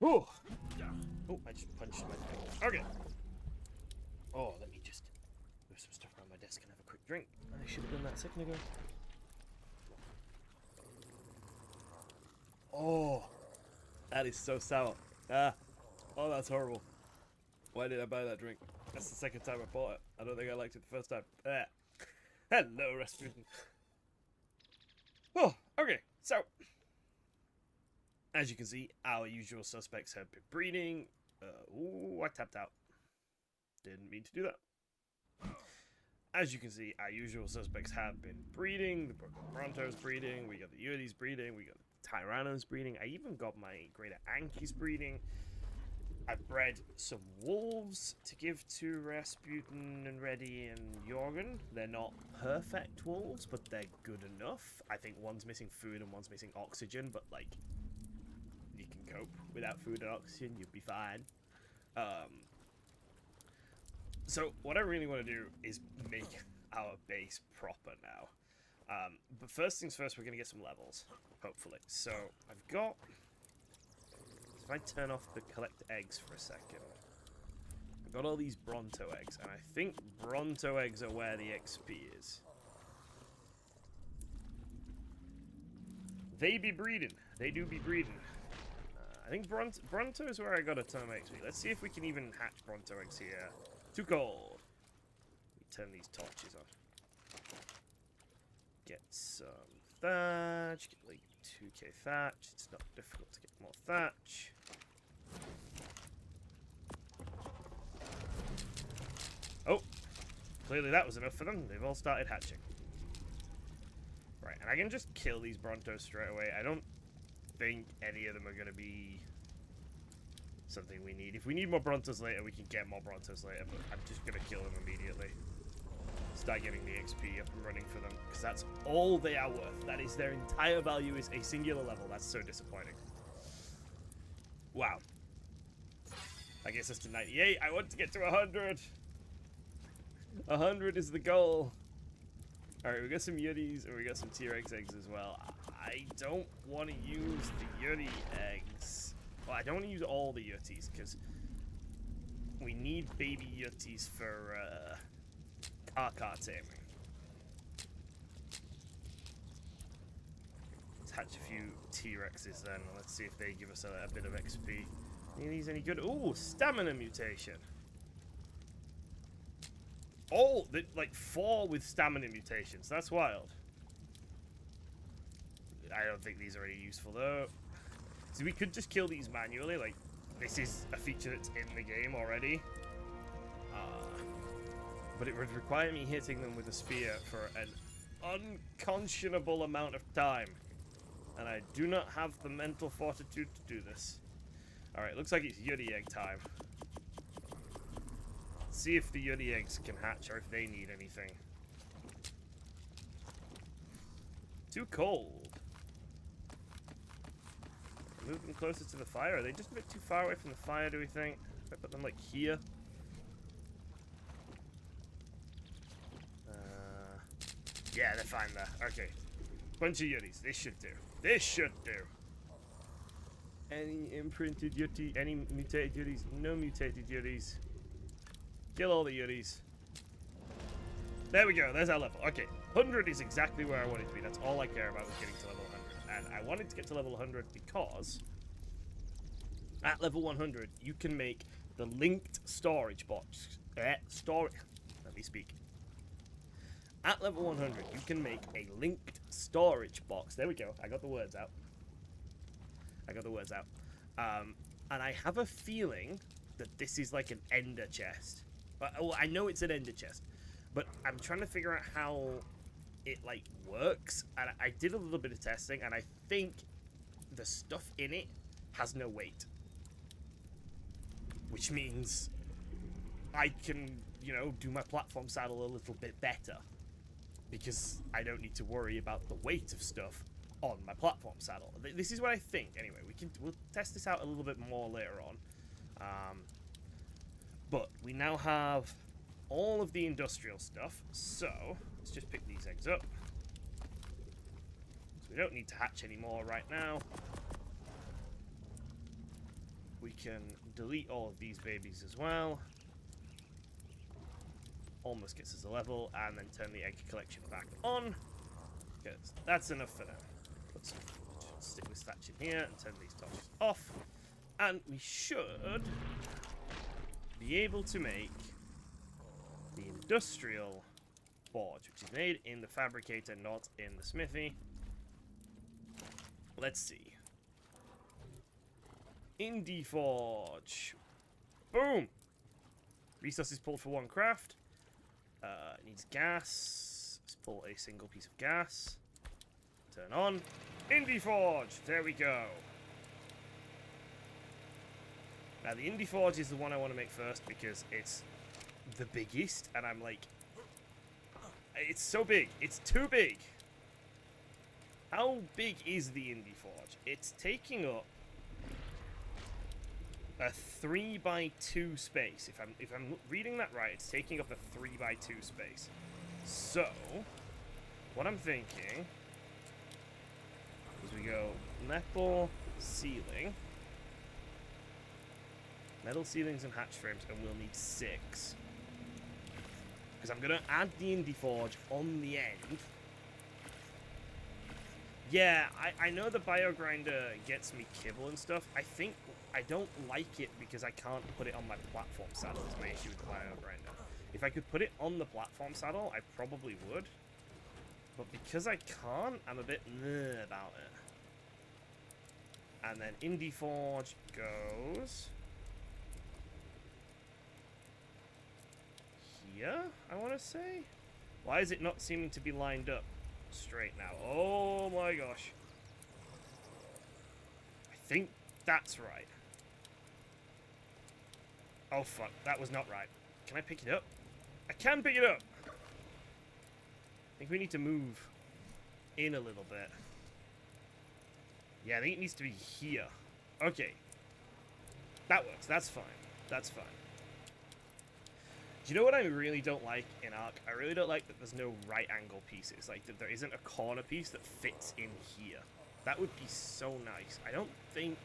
Oh, I just punched my thing. Okay. Oh, let me just move some stuff around my desk and have a quick drink. I should have done that a second ago. Oh, that is so sour. Oh, that's horrible. Why did I buy that drink? That's the second time I bought it. I don't think I liked it the first time. Hello, Rasputin. Oh, okay. So, as you can see, our usual suspects have been breeding. Ooh, I tapped out. Didn't mean to do that. As you can see, our usual suspects have been breeding. The Bronto's breeding. We got the Yuri's breeding. We got the Tyranno's breeding. I even got my Greater Anki's breeding. I bred some wolves to give to Rasputin and Reddy and Jorgen. They're not perfect wolves, but they're good enough. I think one's missing food and one's missing oxygen, but like, you can cope without food and oxygen, you'll be fine. So what I really want to do is make our base proper now. But first things first, we're going to get some levels, hopefully. So I've got... If I turn off the collect eggs for a second, I've got all these Bronto eggs, and I think Bronto eggs are where the XP is. They be breeding. They do be breeding. I think Bronto is where I got a ton of XP. Let's see if we can even hatch Bronto eggs here. Too cold. We turn these torches on. Get some thatch. Get like 2k thatch. It's not difficult to get more thatch. Oh, clearly that was enough for them. They've all started hatching. Right, and I can just kill these Brontos straight away. I don't think any of them are going to be something we need. If we need more Brontos later, we can get more Brontos later, but I'm just going to kill them immediately. Start getting the XP up and running for them, because that's all they are worth. That is their entire value is a singular level. That's so disappointing. Wow. I guess that's to 98. I want to get to 100. 100 is the goal. Alright, we got some Yuris, and we got some T-Rex eggs as well. I don't want to use the Yuri eggs. Well, I don't want to use all the Yutis, because we need baby Yutis for ARK taming. Let's hatch a few T-Rexes then. Let's see if they give us a bit of XP. Are these any good? Ooh, stamina mutation. Oh, like 4 with stamina mutations. That's wild. I don't think these are any useful though. So we could just kill these manually. Like, this is a feature that's in the game already. But it would require me hitting them with a spear for an unconscionable amount of time. And I do not have the mental fortitude to do this. Alright, looks like it's Yuri egg time. Let's see if the Yuri eggs can hatch or if they need anything. Too cold. Move them closer to the fire. Are they just a bit too far away from the fire, do we think? If I put them like here. Yeah, they're fine there. Okay. Bunch of Yuris. This should do. This should do. Any imprinted Yuti? Any mutated Yuris? No mutated Yuris. Kill all the Yuris. There we go. There's our level. Okay. 100 is exactly where I wanted to be. That's all I care about was getting to level 100. And I wanted to get to level 100 because at level 100, you can make the linked storage box. Let me speak. At level 100, you can make a linked storage box. There we go. I got the words out. And I have a feeling that this is like an ender chest. Well, I know it's an ender chest, but I'm trying to figure out how it like works. And I did a little bit of testing, and I think the stuff in it has no weight, which means I can, you know, do my platform saddle a little bit better. Because I don't need to worry about the weight of stuff on my platform saddle. This is what I think. Anyway, we'll test this out a little bit more later on. But we now have all of the industrial stuff. So let's just pick these eggs up. So we don't need to hatch anymore right now. we can delete all of these babies as well. Almost gets us a level, and then turn the egg collection back on, because that's enough for now. Put some, stick this thatch in here and turn these torches off, and we should be able to make the industrial forge, which is made in the fabricator, not in the smithy. Let's see. Indie forge. Boom! Resources pulled for 1 craft. It needs gas. Let's pull a single piece of gas. Turn on. Indie forge! There we go. Now, the Indie forge is the one I want to make first because it's the biggest, and I'm like... It's so big. It's too big. How big is the Indie forge? It's taking up a 3x2 space. If I'm reading that right, it's taking up a 3x2 space. So, what I'm thinking is we go metal ceiling, metal ceilings and hatch frames, and we'll need 6. Because I'm gonna add the Indie forge on the end. Yeah, I know the bio grinder gets me kibble and stuff. I think I don't like it because I can't put it on my platform saddle. Is my issue with the bio grinder. If I could put it on the platform saddle, I probably would. But because I can't, I'm a bit meh about it. And then Indie forge goes here, I want to say. Why is it not seeming to be lined up straight now? Oh my gosh. I think that's right. Oh fuck, that was not right. Can I pick it up? I can pick it up! I think we need to move in a little bit. Yeah, I think it needs to be here. Okay. That works, that's fine. That's fine. Do you know what I really don't like in ARK? I really don't like that there's no right angle pieces. Like, that there isn't a corner piece that fits in here. That would be so nice. I don't think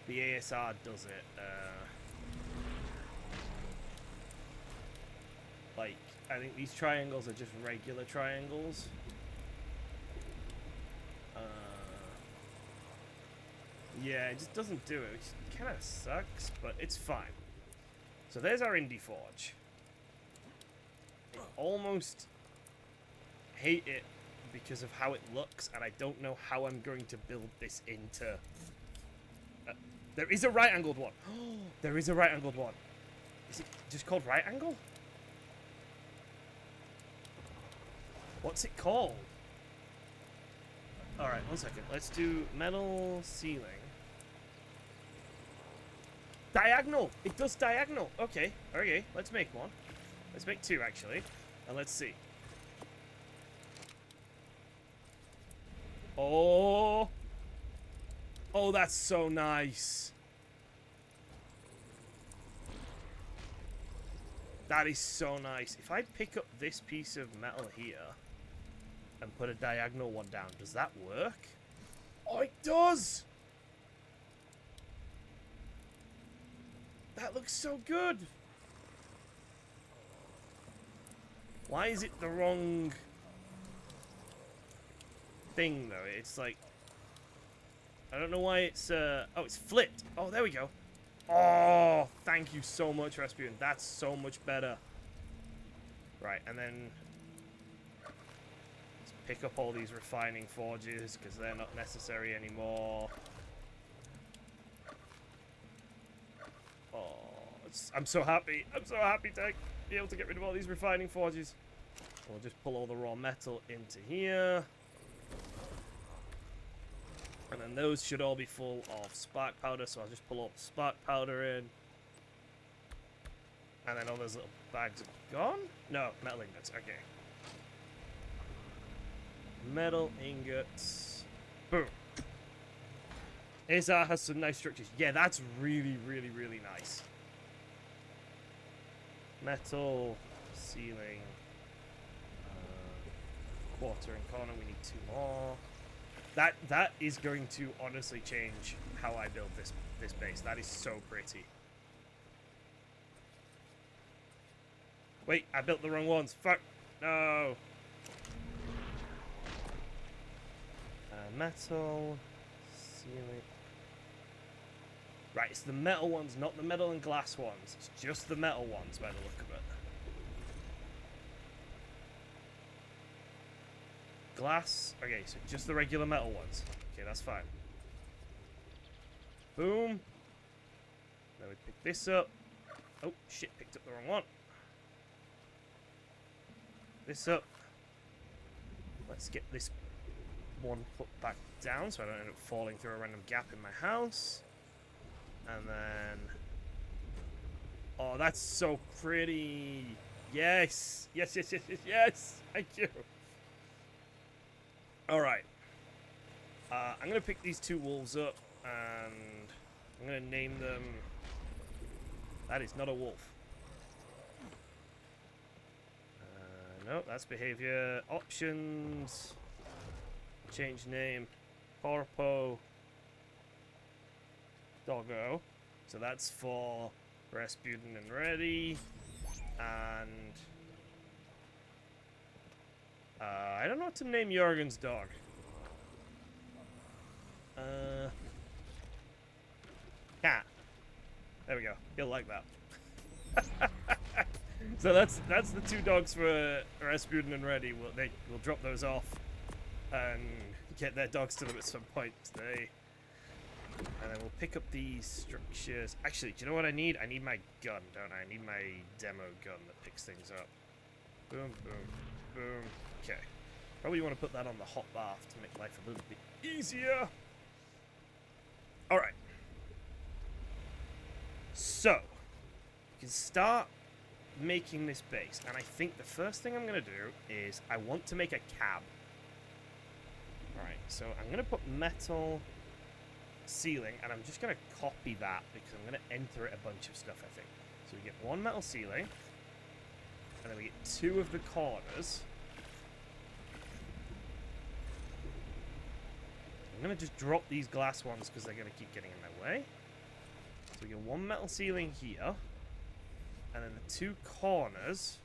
the ASR does it. Like, I think these triangles are just regular triangles. Yeah, it just doesn't do it, which kind of sucks, but it's fine. So there's our Indie forge. I almost hate it because of how it looks, and I don't know how I'm going to build this into... there is a right-angled one. There is a right-angled one. Is it just called right angle? What's it called? Alright, 1 second. Let's do metal ceiling. Diagonal! It does diagonal! Okay, okay, let's make one. Let's make 2, actually. And let's see. Oh! Oh, that's so nice. That is so nice. If I pick up this piece of metal here and put a diagonal one down, does that work? Oh, it does! That looks so good! Why is it the wrong thing, though? It's like... I don't know why it's... Oh, it's flipped. Oh, there we go. Oh, thank you so much, Rasputin. That's so much better. Right, and then... let's pick up all these refining forges, because they're not necessary anymore. Oh, I'm so happy. I'm so happy to be able to get rid of all these refining forges. We'll just pull all the raw metal into here. And then those should all be full of spark powder, so I'll just pull all the spark powder in. And then all those little bags are gone? No, metal ingots, okay. Metal ingots. Boom. ASR has some nice structures. Yeah, that's really, really, really nice. Metal, ceiling, quarter and corner, we need 2 more. That is going to honestly change how I build this base. That is so pretty. Wait, I built the wrong ones. Fuck. No. Metal. Ceiling. Right, it's the metal ones, not the metal and glass ones. It's just the metal ones by the look of it. Glass. Okay, so just the regular metal ones. Okay, that's fine. Boom. Then we pick this up. Oh, shit, picked up the wrong one. This up. Let's get this one put back down so I don't end up falling through a random gap in my house. And then... Oh, that's so pretty. Yes. Yes, yes, yes, yes, yes. Thank you. Alright. I'm going to pick these two wolves up and I'm going to name them... That is not a wolf. No, that's behavior. Options. Change name. Corpo. Doggo. So that's for Rasputin and Ready. And... I don't know what to name Jorgen's dog. Cat. There we go. He'll like that. So that's the two dogs for Rasputin and Ready. We'll drop those off and get their dogs to them at some point today. And then we'll pick up these structures. Actually, do you know what I need? I need my gun, don't I? I need my demo gun that picks things up. Boom, boom, boom. Okay. Probably want to put that on the hot bath to make life a little bit easier. Alright. So, we can start making this base. And I think the first thing I'm going to do is I want to make a cab. Alright, so I'm going to put metal ceiling, and I'm just going to copy that because I'm going to enter it a bunch of stuff, I think. So we get one metal ceiling, and then we get two of the corners. I'm going to just drop these glass ones because they're going to keep getting in my way. So we get one metal ceiling here, and then the two corners,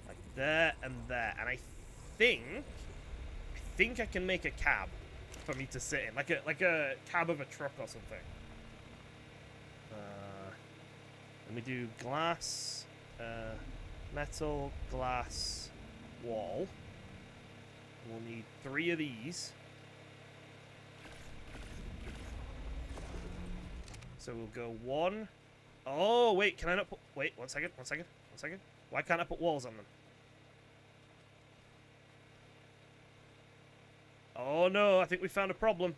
like there and there. And I think I can make a cab for me to sit in, like a cab of a truck or something. Let me do glass, metal, glass, wall. We'll need 3 of these. So we'll go 1. Oh, wait, can I not put... Wait, one second. Why can't I put walls on them? Oh, no, I think we found a problem.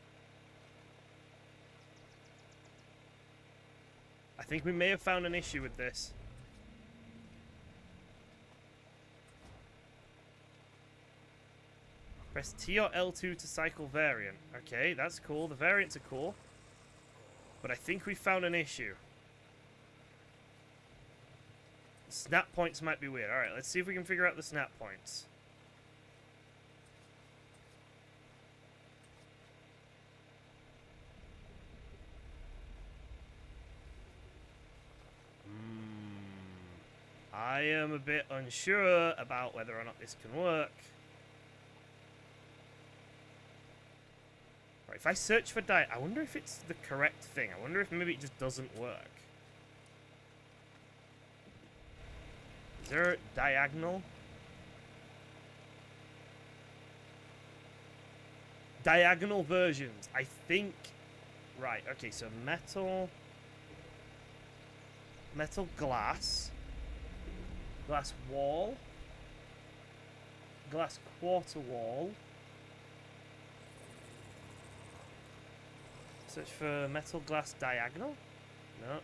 I think we may have found an issue with this. Press T or L2 to cycle variant. Okay, that's cool. The variants are cool. But I think we found an issue. Snap points might be weird. Alright, let's see if we can figure out the snap points. I am a bit unsure about whether or not this can work. Right, if I search for I wonder if it's the correct thing. I wonder if maybe it just doesn't work. Is there a diagonal? Diagonal versions. I think... Right, okay, so metal glass. Glass wall. Glass quarter wall. Search for metal glass diagonal? No.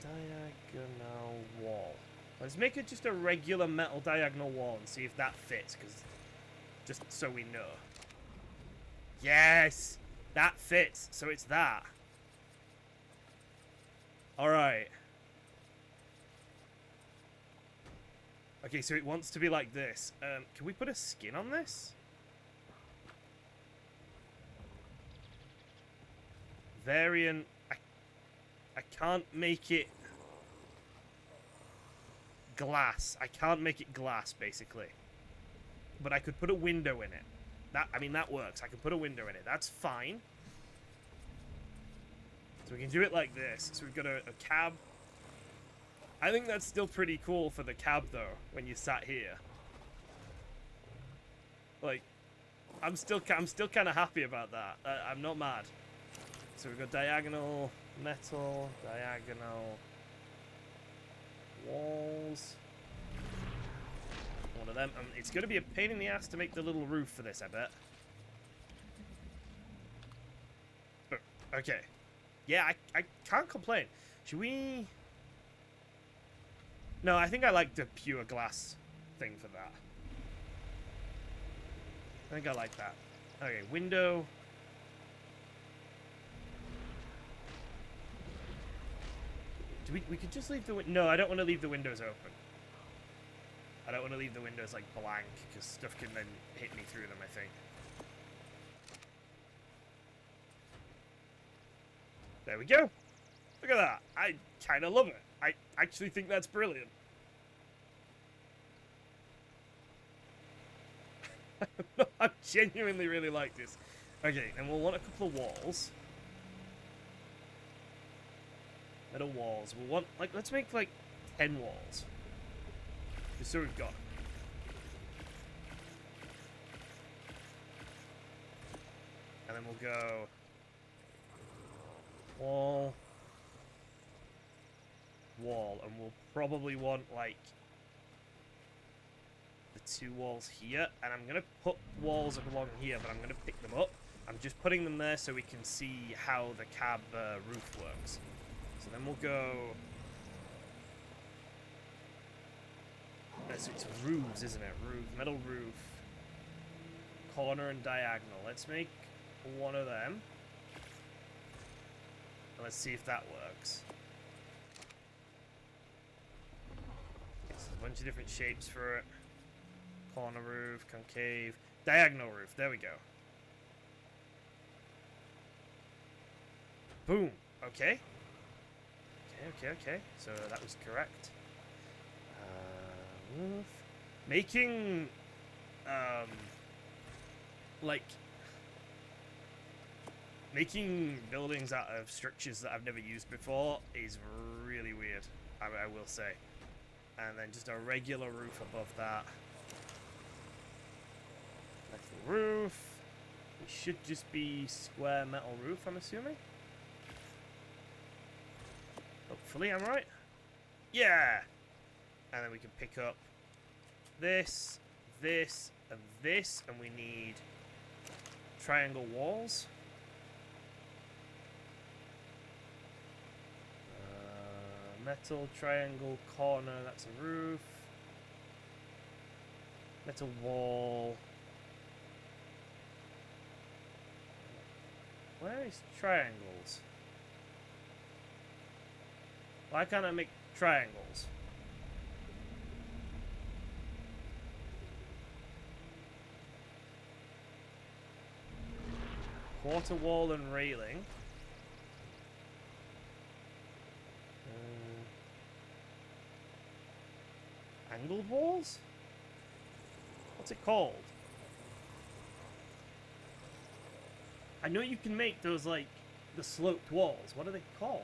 Diagonal wall. Let's make it just a regular metal diagonal wall and see if that fits, because just so we know. Yes! That fits, so it's that. Alright. Okay, so it wants to be like this. Can we put a skin on this? Variant. I can't make it glass. I can't make it glass, basically. But I could put a window in it. I mean, that works. I can put a window in it. That's fine. So we can do it like this. So we've got a cab. I think that's still pretty cool for the cab, though, when you sat here. Like, I'm still kind of happy about that. I'm not mad. So we've got diagonal metal, diagonal walls. One of them. It's going to be a pain in the ass to make the little roof for this, I bet. But, okay. Yeah, I can't complain. Should we... No, I think I like the pure glass thing for that. I think I like that. Okay, window. We could just leave the no, I don't want to leave the windows open. I don't want to leave the windows like blank because stuff can then hit me through them, I think. There we go. Look at that. I kind of love it. I actually think that's brilliant. I genuinely really like this. Okay, and we'll want a couple of walls. Metal walls. We'll want, like, let's make, like, 10 walls. Just so we've got. And then we'll go... Wall. Wall. And we'll probably want, like... the 2 walls here. And I'm going to put walls up along here, but I'm going to pick them up. I'm just putting them there so we can see how the cab roof works. So then we'll go... So it's roofs, isn't it? Roof, metal roof. Corner and diagonal. Let's make one of them. And let's see if that works. There's a bunch of different shapes for it. Corner roof, concave, diagonal roof. There we go. Boom. Okay. Okay. So that was correct. Roof. Making, like, making buildings out of structures that I've never used before is really weird, I will say. And then just a regular roof above that. Metal roof. It should just be square metal roof, I'm assuming. Hopefully I'm right. Yeah! And then we can pick up this, this, and this, and we need triangle walls. Metal triangle corner, that's a roof. Metal wall. Where is triangles? Why can't I make triangles? Quarter wall and railing. Angled walls? What's it called? I know you can make those, like, the sloped walls. What are they called?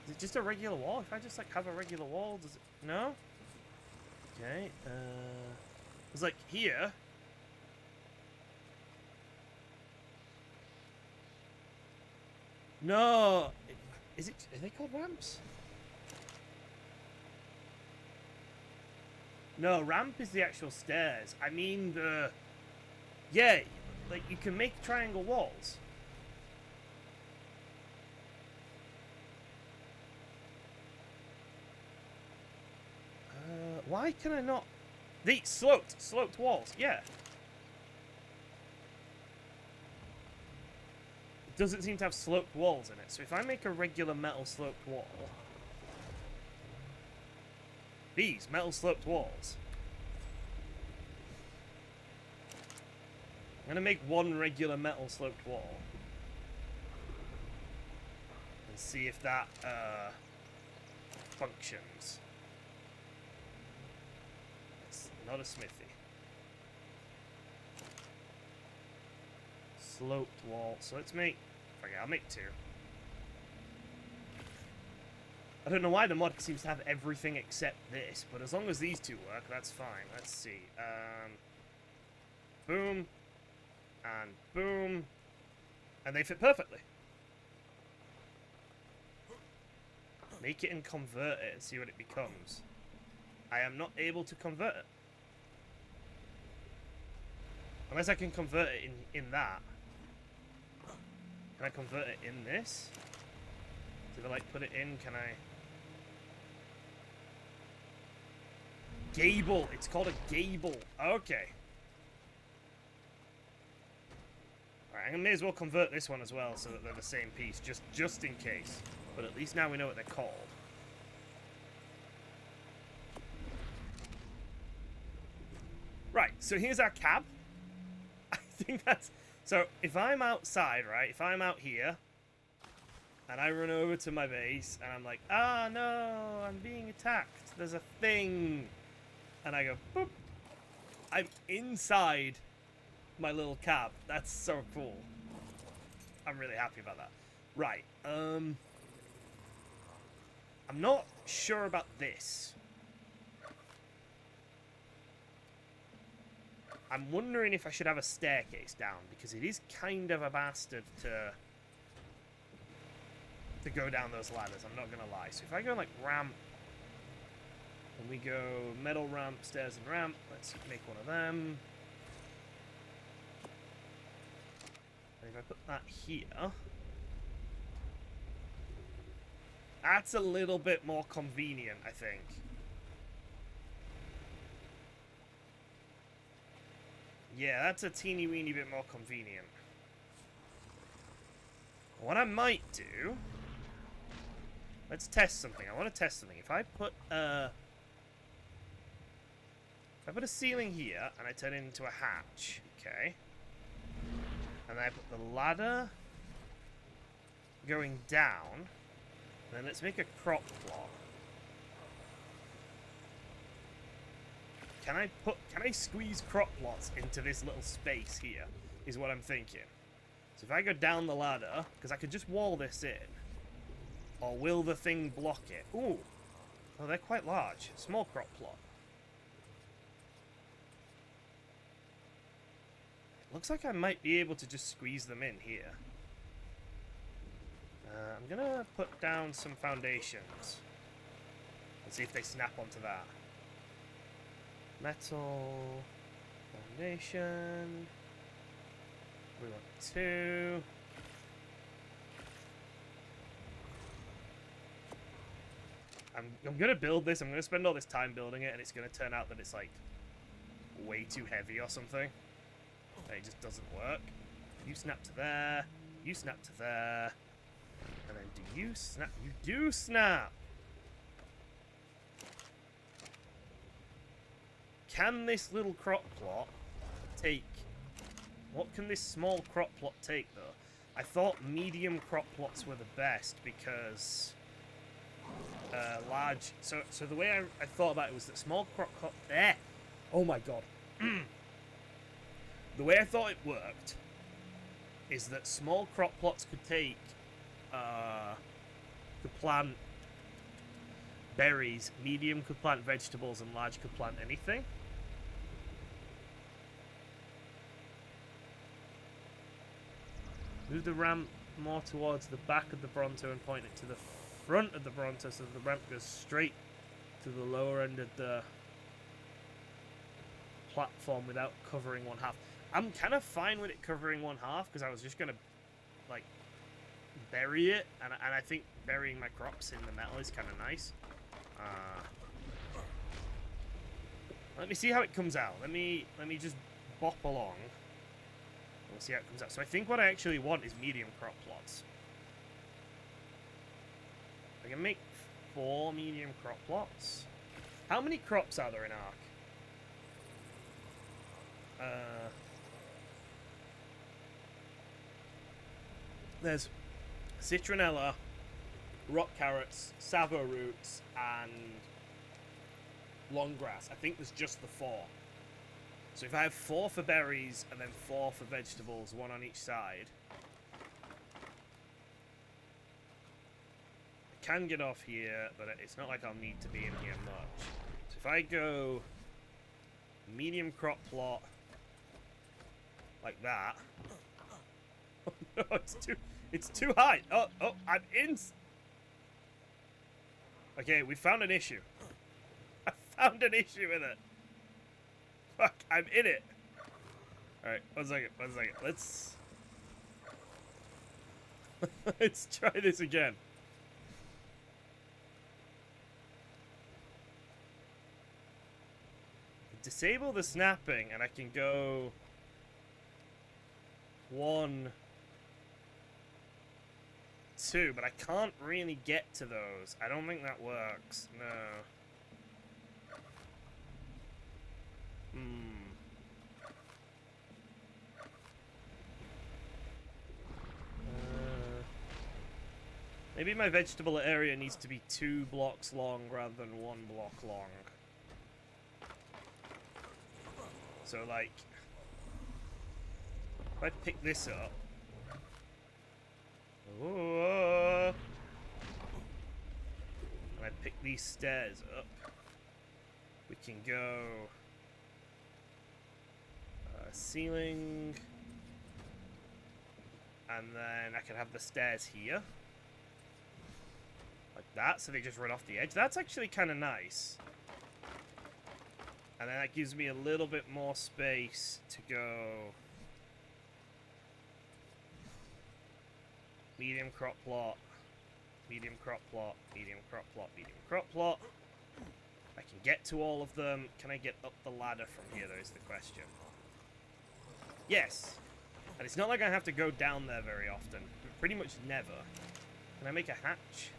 Is it just a regular wall? If I just, like, have a regular wall, does it... No? Okay, it's like here... No! Is it... Are they called ramps? No, ramp is the actual stairs. I mean the... Yeah, like you can make triangle walls. Why can I not... The sloped walls, yeah. doesn't seem to have sloped walls in it. So if I make a regular metal sloped wall... These metal sloped walls. I'm going to make one regular metal sloped wall. And see if that functions. It's not a smithy. Sloped wall. So let's make... Okay, I'll make 2. I don't know why the mod seems to have everything except this, but as long as these 2 work, that's fine. Let's see. Boom. And boom. And they fit perfectly. Make it and convert it and see what it becomes. I am not able to convert it. Unless I can convert it in that. Can I convert it in this? So if I like put it in, can I... Gable! It's called a gable. Okay. Alright, I may as well convert this one as well so that they're the same piece, just in case. But at least now we know what they're called. Right, so here's our cab. I think that's... So, if I'm outside, right, if I'm out here, and I run over to my base, and I'm like, ah, no, I'm being attacked, there's a thing, and I go, boop, I'm inside my little cab. That's so cool. I'm really happy about that. Right, I'm not sure about this. I'm wondering if I should have a staircase down, because it is kind of a bastard to go down those ladders, I'm not gonna lie. So if I go like ramp, and we go metal ramp, stairs and ramp, let's make one of them. And if I put that here, that's a little bit more convenient, I think. Yeah, that's a teeny weeny bit more convenient. What I might do... Let's test something. I want to test something. If I put a ceiling here, and I turn it into a hatch, okay? And then I put the ladder going down. Then let's make a crop plot. Can I squeeze crop plots into this little space here, is what I'm thinking. So if I go down the ladder, because I could just wall this in, or will the thing block it? Ooh, oh, they're quite large. Small crop plot. Looks like I might be able to just squeeze them in here. I'm gonna put down some foundations. Let's see if they snap onto that. Metal foundation. We want 2. I'm gonna build this. I'm gonna spend all this time building it, and it's gonna turn out that it's like way too heavy or something. And it just doesn't work. You snap to there. You snap to there. And then do you snap? You do snap. Can this little crop plot take... What can this small crop plot take, though? I thought medium crop plots were the best because... large... So the way I thought about it was that small crop plot... There! Oh my god. The way I thought it worked is that small crop plots could take... could plant berries, medium could plant vegetables, and large could plant anything. Move the ramp more towards the back of the Bronto and point it to the front of the Bronto so the ramp goes straight to the lower end of the platform without covering one half. I'm kind of fine with it covering one half because I was just going to, like, bury it, and I think burying my crops in the metal is kind of nice. Let me see how it comes out. Let me just bop along. We'll see how it comes out. So I think what I actually want is medium crop plots. I can make 4 medium crop plots. How many crops are there in ARK? There's citronella, rock carrots, savo roots, and long grass. I think there's just the 4. So if I have 4 for berries and then 4 for vegetables, 1 on each side, I can get off here, but it's not like I'll need to be in here much. So if I go medium crop plot like that. Oh no, it's too high. Oh, I'm in. Okay, we found an issue. I found an issue with it. Fuck, I'm in it. Alright, one second. Let's let's try this again. Disable the snapping and I can go 1, 2, but I can't really get to those. I don't think that works. No. Maybe my vegetable area needs to be 2 blocks long rather than 1 block long. So, like, if I pick this up, and I pick these stairs up, we can go ceiling, and then I can have the stairs here, like that, so they just run off the edge. That's actually kind of nice. And then that gives me a little bit more space to go medium crop plot, medium crop plot, medium crop plot, medium crop plot. I can get to all of them. Can I get up the ladder from here, though, is the question. Yes. And it's not like I have to go down there very often. Pretty much never. Can I make a hatch?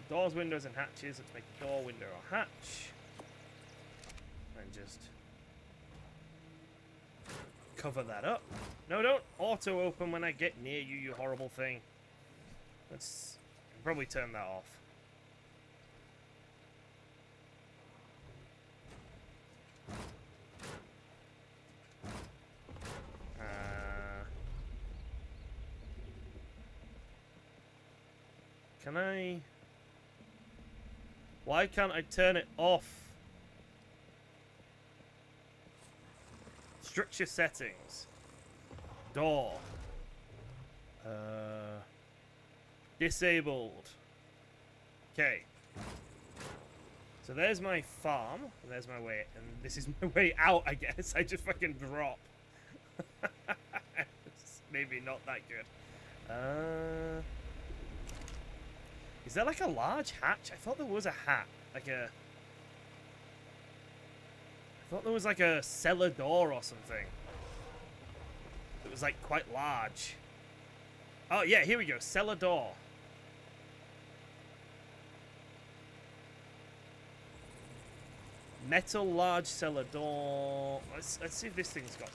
Doors, windows, and hatches. Let's make a door, window, or hatch. And just cover that up. No, don't auto-open when I get near you, you horrible thing. Let's probably turn that off. Can I... Why can't I turn it off? Structure settings. Door. Disabled. Okay. So there's my farm. There's my way. And this is my way out, I guess. I just fucking drop. It's maybe not that good. Is there like a large hatch? I thought there was a hatch. I thought there was like a cellar door or something. It was like quite large. Oh yeah, here we go. Cellar door. Metal large cellar door. Let's see if this thing's got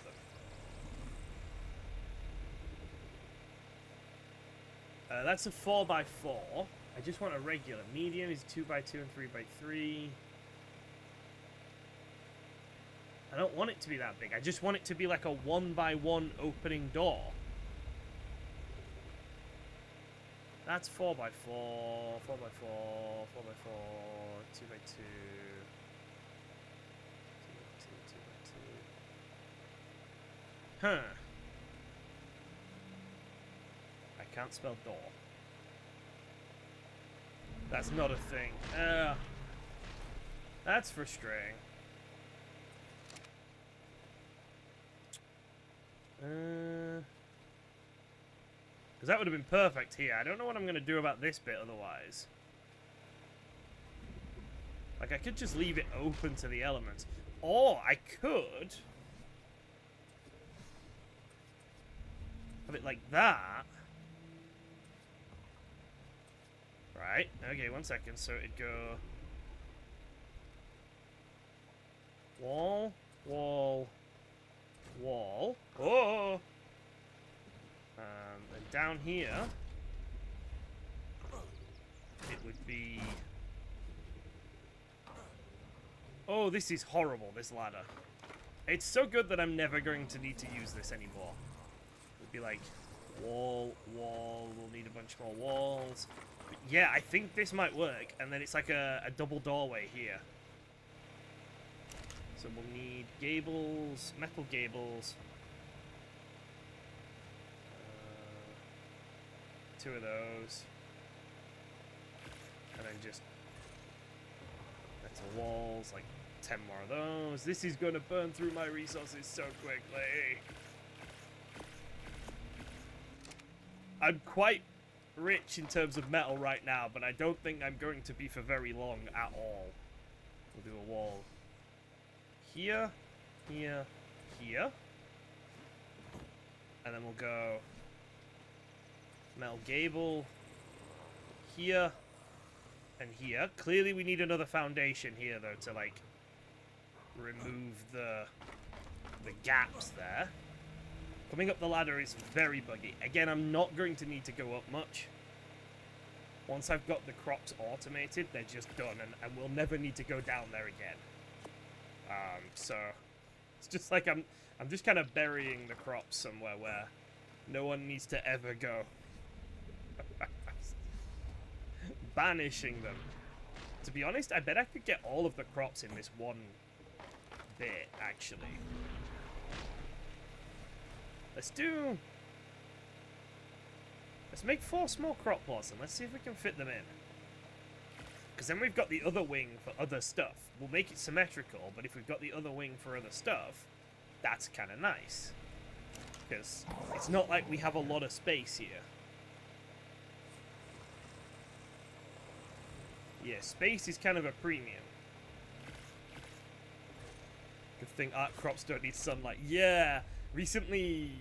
them. That's a 4x4. I just want a regular. Medium is 2x2 and 3x3. I don't want it to be that big. I just want it to be like a 1x1 opening door. That's 4x4, 4x4, 4x4, 2x2. 2x2. Huh. I can't spell door. That's not a thing. That's frustrating. Because that would have been perfect here. I don't know what I'm going to do about this bit otherwise. Like, I could just leave it open to the elements. Or I could have it like that. Right. Okay, 1 second. So it'd go wall, wall, wall. Oh! And down here, it would be... Oh, this is horrible, this ladder. It's so good that I'm never going to need to use this anymore. It would be like, wall, wall, we'll need a bunch more walls. But yeah, I think this might work, and then it's like a double doorway here. So we'll need gables, metal gables. 2 of those. And then just metal walls, like 10 more of those. This is going to burn through my resources so quickly. I'm quite rich in terms of metal right now, but I don't think I'm going to be for very long at all. We'll do a wall here, here, here. And then we'll go metal gable here and here. Clearly we need another foundation here though to like remove the gaps there. Coming up the ladder is very buggy. Again, I'm not going to need to go up much. Once I've got the crops automated, they're just done, and we'll never need to go down there again. So it's just like I'm just kind of burying the crops somewhere where no one needs to ever go. Banishing them. To be honest, I bet I could get all of the crops in this one bit, actually. Let's make 4 small crop plots and let's see if we can fit them in. Because then we've got the other wing for other stuff. We'll make it symmetrical, but if we've got the other wing for other stuff, that's kind of nice. Because it's not like we have a lot of space here. Yeah, space is kind of a premium. Good thing ARK crops don't need sunlight. Yeah! Recently,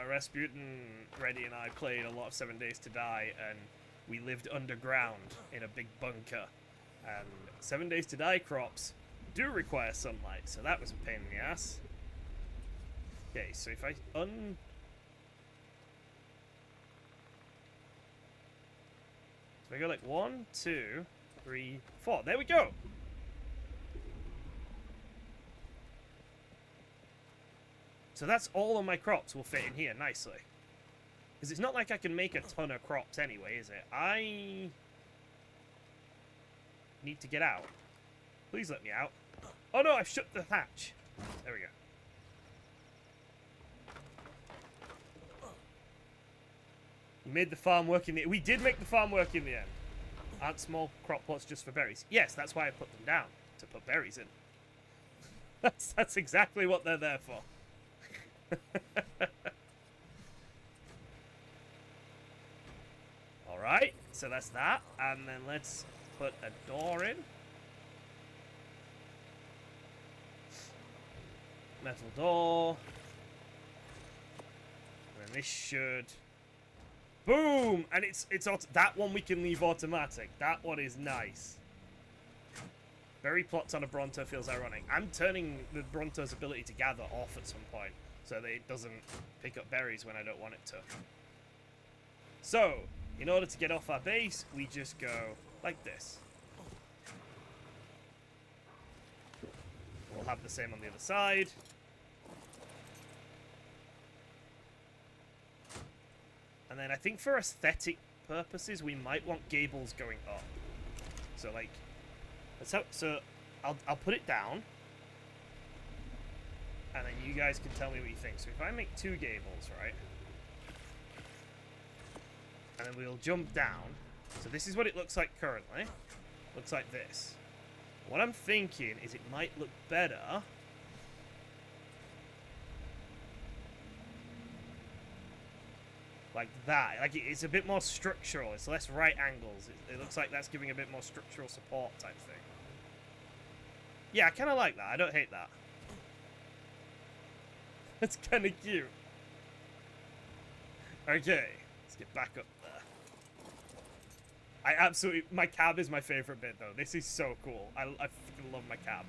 Rasputin, Reddy, and I played a lot of 7 Days to Die, and we lived underground in a big bunker. And 7 Days to Die crops do require sunlight, so that was a pain in the ass. Okay, so if I So I go like 1, 2, 3, 4. There we go! So that's all of my crops will fit in here nicely. Because it's not like I can make a ton of crops anyway, is it? I need to get out. Please let me out. Oh no, I've shut the hatch. There we go. We made the farm work in the... We did make the farm work in the end. Aren't small crop plots just for berries? Yes, that's why I put them down. To put berries in. That's exactly what they're there for. Alright, so that's that. And then let's put a door in. Metal door. And then this should... Boom! And it's that one we can leave automatic. That one is nice. Berry plots on a Bronto feels ironic. I'm turning the Bronto's ability to gather off at some point, so that it doesn't pick up berries when I don't want it to. So, in order to get off our base, we just go like this. We'll have the same on the other side. And then I think for aesthetic purposes, we might want gables going up. So like, so I'll put it down. And then you guys can tell me what you think. So if I make 2 gables, right? And then we'll jump down. So this is what it looks like currently. Looks like this. What I'm thinking is it might look better. Like that. Like it's a bit more structural. It's less right angles. It looks like that's giving a bit more structural support type thing. Yeah, I kind of like that. I don't hate that. That's kind of cute. Okay, let's get back up there. My cab is my favorite bit, though. This is so cool. I fucking love my cab.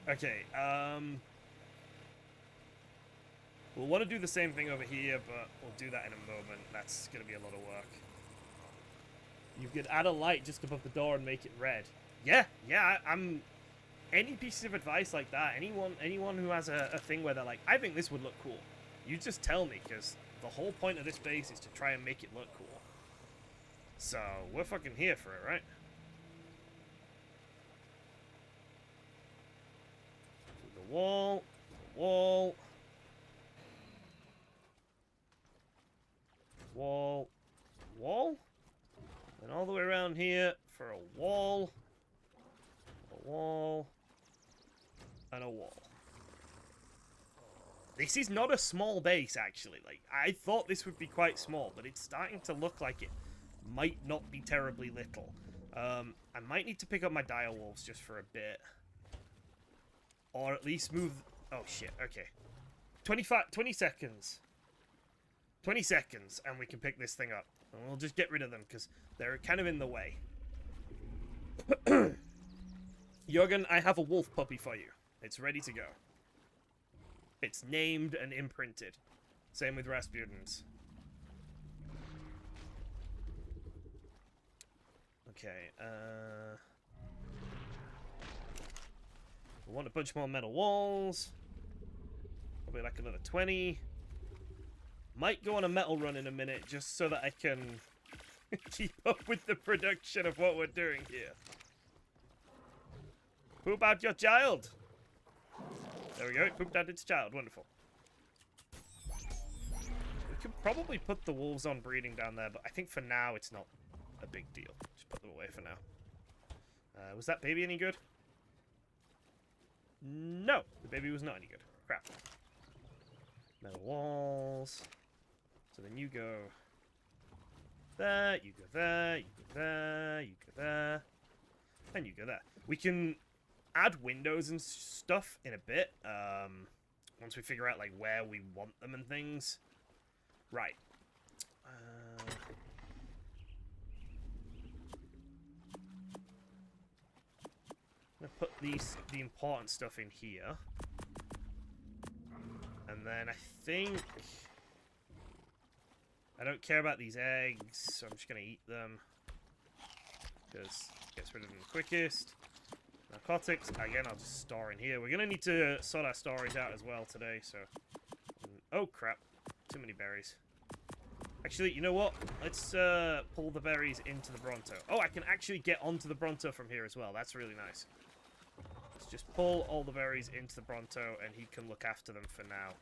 Okay, we'll want to do the same thing over here, but we'll do that in a moment. That's going to be a lot of work. You could add a light just above the door and make it red. Yeah, I'm... Any pieces of advice like that, anyone who has a thing where they're like, I think this would look cool, you just tell me, because the whole point of this base is to try and make it look cool. So, we're fucking here for it, right? The wall, wall, wall, wall, and all the way around here for a wall, and a wall. This is not a small base, actually. Like, I thought this would be quite small, but it's starting to look like it might not be terribly little. I might need to pick up my dire wolves just for a bit. Or at least move... Oh, shit. Okay. 20 seconds. 20 seconds, and we can pick this thing up. And we'll just get rid of them, because they're kind of in the way. Jürgen, I have a wolf puppy for you. It's ready to go. It's named and imprinted. Same with Rasputin's. Okay, we want a bunch more metal walls. Probably like another 20. Might go on a metal run in a minute, just so that I can keep up with the production of what we're doing here. Poop out your child! There we go, it pooped out its child. Wonderful. We could probably put the wolves on breeding down there, but I think for now it's not a big deal. Just put them away for now. Was that baby any good? No, the baby was not any good. Crap. Metal walls. So then you go there, you go there, you go there, you go there, and you go there. We can add windows and stuff in a bit, once we figure out like where we want them and things. Right. I'm gonna put the important stuff in here, and then I think I don't care about these eggs, so I'm just gonna eat them because it gets rid of them the quickest. Narcotics, again, I'll just store in here. We're gonna need to sort our storage out as well today, so... Oh, crap. Too many berries. Actually, you know what? Let's pull the berries into the Bronto. Oh, I can actually get onto the Bronto from here as well. That's really nice. Let's just pull all the berries into the Bronto, and he can look after them for now.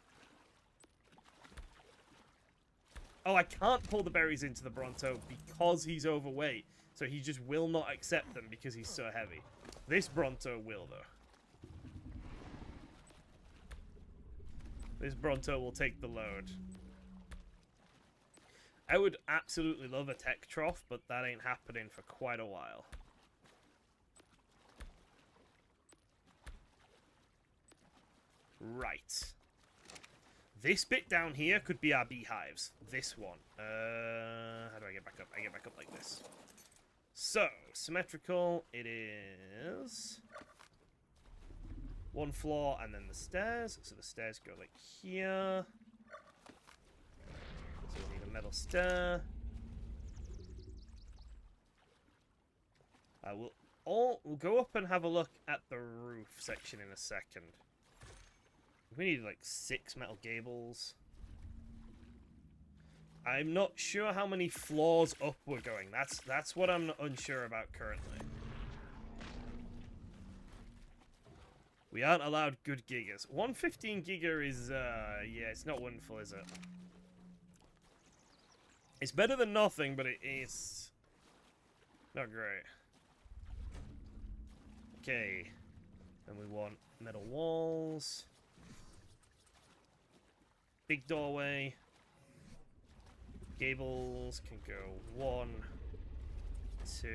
Oh, I can't pull the berries into the Bronto because he's overweight. So he just will not accept them because he's so heavy. This Bronto will, though. This Bronto will take the load. I would absolutely love a tech trough, but that ain't happening for quite a while. Right. This bit down here could be our beehives. This one. How do I get back up? I get back up like this. So, symmetrical, it is one floor and then the stairs. So the stairs go like here. So we need a metal stair. We'll go up and have a look at the roof section in a second. We need like 6 metal gables. I'm not sure how many floors up we're going. That's what I'm unsure about currently. We aren't allowed good gigas. 115 giga is, yeah, it's not wonderful, is it? It's better than nothing, but it is not great. Okay. And we want metal walls. Big doorway. Gables can go 1, 2,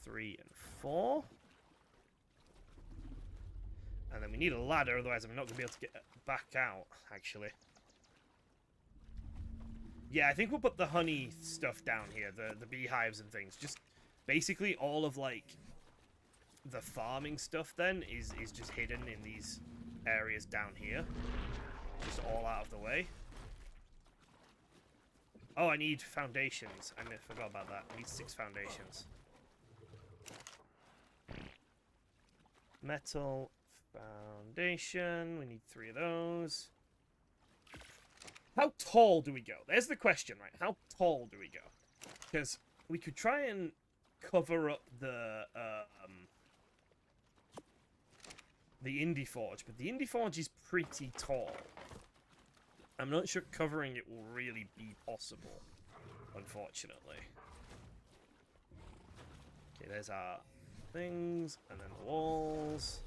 3, and 4. And then we need a ladder, otherwise I'm not going to be able to get back out, actually. Yeah, I think we'll put the honey stuff down here, the beehives and things. Just basically all of, like, the farming stuff then is just hidden in these areas down here. Just all out of the way. Oh, I need foundations. I forgot about that. I need 6 foundations. Metal foundation. We need 3 of those. How tall do we go? There's the question, right? How tall do we go? Because we could try and cover up the Indie Forge, but the Indie Forge is pretty tall. I'm not sure covering it will really be possible, unfortunately. Okay, there's our things, and then the walls.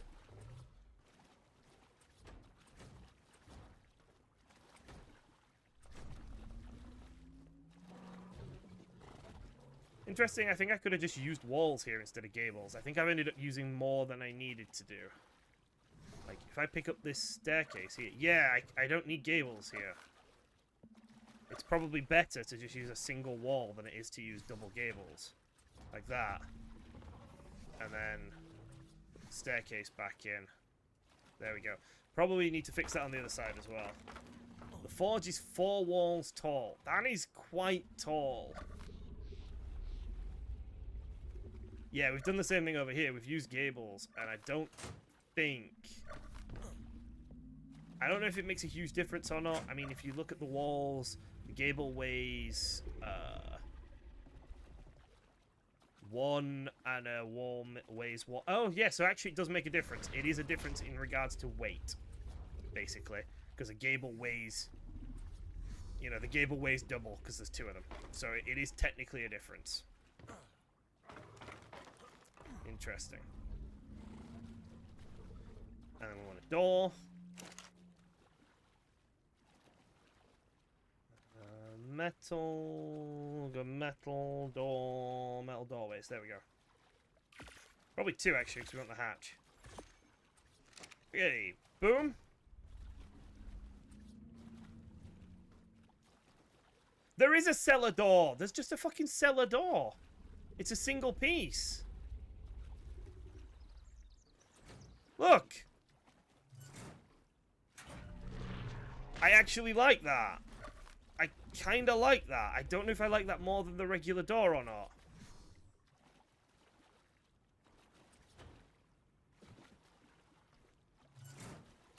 Interesting, I think I could have just used walls here instead of gables. I think I've ended up using more than I needed to do. Like, if I pick up this staircase here... Yeah, I don't need gables here. It's probably better to just use a single wall than it is to use double gables. Like that. And then... staircase back in. There we go. Probably need to fix that on the other side as well. The forge is 4 walls tall. That is quite tall. Yeah, we've done the same thing over here. We've used gables, and I don't think... I don't know if it makes a huge difference or not. I mean, if you look at the walls, the gable weighs 1, and a wall weighs 1. Oh, yeah, so actually it does make a difference. It is a difference in regards to weight, basically, because a gable weighs... You know, the gable weighs double because there's 2 of them. So it is technically a difference. Interesting. And then we want a door. Metal door, metal doorways. There we go. Probably 2 actually, because we want the hatch. Okay, boom. There is a cellar door. There's just a fucking cellar door. It's a single piece. Look! I actually like that. I kind of like that. I don't know if I like that more than the regular door or not.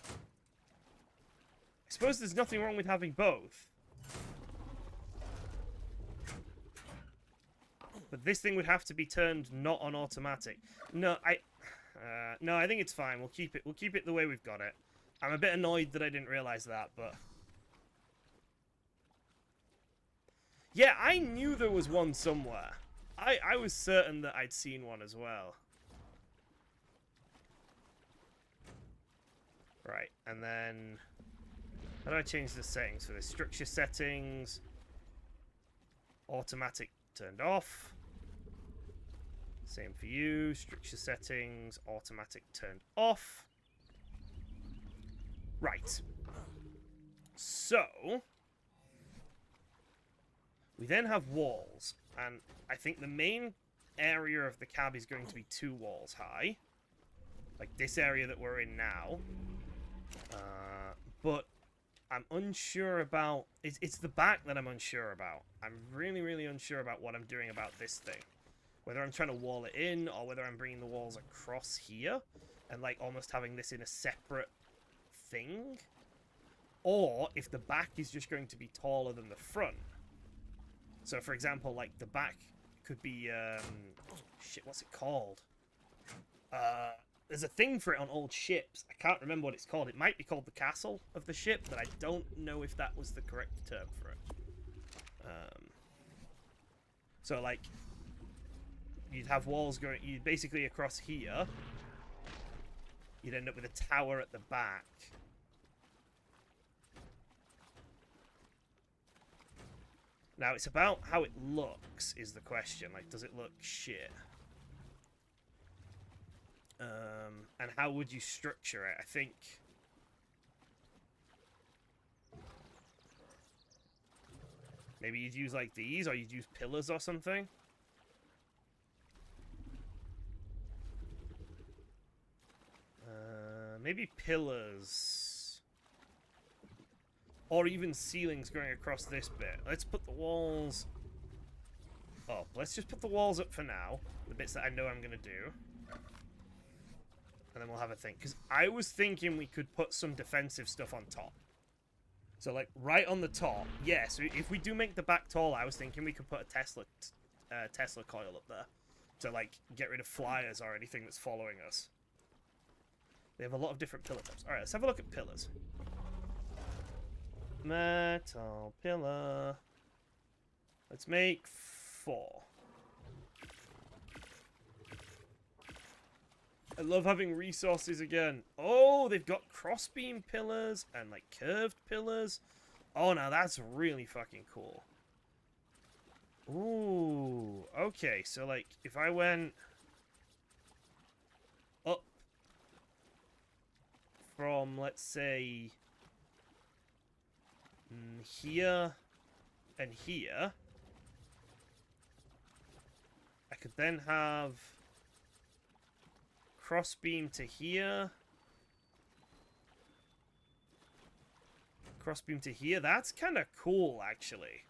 I suppose there's nothing wrong with having both. But this thing would have to be turned not on automatic. No, no, I think it's fine. We'll keep it. We'll keep it the way we've got it. I'm a bit annoyed that I didn't realize that, but yeah, I knew there was one somewhere. I was certain that I'd seen one as well. Right, and then how do I change the settings for this? Structure settings, automatic turned off. Same for you. Structure settings, automatic turned off. Right. So, we then have walls. And I think the main area of the cab is going to be 2 walls high. Like this area that we're in now. But I'm unsure about... It's the back that I'm unsure about. I'm really, really unsure about what I'm doing about this thing. Whether I'm trying to wall it in, or whether I'm bringing the walls across here, and like almost having this in a separate thing. Or if the back is just going to be taller than the front. So for example, like the back could be, shit, what's it called? There's a thing for it on old ships. I can't remember what it's called. It might be called the castle of the ship, but I don't know if that was the correct term for it. So like, you'd have walls going, you'd basically across here, you'd end up with a tower at the back. Now, it's about how it looks is the question. Like, does it look shit? And how would you structure it? I think... maybe you'd use like these, or you'd use pillars or something. Maybe pillars. Or even ceilings going across this bit. Let's put the walls... oh, let's just put the walls up for now. The bits that I know I'm going to do. And then we'll have a think. Because I was thinking we could put some defensive stuff on top. So, like, right on the top. Yeah, so if we do make the back tall, I was thinking we could put a Tesla coil up there. To, like, get rid of flyers or anything that's following us. They have a lot of different pillar types. Alright, let's have a look at pillars. Metal pillar. Let's make 4. I love having resources again. Oh, they've got crossbeam pillars and like curved pillars. Oh, now that's really fucking cool. Ooh, okay. So like if I went up from, let's say, here and here, I could then have crossbeam to here, crossbeam to here. That's kind of cool, actually.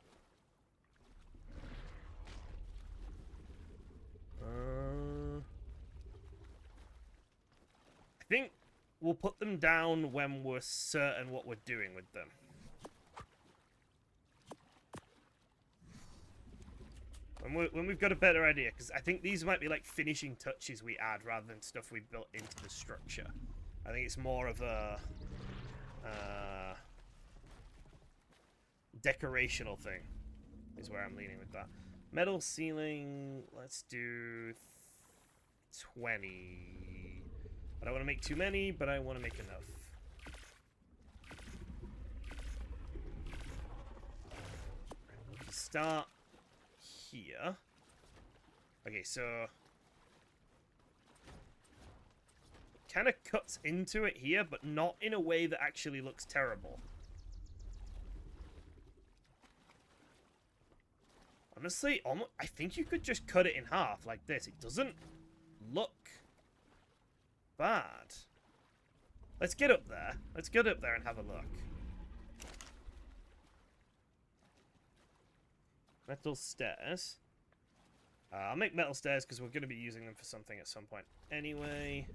I think we'll put them down when we're certain what we're doing with them. When we've got a better idea, because I think these might be like finishing touches we add rather than stuff we built into the structure. I think it's more of a decorational thing is where I'm leaning with that. Metal ceiling, let's do 20. I don't want to make too many, but I want to make enough. Start here. Okay, so kind of cuts into it here, but not in a way that actually looks terrible. Honestly, I think you could just cut it in half like this. It doesn't look bad. Let's get up there. Let's get up there and have a look. Metal stairs. I'll make metal stairs because we're going to be using them for something at some point. Anyway.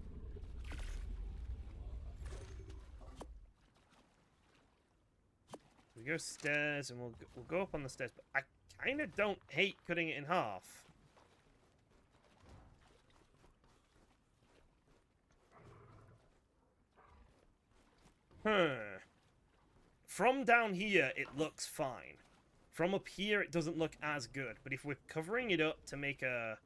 We go stairs and we'll go up on the stairs. But I kind of don't hate cutting it in half. From down here, it looks fine. From up here, it doesn't look as good. But if we're covering it up to make a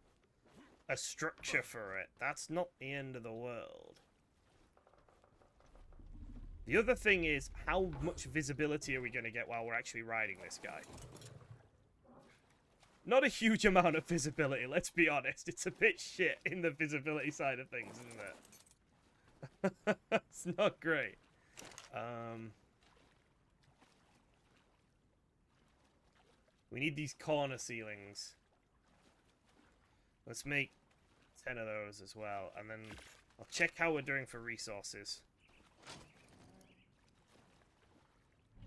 structure for it, that's not the end of the world. The other thing is, how much visibility are we going to get while we're actually riding this guy? Not a huge amount of visibility, let's be honest. It's a bit shit in the visibility side of things, isn't it? It's not great. We need these corner ceilings. Let's make 10 of those as well. And then I'll check how we're doing for resources.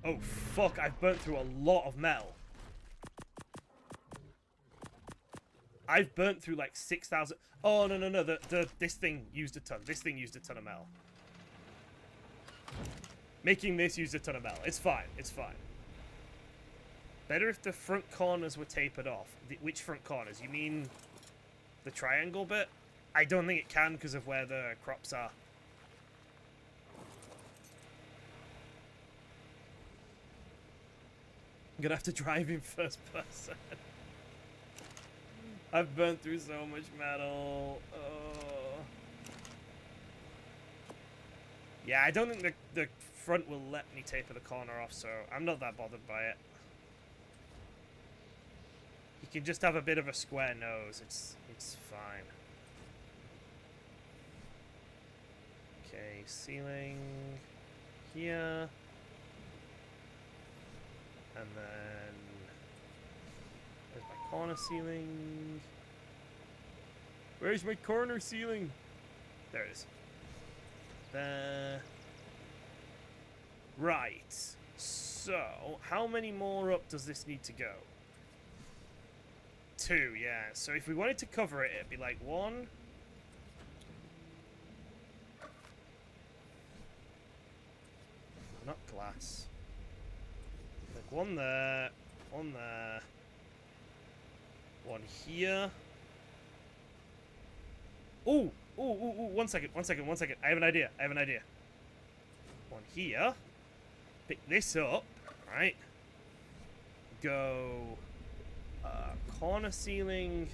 Oh, fuck. I've burnt through a lot of metal. I've burnt through like 6,000... Oh, no. This thing used a ton. This thing used a ton of metal. Making this used a ton of metal. It's fine. It's fine. Better if the front corners were tapered off. Which front corners? You mean the triangle bit? I don't think it can because of where the crops are. I'm gonna have to drive in first person. I've burnt through so much metal. Oh. Yeah, I don't think the front will let me taper the corner off, so I'm not that bothered by it. You can just have a bit of a square nose. It's fine. Okay, ceiling here. And then there's my corner ceiling. Where's my corner ceiling? There it is. There. Right. So, how many more up does this need to go? 2, yeah. So if we wanted to cover it, it'd be like 1. Not glass. Like 1 there, 1 there, 1 here. Ooh, ooh, ooh, ooh, 1 second, 1 second, 1 second. I have an idea, I have an idea. 1 here. Pick this up, right? Go corner ceiling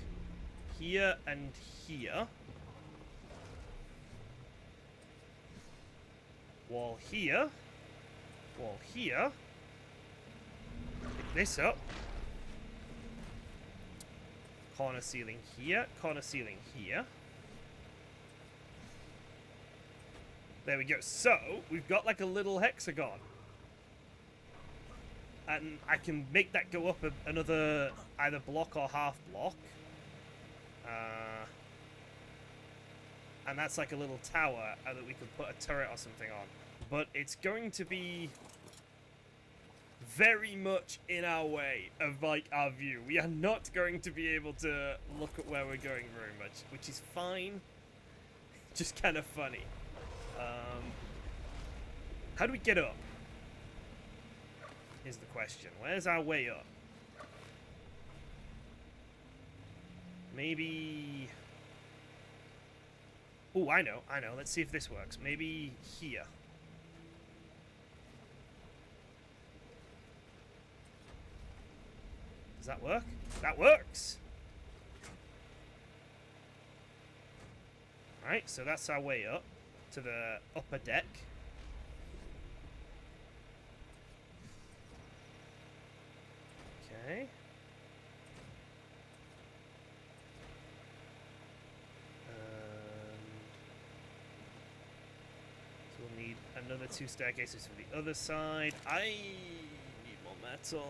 here and here. Wall here. Wall here. Pick this up. Corner ceiling here. Corner ceiling here. There we go. So, we've got like a little hexagon. And I can make that go up another either block or half block. And that's like a little tower that we could put a turret or something on. But it's going to be very much in our way of like our view. We are not going to be able to look at where we're going very much, which is fine. Just kind of funny. How do we get up? Is the question. Where's our way up? Maybe... Oh, I know. Let's see if this works. Maybe here. Does that work? That works! Alright, so that's our way up to the upper deck. Okay. So we'll need another 2 staircases for the other side. I need more metal.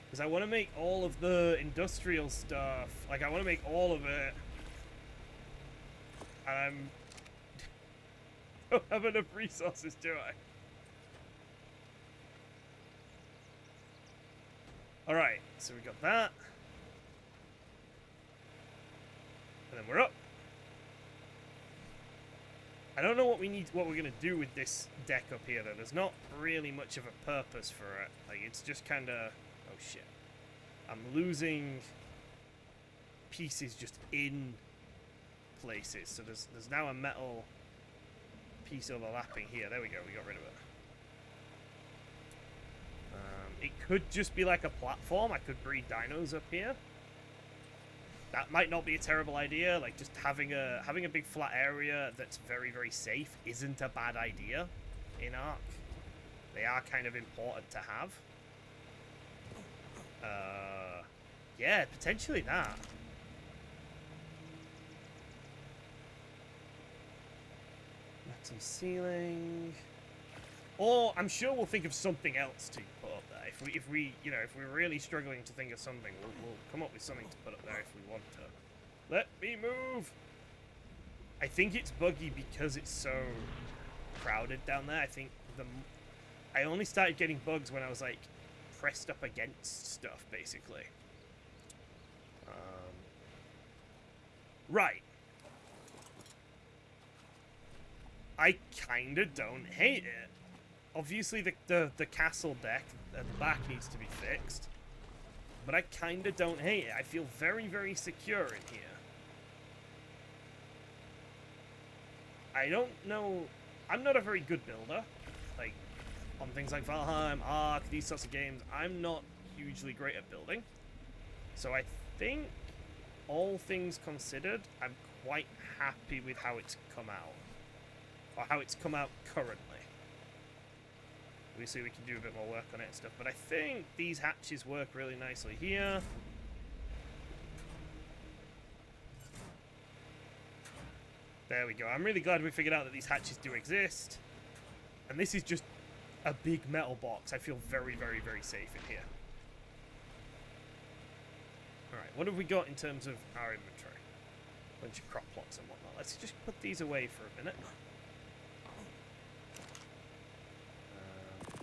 Because I want to make all of the industrial stuff. Like, I want to make all of it. And I don't have enough resources, do I? Alright, so we got that. And then we're up. I don't know what we're gonna do with this deck up here though. There's not really much of a purpose for it. Like, it's just kinda... Oh shit. I'm losing pieces just in places. So there's now a metal piece overlapping here. There we go, we got rid of it. It could just be like a platform. I could breed dinos up here. That might not be a terrible idea. Like, just having a big flat area that's very, very safe isn't a bad idea in ARK. They are kind of important to have. Yeah, potentially that. Metal ceiling. Or I'm sure we'll think of something else to put up there. If we're really struggling to think of something, we'll come up with something to put up there if we want to. Let me move. I think it's buggy because it's so crowded down there. I think I only started getting bugs when I was like pressed up against stuff, basically. Right. I kinda don't hate it. Obviously, the castle deck at the back needs to be fixed. But I kinda don't hate it. I feel very, very secure in here. I don't know... I'm not a very good builder. Like, on things like Valheim, ARK, these sorts of games, I'm not hugely great at building. So I think, all things considered, I'm quite happy with how it's come out. Or how it's come out currently. Obviously we can do a bit more work on it and stuff, but I think these hatches work really nicely here. There we go. I'm really glad we figured out that these hatches do exist. And this is just a big metal box. I feel very, very, very safe in here. Alright, what have we got in terms of our inventory? A bunch of crop plots and whatnot. Let's just put these away for a minute.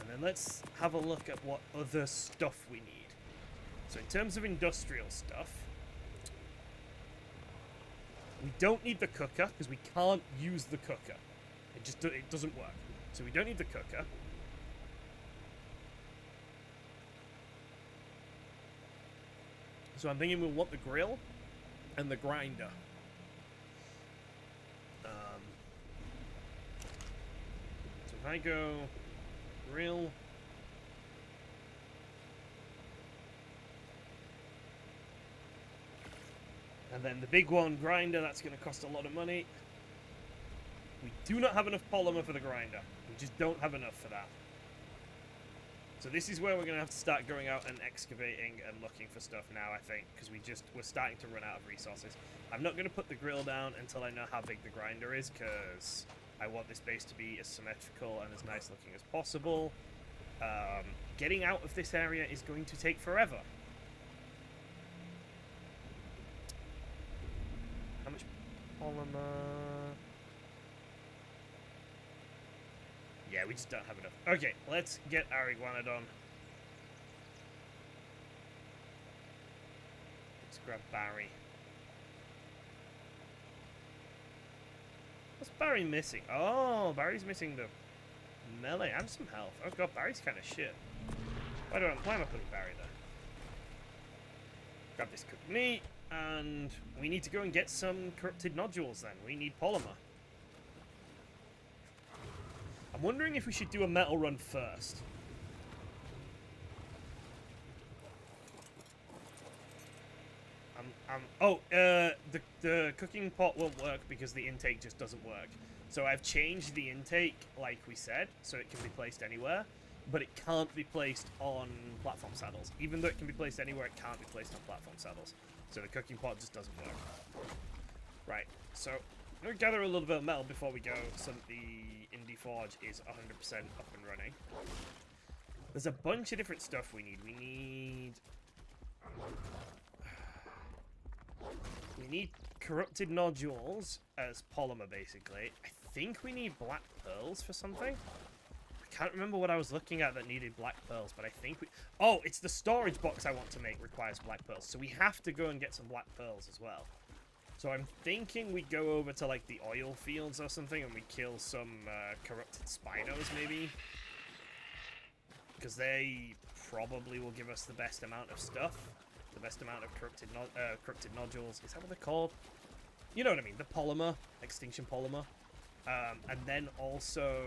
And then let's have a look at what other stuff we need. So in terms of industrial stuff, we don't need the cooker because we can't use the cooker. It doesn't work. So we don't need the cooker. So I'm thinking we'll want the grill and the grinder. So if I go grill, and then the big one, grinder, that's going to cost a lot of money. We do not have enough polymer for the grinder. We just don't have enough for that. So this is where we're going to have to start going out and excavating and looking for stuff now, I think, because we're starting to run out of resources. I'm not going to put the grill down until I know how big the grinder is, because I want this base to be as symmetrical and as nice looking as possible. Getting out of this area is going to take forever. How much polymer? Yeah, we just don't have enough. Okay, let's get our iguanodon. Let's grab Barry. What's Barry missing? Oh, Barry's missing the melee and some health. Oh god, Barry's kind of shit. Why am I putting Barry there? Grab this cooked meat, and we need to go and get some corrupted nodules then. We need polymer. I'm wondering if we should do a metal run first. The cooking pot won't work because the intake just doesn't work. So I've changed the intake, like we said, so it can be placed anywhere, but it can't be placed on platform saddles. Even though it can be placed anywhere, it can't be placed on platform saddles. So the cooking pot just doesn't work. Right, so I'm going to gather a little bit of metal before we go, so that the Indie Forge is 100% up and running. There's a bunch of different stuff we need. We need corrupted nodules as polymer, basically. I think we need black pearls for something. I can't remember what I was looking at that needed black pearls, but I think we... Oh, it's the storage box I want to make requires black pearls, so we have to go and get some black pearls as well. So I'm thinking we go over to, like, the oil fields or something and we kill some corrupted spinos, maybe. Because they probably will give us the best amount of stuff. The best amount of corrupted nodules. Is that what they're called? You know what I mean. The polymer. Extinction polymer. And then also...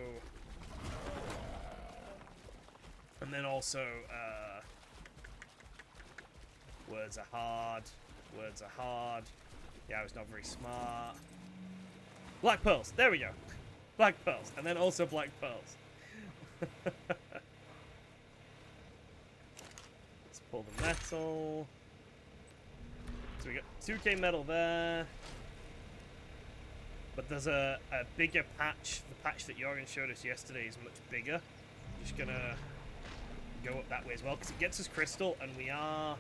words are hard. Words are hard. Yeah, I was not very smart. Black pearls. There we go. Black pearls. And then also black pearls. Let's pull the metal. So we got 2k metal there. But there's a bigger patch. The patch that Jorgen showed us yesterday is much bigger. Just gonna go up that way as well, because it gets us crystal, and we are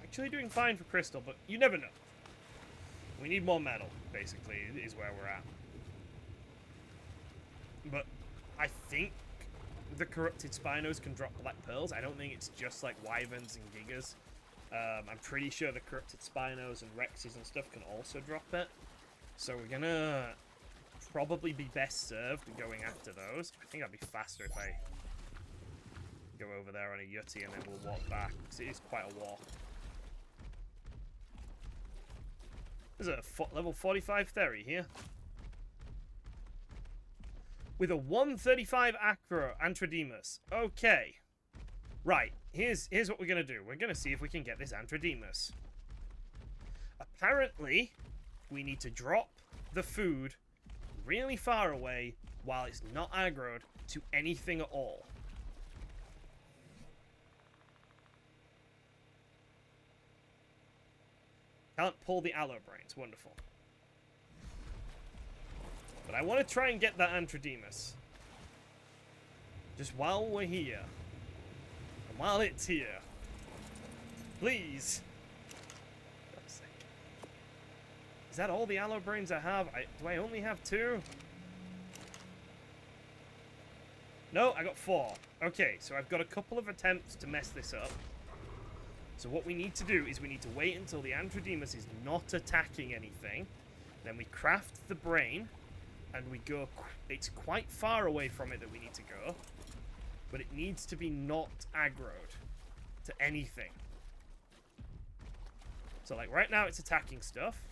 actually doing fine for crystal, but you never know. We need more metal, basically, is where we're at. But I think the corrupted spinos can drop black pearls. I don't think it's just like wyverns and gigas. I'm pretty sure the corrupted spinos and rexes and stuff can also drop it. So we're gonna probably be best served going after those. I think that'd be faster if I go over there on a yutty and then we'll walk back, because it is quite a walk. There's a level 45 Theory here. With a 135 Acro Antrodemus. Okay. Right, here's what we're going to do. We're going to see if we can get this Antrodemus. Apparently, we need to drop the food really far away while it's not aggroed to anything at all. Can't pull the aloe brains. Wonderful. But I want to try and get that Antrodemus. Just while we're here. And while it's here. Please. For God's sake. Is that all the allo brains I have? Do I only have 2? No, I got 4. Okay, so I've got a couple of attempts to mess this up. So what we need to do is we need to wait until the Antrodemus is not attacking anything. Then we craft the brain. And we go... It's quite far away from it that we need to go. But it needs to be not aggroed to anything. So, like, right now it's attacking stuff.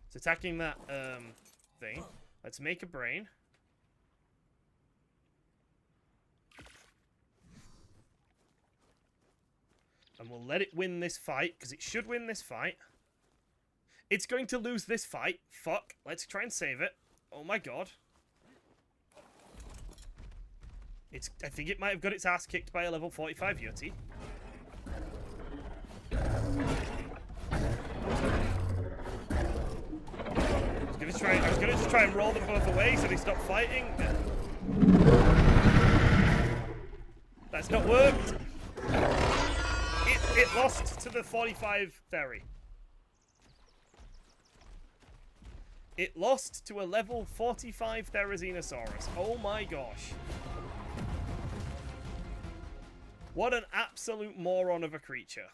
It's attacking that, thing. Let's make a brain. And we'll let it win this fight, because it should win this fight. It's going to lose this fight. Fuck. Let's try and save it. Oh my god. I think it might have got its ass kicked by a level 45 Yeti. I was gonna just try and roll them both away so they stop fighting. That's not worked. It lost to the 45 Theory. It lost to a level 45 Therizinosaurus. Oh my gosh. What an absolute moron of a creature.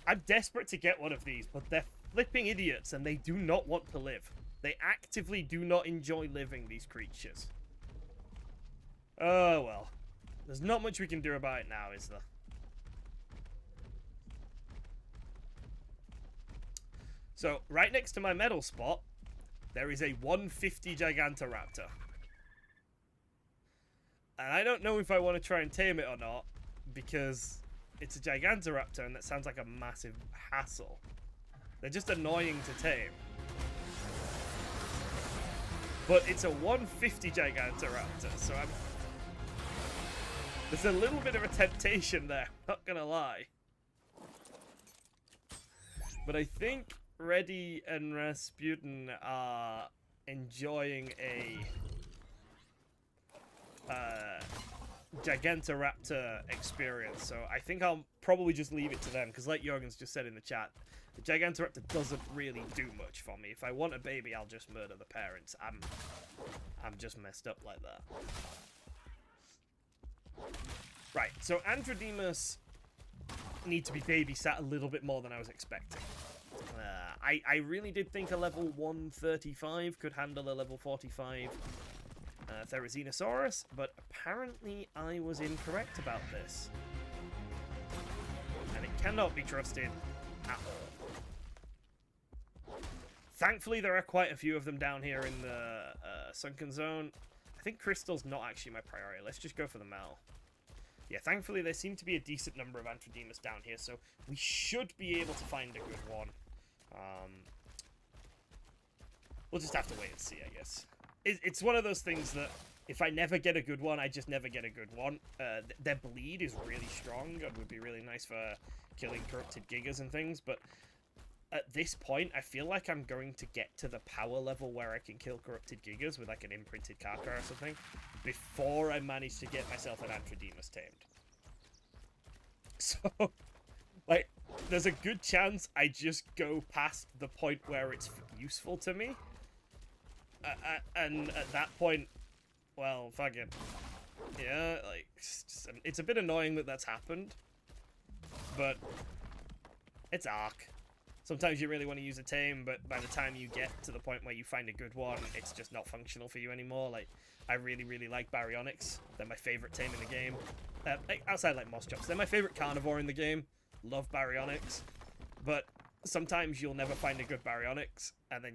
I'm desperate to get one of these, but they're flipping idiots and they do not want to live. They actively do not enjoy living, these creatures. Oh well. There's not much we can do about it now, is there? So, right next to my medal spot, there is a 150 Gigantoraptor. And I don't know if I want to try and tame it or not, because it's a Gigantoraptor and that sounds like a massive hassle. They're just annoying to tame. But it's a 150 Gigantoraptor, so there's a little bit of a temptation there, not gonna lie. But I think Reddy and Rasputin are enjoying a Gigantoraptor experience, so I think I'll probably just leave it to them, because like Jorgen's just said in the chat, the Gigantoraptor doesn't really do much for me. If I want a baby, I'll just murder the parents. I'm just messed up like that. Right, so Antrodemus need to be babysat a little bit more than I was expecting. I really did think a level 135 could handle a level 45 Therizinosaurus, but apparently I was incorrect about this. And it cannot be trusted at all. Thankfully, there are quite a few of them down here in the Sunken Zone. I think Crystal's not actually my priority. Let's just go for the Mel. Yeah, thankfully there seem to be a decent number of Antrodemus down here, so we should be able to find a good one. We'll just have to wait and see, I guess. It's one of those things that if I never get a good one, I just never get a good one. Their bleed is really strong and would be really nice for killing corrupted gigas and things, but at this point, I feel like I'm going to get to the power level where I can kill corrupted gigas with like an imprinted Kaka or something before I manage to get myself an Antrodemus tamed. So, like, there's a good chance I just go past the point where it's useful to me. And at that point, well, fuck it. Yeah, like, it's a bit annoying that that's happened. But it's ARK. Sometimes you really want to use a tame, but by the time you get to the point where you find a good one, it's just not functional for you anymore. Like, I really, really like Baryonyx. They're my favorite tame in the game. Outside, like, Moschops. They're my favorite carnivore in the game. Love Baryonyx. But sometimes you'll never find a good Baryonyx, and then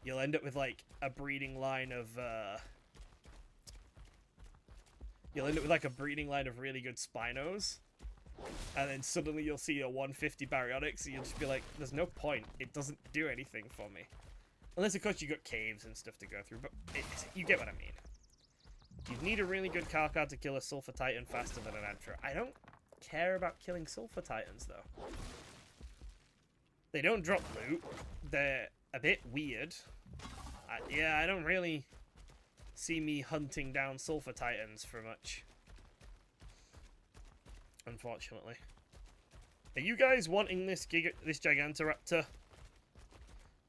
you'll end up with, like, a breeding line of, You'll end up with, like, a breeding line of really good Spinos. And then suddenly you'll see a 150 Baryonyx, and you'll just be like, there's no point. It doesn't do anything for me. Unless, of course, you got caves and stuff to go through, but you get what I mean. You'd need a really good Kaka to kill a Sulfur Titan faster than an Antro. I don't care about killing Sulfur Titans, though. They don't drop loot. They're a bit weird. Yeah, I don't really see me hunting down sulfur titans for much. Unfortunately. Are you guys wanting this Gigantoraptor?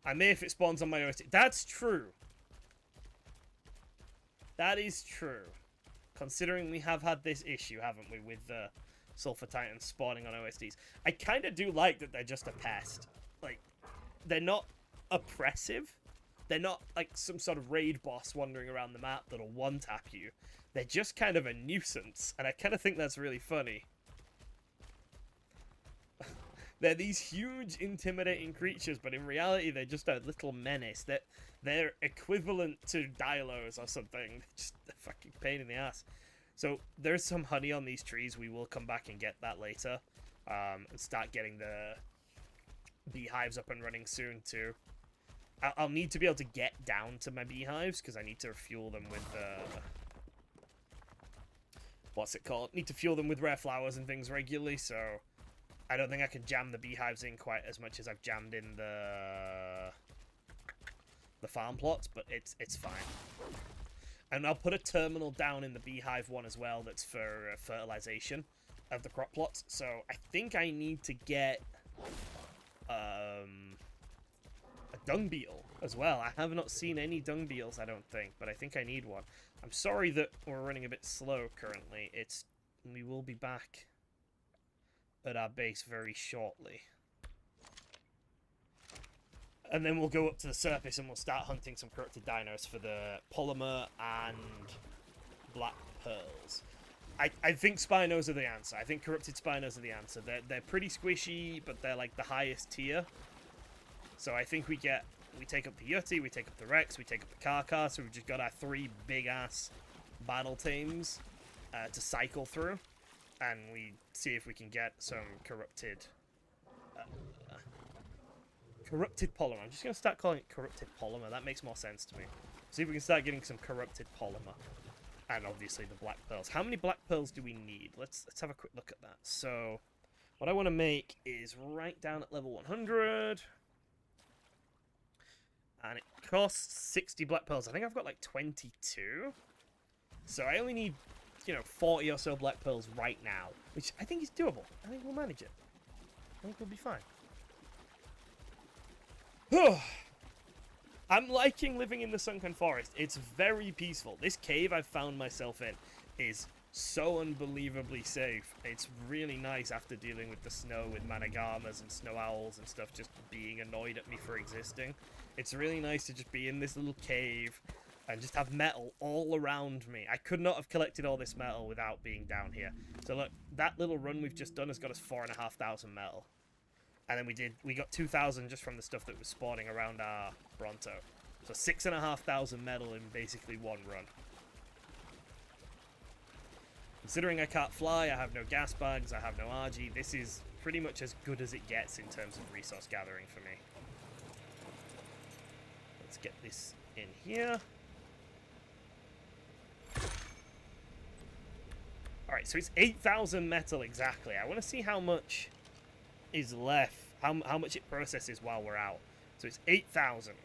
I may if it spawns on my OST. That's true. That is true. Considering we have had this issue, haven't we, with the sulfur titans spawning on OSTs. I kind of do like that they're just a pest. Like, they're not oppressive. They're not like some sort of raid boss wandering around the map that'll one-tap you. They're just kind of a nuisance, and I kind of think that's really funny. They're these huge, intimidating creatures, but in reality, they're just a little menace. They're equivalent to dinos or something. Just a fucking pain in the ass. So there's some honey on these trees. We will come back and get that later, and start getting the beehives up and running soon too. I'll need to be able to get down to my beehives because I need to fuel them with what's it called? Need to fuel them with rare flowers and things regularly. So I don't think I can jam the beehives in quite as much as I've jammed in the farm plots, but it's fine. And I'll put a terminal down in the beehive one as well that's for fertilization of the crop plots. So I think I need to get a dung beetle as well. I have not seen any dung beetles, I don't think, but I think I need one. I'm sorry that we're running a bit slow currently. We will be back at our base very shortly. And then we'll go up to the surface and we'll start hunting some corrupted dinos for the polymer and black pearls. I think Spinos are the answer. I think corrupted Spinos are the answer. They're pretty squishy, but they're like the highest tier. So I think we take up the Yeti, we take up the Rex, we take up the Karkar, so we've just got our 3 big-ass battle teams to cycle through. And we see if we can get some corrupted polymer. I'm just going to start calling it corrupted polymer. That makes more sense to me. See if we can start getting some corrupted polymer. And obviously the black pearls. How many black pearls do we need? Let's have a quick look at that. So what I want to make is right down at level 100. And it costs 60 black pearls. I think I've got like 22. So I only need, 40 or so black pearls right now. Which I think is doable. I think we'll manage it. I think we'll be fine. I'm liking living in the sunken forest. It's very peaceful. This cave I've found myself in is so unbelievably safe. It's really nice after dealing with the snow with managamas and snow owls and stuff just being annoyed at me for existing. It's really nice to just be in this little cave and just have metal all around me. I could not have collected all this metal without being down here. So look, that little run we've just done has got us 4,500 metal. And then we got 2,000 just from the stuff that was spawning around our Bronto. So 6,500 metal in basically one run. Considering I can't fly, I have no gas bags, I have no RG, this is pretty much as good as it gets in terms of resource gathering for me. Let's get this in here. Alright, so it's 8,000 metal exactly. I want to see how much is left, how much it processes while we're out. So it's 8,000.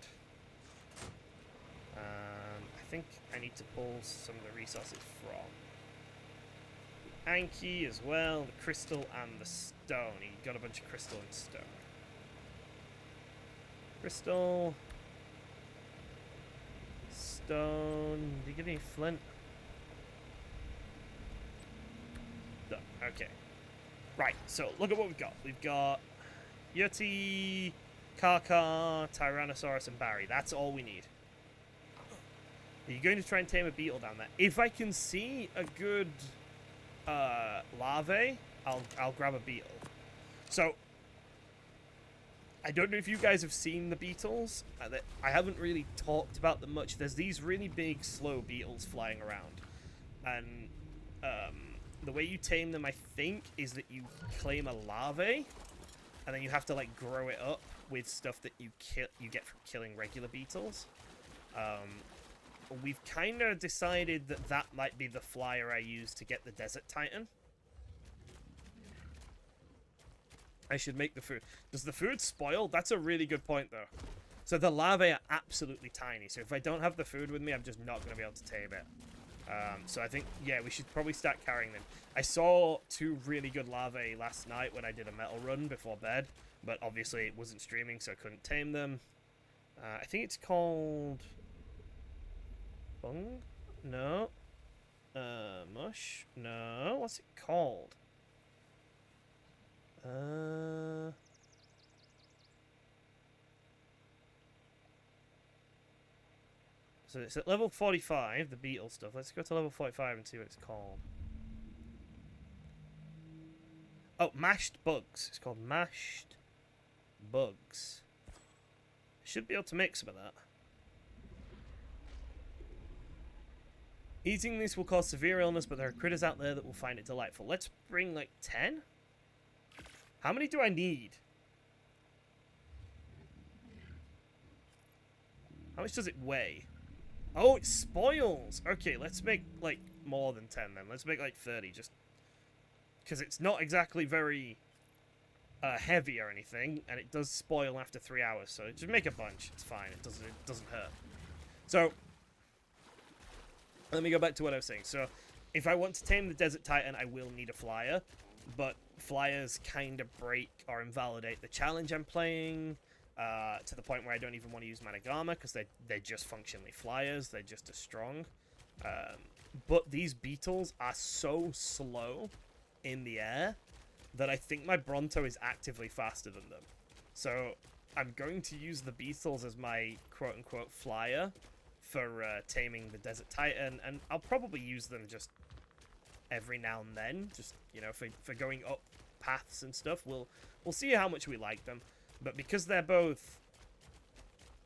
I think I need to pull some of the resources from Anki as well, the crystal and the stone. You got a bunch of crystal and stone. Crystal, stone. Do you get any flint? No. Okay. Right, so look at what we've got. We've got Yeti, Karkar, Tyrannosaurus, and Barry. That's all we need. Are you going to try and tame a beetle down there? If I can see a good larvae, I'll grab a beetle. So, I don't know if you guys have seen the beetles. I haven't really talked about them much. There's these really big, slow beetles flying around. And the way you tame them, I think, is that you claim a larvae, and then you have to like grow it up with stuff that you get from killing regular beetles. We've kind of decided that might be the flyer I use to get the Desert Titan. I should make the food. Does the food spoil? That's a really good point, though. So the larvae are absolutely tiny. So if I don't have the food with me, I'm just not going to be able to tame it. So I think, yeah, we should probably start carrying them. I saw 2 really good larvae last night when I did a metal run before bed. But obviously it wasn't streaming, so I couldn't tame them. I think it's called... Bung? No. Mush? No. What's it called? So it's at level 45, the beetle stuff. Let's go to level 45 and see what it's called. Oh, mashed bugs. It's called mashed bugs. Should be able to make some of that. Eating this will cause severe illness, but there are critters out there that will find it delightful. Let's bring like 10? How many do I need? How much does it weigh? Oh, it spoils! Okay, let's make like more than 10 then. Let's make like 30, just because it's not exactly very heavy or anything, and it does spoil after 3 hours, so just make a bunch. It's fine. It doesn't hurt. So let me go back to what I was saying. So if I want to tame the Desert Titan, I will need a flyer, but flyers kind of break or invalidate the challenge I'm playing to the point where I don't even want to use Manic Armor because they're just functionally flyers. They're just as strong. But these beetles are so slow in the air that I think my Bronto is actively faster than them. So I'm going to use the beetles as my quote-unquote flyer for taming the Desert Titan, and I'll probably use them just every now and then, just, you know, for going up paths and stuff. We'll see how much we like them, but because they're both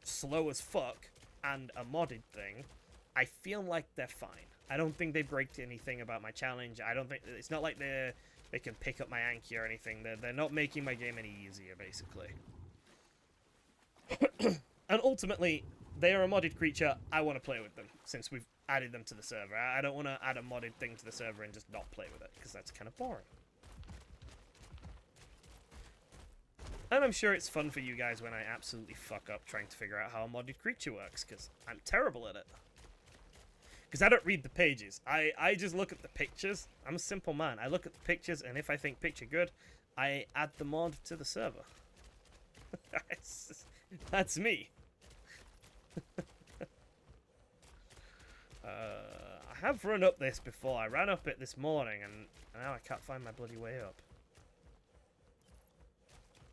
slow as fuck and a modded thing, I feel like they're fine. I don't think they break anything about my challenge. I don't think it's not like they can pick up my Anki or anything. They're not making my game any easier, basically. And ultimately, they are a modded creature. I want to play with them since we've added them to the server. I don't want to add a modded thing to the server and just not play with it, because that's kind of boring. And I'm sure it's fun for you guys when I absolutely fuck up trying to figure out how a modded creature works, because I'm terrible at it. Because I don't read the pages. I just look at the pictures. I'm a simple man. I look at the pictures, and if I think picture good, I add the mod to the server. That's me. I have run up this before. I ran up it this morning, and now I can't find my bloody way up.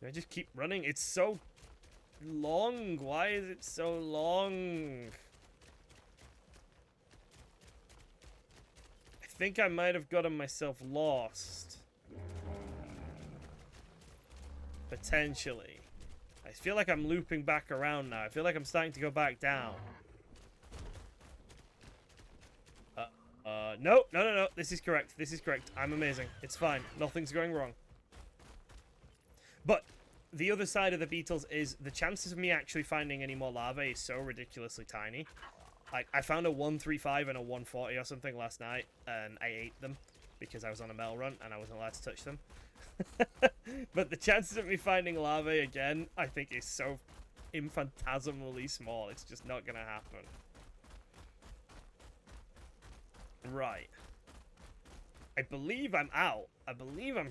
Do I just keep running? It's so long. Why is it so long? I think I might have gotten myself lost. Potentially. I feel like I'm looping back around now. I feel like I'm starting to go back down. No. This is correct. This is correct. I'm amazing. It's fine. Nothing's going wrong. But the other side of the beetles is the chances of me actually finding any more larvae is so ridiculously tiny. Like, I found a 135 and a 140 or something last night, and I ate them because I was on a metal run and I wasn't allowed to touch them. But the chances of me finding larvae again, I think, is so infinitesimally small. It's just not gonna happen. Right. I believe I'm out. I believe I'm...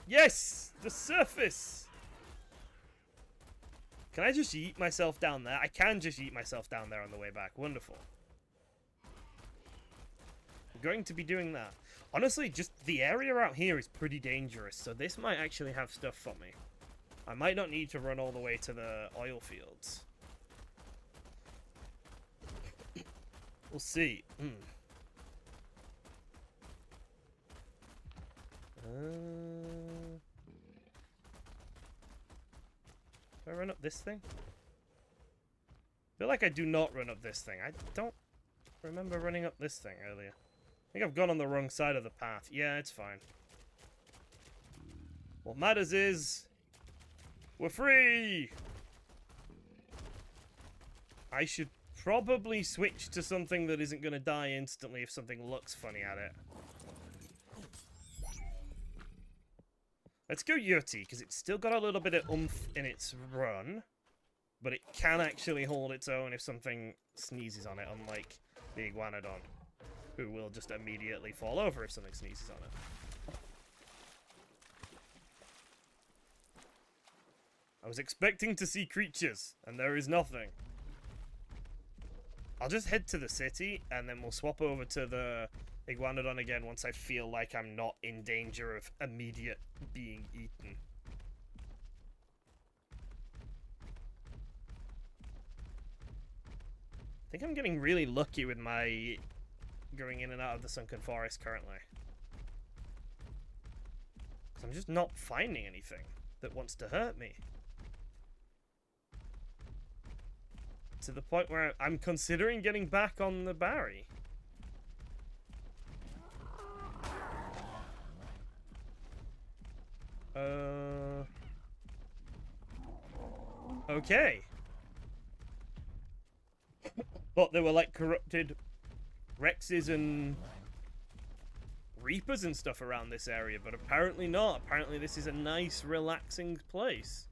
Yes! The surface! Can I just yeet myself down there? I can just yeet myself down there on the way back. Wonderful. I'm going to be doing that. Honestly, just the area out here is pretty dangerous, so this might actually have stuff for me. I might not need to run all the way to the oil fields. We'll see. Do I run up this thing? I feel like I do not run up this thing. I don't remember running up this thing earlier. I think I've gone on the wrong side of the path. Yeah, it's fine. What matters is we're free! I should probably switch to something that isn't going to die instantly if something looks funny at it. Let's go Yurti, because it's still got a little bit of oomph in its run. But it can actually hold its own if something sneezes on it, unlike the Iguanodon, who will just immediately fall over if something sneezes on it. I was expecting to see creatures, and there is nothing. I'll just head to the city, and then we'll swap over to the Iguanodon again once I feel like I'm not in danger of immediate being eaten. I think I'm getting really lucky with my going in and out of the sunken forest currently. Because I'm just not finding anything that wants to hurt me. To the point where I'm considering getting back on the Barry. Okay. Thought there were like corrupted Rexes and Reapers and stuff around this area, but apparently not. Apparently this is a nice, relaxing place.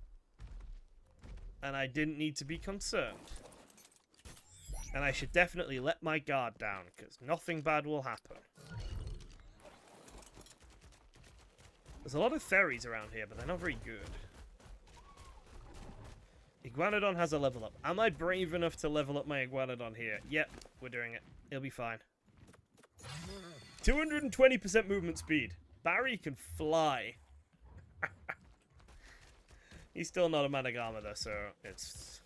And I didn't need to be concerned. And I should definitely let my guard down, because nothing bad will happen. There's a lot of ferries around here, but they're not very good. Iguanodon has a level up. Am I brave enough to level up my Iguanodon here? Yep, we're doing it. It'll be fine. 220% movement speed. Barry can fly. He's still not a Managama though, so it's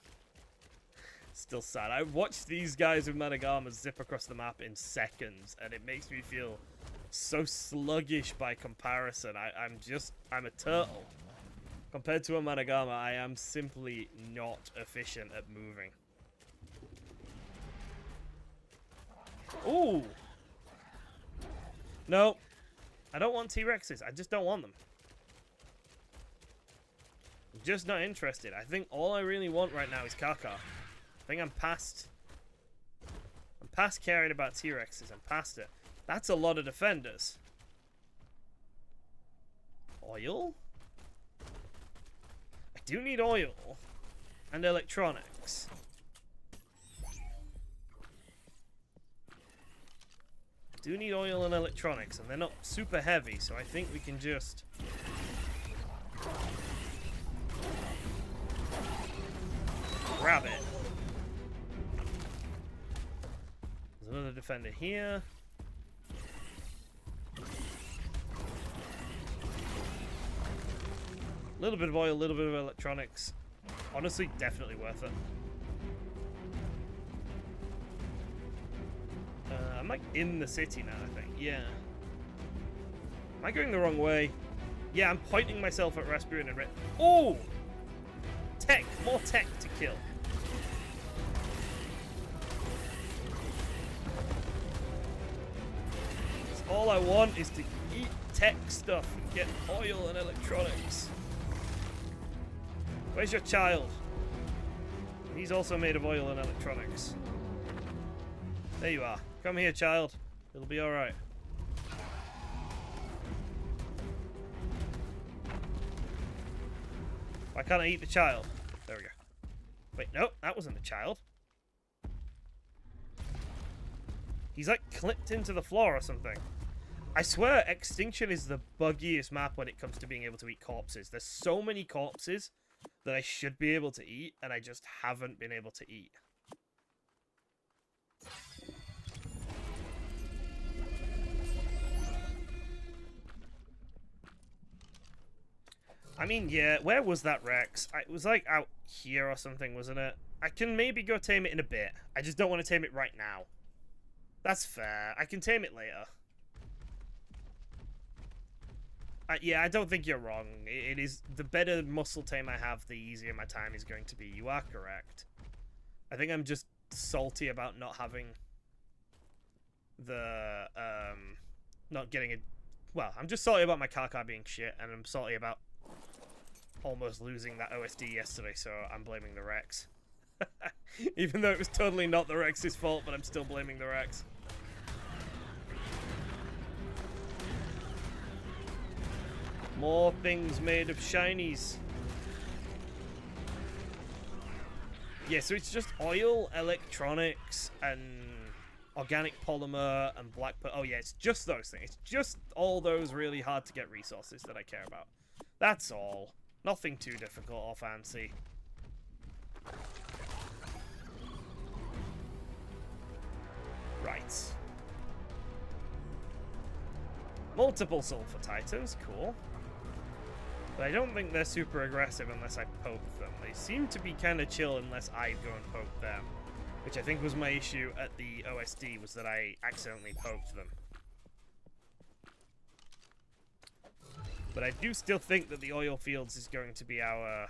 still sad. I watched these guys with Managamas zip across the map in seconds, and it makes me feel so sluggish by comparison. I'm a turtle. Compared to a Managama, I am simply not efficient at moving. Ooh! No. I don't want T-Rexes. I just don't want them. I'm just not interested. I think all I really want right now is Kaka. I think I'm past caring about T-Rexes. I'm past it. That's a lot of defenders. Oil? I do need oil. And electronics. Do need oil and electronics, and they're not super heavy, so I think we can just grab it. There's another defender here. A little bit of oil, a little bit of electronics. Honestly, definitely worth it. I'm like in the city now, I think. Yeah. Am I going the wrong way? Yeah, I'm pointing myself at Rasputin and Red. Oh! Tech! More tech to kill. All I want is to eat tech stuff and get oil and electronics. Where's your child? He's also made of oil and electronics. There you are. Come here, child. It'll be alright. Why can't I eat the child? There we go. Wait, no, that wasn't the child. He's like clipped into the floor or something. I swear, Extinction is the buggiest map when it comes to being able to eat corpses. There's so many corpses that I should be able to eat, and I just haven't been able to eat. I mean, yeah, where was that Rex? It was like out here or something, wasn't it? I can maybe go tame it in a bit. I just don't want to tame it right now. That's fair. I can tame it later. Yeah, I don't think you're wrong. It is the better muscle tame I have, the easier my time is going to be. You are correct. I think I'm just salty about not having the, not getting a... Well, I'm just salty about my Kaka being shit, and I'm salty about almost losing that OSD yesterday, so I'm blaming the Rex. Even though it was totally not the Rex's fault, but I'm still blaming the Rex. More things made of shinies. Yeah, so it's just oil, electronics, and organic polymer, and black pearl. Oh yeah, it's just those things. It's just all those really hard to get resources that I care about. That's all. Nothing too difficult or fancy. Right. Multiple sulfur titans, cool. But I don't think they're super aggressive unless I poke them. They seem to be kind of chill unless I go and poke them. Which I think was my issue at the OSD, was that I accidentally poked them. But I do still think that the oil fields is going to be our...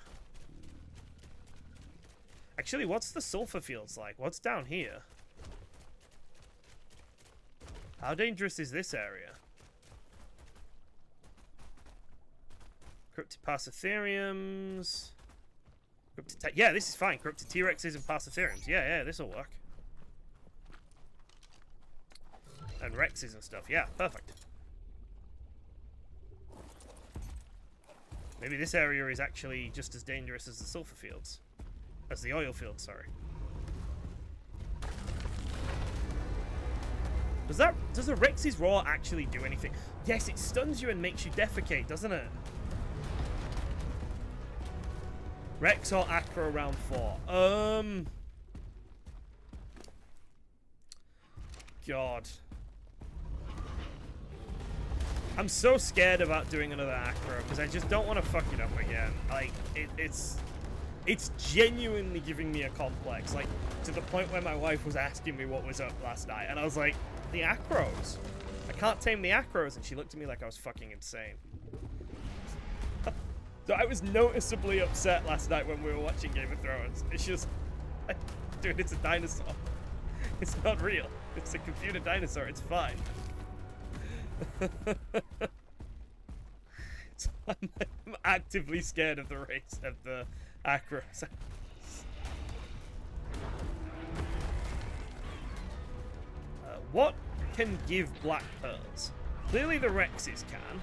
Actually, what's the sulfur fields like? What's down here? How dangerous is this area? Corrupted Passotheriums. Yeah, this is fine. Corrupted T-Rexes and Passotheriums. Yeah, this'll work. And Rexes and stuff. Yeah, perfect. Maybe this area is actually just as dangerous as the sulfur fields. As the oil fields, sorry. Does the Rex's Roar actually do anything? Yes, it stuns you and makes you defecate, doesn't it? Rex or Acro round 4? God. I'm so scared about doing another Acro because I just don't want to fuck it up again. Like, it's genuinely giving me a complex. Like, to the point where my wife was asking me what was up last night. And I was like, the Acros. I can't tame the Acros. And she looked at me like I was fucking insane. So I was noticeably upset last night when we were watching Game of Thrones. It's just... Dude, it's a dinosaur. It's not real. It's a computer dinosaur. It's fine. So I'm actively scared of the race of the Acros. What can give black pearls? Clearly the Rexes can.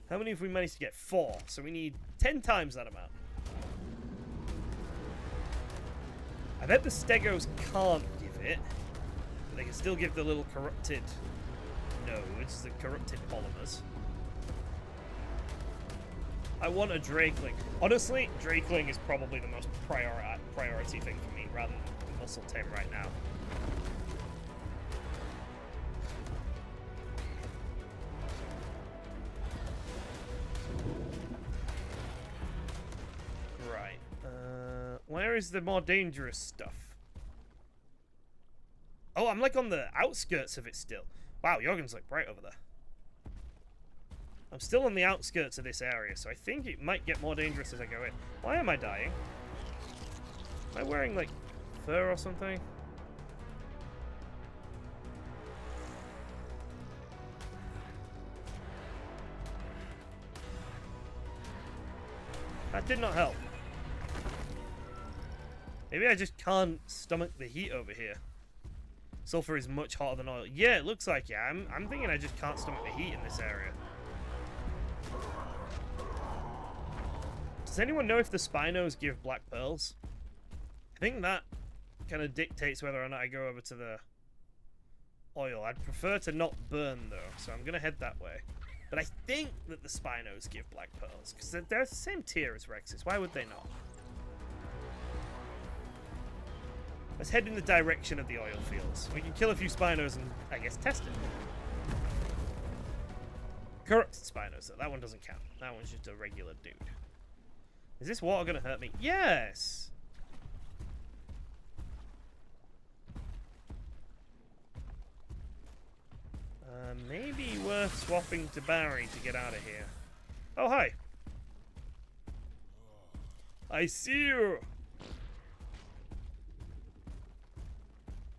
How many have we managed to get? 4. So we need 10 times that amount. I bet the Stegos can't give it. But they can still give the little corrupted nodes, the corrupted polymers. I want a Drakeling. Honestly, Drakeling is probably the most priority thing for me, rather than Muscle Tame right now. Where is the more dangerous stuff? Oh, I'm like on the outskirts of it still. Wow, Jorgen's like right over there. I'm still on the outskirts of this area, so I think it might get more dangerous as I go in. Why am I dying? Am I wearing like fur or something? That did not help. Maybe I just can't stomach the heat over here. Sulfur is much hotter than oil. Yeah, it looks like, yeah. I'm thinking I just can't stomach the heat in this area. Does anyone know if the Spinos give black pearls? I think that kind of dictates whether or not I go over to the oil. I'd prefer to not burn, though, so I'm going to head that way. But I think that the Spinos give black pearls, because they're the same tier as Rexes. Why would they not? Let's head in the direction of the oil fields. We can kill a few Spinos and, I guess, test it. Corrupted Spinos, though. That one doesn't count. That one's just a regular dude. Is this water going to hurt me? Yes! Maybe worth swapping to Barry to get out of here. Oh, hi. I see you!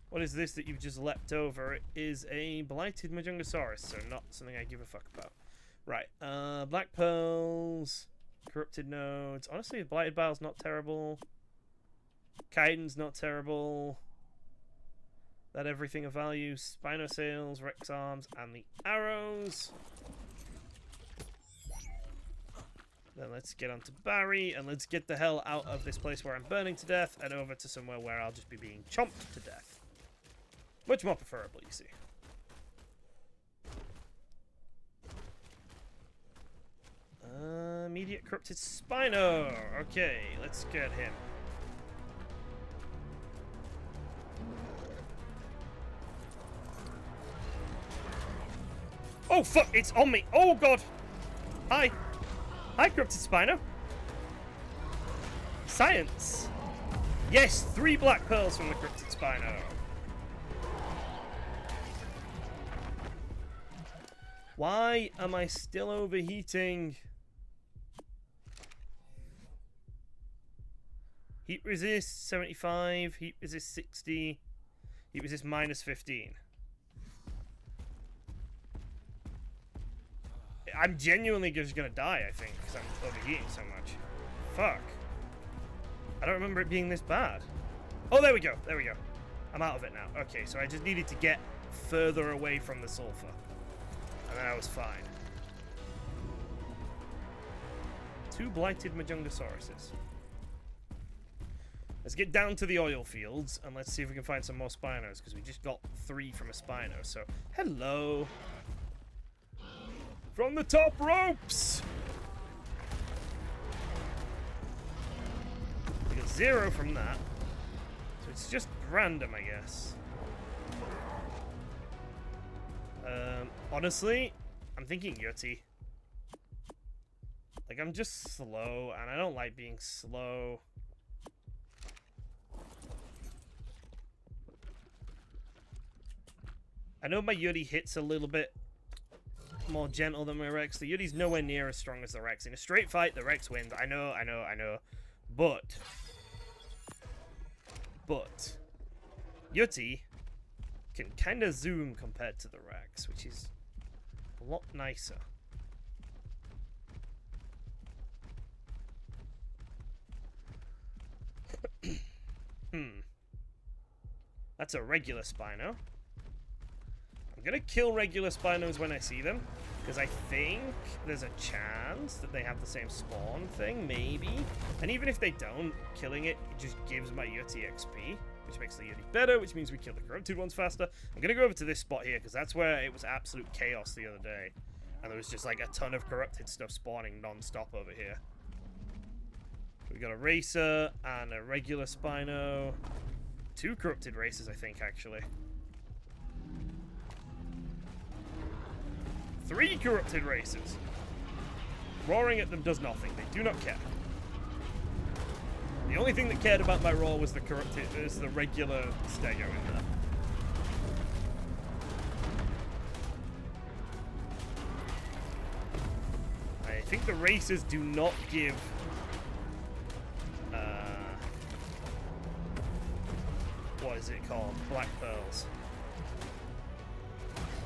What is this that you've just leapt over? It is a blighted Majungasaurus, so not something I give a fuck about. Right, black pearls, corrupted nodes. Honestly, blighted bile's not terrible. Chitin's not terrible. That everything of value. Spinosails, Rex arms, and the arrows. Then let's get onto Barry, and let's get the hell out of this place where I'm burning to death, and over to somewhere where I'll just be being chomped to death. Much more preferable, you see. Immediate corrupted Spino. Okay, let's get him. Oh fuck, it's on me. Oh god. Hi. Hi, corrupted Spino. Science. Yes, 3 black pearls from the corrupted Spino. Why am I still overheating? Heat resist 75, heat resist 60, heat resist minus 15. I'm genuinely just gonna die, I think, because I'm overheating so much. Fuck. I don't remember it being this bad. Oh, there we go, there we go. I'm out of it now. Okay, so I just needed to get further away from the sulfur. And then I was fine. 2 blighted Majungasauruses. Let's get down to the oil fields, and let's see if we can find some more Spinos, because we just got 3 from a Spino, so... Hello! From the top ropes! We got 0 from that. So it's just random, I guess. Honestly, I'm thinking Yeti. Like, I'm just slow, and I don't like being slow. I know my Yeti hits a little bit more gentle than my Rex. The Yeti's nowhere near as strong as the Rex. In a straight fight, the Rex wins. I know. But Yeti can kind of zoom compared to the Rex, which is a lot nicer. That's a regular Spino. I'm gonna kill regular Spinos when I see them, because I think there's a chance that they have the same spawn thing, maybe. And even if they don't, killing it just gives my Yeti XP, which makes the Yeti better, which means we kill the corrupted ones faster. I'm gonna go over to this spot here, because that's where it was absolute chaos the other day. And there was just like a ton of corrupted stuff spawning non-stop over here. We got a racer and a regular Spino. 2 corrupted racers, I think, actually. 3 corrupted racers. Roaring at them does nothing. They do not care. The only thing that cared about my roar was the corrupted, was the regular stego in there. I think the racers do not give what is it called? Black pearls.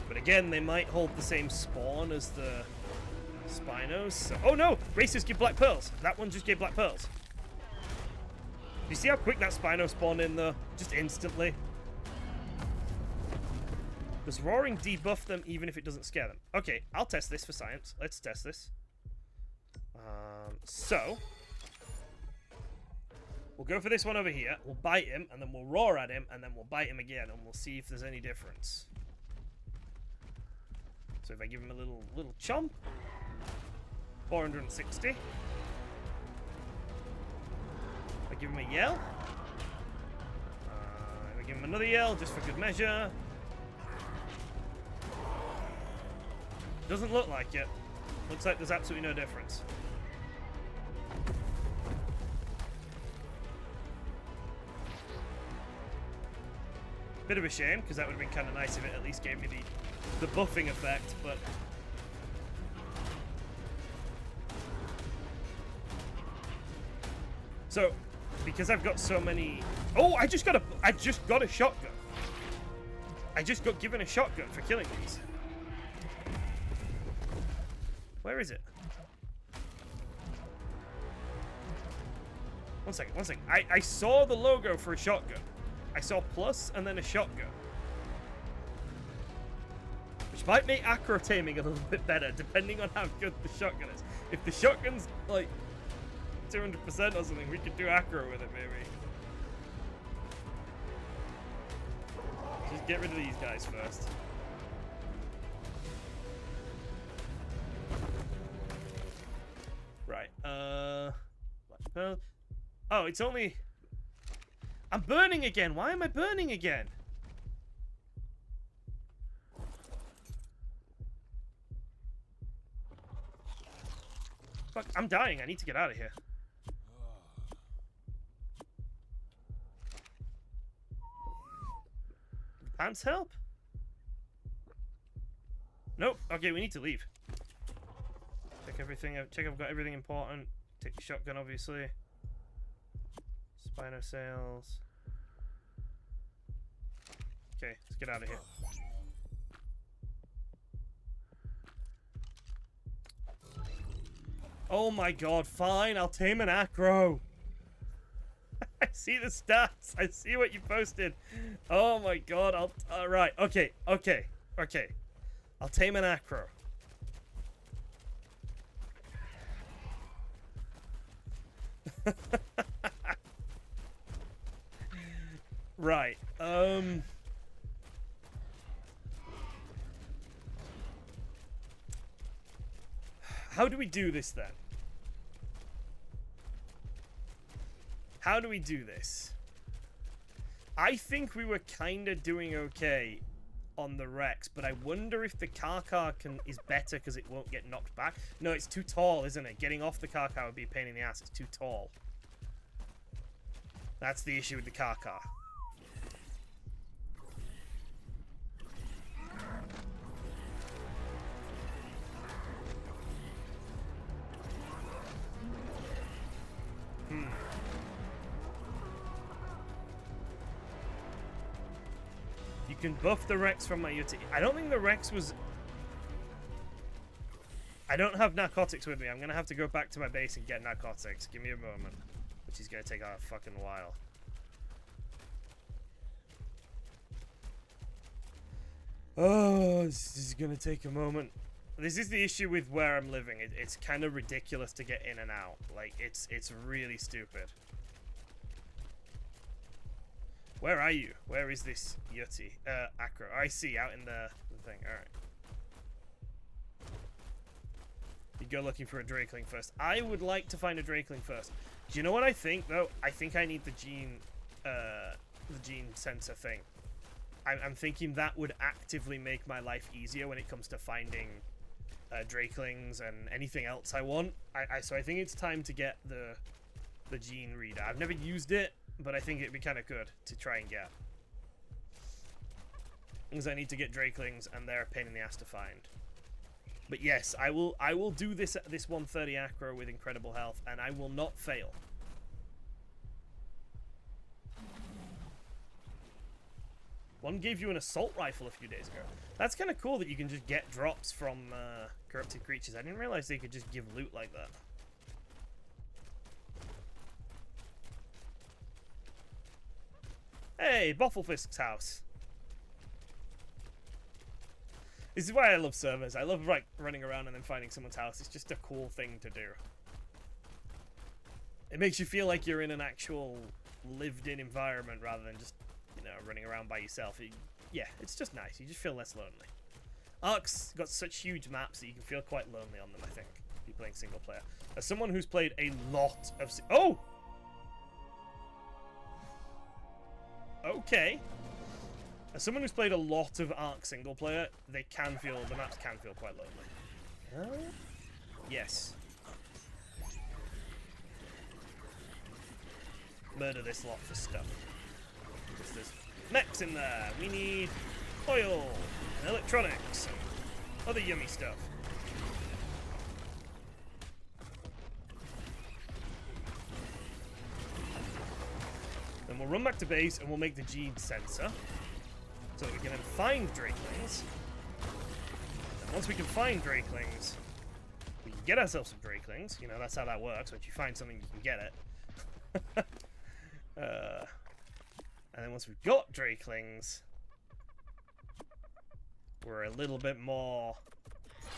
But again, they might hold the same spawn as the Spinos. So oh no! Racers give black pearls. That one just gave black pearls. Do you see how quick that Spino spawned in though? Just instantly. Does roaring debuff them even if it doesn't scare them? Okay, I'll test this for science. Let's test this. So we'll go for this one over here. We'll bite him, and then we'll roar at him, and then we'll bite him again, and we'll see if there's any difference. So if I give him a little chomp, 460. If I give him a yell, if I give him another yell just for good measure. Doesn't look like it. Looks like there's absolutely no difference. Bit of a shame, because that would have been kind of nice if it at least gave me the buffing effect, but... So, because I've got so many... Oh, I just got a shotgun. I just got given a shotgun for killing these. Where is it? One second. I saw the logo for a shotgun. I saw plus and then a shotgun. Which might make acro taming a little bit better, depending on how good the shotgun is. If the shotgun's like 200% or something, we could do acro with it, maybe. Just get rid of these guys first. Right, oh, it's only... I'm burning again! Why am I burning again? Fuck, I'm dying. I need to get out of here. Pants help? Nope. Okay, we need to leave. Check everything out. Check I've got everything important. Take the shotgun, obviously. Spino sails. Okay, let's get out of here. Oh my god, fine, I'll tame an acro. I see the stats. I see what you posted. Oh my god, right, okay. I'll tame an acro. Right, how do we do this then? How do we do this? I think we were kind of doing okay on the Rex, but I wonder if the car is better because it won't get knocked back. No, it's too tall, isn't it? Getting off the car would be a pain in the ass. It's too tall. That's the issue with the car. You can buff the Rex from my UT. I don't think the Rex was... I don't have narcotics with me. I'm going to have to go back to my base and get narcotics. Give me a moment. Which is going to take a fucking while. Oh, this is going to take a moment. This is the issue with where I'm living. It's kind of ridiculous to get in and out. Like, it's really stupid. Where are you? Where is this Yeti? Acro. I see, out in the thing. Alright. You go looking for a Drakeling first. I would like to find a Drakeling first. Do you know what I think, though? I think I need the gene sensor thing. I'm thinking that would actively make my life easier when it comes to finding Drakelings and anything else I want. So I think it's time to get the gene reader. I've never used it, but I think it'd be kind of good to try and get. Because I need to get Drakelings, and they're a pain in the ass to find. But yes, I will do this 130 acro with incredible health, and I will not fail. One gave you an assault rifle a few days ago. That's kind of cool that you can just get drops from corrupted creatures. I didn't realize they could just give loot like that. Hey, Bottlefisk's house. This is why I love servers. I love like running around and then finding someone's house. It's just a cool thing to do. It makes you feel like you're in an actual lived-in environment rather than just, you know, running around by yourself. Yeah, it's just nice. You just feel less lonely. ARK's got such huge maps that you can feel quite lonely on them, I think, if you're playing single player. As someone who's played a lot of... Oh! Okay. As someone who's played a lot of ARK single player, the maps can feel quite lonely. Yes. Murder this lot for stuff. There's mechs in there. We need oil and electronics and other yummy stuff. Then we'll run back to base and we'll make the gene sensor so that we can then find Drakelings. And once we can find Drakelings, we can get ourselves some Drakelings. You know, that's how that works. Once you find something, you can get it. And then once we've got Drakelings, we're a little bit more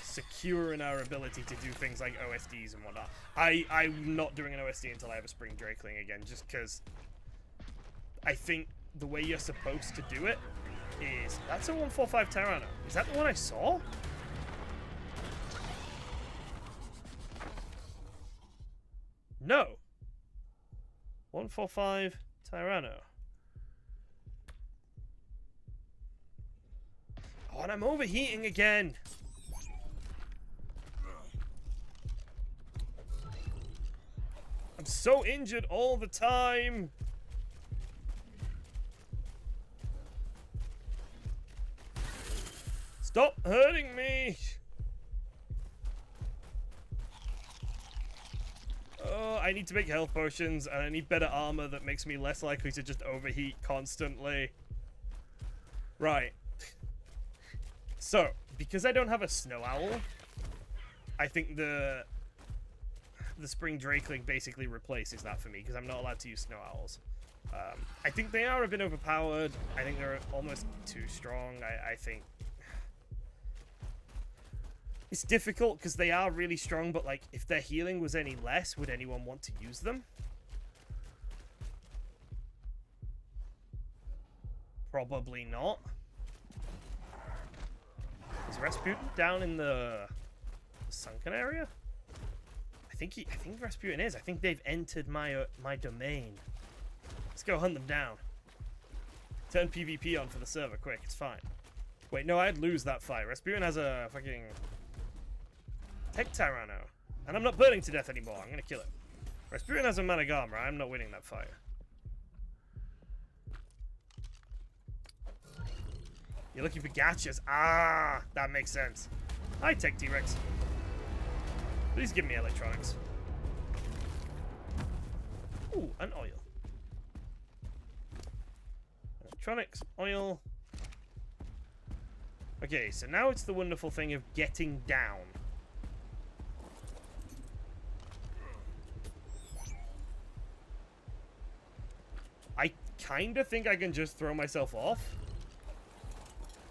secure in our ability to do things like OSDs and whatnot. I'm not doing an OSD until I have a Spring Drakeling again, just because I think the way you're supposed to do it is... That's a 145 Tyranno. Is that the one I saw? No. 145 Tyranno. Oh, and I'm overheating again. I'm so injured all the time. Stop hurting me. Oh, I need to make health potions, and I need better armor that makes me less likely to just overheat constantly. Right. So, because I don't have a snow owl, I think the Spring Drakeling basically replaces that for me, because I'm not allowed to use snow owls. I think they are a bit overpowered. I think they're almost too strong. I think it's difficult because they are really strong, but like if their healing was any less, would anyone want to use them? Probably not. Is Rasputin down in the sunken area? I think Rasputin is. I think they've entered my domain. Let's go hunt them down. Turn PvP on for the server quick. It's fine. Wait, no, I'd lose that fight. Rasputin has a fucking Tech Tyranno, and I'm not burning to death anymore. I'm gonna kill it. Rasputin has a manic armor. I'm not winning that fight. You're looking for gachas. Ah, that makes sense. Hi, Tech T-Rex. Please give me electronics. Ooh, an oil. Electronics, oil. Okay, so now it's the wonderful thing of getting down. I kind of think I can just throw myself off.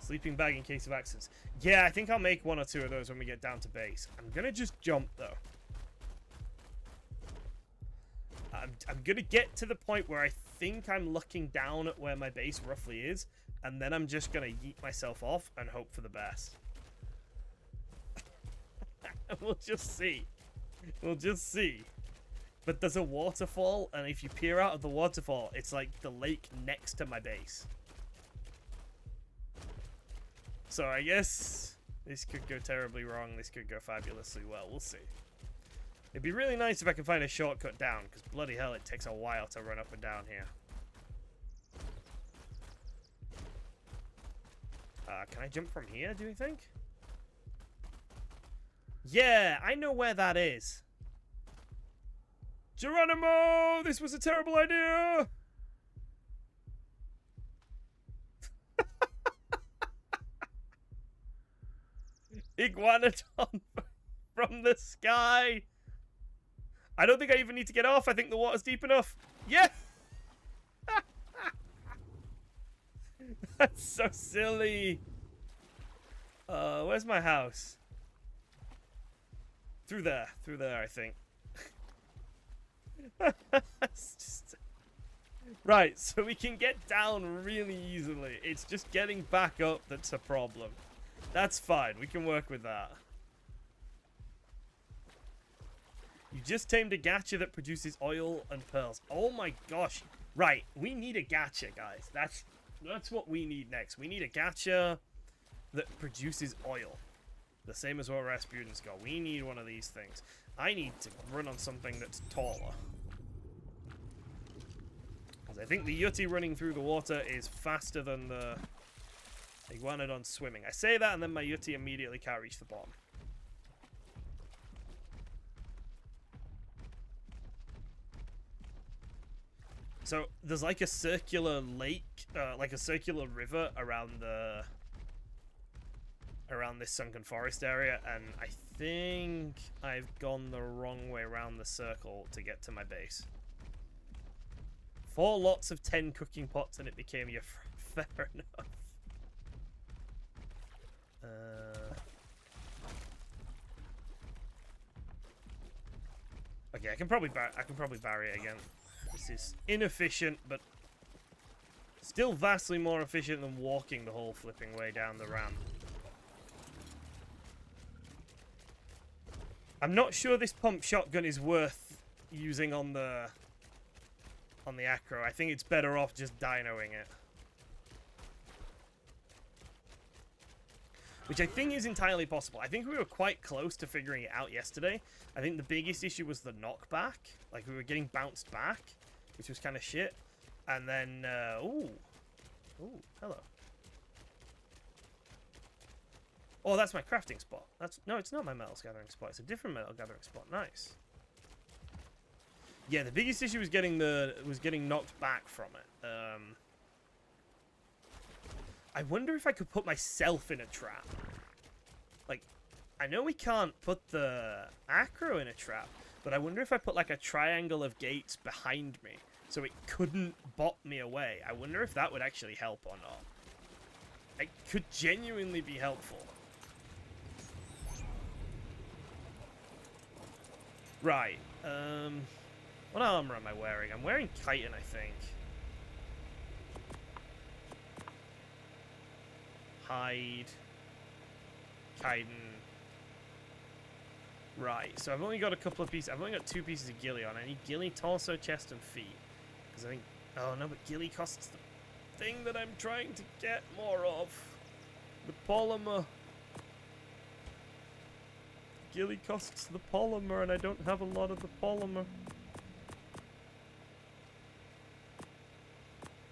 Sleeping bag in case of accidents. Yeah, I think I'll make one or two of those when we get down to base. I'm gonna just jump, though. I'm gonna get to the point where I think I'm looking down at where my base roughly is, and then I'm just gonna yeet myself off and hope for the best. We'll just see. We'll just see. But there's a waterfall, and if you peer out of the waterfall, it's like the lake next to my base. So I guess this could go terribly wrong. This could go fabulously well. We'll see. It'd be really nice if I could find a shortcut down, because bloody hell, it takes a while to run up and down here. Can I jump from here, do you think? Yeah, I know where that is. Geronimo! This was a terrible idea! Iguanodon from the sky! I don't think I even need to get off. I think the water's deep enough. Yeah! That's so silly. Where's my house? Through there, I think. Right, so we can get down really easily. It's just getting back up that's a problem. That's fine, we can work with that. You just tamed a gacha that produces oil and pearls. Oh my gosh. Right, we need a gacha, guys. That's what we need next. We need a gacha that produces oil. The same as what Rasputin's got. We need one of these things. I need to run on something that's taller. Because I think the Yeti running through the water is faster than the Iguanodon swimming. I say that and then my Yeti immediately can't reach the bottom. So there's like a circular lake, like a circular river around this sunken forest area, and I think I've gone the wrong way around the circle to get to my base. 4 lots of 10 cooking pots and it became your fair enough. Okay, I can probably bury it again. This is inefficient, but still vastly more efficient than walking the whole flipping way down the ramp. I'm not sure this pump shotgun is worth using on the acro. I think it's better off just dinoing it. Which I think is entirely possible. I think we were quite close to figuring it out yesterday. I think the biggest issue was the knockback. Like, we were getting bounced back, which was kind of shit. And then, ooh, hello. Oh, that's my crafting spot. No, it's not my metals gathering spot. It's a different metal gathering spot. Nice. Yeah, the biggest issue was getting knocked back from it. I wonder if I could put myself in a trap. Like, I know we can't put the acro in a trap, but I wonder if I put like a triangle of gates behind me so it couldn't bot me away. I wonder if that would actually help or not. It could genuinely be helpful. Right. What armor am I wearing? I'm wearing chitin, I think. Hide. Chitin. Right, so I've only got a couple of pieces. I've only got 2 pieces of ghillie on. I need ghillie, torso, chest, and feet. Because I think... Oh, no, but ghillie costs the thing that I'm trying to get more of. The polymer. Ghillie costs the polymer, and I don't have a lot of the polymer.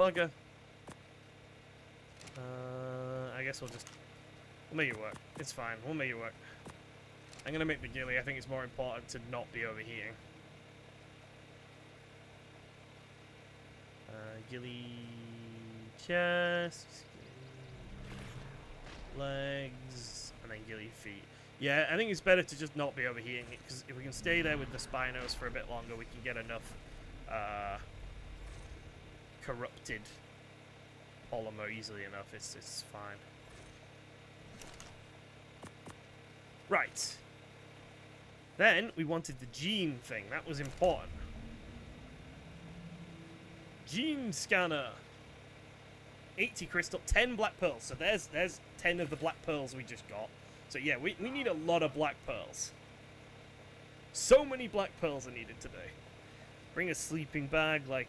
Bugger. I guess we'll make it work. It's fine. We'll make it work. I'm gonna make the ghillie. I think it's more important to not be overheating. Ghillie chest, legs, and then ghillie feet. Yeah, I think it's better to just not be overheating it, because if we can stay there with the spinos for a bit longer, we can get enough corrupted polymer easily enough. It's fine. Right. Then we wanted the gene thing. That was important. Gene scanner. 80 crystal, 10 black pearls. So there's 10 of the black pearls we just got. So yeah, we need a lot of black pearls. So many black pearls are needed today. Bring a sleeping bag, like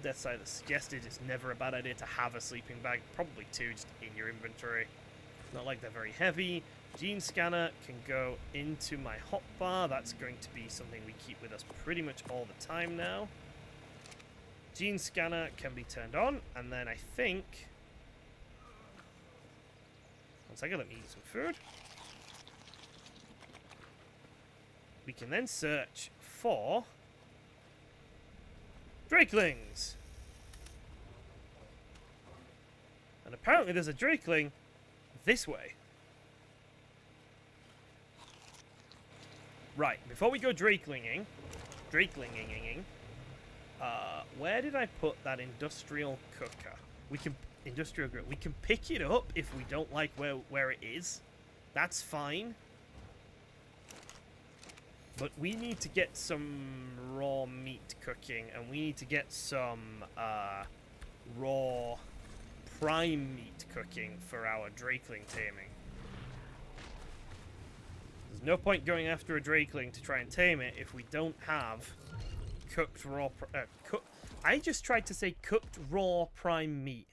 Death Sider suggested. It's never a bad idea to have a sleeping bag. Probably 2 just in your inventory. Not like they're very heavy. Gene scanner can go into my hotbar. That's going to be something we keep with us pretty much all the time now. Gene scanner can be turned on, and then I think... One second, let me eat some food. We can then search for Drakelings. And apparently there's a Drakeling this way. Right, before we go Drakelinging, where did I put that industrial cooker? Industrial grill. We can pick it up if we don't like where it is. That's fine. But we need to get some raw meat cooking, and we need to get some raw prime meat cooking for our Drakeling taming. There's no point going after a Drakeling to try and tame it if we don't have cooked raw... I just tried to say cooked raw prime meat.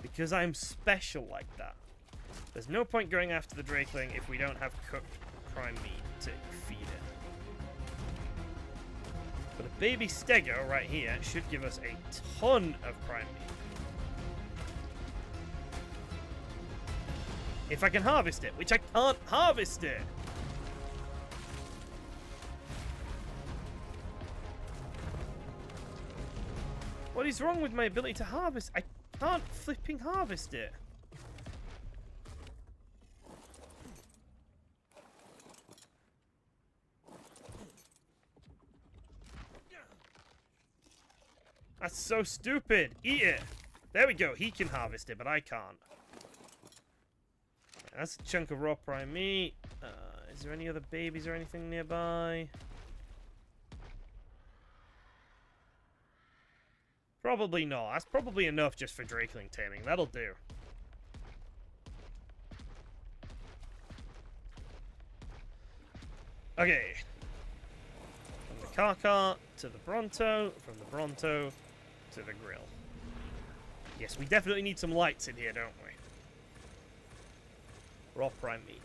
Because I'm special like that. There's no point going after the Drakeling if we don't have cooked prime meat to feed it. But a baby stego right here should give us a ton of prime meat. If I can harvest it, which I can't harvest it! What is wrong with my ability to harvest? I can't flipping harvest it. That's so stupid. Eat it. There we go. He can harvest it, but I can't. That's a chunk of raw prime meat. Is there any other babies or anything nearby? Probably not. That's probably enough just for drakeling taming. That'll do. Okay. From the car to the Bronto. From the Bronto to the grill. Yes, we definitely need some lights in here, don't we? Raw prime meat.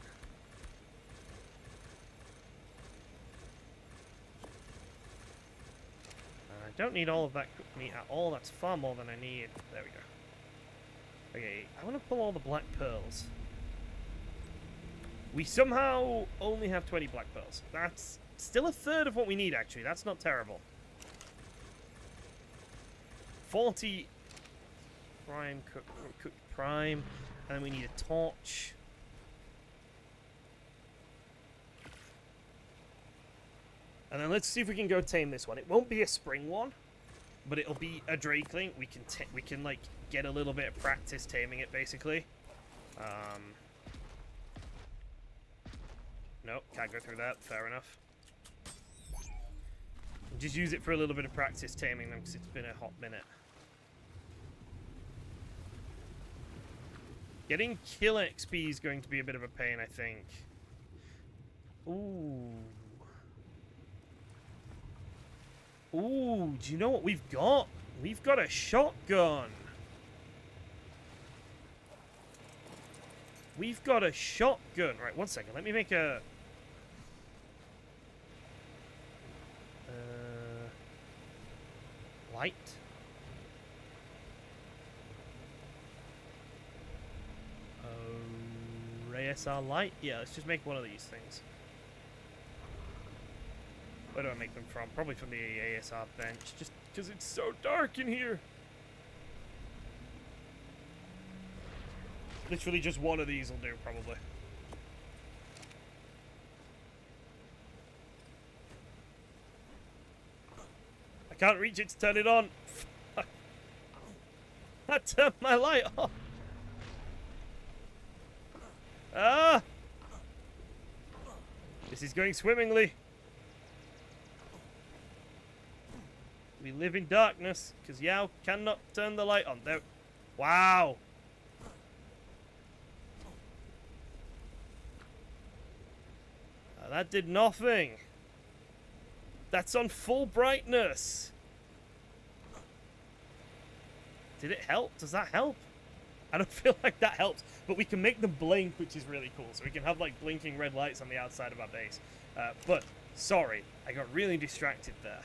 I don't need all of that cooked meat at all. That's far more than I need. There we go. Okay, I want to pull all the black pearls. We somehow only have 20 black pearls. That's still a third of what we need, actually. That's not terrible. 40 prime, cooked prime. And then we need a torch. And then let's see if we can go tame this one. It won't be a spring one, but it'll be a drakeling. We can like get a little bit of practice taming it, basically. Nope, can't go through that. Fair enough. Just use it for a little bit of practice taming them because it's been a hot minute. Getting kill XP is going to be a bit of a pain, I think. Ooh. Ooh, do you know what we've got? We've got a shotgun. We've got a shotgun. Right, one second. Let me make a... light. ASR light? Yeah, let's just make one of these things. Where do I make them from? Probably from the ASR bench, just because it's so dark in here. Literally just one of these will do, probably. I can't reach it to turn it on. I turned my light off. Ah! This is going swimmingly. We live in darkness, because Yao cannot turn the light on. There. Wow! That did nothing. That's on full brightness. Did it help? Does that help? I don't feel like that helps, but we can make them blink, which is really cool. So we can have like blinking red lights on the outside of our base. But, sorry, I got really distracted there.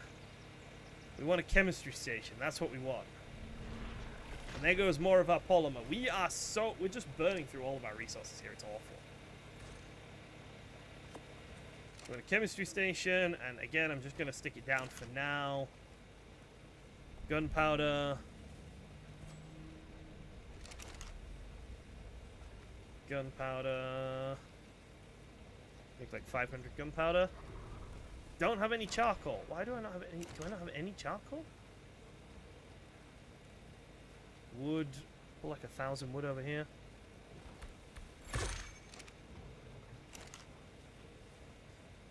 We want a chemistry station, that's what we want. And there goes more of our polymer. We're just burning through all of our resources here, it's awful. We want a chemistry station, and again, I'm just going to stick it down for now. Gunpowder. Gunpowder. Make like 500 gunpowder. Don't have any charcoal. Why do I not have any? Do I not have any charcoal? Wood. Pull like 1,000 wood over here.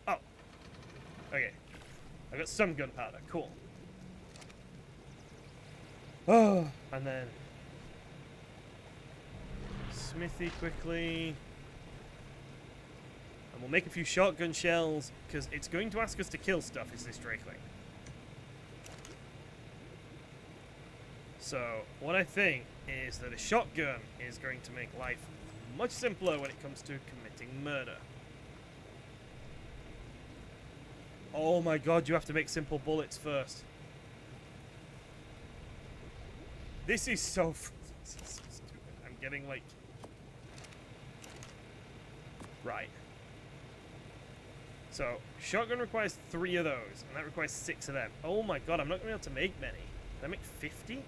Oh. Okay. I got some gunpowder. Cool. Oh, and then smithy quickly. And we'll make a few shotgun shells, because it's going to ask us to kill stuff, is this drakeling. So, what I think is that a shotgun is going to make life much simpler when it comes to committing murder. Oh my god, you have to make simple bullets first. This is so stupid. I'm getting like... Right. So, shotgun requires 3 of those, and that requires 6 of them. Oh my god, I'm not going to be able to make many. Can I make 50? Can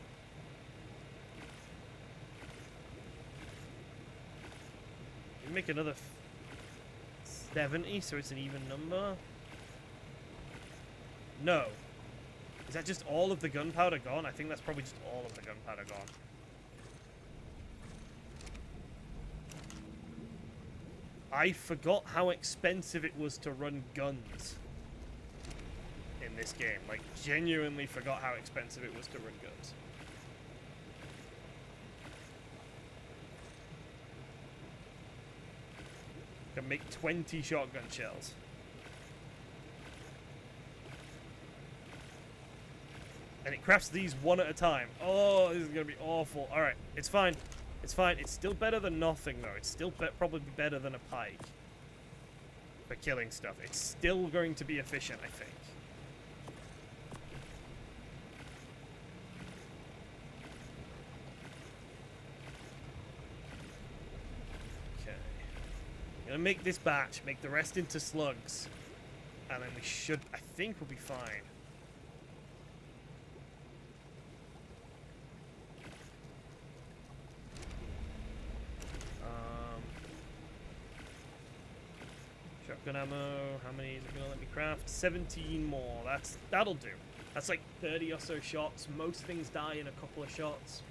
we make another 70, so it's an even number? No. Is that just all of the gunpowder gone? I think that's probably just all of the gunpowder gone. I forgot how expensive it was to run guns in this game. Like, genuinely forgot how expensive it was to run guns. Can make 20 shotgun shells. And it crafts these one at a time. Oh, this is going to be awful. Alright, it's fine. It's fine. It's still better than nothing, though. It's still probably better than a pike for killing stuff. It's still going to be efficient, I think. Okay. I'm going to make this batch, make the rest into slugs. And then we should, I think we'll be fine. Shotgun ammo, how many is it gonna let me craft? 17 more, that'll do. That's like 30 or so shots. Most things die in a couple of shots.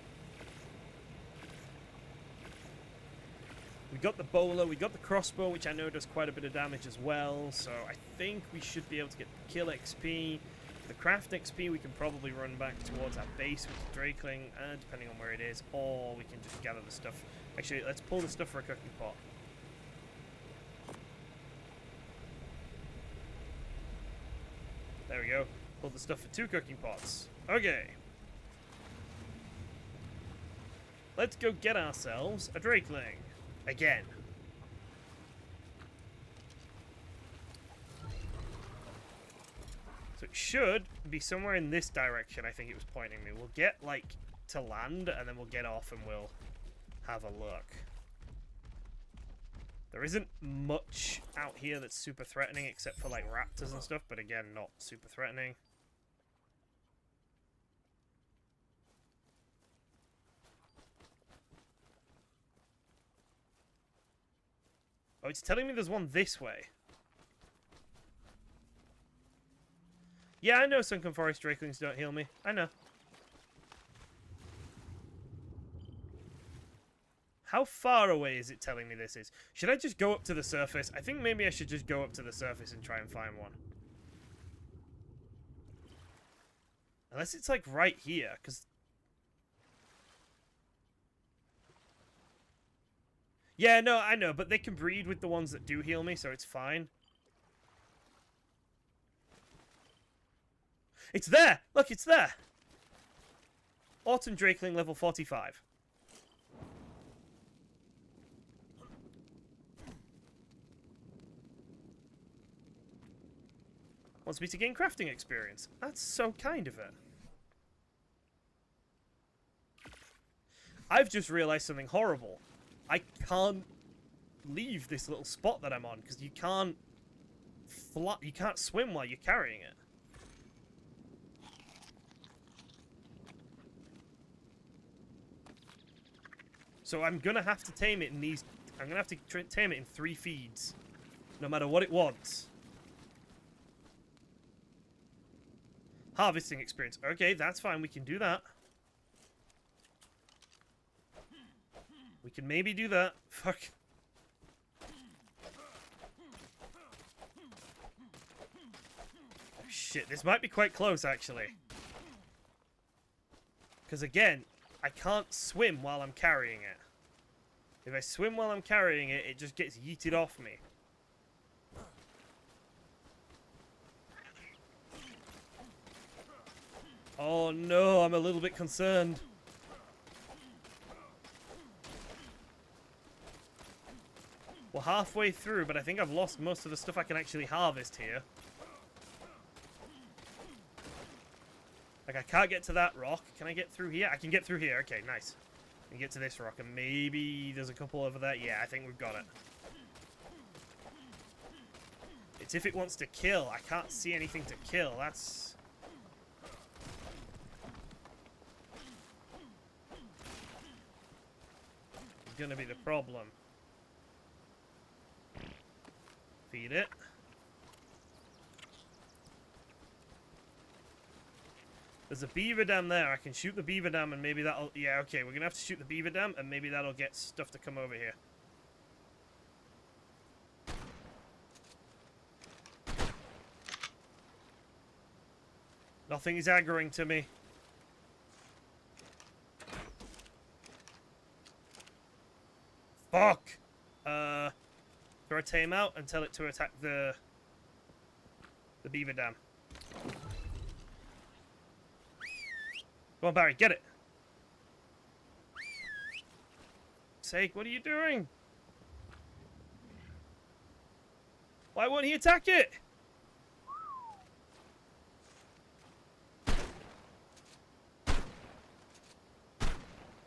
We got the bowler, we got the crossbow, which I know does quite a bit of damage as well, so I think we should be able to get the kill XP. The craft XP we can probably run back towards our base with the Drakeling, depending on where it is, or we can just gather the stuff. Actually, let's pull the stuff for a cooking pot. There we go. Pulled the stuff for 2 cooking pots. Okay. Let's go get ourselves a Drakeling. Again. So it should be somewhere in this direction, I think it was pointing me. We'll get, like, to land, and then we'll get off and we'll have a look. There isn't much out here that's super threatening, except for, like, raptors and stuff, but again, not super threatening. Oh, it's telling me there's one this way. Yeah, I know Sunken Forest Drakelings don't heal me. I know. How far away is it telling me this is? Should I just go up to the surface? I think maybe I should just go up to the surface and try and find one. Unless it's like right here, because... Yeah, no, I know, but they can breed with the ones that do heal me, so it's fine. It's there! Look, it's there! Autumn Drakeling level 45. Wants me to gain crafting experience. That's so kind of it. I've just realized something horrible. I can't leave this little spot that I'm on because you can't you can't swim while you're carrying it. So I'm gonna have to tame it in these. I'm gonna have to tame it in 3 feeds, no matter what it wants. Harvesting experience. Okay, that's fine. We can do that. We can maybe do that. Fuck. Oh, shit, this might be quite close, actually. Because, again, I can't swim while I'm carrying it. If I swim while I'm carrying it, it just gets yeeted off me. Oh no, I'm a little bit concerned. We're halfway through, but I think I've lost most of the stuff I can actually harvest here. Like, I can't get to that rock. Can I get through here? I can get through here. Okay, nice. I can get to this rock, and maybe there's a couple over there. Yeah, I think we've got it. It's if it wants to kill. I can't see anything to kill. That's... gonna be the problem. Feed it. There's a beaver dam there. I can shoot the beaver dam and maybe that'll... Yeah, okay, we're gonna have to shoot the beaver dam and maybe that'll get stuff to come over here. Nothing is aggroing to me. Fuck! Throw a tame out and tell it to attack the beaver dam. Come on, Barry, get it! Sake, what are you doing? Why won't he attack it?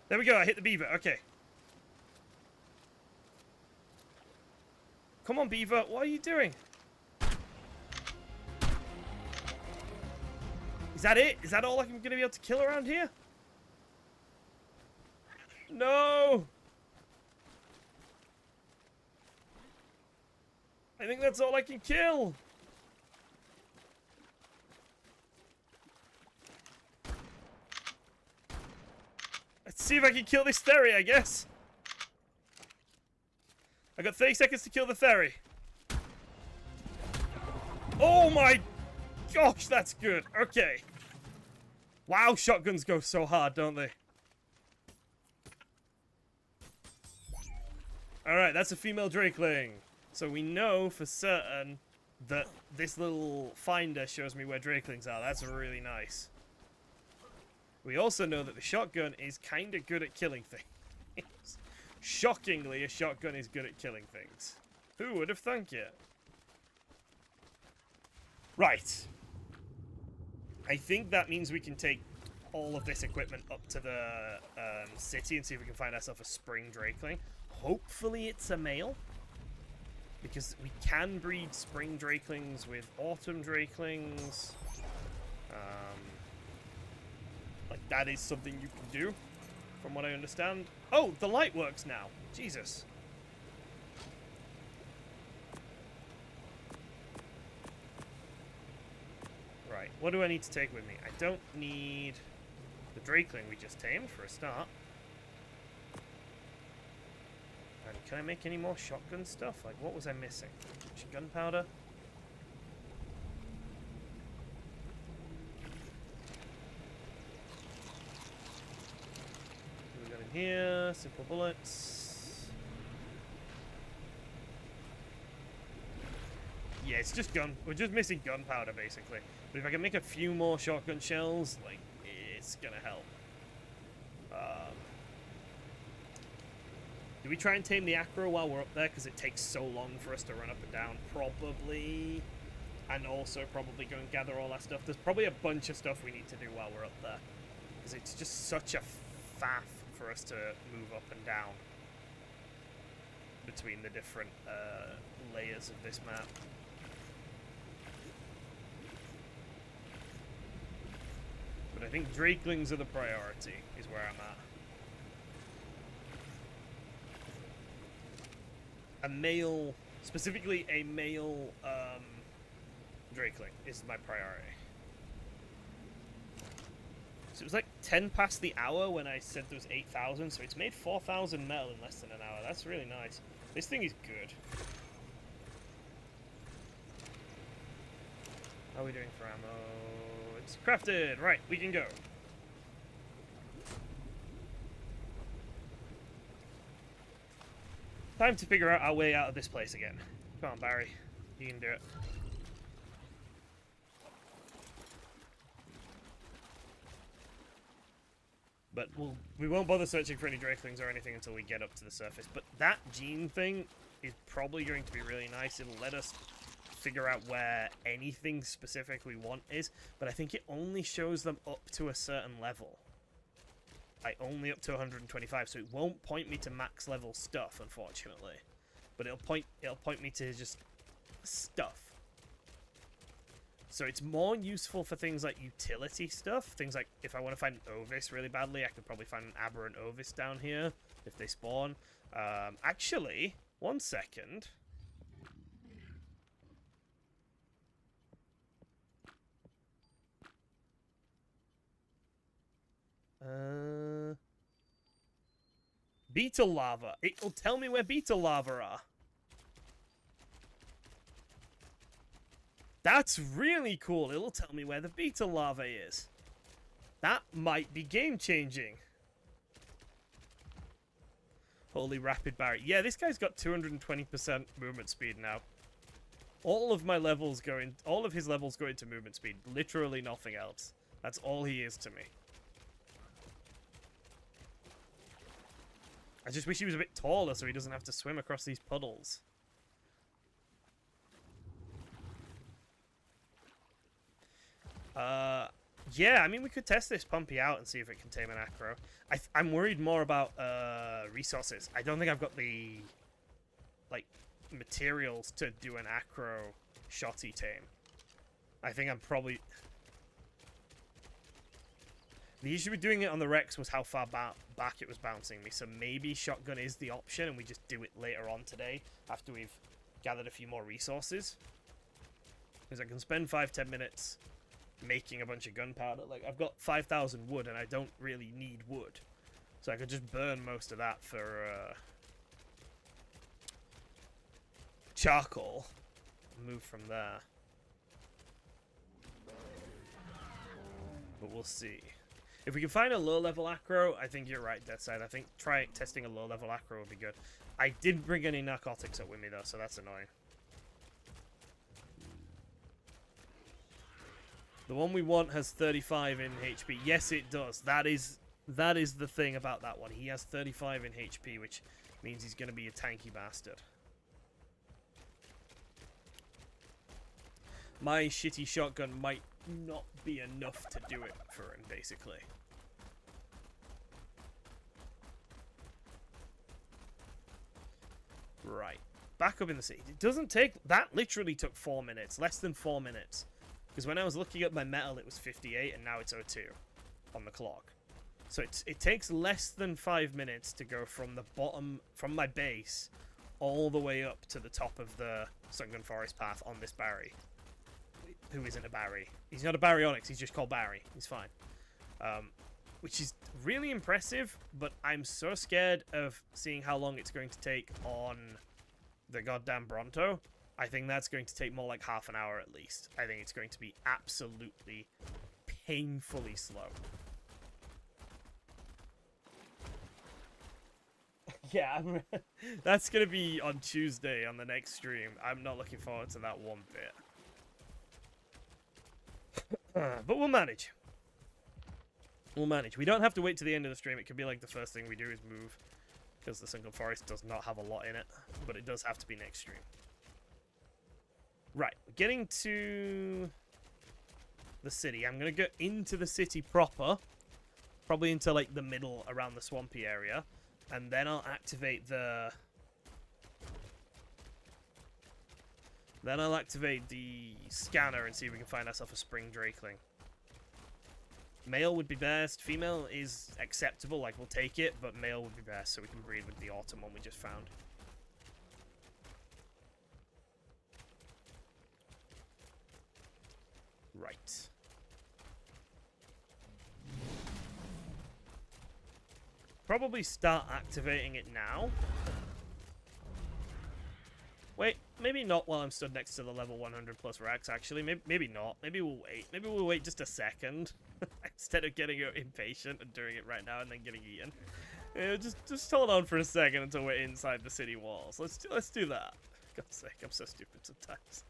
There we go, I hit the beaver, okay. Come on, beaver, what are you doing? Is that it? Is that all I'm going to be able to kill around here? No! I think that's all I can kill. Let's see if I can kill this theory, I guess. I got 30 seconds to kill the theory. Oh my gosh, that's good. Okay. Wow, shotguns go so hard, don't they? Alright, that's a female drakeling. So we know for certain that this little finder shows me where drakelings are. That's really nice. We also know that the shotgun is kind of good at killing things. Shockingly, a shotgun is good at killing things. Who would have thunk it? Right. I think that means we can take all of this equipment up to the city and see if we can find ourselves a spring drakeling. Hopefully it's a male. Because we can breed spring drakelings with autumn drakelings. Like, that is something you can do, from what I understand. Oh, the light works now. Jesus. Right, what do I need to take with me? I don't need the drakeling we just tamed, for a start. And can I make any more shotgun stuff? Like, what was I missing? Gunpowder? What we got in here? Simple bullets. Yeah, it's just gun. We're just missing gunpowder, basically. But if I can make a few more shotgun shells, like, it's gonna help. Do we try and tame the acro while we're up there? Because it takes so long for us to run up and down. Probably. And also probably go and gather all that stuff. There's probably a bunch of stuff we need to do while we're up there. Because it's just such a faff for us to move up and down. Between the different layers of this map. But I think drakelings are the priority, is where I'm at. A male, specifically a male drakeling is my priority. So it was like 10 past the hour when I said there was 8,000, so it's made 4,000 metal in less than an hour. That's really nice. This thing is good. How are we doing for ammo? It's crafted! Right, we can go. Time to figure out our way out of this place again. Come on, Barry. You can do it. But we won't bother searching for any drakelings or anything until we get up to the surface. But that gene thing is probably going to be really nice. It'll let us figure out where anything specific we want is. But I think it only shows them up to a certain level. Like, only up to 125, so it won't point me to max level stuff, unfortunately. But it'll point me to just stuff. So it's more useful for things like utility stuff. Things like, if I want to find an Ovis really badly, I could probably find an aberrant Ovis down here, if they spawn. Actually, one second. Beetle lava. It'll tell me where beetle lava are. That's really cool. It'll tell me where the Beetle larva is. That might be game-changing. Holy rapid Barry. Yeah, this guy's got 220% movement speed now. All of his levels go into movement speed. Literally nothing else. That's all he is to me. I just wish he was a bit taller so he doesn't have to swim across these puddles. Yeah, I mean, we could test this Pumpy out and see if it can tame an acro. I'm worried more about resources. I don't think I've got the like materials to do an acro shotty tame. I think I'm probably... The issue with doing it on the Rex was how far back it was bouncing me, so maybe shotgun is the option and we just do it later on today after we've gathered a few more resources. Because I can spend 5-10 minutes making a bunch of gunpowder. Like, I've got 5,000 wood and I don't really need wood. So I could just burn most of that for charcoal. Move from there. But we'll see. If we can find a low-level acro, I think you're right, Deathside. I think testing a low-level acro would be good. I didn't bring any narcotics up with me, though, so that's annoying. The one we want has 35 in HP. Yes, it does. That is the thing about that one. He has 35 in HP, which means he's going to be a tanky bastard. My shitty shotgun might not be enough to do it for him, basically. Right. Back up in the city. It doesn't take... That literally took 4 minutes. Less than 4 minutes. Because when I was looking at my metal, it was 58, and now it's 02 on the clock. So it takes less than 5 minutes to go from the bottom, from my base, all the way up to the top of the Sunken Forest path on this Barry. Who isn't a Barry. He's not a Baryonyx, he's just called Barry. He's fine. Which is really impressive, but I'm so scared of seeing how long it's going to take on the goddamn Bronto. I think that's going to take more like half an hour at least. I think it's going to be absolutely painfully slow. Yeah, that's going to be on Tuesday on the next stream. I'm not looking forward to that one bit. But we'll manage. We'll manage. We don't have to wait to the end of the stream. It could be like the first thing we do is move. Because the Sunken Forest does not have a lot in it. But it does have to be next stream. Right, getting to the city. I'm going to go into the city proper. Probably into, like, the middle around the swampy area. And then I'll activate the... Then I'll activate the scanner and see if we can find ourselves a spring drakeling. Male would be best. Female is acceptable, like, we'll take it. But male would be best, so we can breed with the autumn one we just found. Right. Probably start activating it now. Wait, maybe not while I'm stood next to the level 100 plus Rex, actually. Maybe not. Maybe we'll wait. Maybe we'll wait just a second. Instead of getting impatient and doing it right now and then getting eaten. Yeah, just hold on for a second until we're inside the city walls. Let's do that. For God's sake, I'm so stupid sometimes.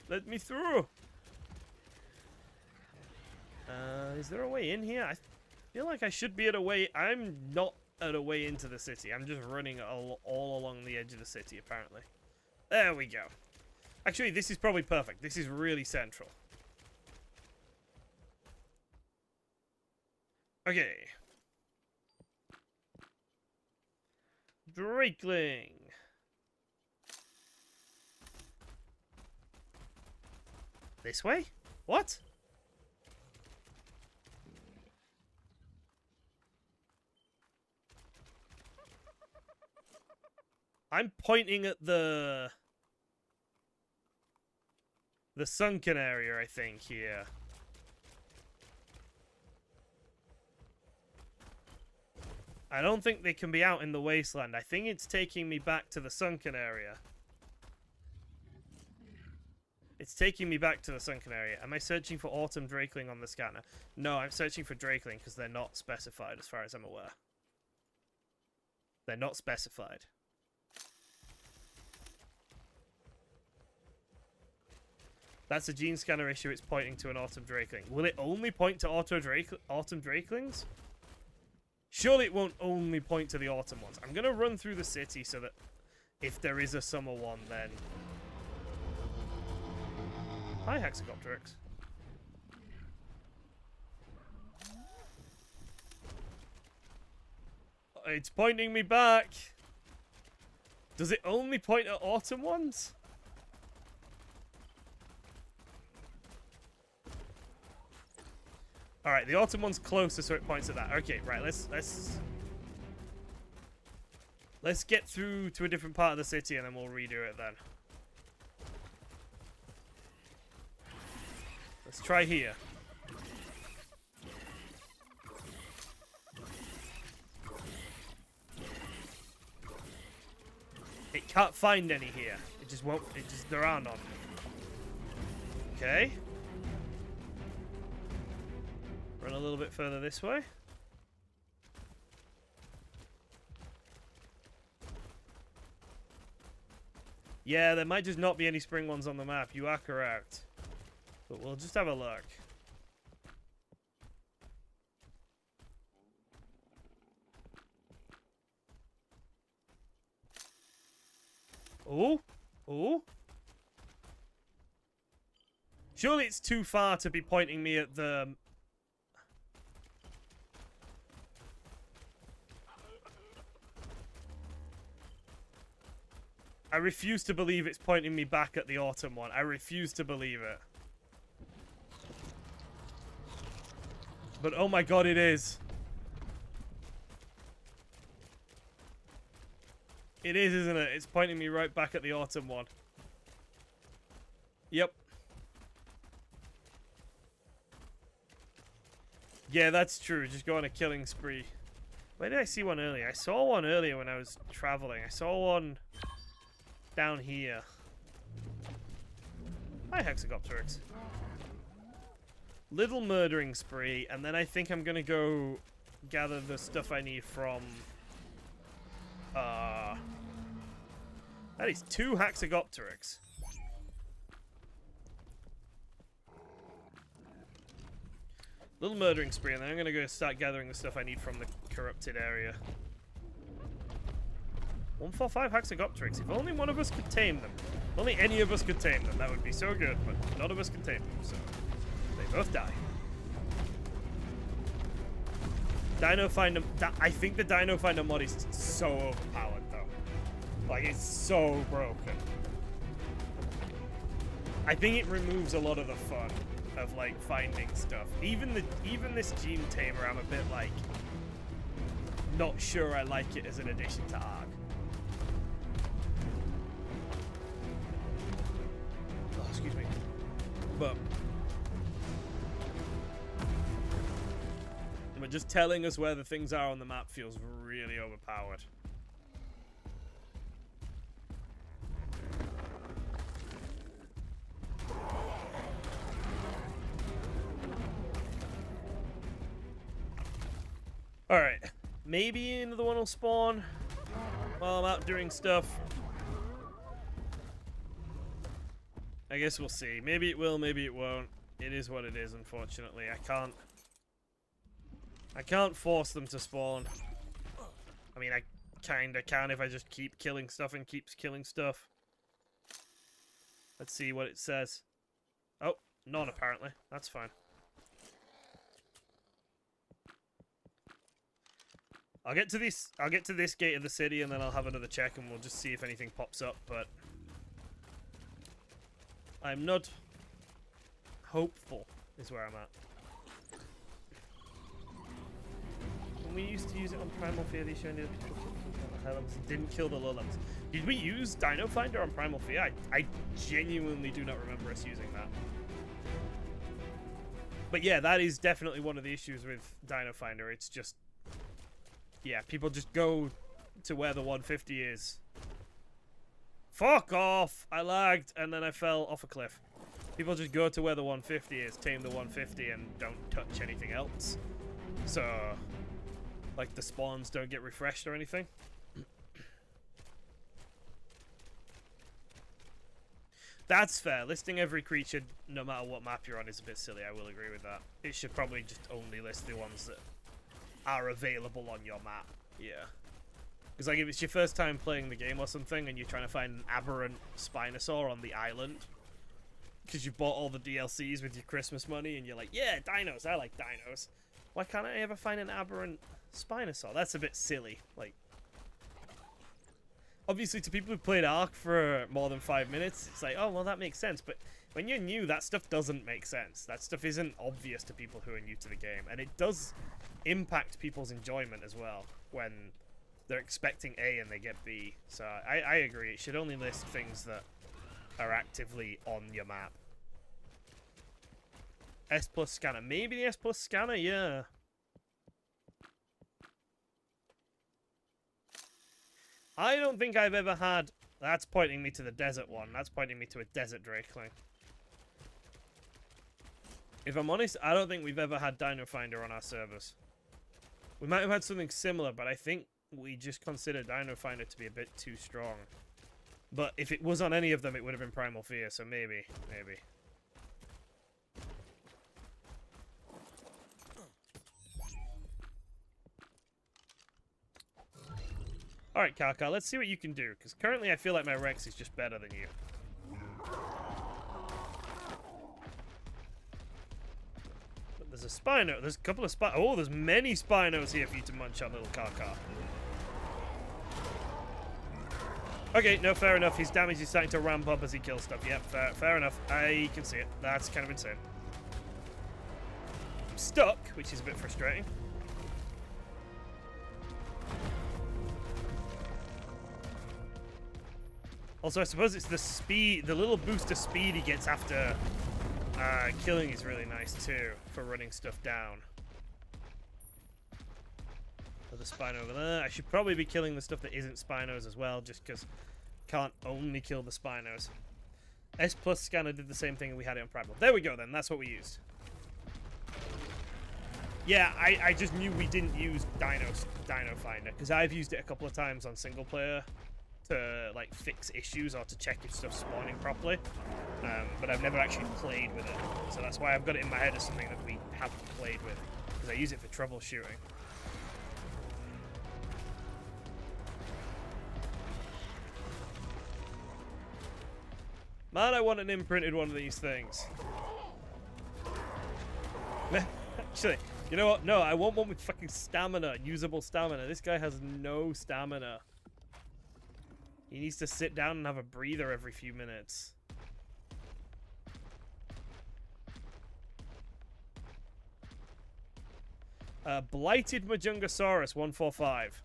Let me through! Is there a way in here? I feel like I should be at a way... I'm not at a way into the city. I'm just running all along the edge of the city, apparently. There we go. Actually, this is probably perfect. This is really central. Okay. Drakeling. This way? What? I'm pointing at the sunken area, I think, here. I don't think they can be out in the wasteland. I think it's taking me back to the sunken area. It's taking me back to the sunken area. Am I searching for autumn drakeling on the scanner? No, I'm searching for drakeling because they're not specified as far as I'm aware. They're not specified. That's a gene scanner issue. It's pointing to an autumn drakeling. Will it only point to autumn drakelings? Surely it won't only point to the autumn ones. I'm going to run through the city so that if there is a summer one, then... Hi, Hatzegopteryx. It's pointing me back. Does it only point at autumn ones? All right, the autumn one's closer, so it points at that. Okay, right. Let's get through to a different part of the city, and then we'll redo it then. Let's try here. It can't find any here. It just won't. There are none. Okay. Run a little bit further this way. Yeah, there might just not be any spring ones on the map. You are correct. But we'll just have a look. Oh. Oh. Surely it's too far to be pointing me at the... I refuse to believe it's pointing me back at the autumn one. I refuse to believe it. But oh my god, it is. It is, isn't it? It's pointing me right back at the autumn one. Yep. Yeah, that's true. Just go on a killing spree. Where did I see one earlier? I saw one earlier when I was traveling. I saw one down here. Hi, Hatzegopteryx. Little murdering spree, and then I think I'm gonna go gather the stuff I need from... That is 2 Hatzegopteryx. Little murdering spree, and then I'm gonna go start gathering the stuff I need from the corrupted area. 145 Hatzegopteryx. If only one of us could tame them. If only any of us could tame them. That would be so good, but none of us can tame them, so they both die. Dino Finder... I think the Dino Finder mod is so overpowered, though. Like, it's so broken. I think it removes a lot of the fun of, like, finding stuff. Even this Gene Tamer, I'm a bit, like, not sure I like it as an addition to ARK. Oh, excuse me. But just telling us where the things are on the map feels really overpowered. Alright. Maybe another one will spawn while I'm out doing stuff. I guess we'll see. Maybe it will, maybe it won't. It is what it is, unfortunately. I can't force them to spawn. I mean, I kinda can if I just keep killing stuff and keeps killing stuff. Let's see what it says. Oh, none apparently. That's fine. I'll get to this gate of the city and then I'll have another check and we'll just see if anything pops up, but I'm not hopeful is where I'm at. We used to use it on Primal Fear. They showed it didn't kill the low levels. Did we use Dino Finder on Primal Fear? I genuinely do not remember us using that. But yeah, that is definitely one of the issues with Dino Finder. It's just, yeah, people just go to where the 150 is. Fuck off! I lagged and then I fell off a cliff. People just go to where the 150 is, tame the 150, and don't touch anything else. So, like, the spawns don't get refreshed or anything. That's fair. Listing every creature, no matter what map you're on, is a bit silly. I will agree with that. It should probably just only list the ones that are available on your map. Yeah. Because, like, if it's your first time playing the game or something, and you're trying to find an aberrant Spinosaur on the island, because you bought all the DLCs with your Christmas money, and you're like, yeah, dinos, I like dinos. Why can't I ever find an aberrant Spinosaur? That's a bit silly. Like, obviously, to people who've played ARK for more than 5 minutes, it's like, oh, well, that makes sense. But when you're new, that stuff doesn't make sense. That stuff isn't obvious to people who are new to the game. And it does impact people's enjoyment as well when they're expecting A and they get B. So I agree. It should only list things that are actively on your map. S plus scanner. Maybe the S plus scanner, yeah. I don't think I've ever had... That's pointing me to the desert one. That's pointing me to a desert drakeling. If I'm honest, I don't think we've ever had Dino Finder on our servers. We might have had something similar, but I think we just consider Dino Finder to be a bit too strong. But if it was on any of them, it would have been Primal Fear, so maybe. Alright, Kaka, let's see what you can do, because currently I feel like my Rex is just better than you. But there's a Spino. There's a couple of Oh, there's many Spinos here for you to munch on, little Kaka. Okay, no, fair enough. His damage is starting to ramp up as he kills stuff. Yep, fair enough. I can see it. That's kind of insane. I'm stuck, which is a bit frustrating. Also, I suppose it's the speed, the little boost of speed he gets after killing is really nice too, for running stuff down. Another Spino over there. I should probably be killing the stuff that isn't Spinos as well, just because can't only kill the Spinos. S plus scanner did the same thing and we had it on Primal. There we go then, that's what we used. Yeah, I just knew we didn't use Dino Finder, because I've used it a couple of times on single player to like fix issues or to check if stuff's spawning properly, but I've never actually played with it, so that's why I've got it in my head as something that we haven't played with, because I use it for troubleshooting. Man, I want an imprinted one of these things. Actually, you know what? No, I want one with fucking stamina, usable stamina. This guy has no stamina. He needs to sit down and have a breather every few minutes. Blighted Majungasaurus 145.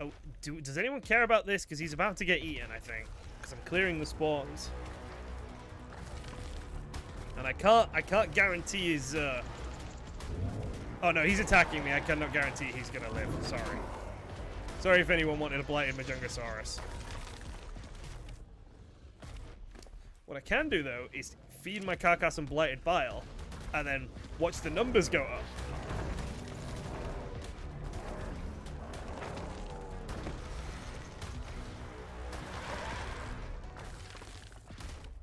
Oh, does anyone care about this? Because he's about to get eaten, I think. Because I'm clearing the spawns. And I can't guarantee his... Oh no, he's attacking me. I cannot guarantee he's gonna live. Sorry. Sorry if anyone wanted a blighted Majungasaurus. What I can do, though, is feed my carcass some blighted bile, and then watch the numbers go up.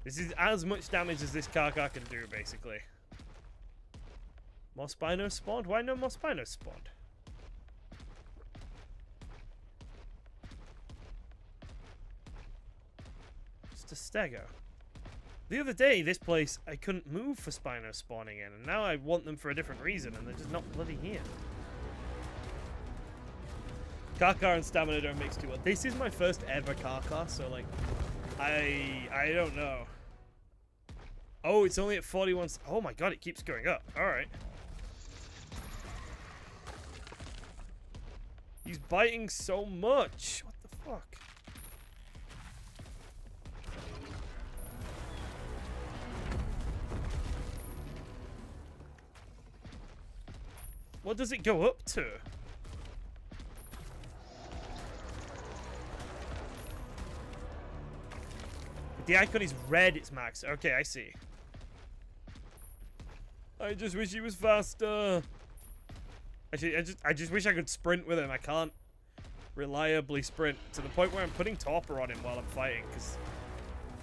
This is as much damage as this Kaka can do, basically. More Spinos spawned? Why no more Spinos spawned? Just a stego. The other day, this place, I couldn't move for Spinos spawning in, and now I want them for a different reason, and they're just not bloody here. Kaka and stamina don't mix too well. This is my first ever Kaka, so like, I don't know. Oh, it's only at 41. Oh my god, it keeps going up. Alright. He's biting so much. What the fuck? What does it go up to? the icon is red, it's max. Okay, I see. I just wish he was faster. Actually, I just wish I could sprint with him. I can't reliably sprint to the point where I'm putting torpor on him while I'm fighting because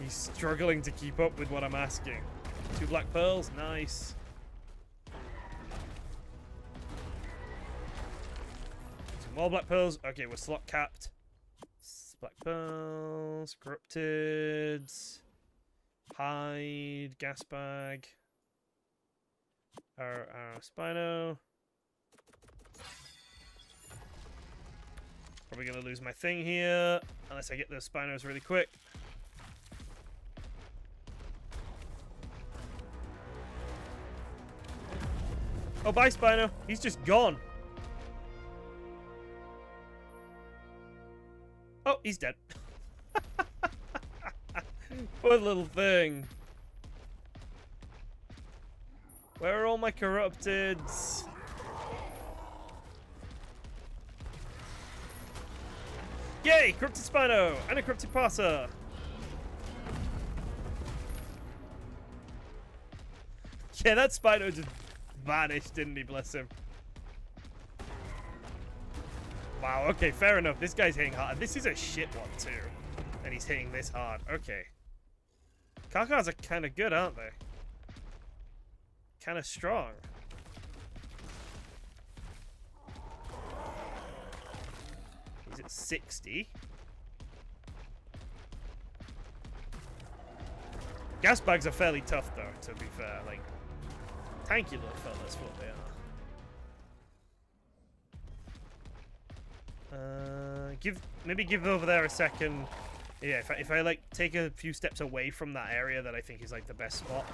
he's struggling to keep up with what I'm asking. 2 black pearls, nice. Some more black pearls. Okay, we're slot capped. Black pearls, corrupted, hide, gas bag, our Spino. Probably gonna lose my thing here unless I get those Spinos really quick. Oh, bye, Spino. He's just gone. Oh, he's dead. Poor little thing. Where are all my corrupteds? Yay! Corrupted Spino and a corrupted Parser. Yeah, that Spino just vanished, didn't he? Bless him. Wow, okay, fair enough. This guy's hitting hard. This is a shit one, too. And he's hitting this hard. Okay. Karkars are kind of good, aren't they? Kind of strong. He's at 60. Gas bags are fairly tough, though, to be fair. Like, tanky little fellas, what they are. Maybe give over there a second. Yeah, if I like take a few steps away from that area that I think is like the best spot,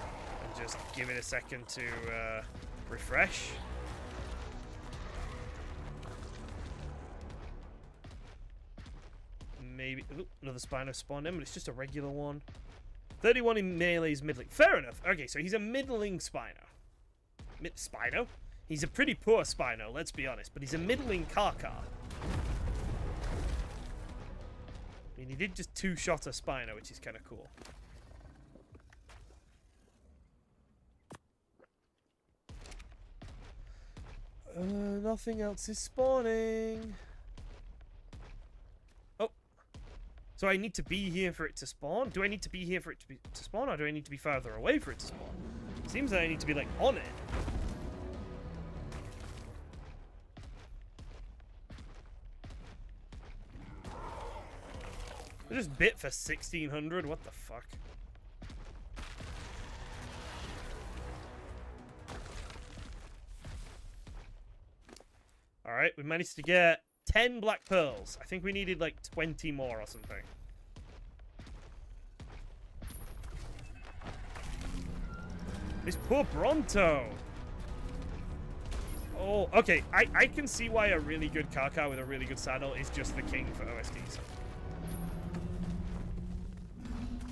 and just give it a second to refresh. Maybe another Spino spawned in, but it's just a regular one. 31 in melee is middling. Fair enough. Okay, so he's a middling Spino. Spino? He's a pretty poor Spino, let's be honest, but he's a middling Karkar. I mean, he did just two-shot a Spino, which is kind of cool. Nothing else is spawning. Oh. So I need to be here for it to spawn? Do I need to be here for it to spawn, or do I need to be farther away for it to spawn? Seems that I need to be, like, on it. I just bit for 1,600. What the fuck? Alright, we managed to get 10 black pearls. I think we needed like 20 more or something. This poor Bronto. Oh, okay. I can see why a really good Karkar with a really good saddle is just the king for OSDs.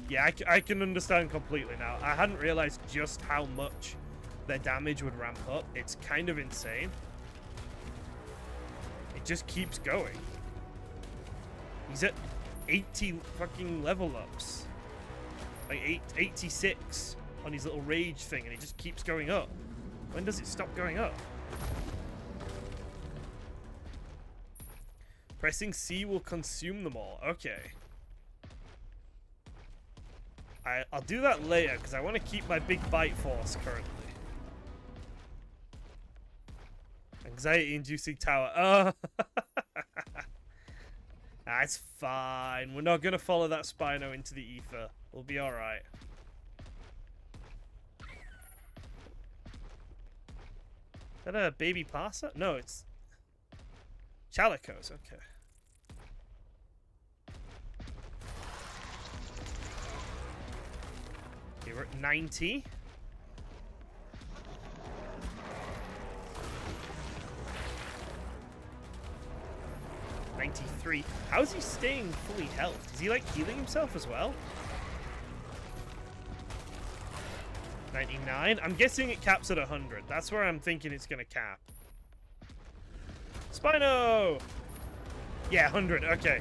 Yeah, I can understand completely now. I hadn't realized just how much their damage would ramp up. It's kind of insane. It just keeps going. He's at 80 fucking level ups. Like 86 on his little rage thing, and it just keeps going up. When does it stop going up? Pressing C will consume them all. Okay. I'll do that later, because I want to keep my big bite force currently. Anxiety-inducing tower. Oh. That's fine. We're not going to follow that Spino into the ether. We'll be alright. Is that a baby Parser? No, it's Chalicos. Okay. Okay, we're at 90. $93. How is he staying fully healed? Is he like healing himself as well? 99. I'm guessing it caps at 100. That's where I'm thinking it's gonna cap. Spino! Yeah, 100. Okay.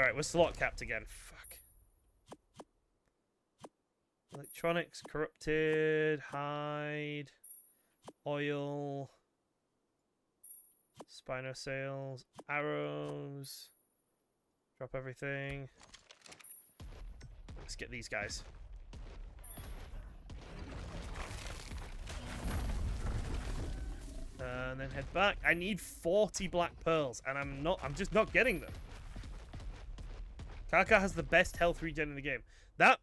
Alright, we're slot capped again. Fuck. Electronics, corrupted, hide, oil, spinosaurs, arrows. Drop everything. Let's get these guys. And then head back. I need 40 black pearls, and I'm just not getting them. Kaka has the best health regen in the game. That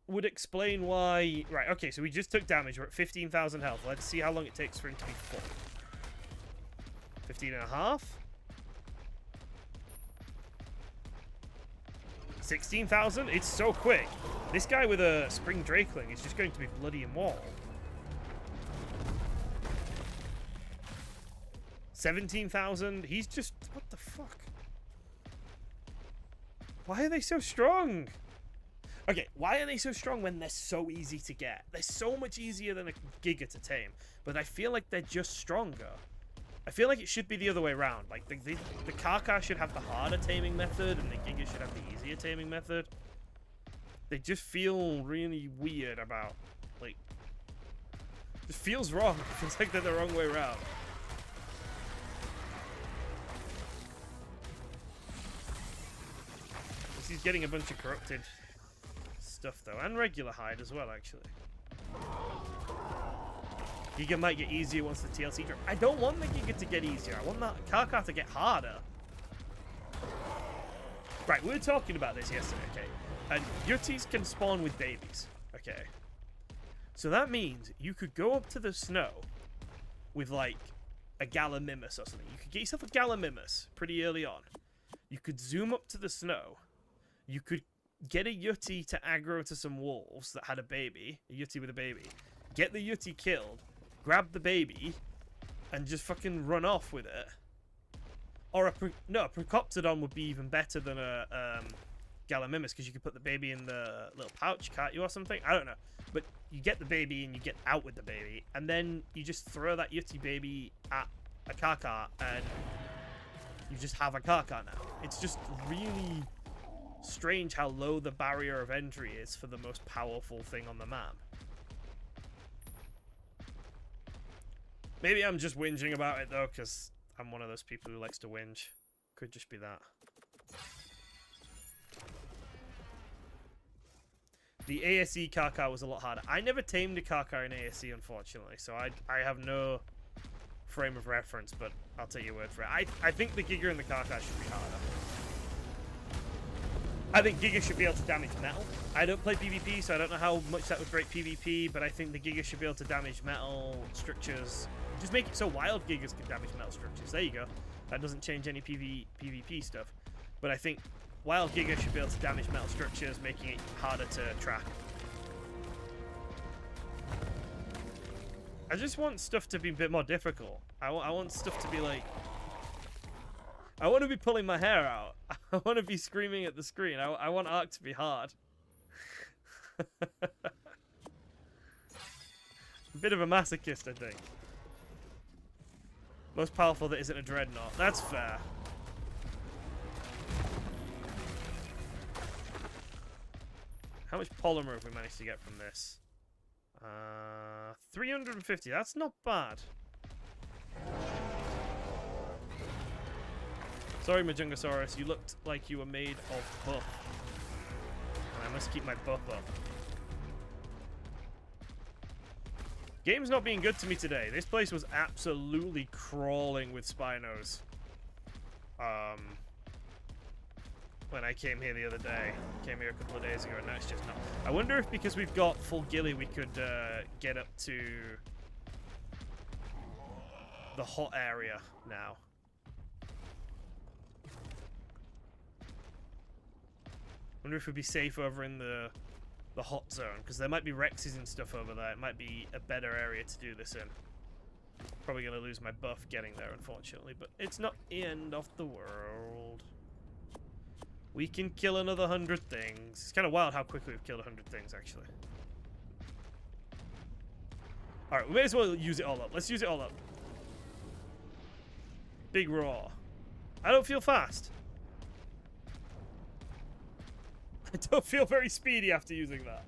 would explain why... Right, okay, so we just took damage. We're at 15,000 health. Let's see how long it takes for him to be full. 15 and a half? 16,000? It's so quick. This guy with a Spring Drakeling is just going to be bloody in wall. 17,000? He's just... What the fuck? Why are they so strong? Okay, why are they so strong when they're so easy to get? They're so much easier than a Giga to tame, but I feel like they're just stronger. I feel like it should be the other way around. Like, the Kaka should have the harder taming method, and the Giga should have the easier taming method. They just feel really weird about, like... It feels wrong. It feels like they're the wrong way around. He's getting a bunch of corrupted stuff, though. And regular hide as well, actually. Giga might get easier once the TLC drop. I don't want the Giga to get easier. I want that Kaka to get harder. Right, we were talking about this yesterday, okay? And Yutties can spawn with babies, okay? So that means you could go up to the snow with, like, a Gallimimus or something. You could get yourself a Gallimimus pretty early on. You could zoom up to the snow. You could get a Yutty to aggro to some wolves that had a baby. A Yutty with a baby. Get the Yutty killed. Grab the baby. And just fucking run off with it. Or a Procoptodon would be even better than a Gallimimus, because you could put the baby in the little pouch, can't you, or something? I don't know. But you get the baby and you get out with the baby. And then you just throw that Yutty baby at a Kaka and you just have a Kaka now. It's just really... strange how low the barrier of entry is for the most powerful thing on the map. Maybe I'm just whinging about it though, because I'm one of those people who likes to whinge. Could just be that. The ASE Kaka was a lot harder. I never tamed a Kaka in ASE, unfortunately, so I have no frame of reference, but I'll take your word for it. I think the Giga and the Kaka should be harder. I think Giga should be able to damage metal. I don't play PvP, so I don't know how much that would break PvP, but I think the Giga should be able to damage metal structures. Just make it so wild Gigas can damage metal structures. There you go. That doesn't change any PvP stuff. But I think wild Giga should be able to damage metal structures, making it harder to track. I just want stuff to be a bit more difficult. I want stuff to be like... I want to be pulling my hair out. I want to be screaming at the screen. I want ARK to be hard. A bit of a masochist, I think. Most powerful that isn't a dreadnought. That's fair. How much polymer have we managed to get from this? 350. That's not bad. Sorry, Majungasaurus, you looked like you were made of buff. And I must keep my buff up. Game's not being good to me today. This place was absolutely crawling with Spinos. When I came here the other day. Came here a couple of days ago, and now it's just not. I wonder if because we've got full ghillie, we could get up to the hot area now. Wonder if we'd be safe over in the hot zone, because there might be Rexes and stuff over there. It might be a better area to do this in. Probably going to lose my buff getting there, unfortunately, but it's not the end of the world. We can kill another 100 things. It's kind of wild how quickly we've killed 100 things, actually. Alright, we may as well use it all up. Let's use it all up. Big roar. I don't feel fast. I don't feel very speedy after using that.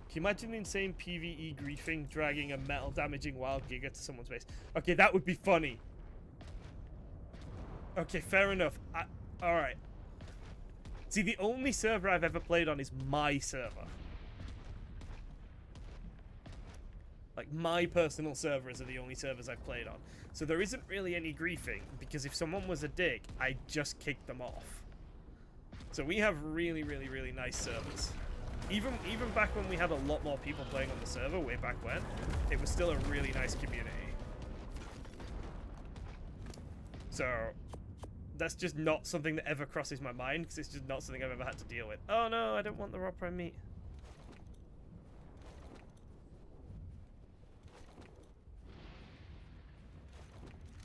Can you imagine the insane PvE griefing dragging a metal damaging wild giga to someone's base? Okay, that would be funny. Okay, fair enough. Alright. See, the only server I've ever played on is my server. Like, my personal servers are the only servers I've played on. So there isn't really any griefing, because if someone was a dick, I'd just kick them off. So we have really, really, really nice servers. Even back when we had a lot more people playing on the server, way back when, it was still a really nice community. So that's just not something that ever crosses my mind, because it's just not something I've ever had to deal with. Oh no, I don't want the raw prime meat.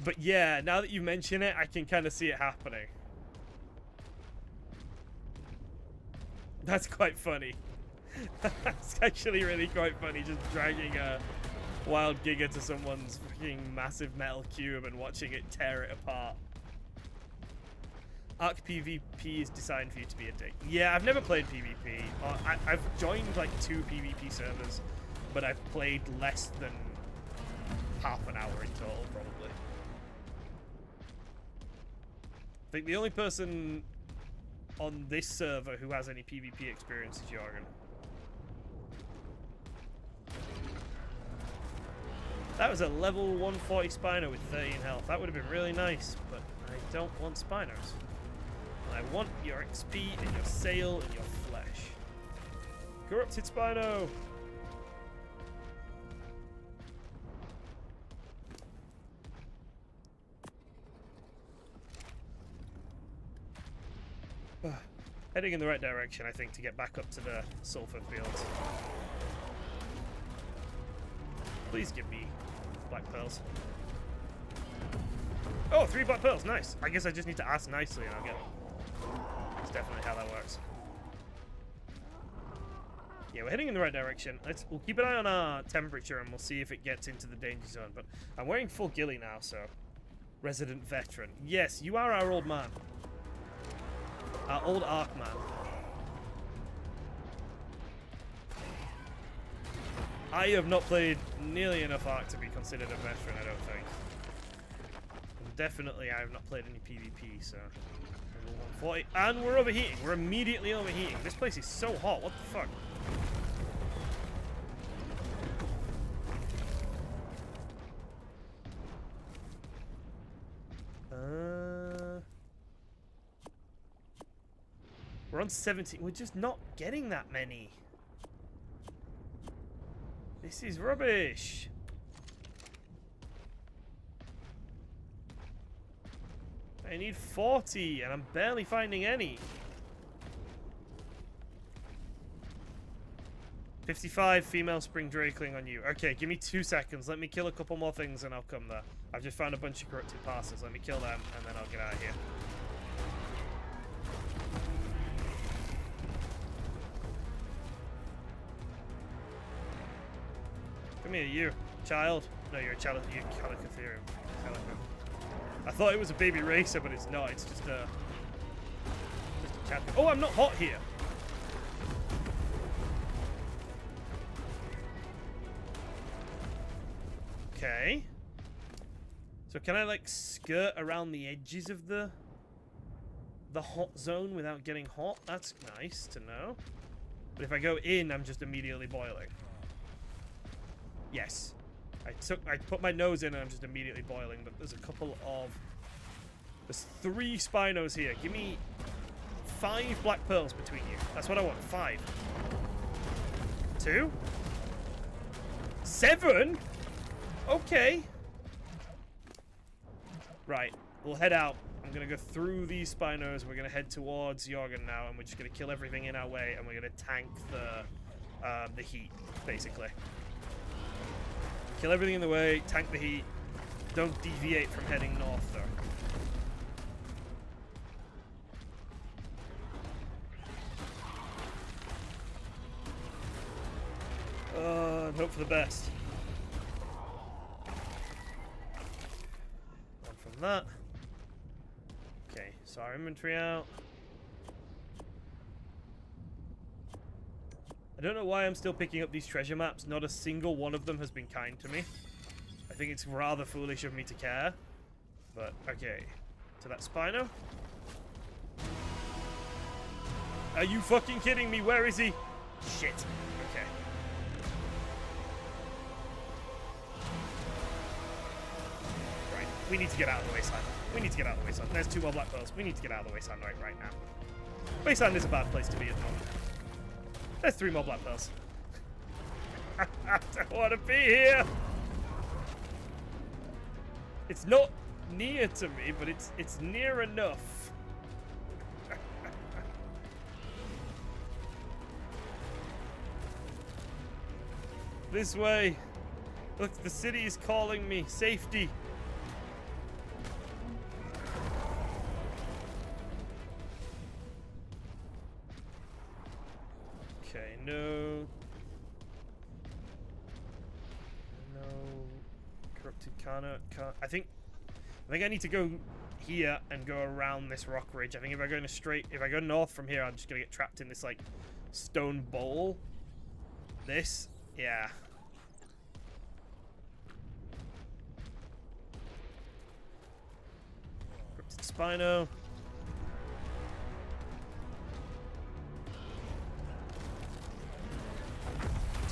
But yeah, now that you mention it, I can kind of see it happening. That's quite funny. That's actually really quite funny, just dragging a wild giga to someone's freaking massive metal cube and watching it tear it apart. ARK PvP is designed for you to be a dick. Yeah, I've never played PvP. I've joined like 2 PvP servers, but I've played less than half an hour in total, probably. I think the only person on this server who has any PvP experience is Jorgen. That was a level 140 Spino with 13 health. That would have been really nice, but I don't want Spinos. I want your XP and your sail and your flesh. Corrupted Spino! Heading in the right direction, I think, to get back up to the sulfur fields. Please give me black pearls. Oh, 3 black pearls, nice. I guess I just need to ask nicely and I'll get them. That's definitely how that works. Yeah, we're heading in the right direction. We'll keep an eye on our temperature and we'll see if it gets into the danger zone. But I'm wearing full ghillie now, so... Resident veteran. Yes, you are our old man. Our old ARK man. I have not played nearly enough ARK to be considered a veteran, I don't think. And definitely I have not played any PvP, so... Level 140. And we're overheating. We're immediately overheating. This place is so hot. What the fuck? We're on 17. We're just not getting that many. This is rubbish. I need 40 and I'm barely finding any. 55 female spring drakeling on you. Okay, give me 2 seconds. Let me kill a couple more things and I'll come there. I've just found a bunch of corrupted parcels. Let me kill them and then I'll get out of here. Come here, you child. No, you're a child. You're Calicotherium. I thought it was a baby racer, but it's not. It's just a cat. Oh, I'm not hot here. Okay. So can I like skirt around the edges of the hot zone without getting hot? That's nice to know. But if I go in, I'm just immediately boiling. Yes. I put my nose in and I'm just immediately boiling, but there's a couple of... There's 3 Spinos here. Give me 5 black pearls between you. That's what I want. 5. 2. 7? Okay. Right. We'll head out. I'm going to go through these Spinos. We're going to head towards Jorgen now, and we're just going to kill everything in our way, and we're going to tank the heat, basically. Kill everything in the way, tank the heat. Don't deviate from heading north, though. And hope for the best. On from that. Okay, so our inventory out. I don't know why I'm still picking up these treasure maps. Not a single one of them has been kind to me. I think it's rather foolish of me to care. But, okay. To that Spino. Are you fucking kidding me? Where is he? Shit. Okay. Right. We need to get out of the wasteland. We need to get out of the wasteland. There's 2 more black pearls. We need to get out of the wasteland right now. Wasteland is a bad place to be at the moment. There's 3 more black pearls. I don't want to be here. It's not near to me, but it's near enough. This way. Look, the city is calling me. Safety. Okay, no. No. Corrupted Kana. I think I need to go here and go around this rock ridge. I think if I go north from here, I'm just gonna get trapped in this like stone bowl. This, yeah. Corrupted Spino.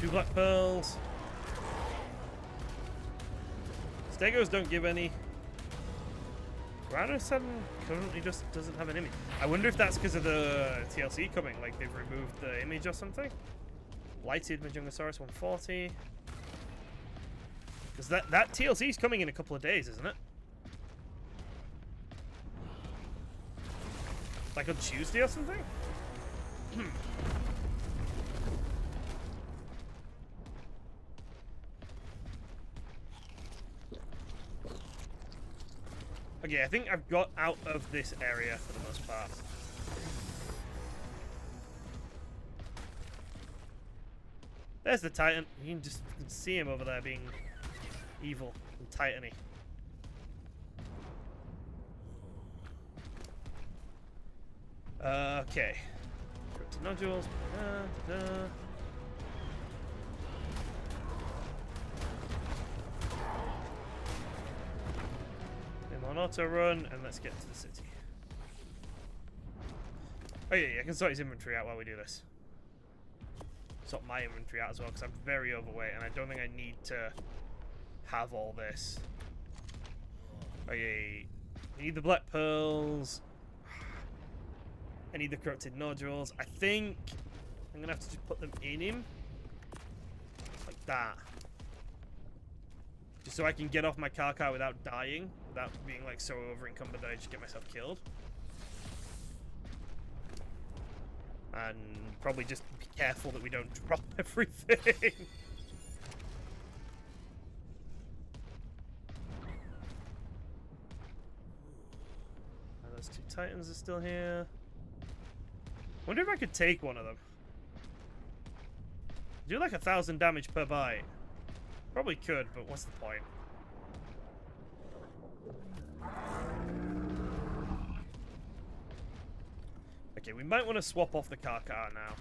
Two black pearls. Stegos don't give any. Rhino 7 currently just doesn't have an image. I wonder if that's because of the T.A.C coming, like they've removed the image or something. Lighted Majungasaurus 140. Because that T.A.C is coming in a couple of days, isn't it? Like on Tuesday or something? Okay, I think I've got out of this area for the most part. There's the Titan. You can just see him over there being evil and titany. Okay. Corrupted nodules. On auto run, and let's get to the city. Oh yeah, I can sort his inventory out while we do this. Sort my inventory out as well, because I'm very overweight, and I don't think I need to have all this. Okay, I need the black pearls. I need the corrupted nodules. I think I'm gonna have to just put them in him. Like that. Just so I can get off my car without dying. Without being like so over encumbered that I just get myself killed. And probably just be careful that we don't drop everything. And those 2 Titans are still here. Wonder if I could take one of them. Do like 1,000 damage per bite. Probably could, but what's the point? Okay, we might want to swap off the car now.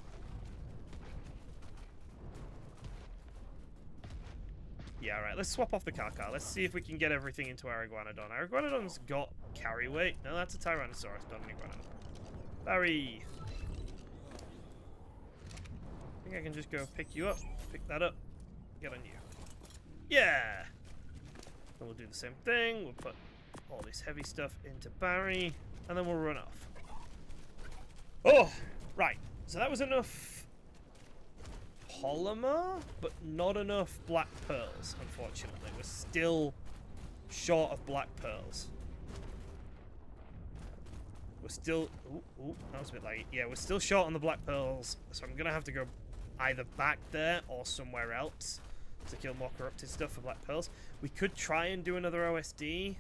Yeah, alright, let's swap off the car. Let's see if we can get everything into our Iguanodon. Our Iguanodon's got carry weight. No, that's a Tyrannosaurus, not an Iguanodon. Barry! I think I can just go pick you up, pick that up, get on you. Yeah! And we'll do the same thing. We'll put all this heavy stuff into Barry, and then we'll run off. Oh! Right. So that was enough polymer, but not enough black pearls, unfortunately. We're still short of black pearls. We're still... Ooh, that was a bit late. Yeah, we're still short on the black pearls, so I'm going to have to go either back there or somewhere else to kill more corrupted stuff for black pearls. We could try and do another OSD.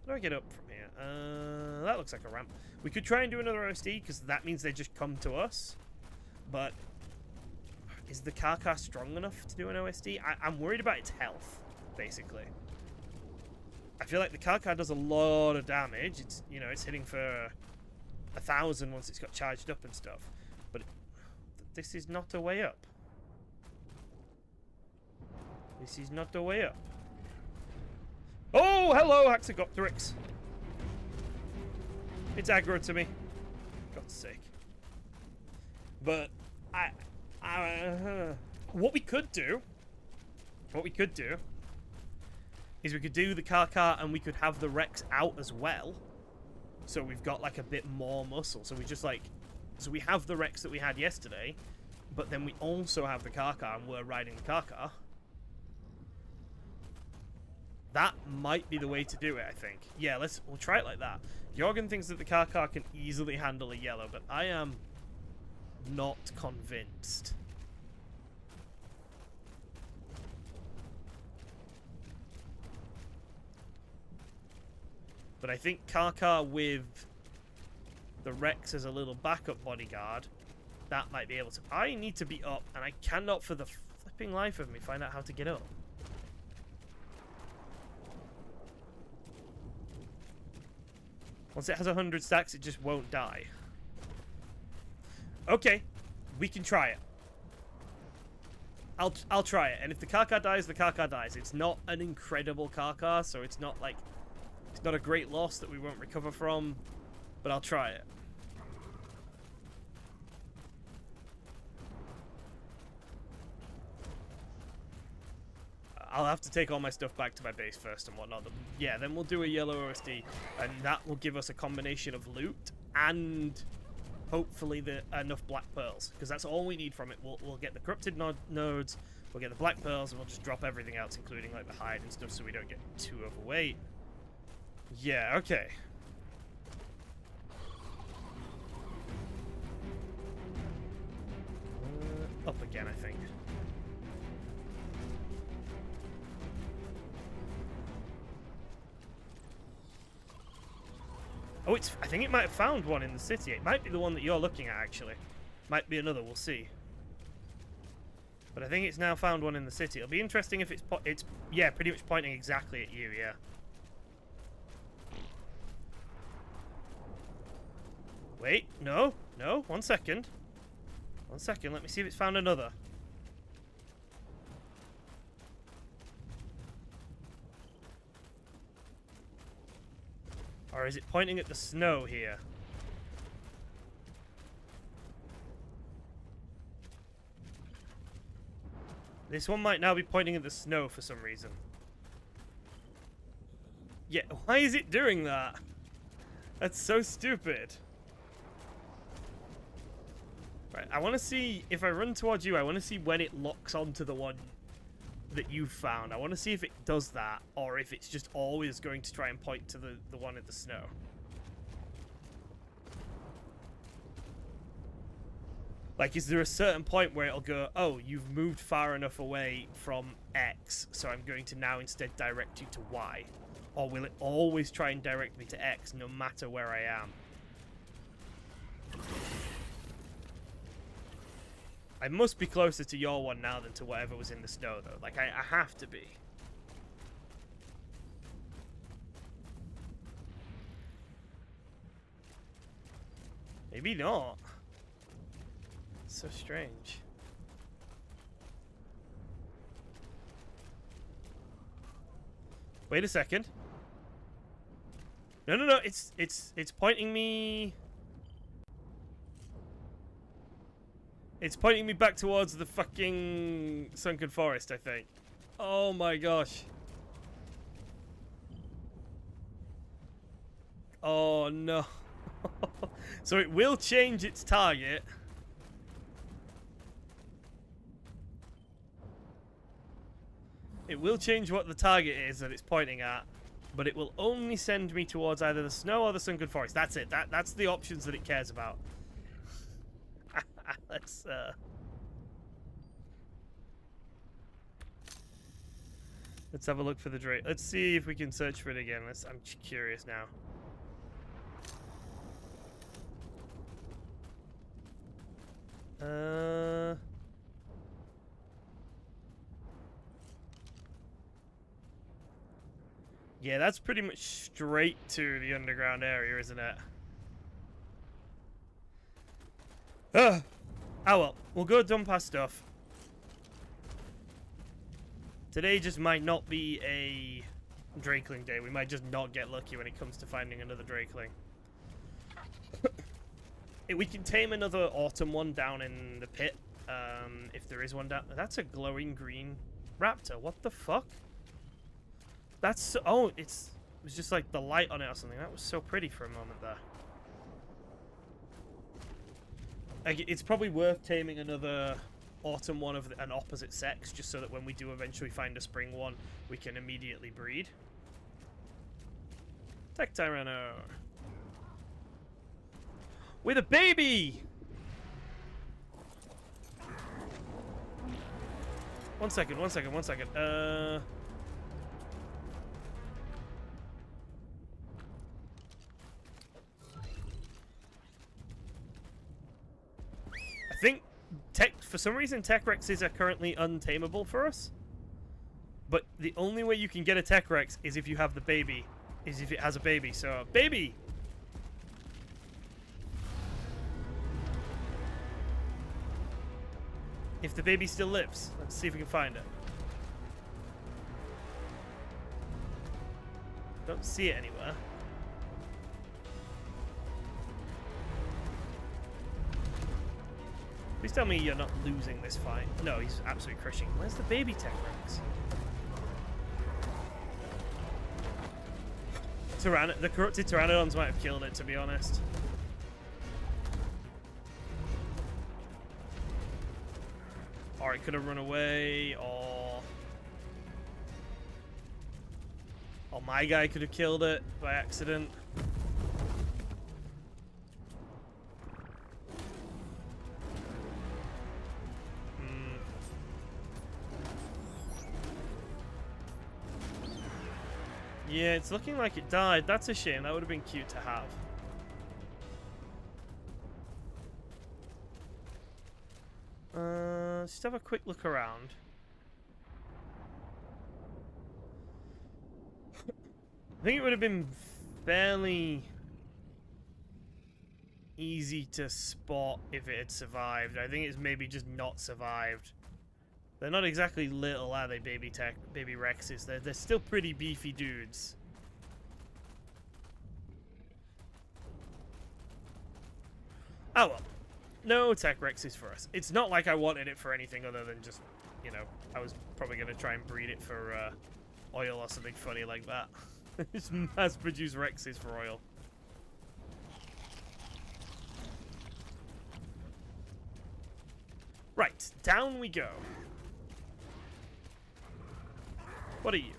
How do I get up from here? That looks like a ramp. We could try and do another OSD, because that means they just come to us. But is the car strong enough to do an OSD? I'm worried about its health, basically. I feel like the car does a lot of damage. It's, you know, it's hitting for 1,000 once it's got charged up and stuff. But This is not a way up. This is not a way up. Oh, hello, Hatzegopteryx. It's aggro to me. God's sake. But what we could do is we could do the car and we could have the Rex out as well. So we've got like a bit more muscle. So we just like, so we have the Rex that we had yesterday, but then we also have the car and we're riding the car. That might be the way to do it, I think. Yeah, we'll try it like that. Jorgen thinks that the car can easily handle a yellow, but I am not convinced. But I think car with the Rex as a little backup bodyguard, that might be able to... I need to be up, and I cannot for the flipping life of me find out how to get up. Once it has 100 stacks, it just won't die. Okay, we can try it. I'll try it, and if the car dies, the car dies. It's not an incredible car, so it's not like... It's not a great loss that we won't recover from, but I'll try it. I'll have to take all my stuff back to my base first and whatnot. Yeah, then we'll do a yellow OSD, and that will give us a combination of loot and hopefully enough black pearls, because that's all we need from it. We'll get the corrupted nodes, we'll get the black pearls, and we'll just drop everything else, including like the hide and stuff, so we don't get too overweight. Yeah, okay. Up again, I think. Oh, I think it might have found one in the city. It might be the one that you're looking at, actually. Might be another, we'll see. But I think it's now found one in the city. It'll be interesting if it's yeah, pretty much pointing exactly at you, yeah. Wait, no, 1 second. 1 second, let me see if it's found another. Or is it pointing at the snow here? This one might now be pointing at the snow for some reason. Yeah, why is it doing that? That's so stupid. Right, I want to see, if I run towards you, I want to see when it locks onto the one that you found. I want to see if it does that, or if it's just always going to try and point to the one in the snow. Like, is there a certain point where it'll go, oh, you've moved far enough away from X, so I'm going to now instead direct you to Y? Or will it always try and direct me to X, no matter where I am? I must be closer to your one now than to whatever was in the snow, though. Like, I have to be. Maybe not. It's so strange. Wait a second. No. It's pointing me... It's pointing me back towards the fucking sunken forest, I think. Oh my gosh. Oh no. So it will change its target. It will change what the target is that it's pointing at, but it will only send me towards either the snow or the sunken forest. That's it. That's the options that it cares about. Let's have a look for the Drake. Let's see if we can search for it again. I'm curious now. Yeah, that's pretty much straight to the underground area, isn't it? Oh well. We'll go dump our stuff. Today just might not be a Drakeling day. We might just not get lucky when it comes to finding another Drakeling. We can tame another autumn one down in the pit. If there is one down... That's a glowing green raptor. What the fuck? That's... So, oh, it was just like the light on it or something. That was so pretty for a moment there. Like, it's probably worth taming another autumn one of an opposite sex, just so that when we do eventually find a spring one, we can immediately breed. Tech Tyranno. With a baby! One second. I think for some reason Tech Rexes are currently untamable for us. But the only way you can get a Tech Rex is if you have the baby. Is if it has a baby. So, baby! If the baby still lives. Let's see if we can find it. Don't see it anywhere. Please tell me you're not losing this fight. No, he's absolutely crushing. Where's the baby Tech Rex? The corrupted Pteranodons might have killed it, to be honest. Or it could have run away, or my guy could have killed it by accident. Yeah, it's looking like it died. That's a shame. That would have been cute to have. Just have a quick look around. I think it would have been fairly easy to spot if it had survived. I think it's maybe just not survived. They're not exactly little, are they, baby Rexes? They're still pretty beefy dudes. Oh well. No Tech Rexes for us. It's not like I wanted it for anything other than just, you know, I was probably going to try and breed it for oil or something funny like that. Just mass produce Rexes for oil. Right, down we go. What are you?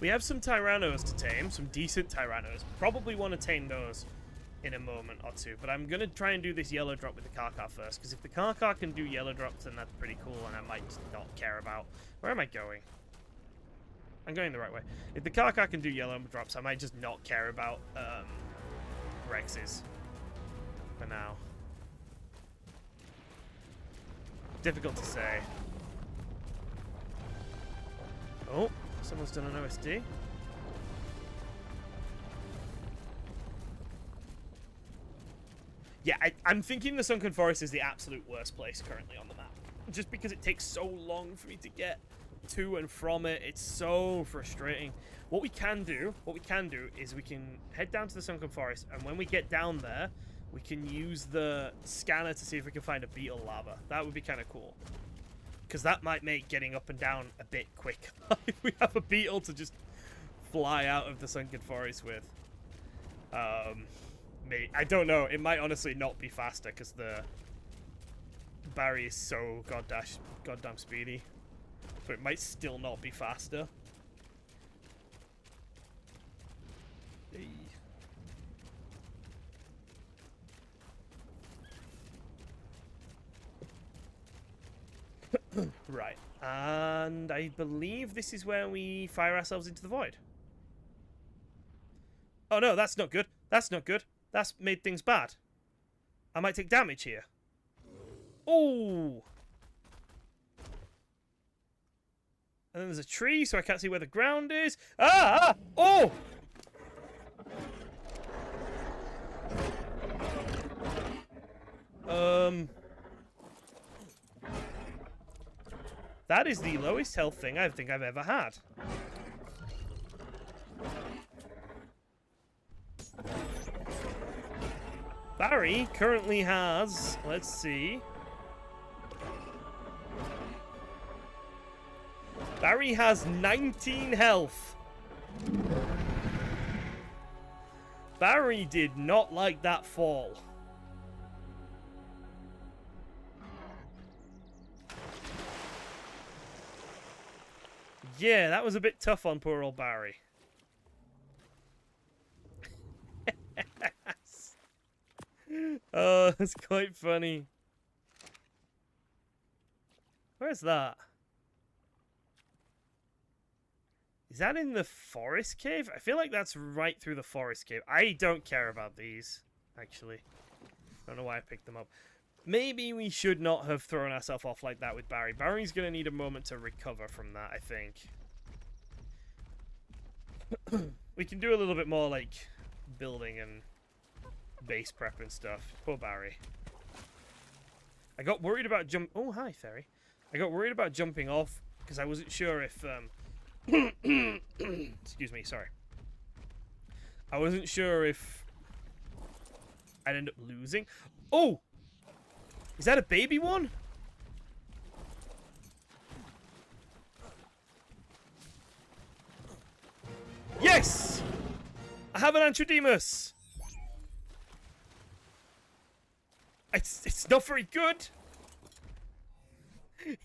We have some Tyrannos to tame, some decent Tyrannos. Probably want to tame those in a moment or two, but I'm going to try and do this yellow drop with the Karkar first, because if the Karkar can do yellow drops, then that's pretty cool, and I might just not care about... Where am I going? I'm going the right way. If the Karkar can do yellow drops, I might just not care about Rexes for now. Difficult to say. Oh, someone's done an OSD. Yeah, I'm thinking the Sunken Forest is the absolute worst place currently on the map. Just because it takes so long for me to get to and from it. It's so frustrating. What we can do is we can head down to the Sunken Forest, and when we get down there, we can use the scanner to see if we can find a beetle lava. That would be kind of cool. Because that might make getting up and down a bit quick. If we have a beetle to just fly out of the Sunken Forest with. I don't know. It might honestly not be faster because the Barry is so goddamn speedy. So it might still not be faster. Hey. Right. And I believe this is where we fire ourselves into the void. Oh no, that's not good. That's not good. That's made things bad. I might take damage here. Oh! And then there's a tree, so I can't see where the ground is. Ah! Oh! That is the lowest health thing I think I've ever had. Barry currently has, let's see. Barry has 19 health. Barry did not like that fall. Yeah, that was a bit tough on poor old Barry. Oh, that's quite funny. Where's that? Is that in the forest cave? I feel like that's right through the forest cave. I don't care about these, actually. I don't know why I picked them up. Maybe we should not have thrown ourselves off like that with Barry. Barry's going to need a moment to recover from that, I think. We can do a little bit more, like, building and base prep and stuff. Poor Barry. I got worried about Oh, hi, Fairy. I got worried about jumping off because I wasn't sure if... excuse me, sorry. I wasn't sure if I'd end up losing. Oh! Is that a baby one? Yes! I have an Antrodemus! It's not very good.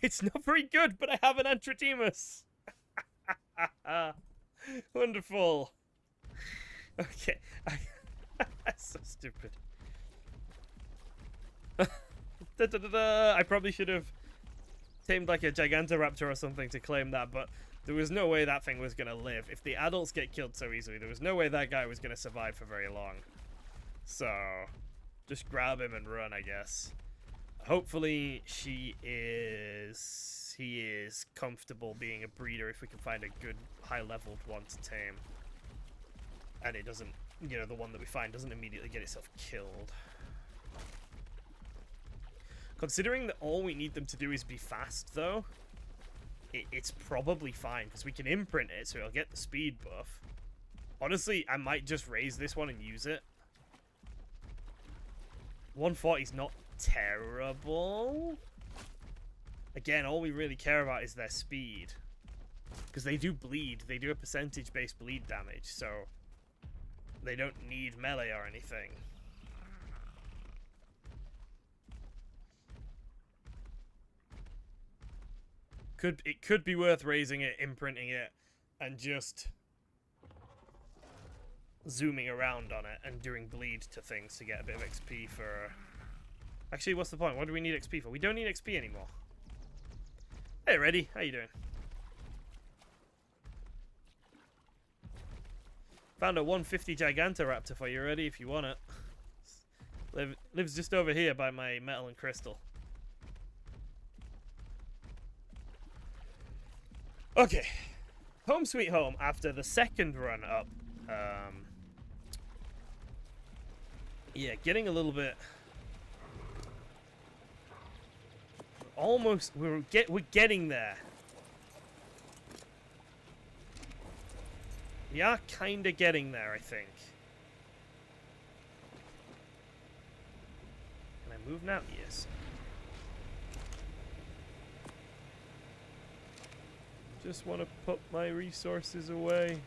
It's not very good, but I have an Antrodemus. Wonderful. Okay. That's so stupid. I probably should have tamed like a Gigantoraptor or something to claim that, but there was no way that thing was going to live. If the adults get killed so easily, there was no way that guy was going to survive for very long. So, just grab him and run, I guess. Hopefully he is comfortable being a breeder if we can find a good high-leveled one to tame. And it doesn't, you know, the one that we find doesn't immediately get itself killed. Considering that all we need them to do is be fast, though, it's probably fine, because we can imprint it, so it'll get the speed buff. Honestly, I might just raise this one and use it. 140 is not terrible. Again, all we really care about is their speed. Because they do bleed. They do a percentage-based bleed damage, so they don't need melee or anything. It could be worth raising it, imprinting it, and just zooming around on it and doing bleed to things to get a bit of XP for... Actually, what's the point? What do we need XP for? We don't need XP anymore. Hey, Reddy. How you doing? Found a 150 Gigantoraptor for you, Reddy, if you want it. Lives just over here by my metal and crystal. Okay. Home sweet home after the second run up. Yeah, getting a little bit... Almost, we're getting there. We are kind of getting there, I think. Can I move now? Yes. Just want to put my resources away.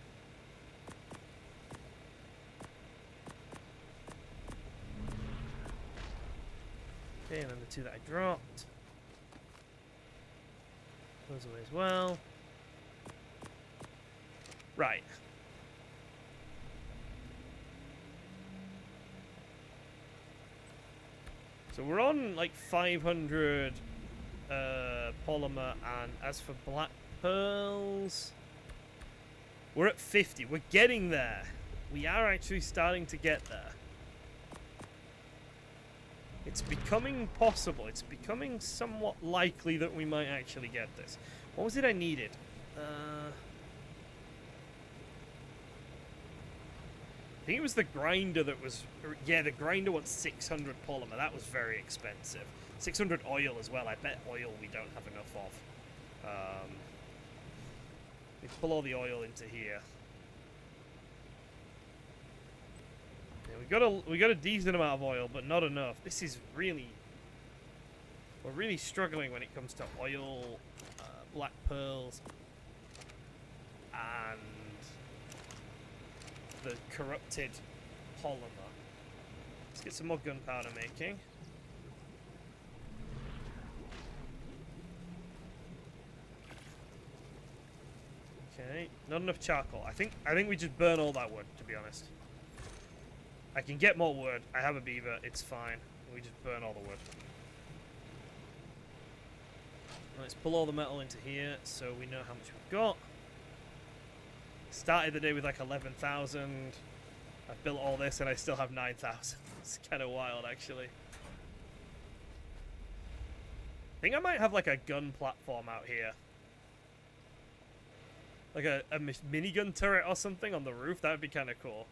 Okay, and then the two that I dropped. Those away as well. Right. So we're on like 500 polymer, and as for black pearls, we're at 50. We're getting there. We are actually starting to get there. It's becoming possible. It's becoming somewhat likely that we might actually get this. What was it I needed? I think it was the grinder that was... Yeah, the grinder wants 600 polymer. That was very expensive. 600 oil as well. I bet oil we don't have enough of. We pull all the oil into here. Yeah, we got a decent amount of oil, but not enough. This is really... We're really struggling when it comes to oil, black pearls, and the corrupted polymer. Let's get some more gunpowder making. Okay, not enough charcoal. I think we just burn all that wood, to be honest. I can get more wood. I have a beaver. It's fine. We just burn all the wood. Let's pull all the metal into here so we know how much we've got. Started the day with like 11,000. I've built all this and I still have 9,000. It's kind of wild, actually. I think I might have like a gun platform out here. Like a minigun turret or something on the roof. That would be kind of cool.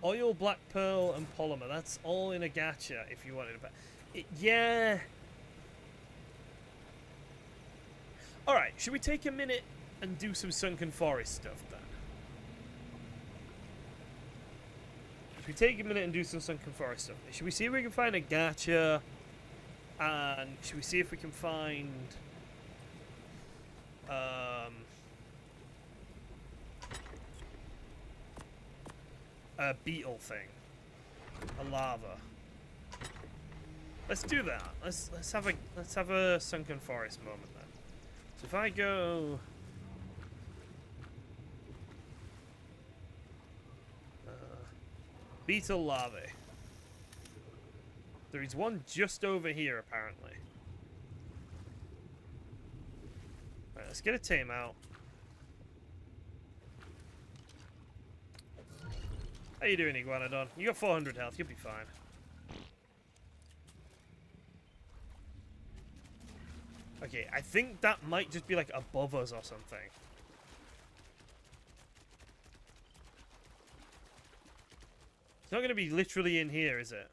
Oil, black pearl, and polymer. That's all in a gacha if you wanted to... Yeah. Alright, should we take a minute and do some sunken forest stuff then? Should we take a minute and do some sunken forest stuff? Should we see if we can find a gacha? And should we see if we can find... a beetle thing. A lava. Let's do that. Let's have a sunken forest moment then. So if I go beetle larvae. There is one just over here apparently. Right, let's get a tame out. How you doing, Iguanodon? You got 400 health, you'll be fine. Okay, I think that might just be like above us or something. It's not going to be literally in here, is it?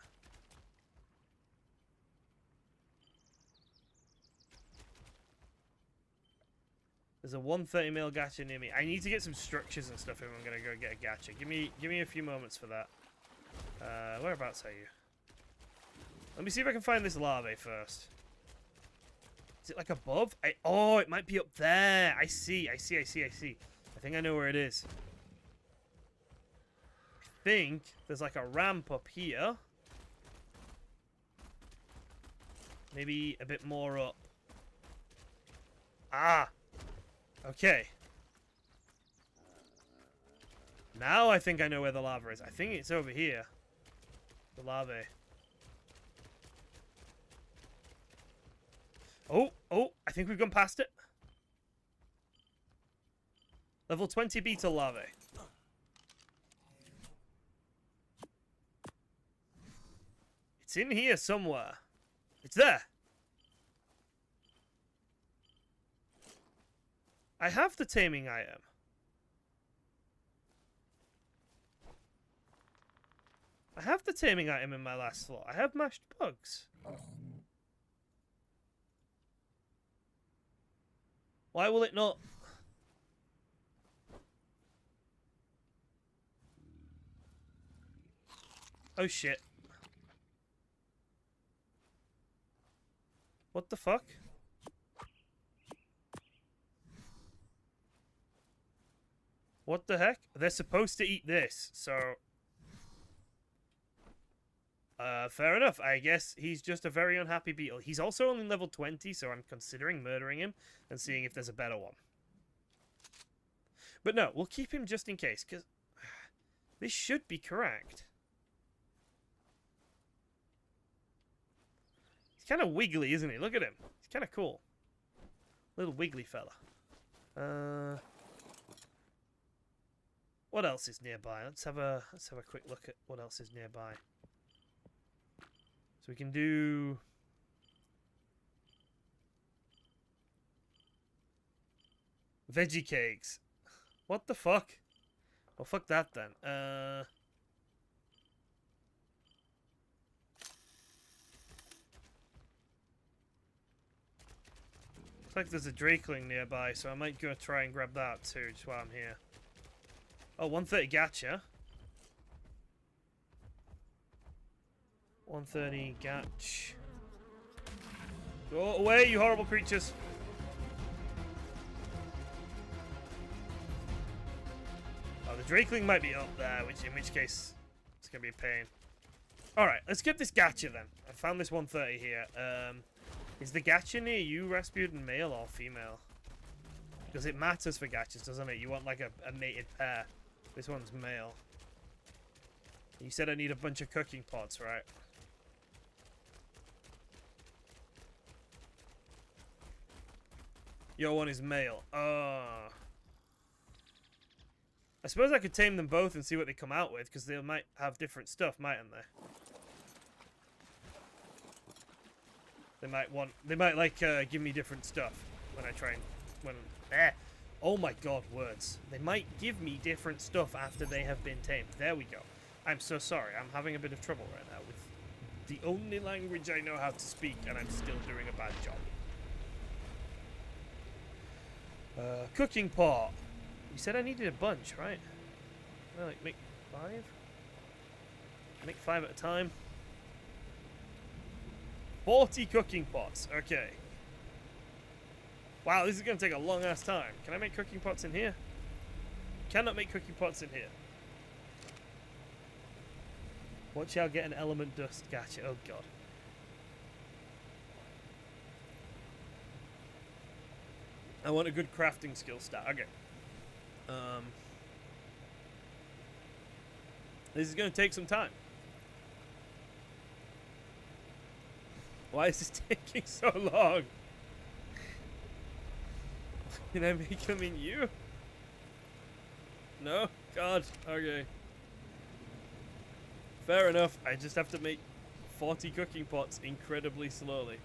There's a 130 mil gacha near me. I need to get some structures and stuff if I'm going to go get a gacha. Give me a few moments for that. Whereabouts are you? Let me see if I can find this larvae first. Is it like above? Oh, it might be up there. I see. I think I know where it is. I think there's like a ramp up here. Maybe a bit more up. Ah! Okay. Now I think I know where the lava is. I think it's over here. The larvae. Oh, I think we've gone past it. Level 20 beetle larvae. It's in here somewhere. It's there. I have the taming item. I have the taming item in my last slot. I have mashed bugs. Why will it not? Oh shit. What the fuck? What the heck? They're supposed to eat this, so... fair enough. I guess he's just a very unhappy beetle. He's also only level 20, so I'm considering murdering him and seeing if there's a better one. But no, we'll keep him just in case, because this should be correct. He's kind of wiggly, isn't he? Look at him. He's kind of cool. Little wiggly fella. What else is nearby? Let's have a quick look at what else is nearby. So we can do veggie cakes. What the fuck? Well, fuck that then. Looks like there's a Drakeling nearby, so I might go try and grab that too, just while I'm here. Oh, 130 gacha. 130 gach. Go away, you horrible creatures! Oh, the Drakeling might be up there, in which case it's gonna be a pain. Alright, let's get this gacha then. I found this 130 here. Is the gacha near you, Rasputin, male or female? Because it matters for gachas, doesn't it? You want like a mated pair. This one's male. You said I need a bunch of cooking pots, right? Your one is male. I suppose I could tame them both and see what they come out with, because they might have different stuff, mightn't they? They might like give me different stuff when I try and oh my god, words. They might give me different stuff after they have been tamed. There we go. I'm so sorry. I'm having a bit of trouble right now with the only language I know how to speak, and I'm still doing a bad job. Cooking pot. You said I needed a bunch, right? Well, like make 5? Make 5 at a time. 40 cooking pots. Okay. Wow, this is going to take a long ass time. Can I make cooking pots in here? Cannot make cooking pots in here. What shall get an element dust? Gotcha. Oh god. I want a good crafting skill stat. Okay. This is going to take some time. Why is this taking so long? Can I make them in you? No? God. Okay. Fair enough. I just have to make 40 cooking pots incredibly slowly.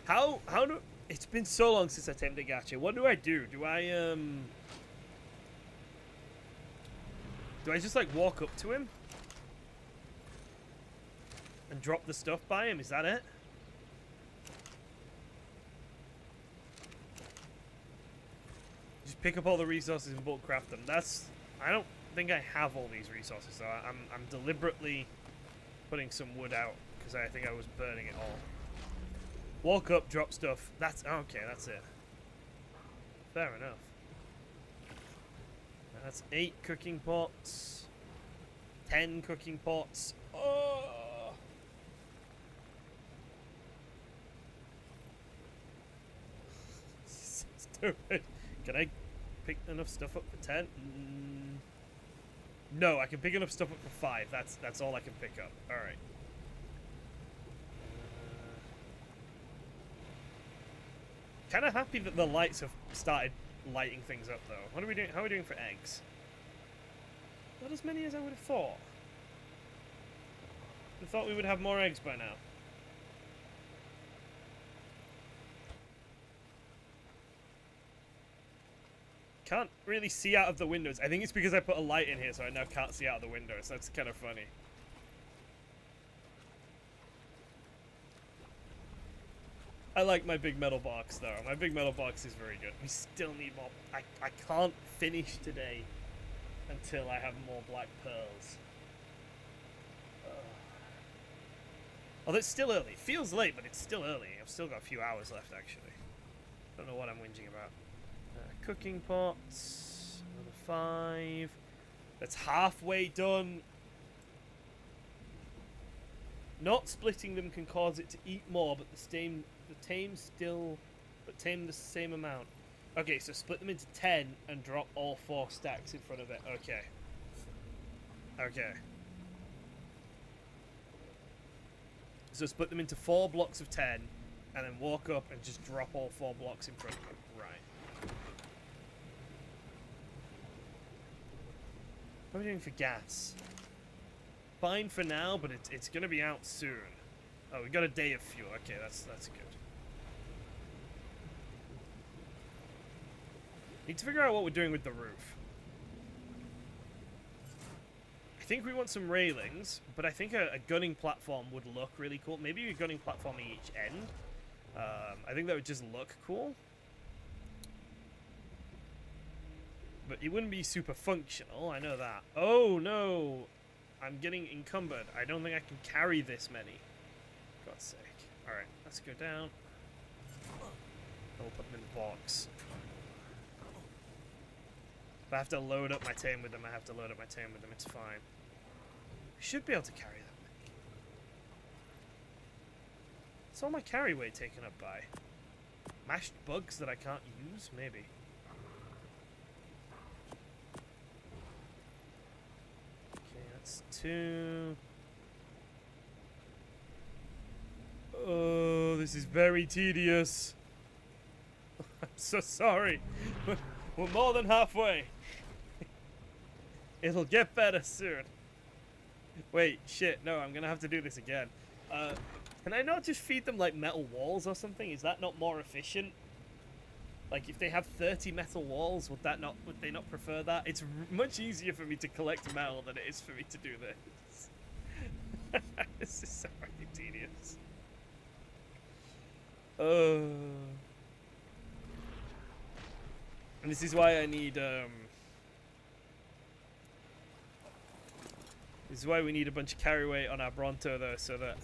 How do... It's been so long since I tamed a gacha. What do I do? Do I just, like, walk up to him? And drop the stuff by him? Is that it? Just pick up all the resources and bulk craft them. That's... I don't think I have all these resources, so I'm deliberately putting some wood out, because I think I was burning it all. Walk up, drop stuff. That's... Okay, that's it. Fair enough. That's 8 cooking pots. 10 cooking pots. Oh! Stupid. Can I pick enough stuff up for 10? No, I can pick enough stuff up for 5. That's all I can pick up. Alright. Kind of happy that the lights have started lighting things up, though. What are we doing? How are we doing for eggs? Not as many as I would have thought. I thought we would have more eggs by now. Can't really see out of the windows. I think it's because I put a light in here, so I now can't see out of the windows. That's kind of funny. I like my big metal box, though. My big metal box is very good. We still need more. I can't finish today until I have more black pearls. Although it's still early. It feels late, but it's still early. I've still got a few hours left, actually. Don't know what I'm whinging about. Cooking pots. Another 5. That's halfway done. Not splitting them can cause it to eat more, but tame the same amount. Okay, so split them into 10 and drop all 4 stacks in front of it. Okay. Okay. So split them into 4 blocks of 10, and then walk up and just drop all 4 blocks in front of them. Right. What are we doing for gas? Fine for now, but it's gonna be out soon. Oh, we got a day of fuel. Okay, that's good. Need to figure out what we're doing with the roof. I think we want some railings, but I think a gunning platform would look really cool. Maybe a gunning platform at each end. I think that would just look cool. But it wouldn't be super functional, I know that. Oh no! I'm getting encumbered. I don't think I can carry this many. For God's sake. Alright, let's go down. I'll put them in the box. If I have to load up my tame with them, I have to load up my tame with them. It's fine. We should be able to carry that many. What's all my carry weight taken up by? Mashed bugs that I can't use? Maybe. Okay, that's 2. Oh, this is very tedious. I'm so sorry. We're more than halfway. It'll get better soon. Wait, shit, no, I'm gonna have to do this again. Can I not just feed them like metal walls or something? Is that not more efficient? Like if they have 30 metal walls, would they not prefer that? It's much easier for me to collect metal than it is for me to do this. This is so fucking tedious. And this is why I need, this is why we need a bunch of carry weight on our Bronto, though, so that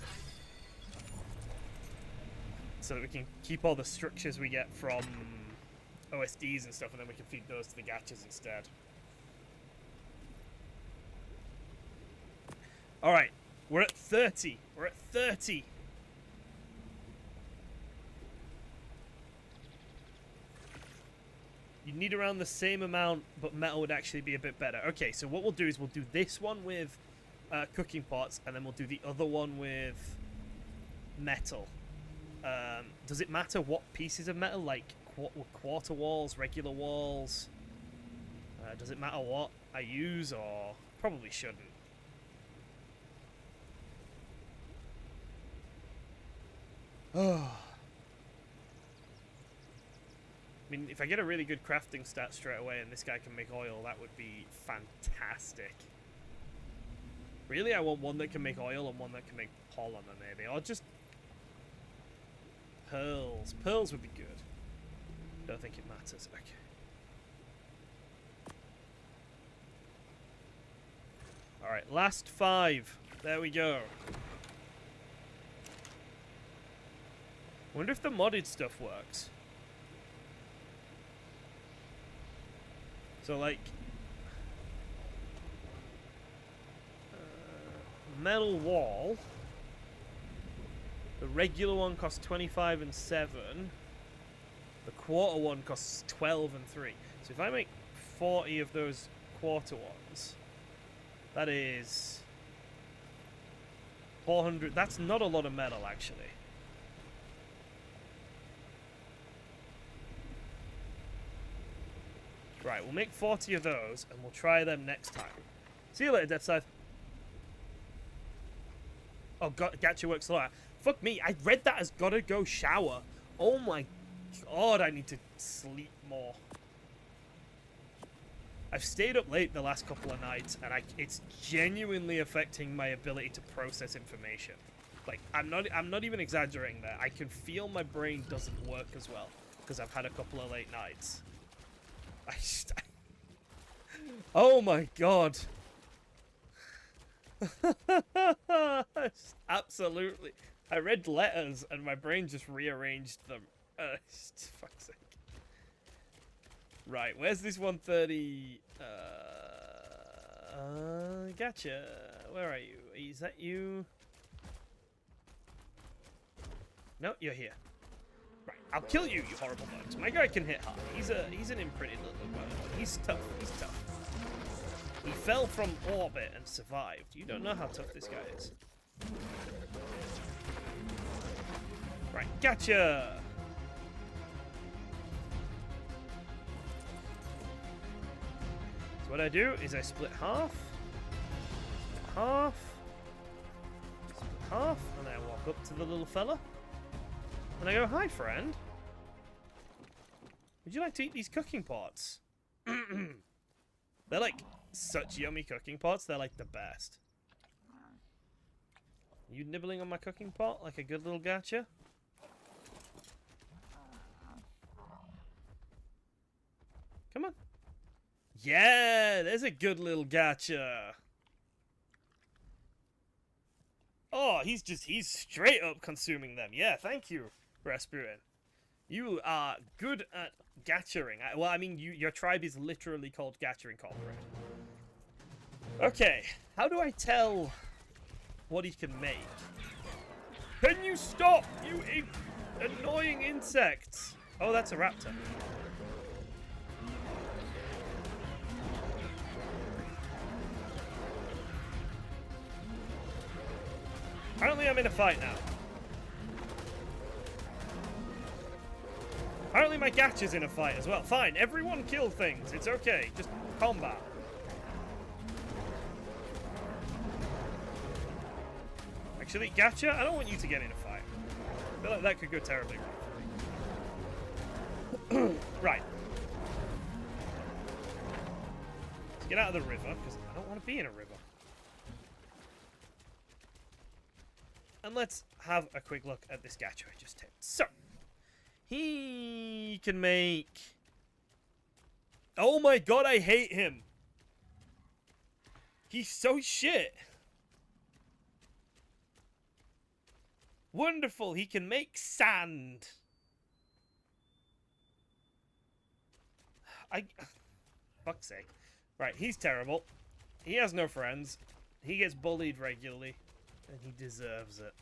we can keep all the structures we get from OSDs and stuff, and then we can feed those to the Gachas instead. Alright, we're at 30. We're at 30. You need around the same amount, but metal would actually be a bit better. Okay, so what we'll do is we'll do this one with cooking pots, and then we'll do the other one with metal. Does it matter what pieces of metal? Like quarter walls, regular walls? Does it matter what I use, or probably shouldn't? Oh. I mean, if I get a really good crafting stat straight away and this guy can make oil, that would be fantastic. Really, I want one that can make oil and one that can make pollen, maybe. Or just pearls. Pearls would be good. Don't think it matters. Okay. Alright, last 5. There we go. Wonder if the modded stuff works. So, like, metal wall, the regular one costs 25 and 7, the quarter one costs 12 and 3. So if I make 40 of those quarter ones, that is 400. That's not a lot of metal, actually. Right, we'll make 40 of those, and we'll try them next time. See you later, Death Scythe. Oh, Gacha works slower. Fuck me, I read that as gotta go shower. Oh my god, I need to sleep more. I've stayed up late the last couple of nights, and it's genuinely affecting my ability to process information. Like, I'm not even exaggerating there. I can feel my brain doesn't work as well, because I've had a couple of late nights. Oh my god. Absolutely. I read letters and my brain just rearranged them. Fuck's sake. Right, where's this 130? Gotcha. Where are you? Is that you? No, you're here. Right, I'll kill you, you horrible bugs. My guy can hit hard. He's an imprinted little bug. He's tough. He's tough. He fell from orbit and survived. You don't know how tough this guy is. Right, gotcha! So what I do is I split half, split half, and I walk up to the little fella. And I go, hi friend. Would you like to eat these cooking pots? They're like such yummy cooking pots. They're like the best. You nibbling on my cooking pot like a good little gacha? Come on. Yeah, there's a good little gacha. Oh, he's straight up consuming them. Yeah, thank you, Rasputin. You are good at gathering. Well, I mean, your tribe is literally called Gacha Incorporated. Okay, how do I tell what he can make? Can you stop, you annoying insects? Oh, that's a raptor. Apparently I'm in a fight now. Apparently my Gacha's in a fight as well. Fine, everyone kill things. It's okay. Just combat. Actually, Gacha, I don't want you to get in a fight. I feel like that could go terribly wrong. Right. Let's get out of the river, because I don't want to be in a river. And let's have a quick look at this Gacha I just did. So, he can make... Oh my god, I hate him. He's so shit. Wonderful, he can make sand. Fuck's sake. Right, he's terrible. He has no friends. He gets bullied regularly. And he deserves it.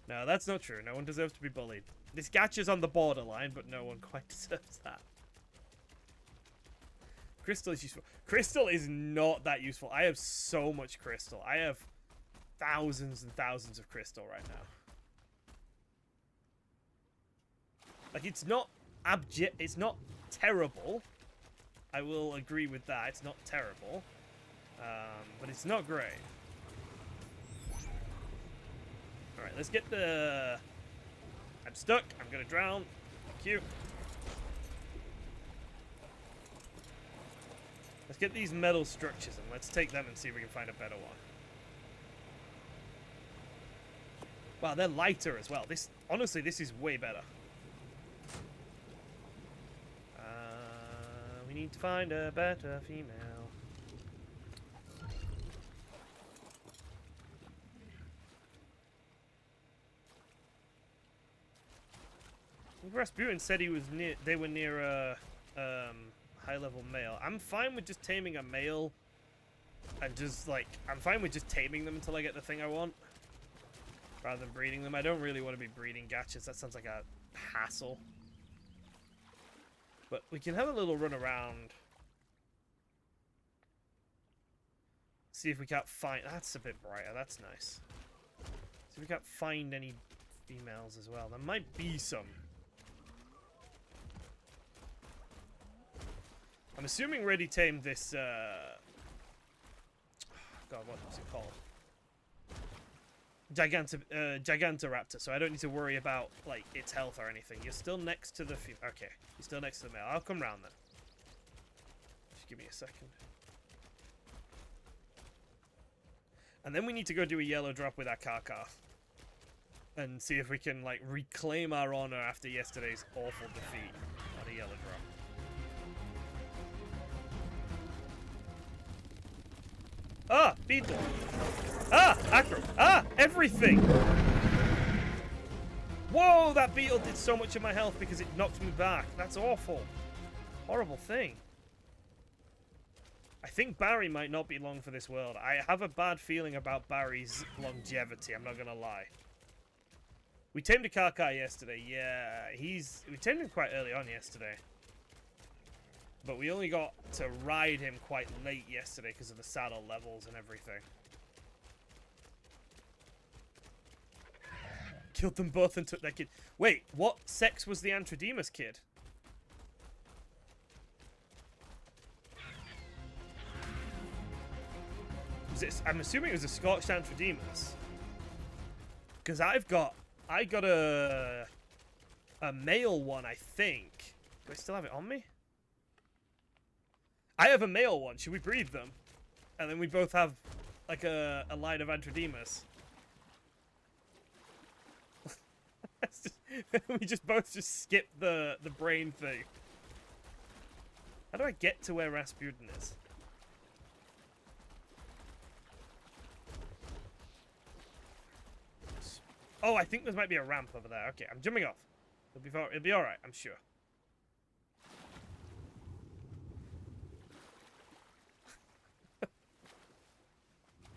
No, that's not true. No one deserves to be bullied. This Gacha's on the borderline, but no one quite deserves that. Crystal is useful. Crystal is not that useful. I have so much crystal. I have thousands and thousands of crystal right now. Like, it's not it's not terrible. I will agree with that. It's not terrible. But it's not great. Alright, let's get the... I'm stuck. I'm gonna drown. Thank you. Let's get these metal structures and let's take them and see if we can find a better one. Wow, they're lighter as well. Honestly, this is way better. We need to find a better female. Rasputin said he was near. They were near a high-level male. I'm fine with just taming a male, and just like I'm fine with just taming them until I get the thing I want, rather than breeding them. I don't really want to be breeding Gachas. That sounds like a hassle. But we can have a little run around. See if we can't find. That's a bit brighter. That's nice. See if we can't find any females as well. There might be some. I'm assuming Ready tamed this, God, what was it called? Gigantoraptor, so I don't need to worry about, like, its health or anything. You're still next to the... Okay, you're still next to the male. I'll come round then. Just give me a second. And then we need to go do a yellow drop with our Kaka. And see if we can, like, reclaim our honor after yesterday's awful defeat on a yellow drop. Ah, Beetle. Ah, Acro. Ah, everything. Whoa, that Beetle did so much of my health because it knocked me back. That's awful. Horrible thing. I think Barry might not be long for this world. I have a bad feeling about Barry's longevity, I'm not gonna lie. We tamed a Kakai yesterday, yeah. We tamed him quite early on yesterday. But we only got to ride him quite late yesterday because of the saddle levels and everything. Killed them both and took their kid. Wait, what sex was the Antrodemus kid? I'm assuming it was a Scorched Antrodemus. Because I got a male one, I think. Do I still have it on me? I have a male one. Should we breed them? And then we both have, like, a line of Antrodemus. We just both just skip the brain thing. How do I get to where Rasputin is? Oh, I think there might be a ramp over there. Okay, I'm jumping off. It'll be alright, I'm sure.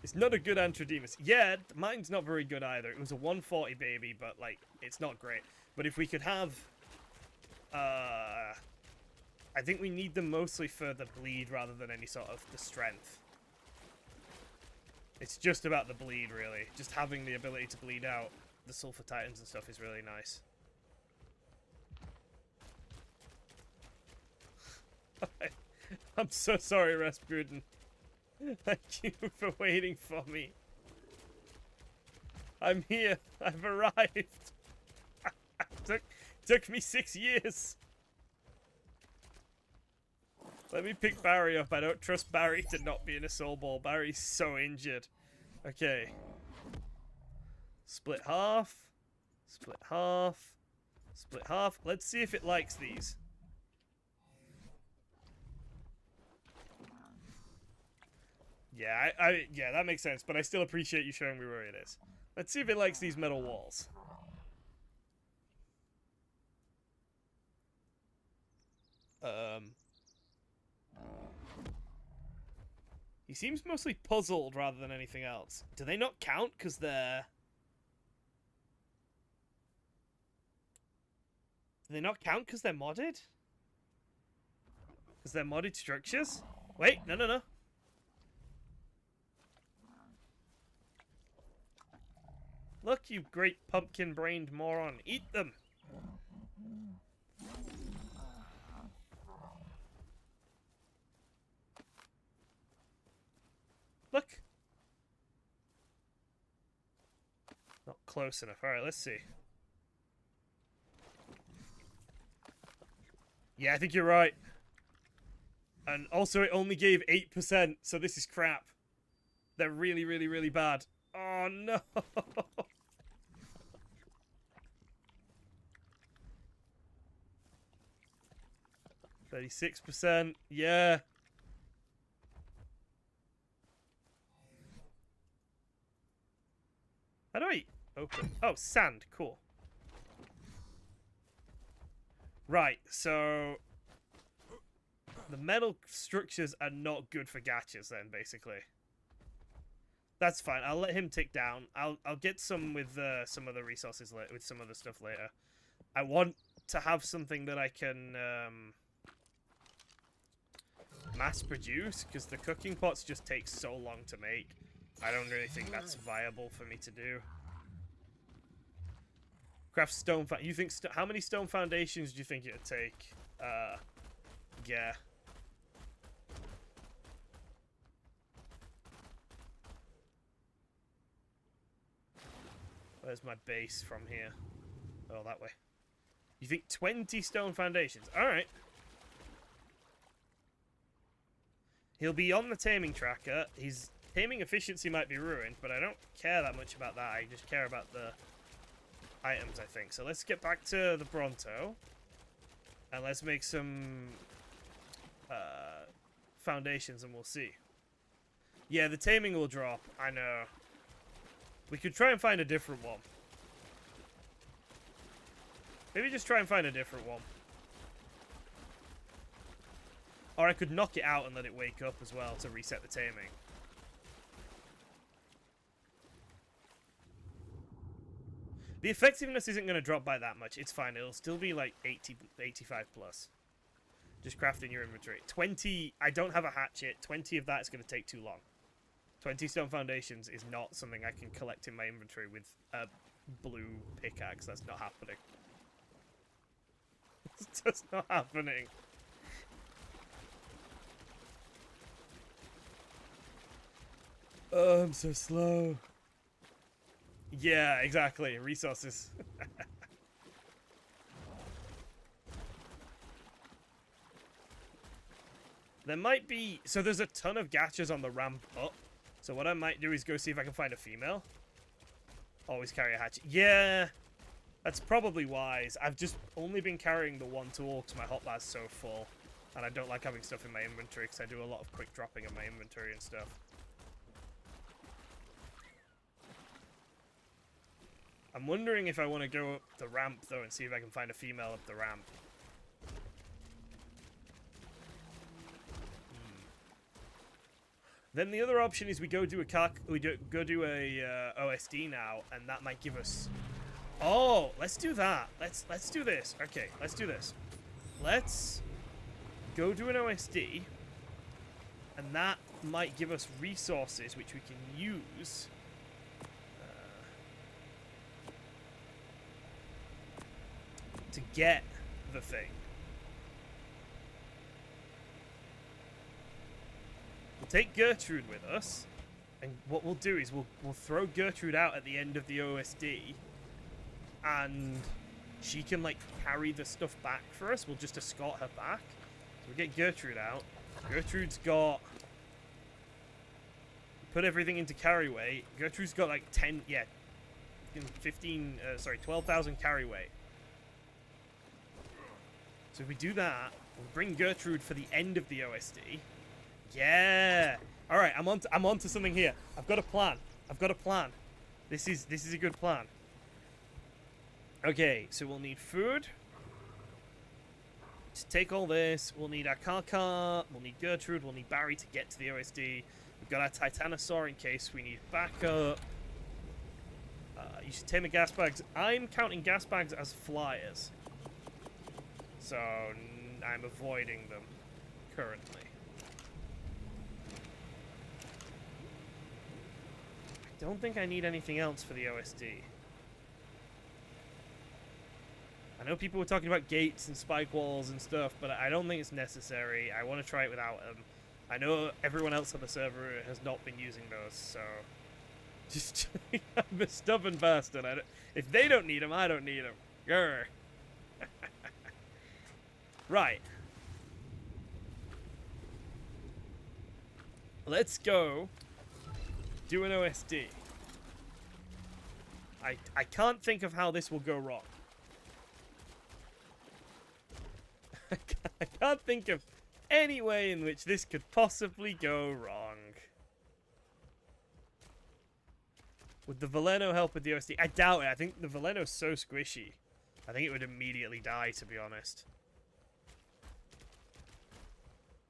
It's not a good Antrodemus. Yeah, mine's not very good either. It was a 140 baby, but, like, it's not great. But if we could have... I think we need them mostly for the bleed rather than any sort of the strength. It's just about the bleed, really. Just having the ability to bleed out the Sulfur Titans and stuff is really nice. I'm so sorry, Rasputin. Thank you for waiting for me. I'm here. I've arrived. Took me 6 years. Let me pick Barry up. I don't trust Barry to not be in a soul ball. Barry's so injured. Okay. Split half. Split half. Split half. Let's see if it likes these. Yeah, yeah, that makes sense, but I still appreciate you showing me where it is. Let's see if it likes these metal walls. He seems mostly puzzled rather than anything else. Do they not count because they're... Do they not count because they're modded? Because they're modded structures? Wait, no. Look, you great pumpkin-brained moron. Eat them! Look! Not close enough. Alright, let's see. Yeah, I think you're right. And also, it only gave 8%, so this is crap. They're really, really, really bad. Oh, no! 36%, yeah. How do I open? Oh, sand, cool. Right, so the metal structures are not good for gachas then, basically. That's fine. I'll let him tick down. I'll get some with some other resources later, with some other stuff later. I want to have something that I can mass produce, because the cooking pots just take so long to make. I don't really think that's viable for me to do. Craft stone. You think how many stone foundations do you think it'd take? Yeah. Where's my base from here? Oh, that way. You think 20 stone foundations? Alright. He'll be on the taming tracker. His taming efficiency might be ruined, but I don't care that much about that. I just care about the items, I think. So let's get back to the Bronto. And let's make some foundations and we'll see. Yeah, the taming will drop. I know. We could try and find a different one. Maybe just try and find a different one. Or I could knock it out and let it wake up as well to reset the taming. The effectiveness isn't going to drop by that much. It's fine. It'll still be like 80, 85 plus. Just crafting your inventory. 20, I don't have a hatchet. 20 of that is going to take too long. 20 stone foundations is not something I can collect in my inventory with a blue pickaxe. That's not happening. It's just not happening. Oh, I'm so slow. Yeah, exactly. Resources. There might be... So there's a ton of gachas on the ramp up. So what I might do is go see if I can find a female. Always carry a hatchet. Yeah, that's probably wise. I've just only been carrying the one tool because my hotbar's so full. And I don't like having stuff in my inventory because I do a lot of quick dropping in my inventory and stuff. I'm wondering if I want to go up the ramp, though, and see if I can find a female up the ramp. Then the other option is we go do a OSD now, and that might give us... Oh, let's do that. Let's do this. Okay, let's do this. Let's go do an OSD, and that might give us resources which we can use... to get the thing. We'll take Gertrude with us, and what we'll do is we'll throw Gertrude out at the end of the OSD, and she can like carry the stuff back for us. We'll just escort her back. So we get Gertrude out. Gertrude's got... Put everything into carry weight. Gertrude's got like 12,000 carry weight. So if we do that, we'll bring Gertrude for the end of the OSD. Yeah. All right, I'm on to something here. I've got a plan. This is a good plan. Okay, so we'll need food. To take all this, we'll need our car. We'll need Gertrude. We'll need Barry to get to the OSD. We've got our Titanosaur in case we need backup. You should tame the gas bags. I'm counting gas bags as flyers. So, I'm avoiding them currently. I don't think I need anything else for the OSD. I know people were talking about gates and spike walls and stuff, but I don't think it's necessary. I want to try it without them. I know everyone else on the server has not been using those, so... Just, I'm a stubborn bastard. If they don't need them, I don't need them. Grr. Right. Let's go do an OSD. I can't think of how this will go wrong. I can't think of any way in which this could possibly go wrong. Would the Veleno help with the OSD? I doubt it. I think the Veleno's so squishy. I think it would immediately die, to be honest.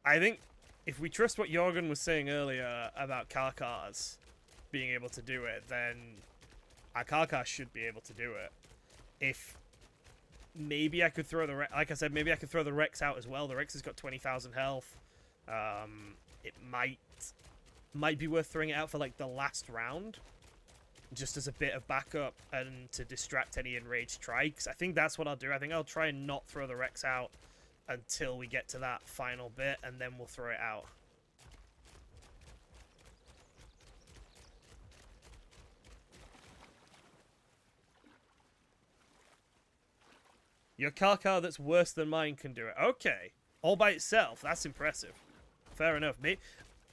I think if we trust what Jorgen was saying earlier about car cars being able to do it, then our car cars should be able to do it. If maybe I could throw the like I said, maybe I could throw the Rex out as well. The Rex has got 20,000 health. It might be worth throwing it out for like the last round, just as a bit of backup and to distract any enraged trikes. I think that's what I'll do. I think I'll try and not throw the Rex out until we get to that final bit, and then we'll throw it out. Your car that's worse than mine can do it. Okay. All by itself. That's impressive. Fair enough.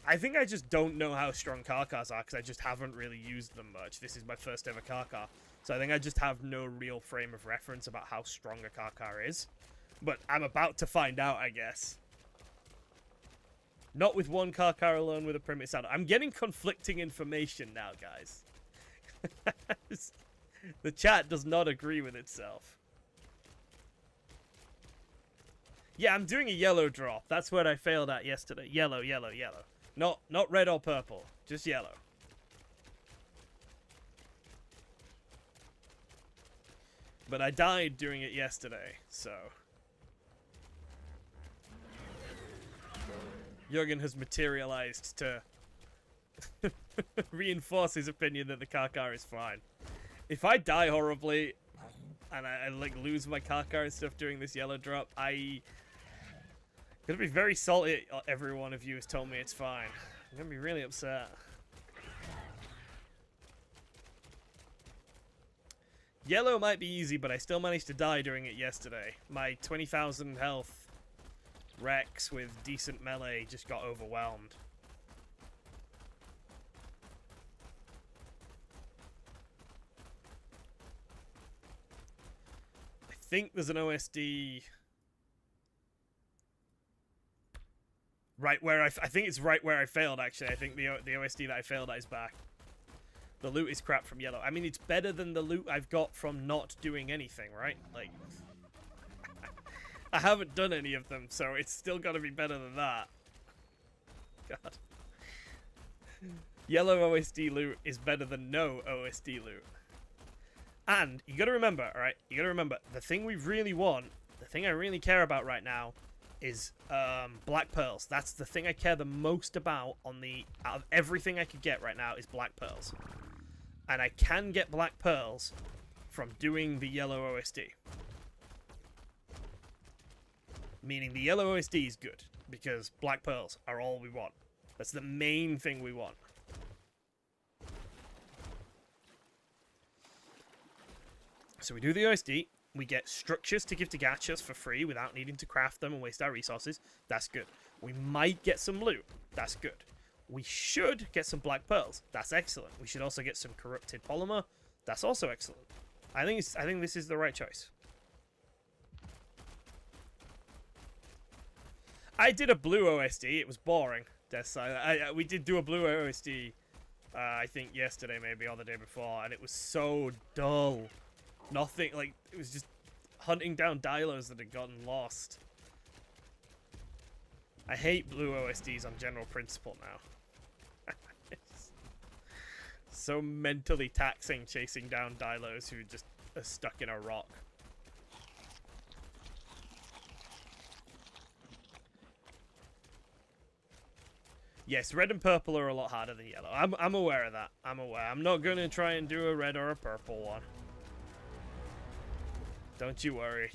I think I just don't know how strong car cars are because I just haven't really used them much. This is my first ever car. So I think I just have no real frame of reference about how strong a car is. But I'm about to find out, I guess. Not with one car alone with a primitive saddle. I'm getting conflicting information now, guys. The chat does not agree with itself. Yeah, I'm doing a yellow drop. That's what I failed at yesterday. Yellow. Not red or purple. Just yellow. But I died doing it yesterday, so... Jorgen has materialized to reinforce his opinion that the car is fine. If I die horribly and I like lose my car and stuff during this yellow drop, I'm gonna be very salty. Every one of you has told me it's fine. I'm gonna be really upset. Yellow might be easy, but I still managed to die doing it yesterday. My 20,000 health Rex with decent melee just got overwhelmed. I think there's an OSD right where I think it's right where I failed, actually. I think the OSD that I failed at is back. The loot is crap from yellow. I mean, it's better than the loot I've got from not doing anything, right? Like, I haven't done any of them, so it's still got to be better than that. God. Yellow OSD loot is better than no OSD loot. And you got to remember, all right? You got to remember, the thing we really want, the thing I really care about right now is black pearls. That's the thing I care the most about on the... Out of everything I could get right now is black pearls. And I can get black pearls from doing the yellow OSD. Meaning the yellow OSD is good, because black pearls are all we want. That's the main thing we want. So we do the OSD, we get structures to give to gachas for free without needing to craft them and waste our resources. That's good. We might get some loot. That's good. We should get some black pearls. That's excellent. We should also get some corrupted polymer. That's also excellent. I think this is the right choice. I did a blue OSD. It was boring. We did do a blue OSD, I think yesterday maybe, or the day before, and it was so dull. Nothing, like, it was just hunting down dinos that had gotten lost. I hate blue OSDs on general principle now. It's so mentally taxing chasing down dinos who just are stuck in a rock. Yes, red and purple are a lot harder than yellow. I'm aware of that. I'm aware. I'm not going to try and do a red or a purple one. Don't you worry.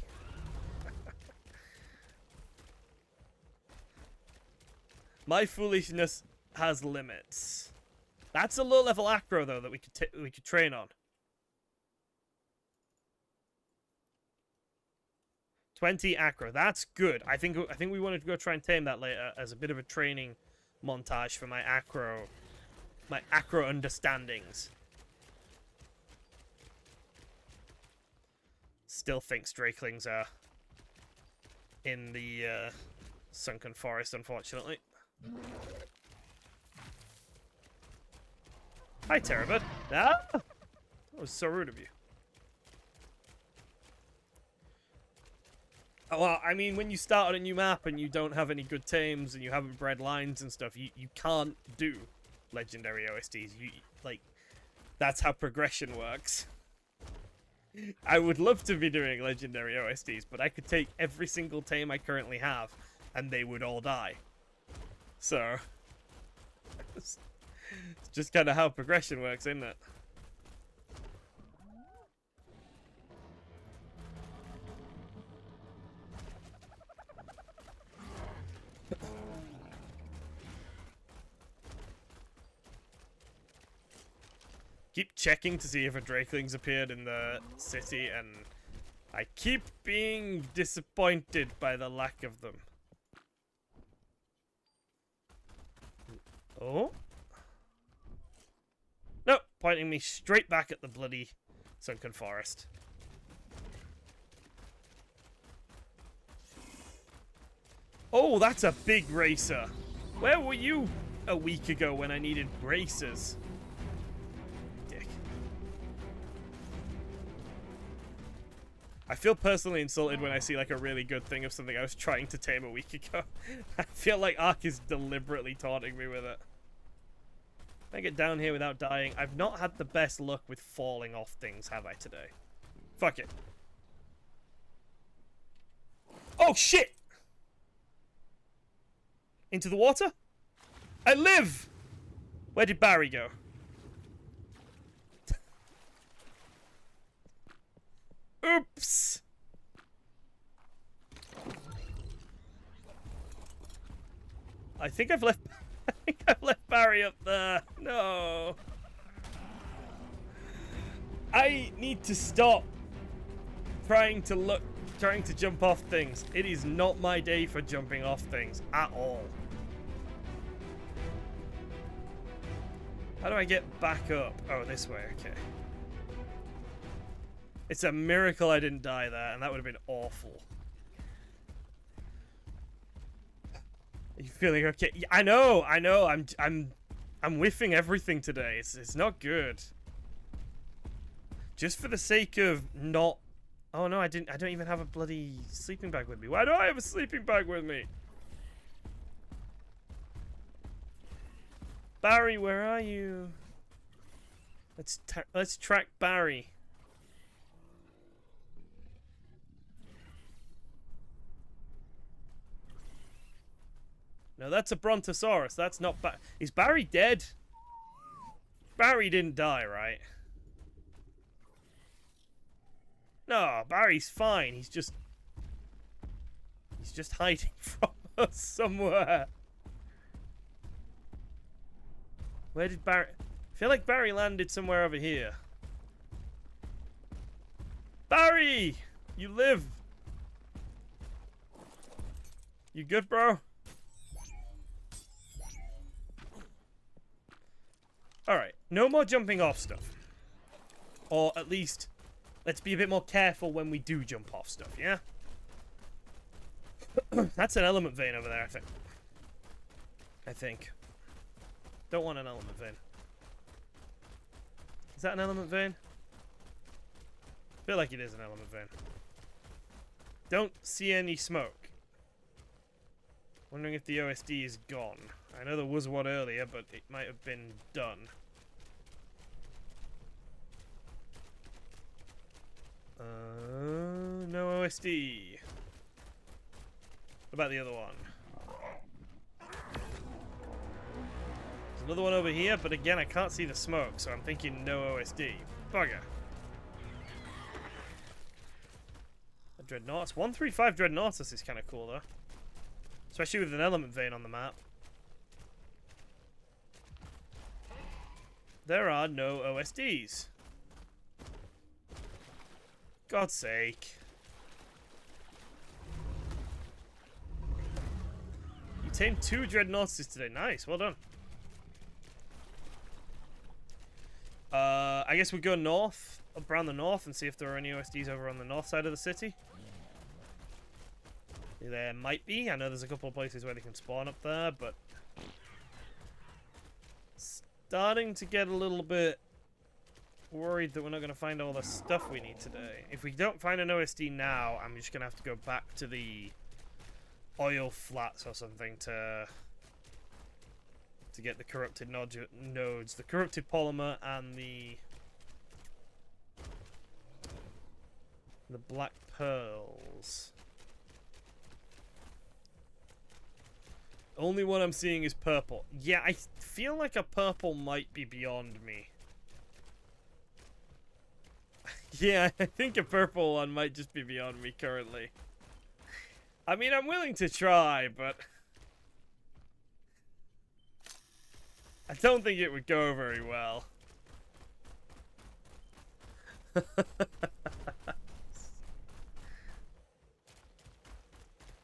My foolishness has limits. That's a low-level acro, though, that we could train on. 20 acro. That's good. I think we wanted to go try and tame that later as a bit of a training montage for my acro understandings. Still thinks drakelings are in the sunken forest, unfortunately. Hi, Terrabird. Ah! That was so rude of you. Oh, well, I mean, when you start on a new map and you don't have any good tames and you haven't bred lines and stuff, you can't do legendary OSDs. Like, that's how progression works. I would love to be doing legendary OSDs, but I could take every single tame I currently have and they would all die. So, it's just kind of how progression works, isn't it? Keep checking to see if a drakeling's appeared in the city, and I keep being disappointed by the lack of them. Oh? Nope, pointing me straight back at the bloody sunken forest. Oh, that's a big racer. Where were you a week ago when I needed racers? I feel personally insulted when I see like a really good thing of something I was trying to tame a week ago. I feel like ARK is deliberately taunting me with it. Can I get down here without dying? I've not had the best luck with falling off things, have I, today? Fuck it. Oh, shit! Into the water? I live! Where did Barry go? Oops! I think I've left Barry up there. No. I need to stop trying to look trying to jump off things. It is not my day for jumping off things at all. How do I get back up? Oh, this way, okay. It's a miracle I didn't die there, and that would have been awful. Are you feeling okay? Yeah, I know. I'm whiffing everything today. It's not good. Just for the sake of not. Oh no, I don't even have a bloody sleeping bag with me. Why do I have a sleeping bag with me? Barry, where are you? Let's track Barry. No, that's a Brontosaurus. That's not Is Barry dead? Barry didn't die, right? No, Barry's fine. He's just hiding from us somewhere. Where did Barry... I feel like Barry landed somewhere over here. Barry! You live! You good, bro? Alright, no more jumping off stuff. Or at least, let's be a bit more careful when we do jump off stuff, yeah? That's an element vein over there, I think. Don't want an element vein. Is that an element vein? I feel like it is an element vein. Don't see any smoke. Wondering if the OSD is gone. I know there was one earlier, but it might have been done. No OSD. What about the other one? There's another one over here, but again, I can't see the smoke, so I'm thinking no OSD. Bugger. A Dreadnoughtus. 135 Dreadnoughtus is kind of cool, though. Especially with an element vein on the map. There are no OSDs. God's sake. You tamed 2 Dreadnoughtuses today. Nice, well done. I guess we go north, up around the north, and see if there are any OSDs over on the north side of the city. There might be. I know there's a couple of places where they can spawn up there, but... starting to get a little bit worried that we're not going to find all the stuff we need today. If we don't find an OSD now, I'm just going to have to go back to the oil flats or something to get the corrupted nodes, the corrupted polymer, and the black pearls. Only one I'm seeing is purple. Yeah, I feel like a purple might be beyond me. Yeah, I think a purple one might just be beyond me currently. I mean, I'm willing to try, but... I don't think it would go very well.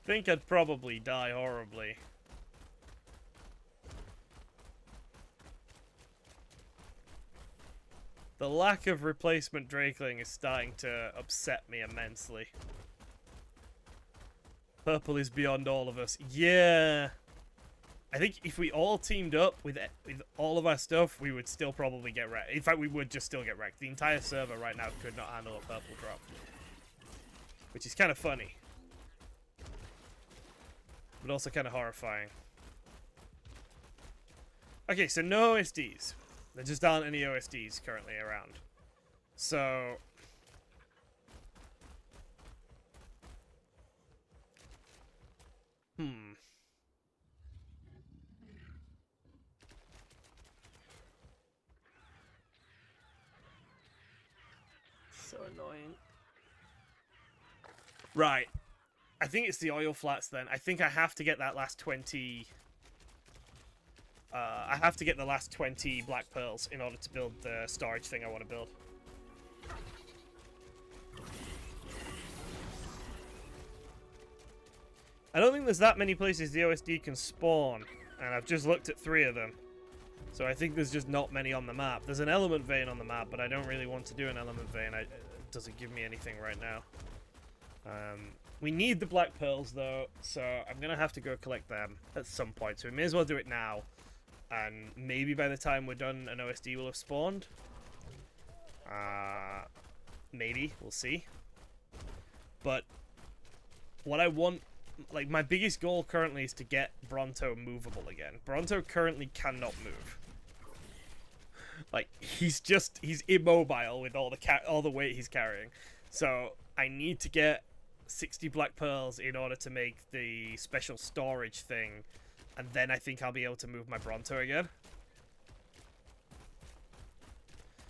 Think I'd probably die horribly. The lack of replacement Drakeling is starting to upset me immensely. Purple is beyond all of us. Yeah. I think if we all teamed up with all of our stuff, we would still probably get wrecked. In fact, we would just still get wrecked. The entire server right now could not handle a purple drop. Which is kind of funny. But also kind of horrifying. Okay, so no OSDs. There just aren't any OSDs currently around. So... So annoying. Right. I think it's the oil flats then. I think I have to get that last 20... I have to get the last 20 black pearls in order to build the storage thing I want to build. I don't think there's that many places the OSD can spawn, and I've just looked at 3 of them. So I think there's just not many on the map. There's an element vein on the map, but I don't really want to do an element vein. It doesn't give me anything right now. We need the black pearls, though, so I'm going to have to go collect them at some point. So we may as well do it now. And maybe by the time we're done, an OSD will have spawned. Maybe. We'll see. But what I want... Like, my biggest goal currently is to get Bronto movable again. Bronto currently cannot move. Like, he's immobile with all the weight he's carrying. So, I need to get 60 black pearls in order to make the special storage thing. And then I think I'll be able to move my Bronto again.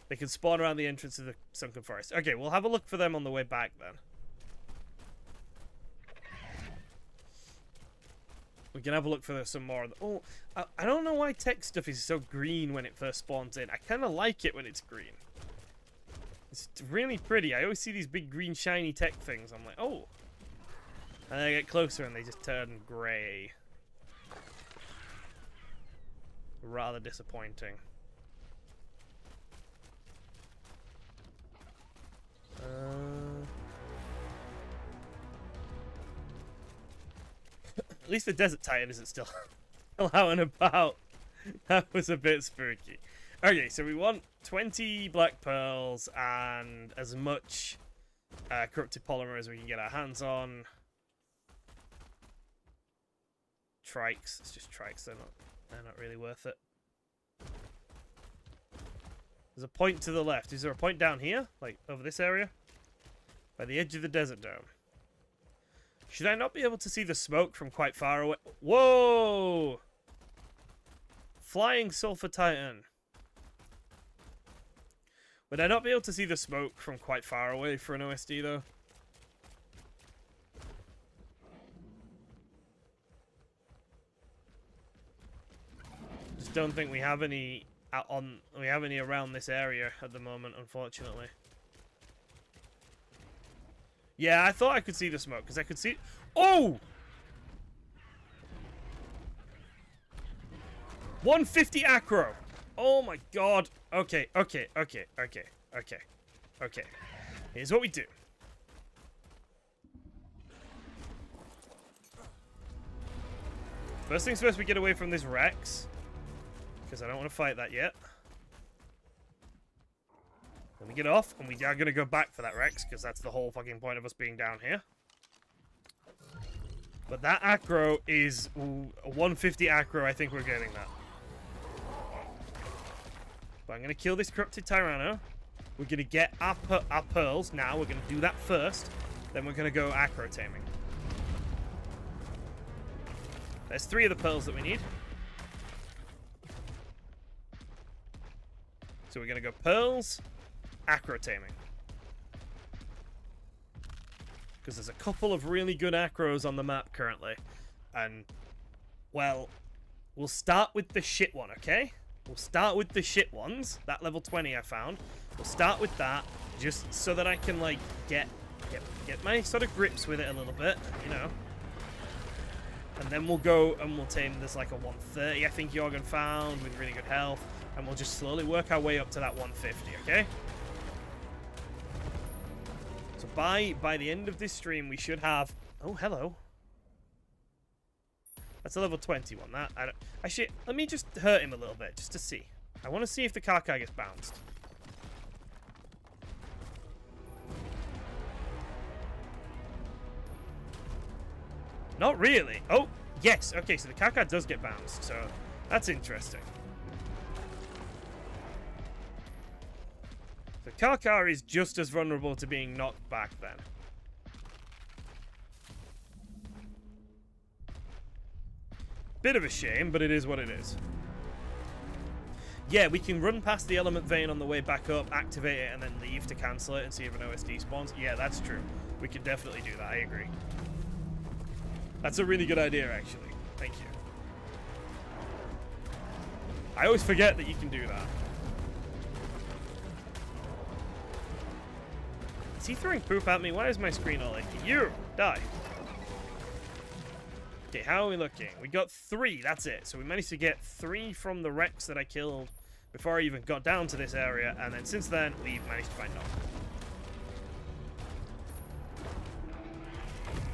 They can spawn around the entrance of the Sunken Forest. Okay, we'll have a look for them on the way back then. We can have a look for some more. Oh, I don't know why tech stuff is so green when it first spawns in. I kind of like it when it's green. It's really pretty. I always see these big green shiny tech things. I'm like, oh. And then I get closer and they just turn grey. Rather disappointing. At least the Desert Titan isn't still out and about. That was a bit spooky. Okay, so we want 20 black pearls and as much corrupted polymer as we can get our hands on. Trikes. It's just trikes. They're not really worth it. There's a point to the left. Is there a point down here? Like, over this area? By the edge of the desert dome. Should I not be able to see the smoke from quite far away? Whoa! Flying Sulfur Titan. Would I not be able to see the smoke from quite far away for an OSD, though? Just don't think we have any around this area at the moment, unfortunately. Yeah, I thought I could see the smoke, because I could see... Oh! 150 acro! Oh my god. Okay. Here's what we do. First things first, we get away from this Rex. Because I don't want to fight that yet. Then we get off, and we are going to go back for that Rex, because that's the whole fucking point of us being down here. But that acro is... Ooh, a 150 acro, I think we're getting that. But I'm going to kill this corrupted Tyranno. We're going to get our pearls now. We're going to do that first. Then we're going to go acro taming. There's 3 of the pearls that we need. So we're going to go pearls, acro taming. Because there's a couple of really good acros on the map currently. And, well, we'll start with the shit one, okay? We'll start with the shit ones. That level 20 I found. We'll start with that, just so that I can, like, get my sort of grips with it a little bit, you know. And then we'll go and we'll tame this, like, a 130, I think Jorgen found, with really good health. And we'll just slowly work our way up to that 150, okay? So by the end of this stream, we should have... Oh, hello. That's a level 21. That I don't... Actually, let me just hurt him a little bit, just to see. I want to see if the Karkai gets bounced. Not really. Oh, yes. Okay, so the Karkai does get bounced, so that's interesting. The Karkai is just as vulnerable to being knocked back then. Bit of a shame, but it is what it is. Yeah, we can run past the element vein on the way back up, activate it, and then leave to cancel it and see if an OSD spawns. Yeah, that's true. We can definitely do that. I agree. That's a really good idea, actually. Thank you. I always forget that you can do that. Is he throwing poop at me? Why is my screen all like, you, die. Okay, how are we looking? We got 3, that's it. So we managed to get 3 from the Rex that I killed before I even got down to this area, and then since then, we've managed to find Nomad.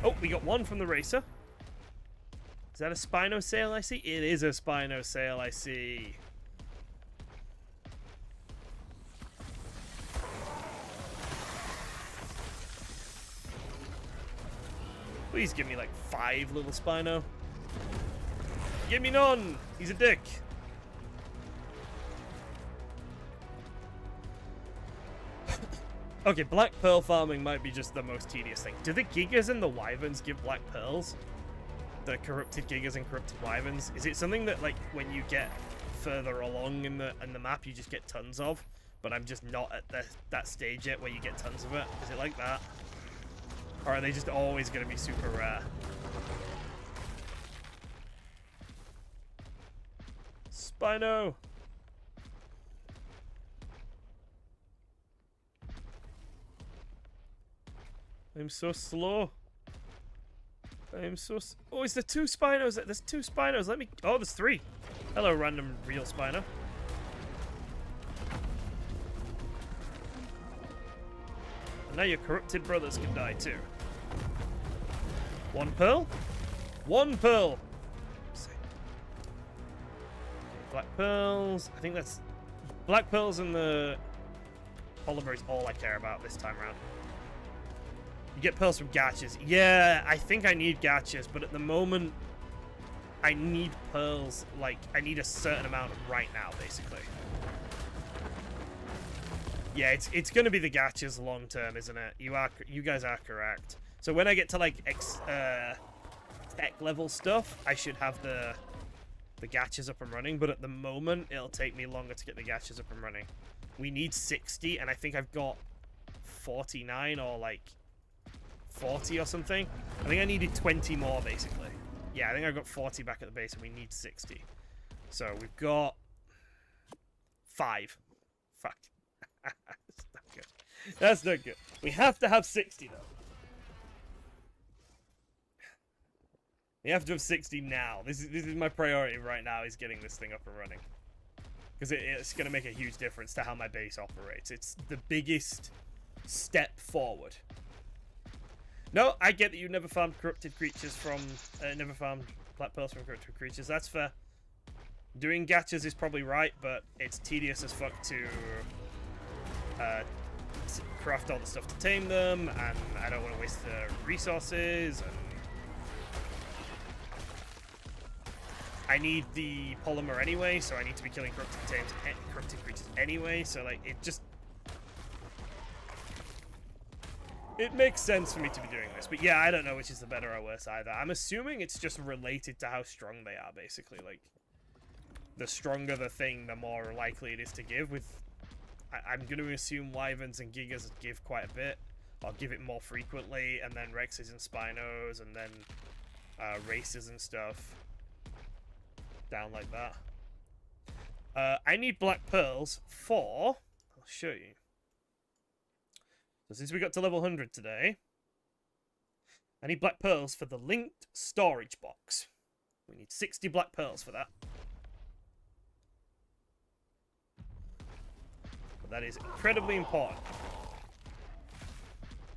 Oh, we got 1 from the Racer. Is that a Spinosail I see? It is a Spinosail I see. Please give me like 5 little Spino. Give me none! He's a dick. Okay, black pearl farming might be just the most tedious thing. Do the gigas and the wyverns give black pearls? The corrupted gigas and corrupted wyverns? Is it something that, like, when you get further along in the map, you just get tons of? But I'm just not at that stage yet where you get tons of it. Is it like that? Or are they just always going to be super rare? Spino! I'm so slow. I'm so... Oh, is there 2 Spinos? There's 2 Spinos. Let me... Oh, there's 3. Hello, random real Spino. And now your corrupted brothers can die too. 1 pearl? 1 pearl! Okay, black pearls. I think that's... Black pearls and the polymer is all I care about this time around. You get pearls from gachas. Yeah, I think I need gachas, but at the moment, I need pearls, like, I need a certain amount right now, basically. Yeah, it's going to be the gachas long term, isn't it? You guys are correct. So when I get to, like, tech level stuff, I should have the gachas up and running, but at the moment, it'll take me longer to get the gachas up and running. We need 60, and I think I've got 49 or, like... 40 or something. I think I needed 20 more, basically. Yeah, I think I got 40 back at the base, and we need 60. So we've got 5. Fuck. That's not good. That's not good. We have to have 60, though. We have to have 60 now. This is my priority right now, is getting this thing up and running. Because it's going to make a huge difference to how my base operates. It's the biggest step forward. No, I get that you never farmed corrupted creatures from... never farmed black pearls from corrupted creatures. That's fair. Doing gachas is probably right, but it's tedious as fuck to craft all the stuff to tame them, and I don't want to waste the resources, and... I need the polymer anyway, so I need to be killing corrupted creatures anyway, so, like, it just... It makes sense for me to be doing this, but yeah, I don't know which is the better or worse either. I'm assuming it's just related to how strong they are, basically. Like, the stronger the thing, the more likely it is to give. I'm going to assume wyverns and gigas give quite a bit. I'll give it more frequently, and then rexes and spinos, and then races and stuff. Down like that. I need black pearls for... I'll show you. So since we got to level 100 today, I need black pearls for the linked storage box. We need 60 black pearls for that. But that is incredibly important.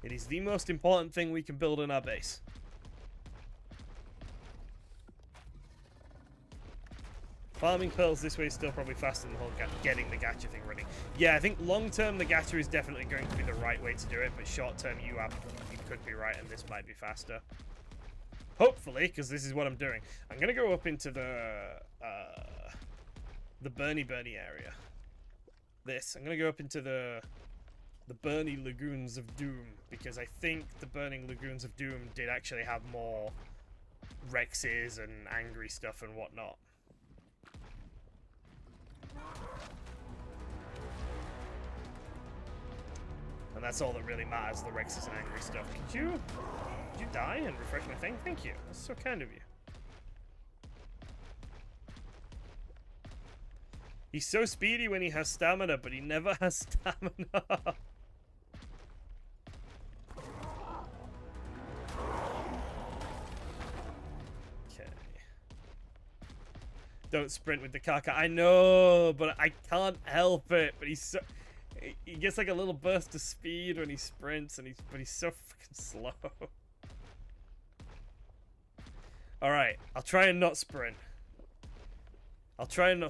It is the most important thing we can build in our base. Farming pearls this way is still probably faster than the whole getting the gacha thing running. Yeah, I think long-term the gacha is definitely going to be the right way to do it, but short-term you could be right, and this might be faster. Hopefully, because this is what I'm doing. I'm going to go up into the Burny area. I'm going to go up into the Burny Lagoons of Doom, because I think the Burning Lagoons of Doom did actually have more Rexes and angry stuff and whatnot. And that's all that really matters, the Rexes and angry stuff. Could you die and refresh my thing? Thank you. That's so kind of you. He's so speedy when he has stamina, but he never has stamina. Don't sprint with the Kaka. I know, but I can't help it. But he's so... He gets like a little burst of speed when he sprints, and but he's so fucking slow. Alright, I'll try and not sprint. I'll try and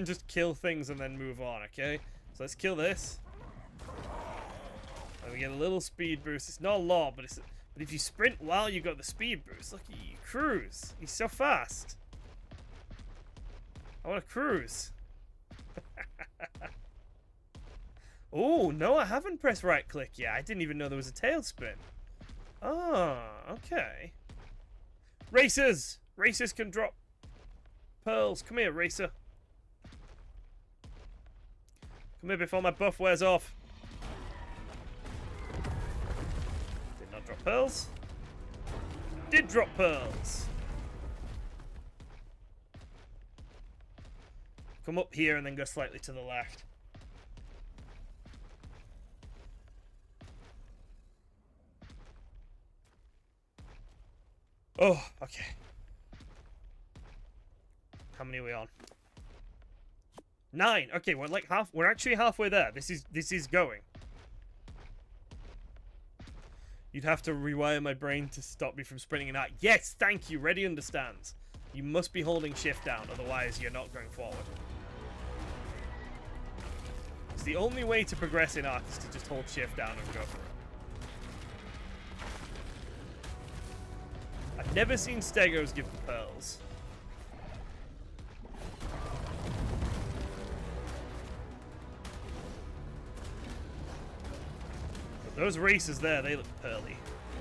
just kill things and then move on, okay? So let's kill this. And we get a little speed boost. It's not a lot, but if you sprint while you got the speed boost, look, you cruise. He's so fast. I want to cruise. Oh, no, I haven't pressed right click yet. I didn't even know there was a tailspin. Oh, okay. Racers! Racers can drop pearls. Come here, racer. Come here before my buff wears off. Did not drop pearls. Did drop pearls. Come up here and then go slightly to the left. Oh, okay. How many are we on? 9. Okay, we're like we're actually halfway there. This is going. You'd have to rewire my brain to stop me from sprinting and out. Yes, thank you. Ready understands. You must be holding shift down, otherwise you're not going forward. It's the only way to progress in ARK is to just hold shift down and go for it. I've never seen Stegos give the pearls. But those racers there, they look pearly.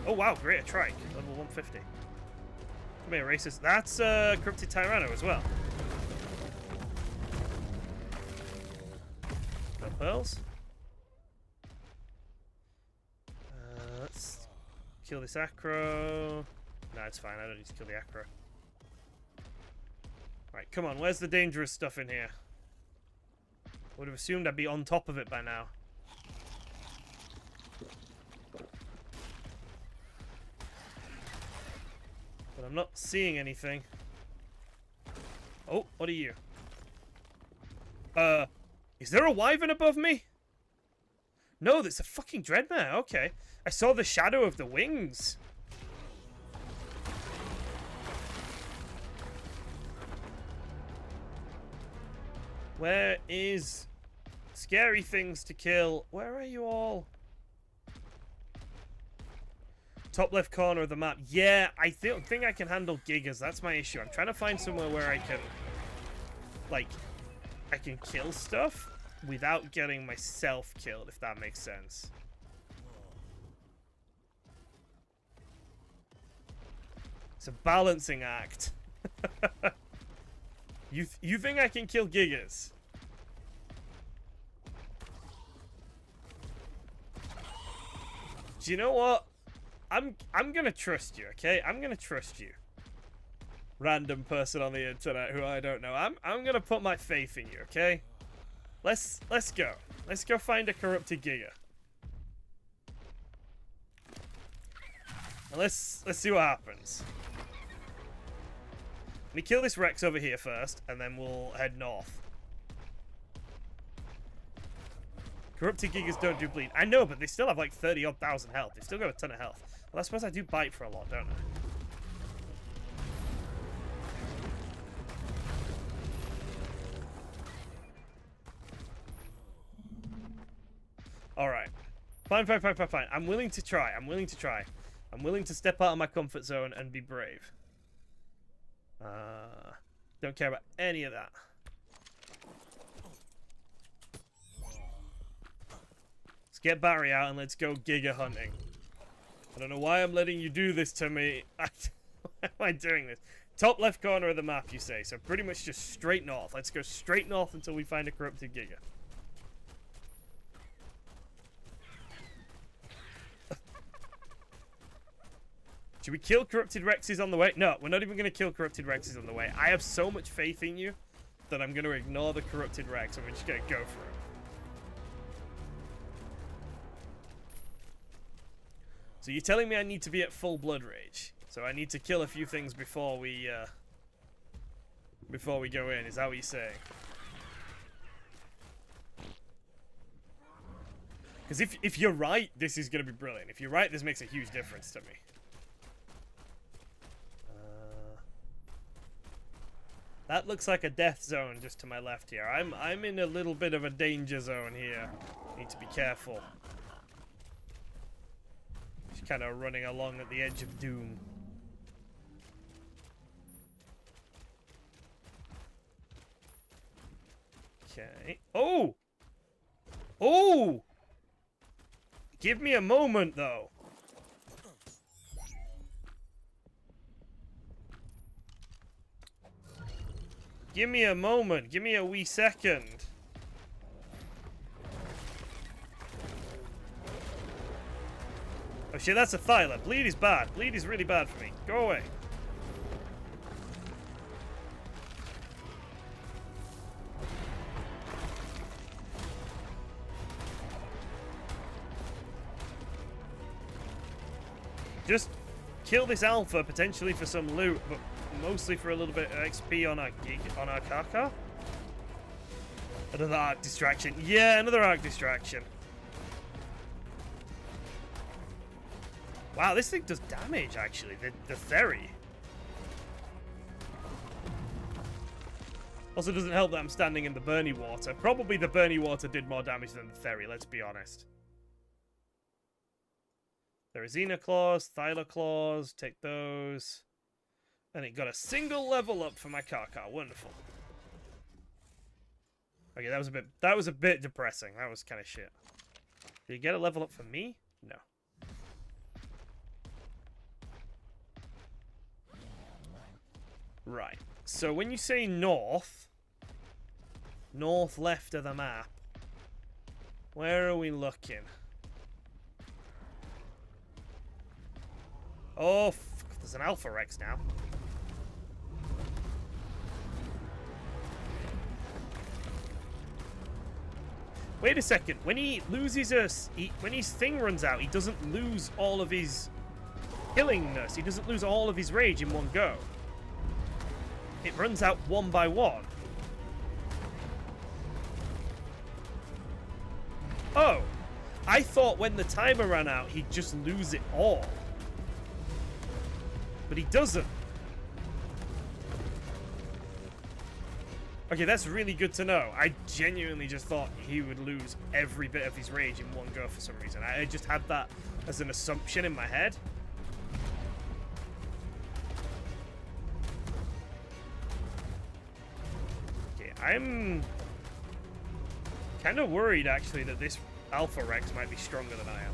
Oh wow, great, a trike. Level 150. Come here, racers. That's Corrupted Tyranno as well. No pearls. Let's kill this acro. No, it's fine. I don't need to kill the acro. Right, come on. Where's the dangerous stuff in here? Would have assumed I'd be on top of it by now. But I'm not seeing anything. Oh, what are you? Is there a wyvern above me? No, there's a fucking dreadmare. Okay. I saw the shadow of the wings. Where is scary things to kill? Where are you all? Top left corner of the map. Yeah, I don't think I can handle gigas. That's my issue. I'm trying to find somewhere where I can, like, I can kill stuff without getting myself killed, if that makes sense. It's a balancing act. You think I can kill gigas? Do you know what? I'm gonna trust you, okay? I'm gonna trust you. Random person on the internet who I don't know. I'm gonna put my faith in you, okay? Let's go. Let's go find a corrupted giga. And let's see what happens. Let me kill this Rex over here first, and then we'll head north. Corrupted gigas don't do bleed. I know, but they still have like 30-odd thousand health. They still got a ton of health. Well, I suppose I do bite for a lot, don't I? Alright. Fine. I'm willing to try. I'm willing to step out of my comfort zone and be brave. Don't care about any of that. Let's get Barry out and let's go giga hunting. I don't know why I'm letting you do this to me. Why am I doing this? Top left corner of the map, you say. So pretty much just straight north. Let's go straight north until we find a corrupted giga. Should we kill Corrupted Rexes on the way? No, we're not even going to kill Corrupted Rexes on the way. I have so much faith in you that I'm going to ignore the Corrupted Rex and we're just going to go for it. So you're telling me I need to be at full blood rage. So I need to kill a few things before we before we go in. Is that what you're saying? Because if you're right, this is going to be brilliant. If you're right, this makes a huge difference to me. That looks like a death zone just to my left here. I'm in a little bit of a danger zone here. Need to be careful. Just kind of running along at the edge of doom. Okay. Oh! Oh! Give me a moment, though. Give me a moment. Give me a wee second. Oh shit, that's a Thyla. Bleed is bad. Bleed is really bad for me. Go away. Just kill this alpha, potentially for some loot, but mostly for a little bit of XP on our Kaka. Another ARK distraction. Yeah, another ARK distraction. Wow, this thing does damage, actually. The Theory. Also doesn't help that I'm standing in the Burny Water. Probably the Burny Water did more damage than the Theory, let's be honest. Therizina Claws, Thyla Claws, take those. And it got a single level up for my Kaka. Wonderful. Okay, that was a bit depressing. That was kind of shit. Did you get a level up for me? No. Right. So when you say north left of the map, where are we looking? Oh, there's an Alpha Rex now. Wait a second. When he loses when his thing runs out, he doesn't lose all of his killingness. He doesn't lose all of his rage in one go. It runs out one by one. Oh, I thought when the timer ran out, he'd just lose it all. But he doesn't. Okay, that's really good to know. I genuinely just thought he would lose every bit of his rage in one go for some reason. I just had that as an assumption in my head. Okay, I'm kind of worried, actually, that this Alpha Rex might be stronger than I am.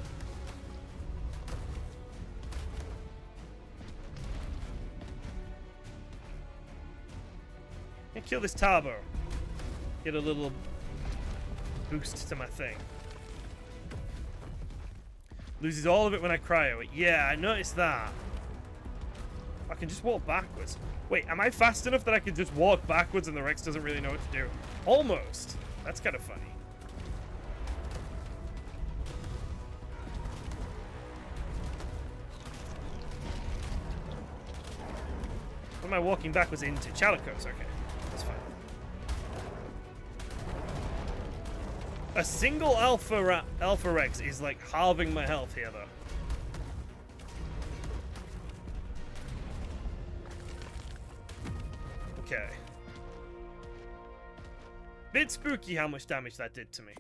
Kill this Tabo. Get a little boost to my thing. Loses all of it when I cryo it. Yeah, I noticed that. I can just walk backwards. Wait, am I fast enough that I can just walk backwards and the Rex doesn't really know what to do? Almost. That's kind of funny. What am I walking backwards into? Chalicos, okay. That's fine. A single Alpha Rex is like halving my health here, though. Okay. Bit spooky how much damage that did to me.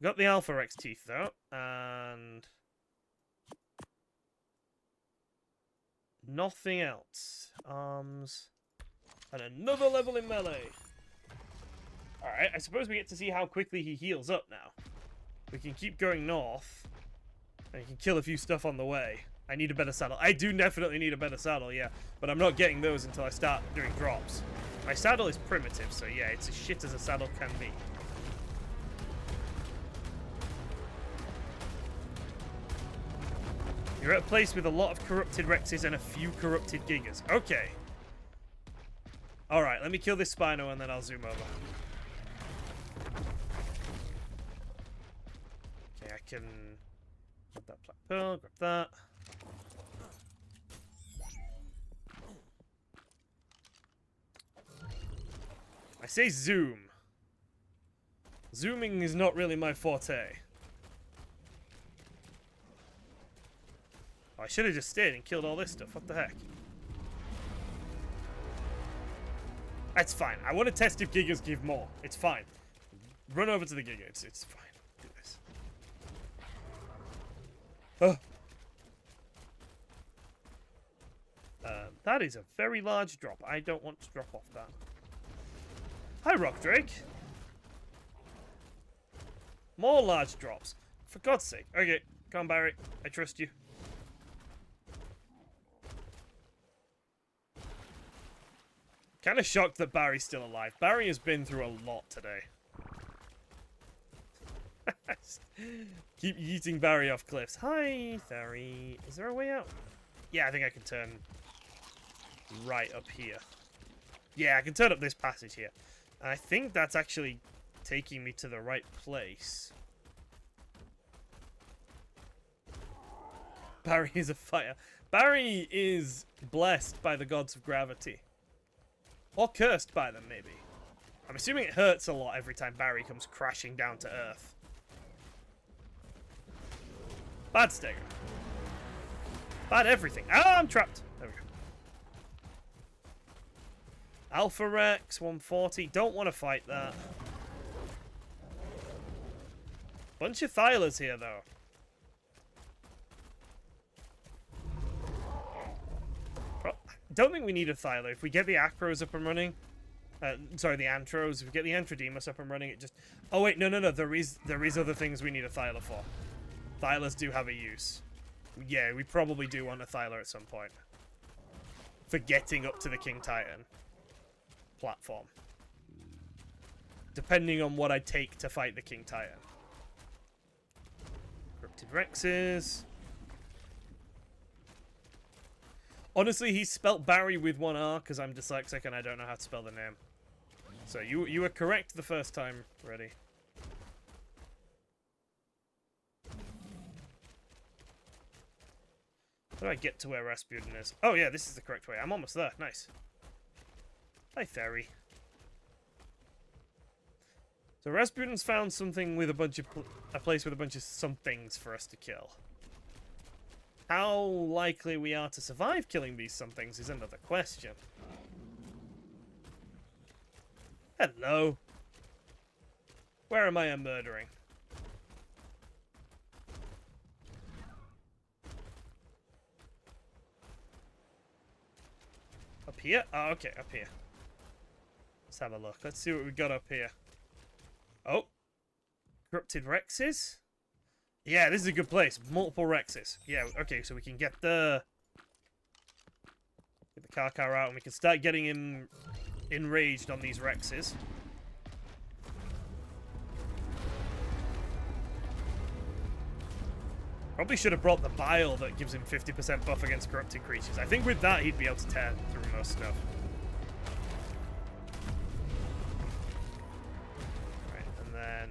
Got the Alpha Rex teeth, though, and nothing else. Arms. And another level in melee. Alright, I suppose we get to see how quickly he heals up now. We can keep going north. And he can kill a few stuff on the way. I need a better saddle. I do definitely need a better saddle, yeah. But I'm not getting those until I start doing drops. My saddle is primitive, so yeah, it's as shit as a saddle can be. You're at a place with a lot of corrupted Rexes and a few corrupted Gigas. Okay. Alright, let me kill this Spino and then I'll zoom over. Okay, I can grab that black pearl, grab that. I say zoom. Zooming is not really my forte. Oh, I should have just stayed and killed all this stuff. What the heck? That's fine. I want to test if gigas give more. It's fine. Run over to the giga. It's fine. Do this. Oh. That is a very large drop. I don't want to drop off that. Hi, Rock Drake. More large drops. For God's sake. Okay, come on, Barry. I trust you. Kind of shocked that Barry's still alive. Barry has been through a lot today. Keep yeeting Barry off cliffs. Hi, Barry. Is there a way out? Yeah, I think I can turn right up here. Yeah, I can turn up this passage here. And I think that's actually taking me to the right place. Barry is a fighter. Barry is blessed by the gods of gravity. Or cursed by them, maybe. I'm assuming it hurts a lot every time Barry comes crashing down to Earth. Bad stagger. Bad everything. Ah, I'm trapped. There we go. Alpha Rex, 140. Don't want to fight that. Bunch of Thylers here, though. Don't think we need a Thyler. If we get the Acros up and running... sorry, the Antros. If we get the Antrodemus up and running, it just... Oh, wait, no. There is other things we need a Thyler for. Thylers do have a use. Yeah, we probably do want a Thyler at some point. For getting up to the King Titan platform. Depending on what I take to fight the King Titan. Cryptid Rexes. Honestly, he spelt Barry with one R because I'm dyslexic and I don't know how to spell the name. So you were correct the first time, Ready. How do I get to where Rasputin is? Oh yeah, this is the correct way. I'm almost there. Nice. Hi, Fairy. So Rasputin's found something with a bunch of... a place with a bunch of somethings for us to kill. How likely we are to survive killing these somethings is another question. Hello. Where am I murdering? Up here? Oh, okay, up here. Let's have a look. Let's see what we got up here. Oh. Corrupted Rexes? Yeah, this is a good place. Multiple Rexes. Yeah, okay, so we can get the car out and we can start getting him enraged on these Rexes. Probably should have brought the Bile that gives him 50% buff against corrupted creatures. I think with that he'd be able to tear through most stuff. Right, and then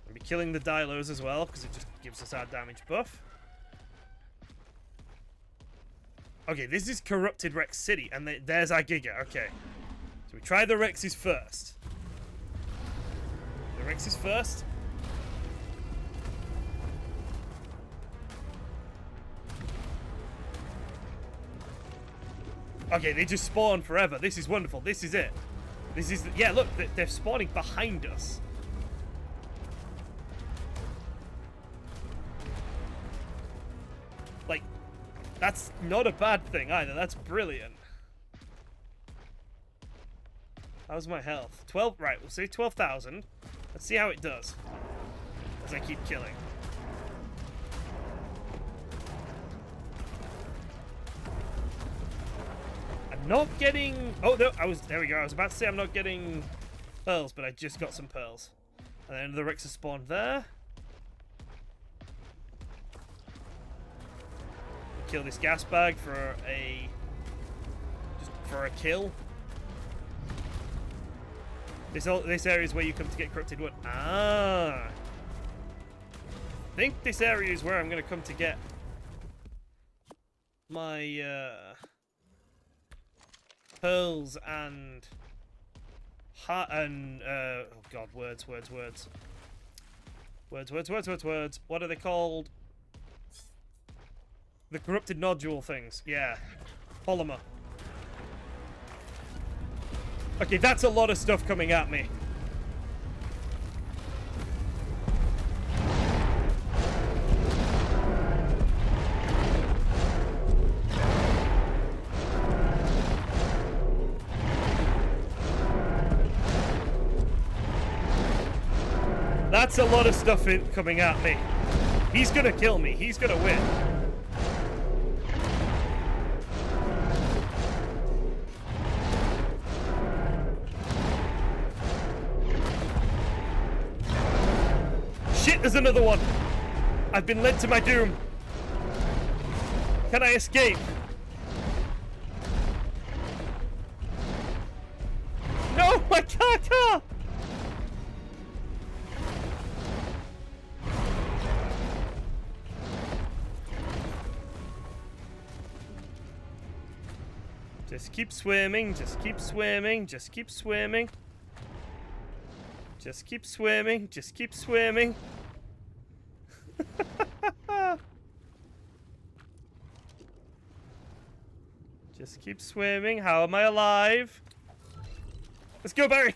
we'll be killing the Dilos as well, because it just gives us our damage buff. Okay, this is Corrupted Rex City, and there's our Giga. Okay. So we try the Rexes first. The Rexes first. Okay, they just spawn forever. This is wonderful. This is it. This is... yeah, look, they're spawning behind us. Like, that's not a bad thing either. That's brilliant. How's my health? 12... right, we'll say 12,000. Let's see how it does. As I keep killing. Not getting... oh, no, there we go. I was about to say I'm not getting pearls, but I just got some pearls. And then the Rexes spawned there. Kill this gas bag for a... just for a kill. This area is where you come to get corrupted wood. Ah! I think this area is where I'm going to come to get my, pearls and Oh god, words. Words. What are they called? The corrupted nodule things. Yeah. Polymer. Okay, that's a lot of stuff coming at me. That's a lot of stuff coming at me. He's gonna kill me. He's gonna win. Shit, there's another one. I've been led to my doom. Can I escape? No, my car! Just keep swimming, just keep swimming, just keep swimming. Just keep swimming, just keep swimming. Just keep swimming. How am I alive? Let's go, Barry!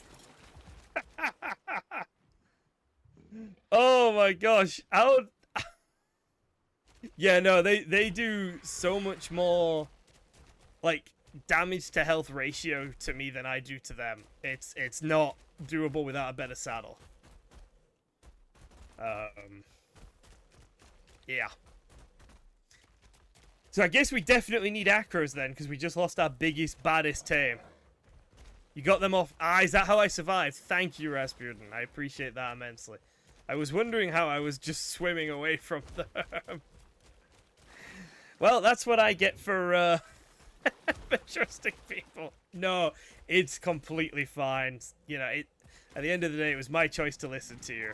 Oh my gosh. How... Yeah, no, they do so much more, like, damage to health ratio to me than I do to them. It's not doable without a better saddle. Yeah. So I guess we definitely need acros then, because we just lost our biggest, baddest tame. You got them off. Ah, is that how I survived? Thank you, Rasputin. I appreciate that immensely. I was wondering how I was just swimming away from them. Well, that's what I get for trusting people. No, it's completely fine. You know, at the end of the day, it was my choice to listen to you.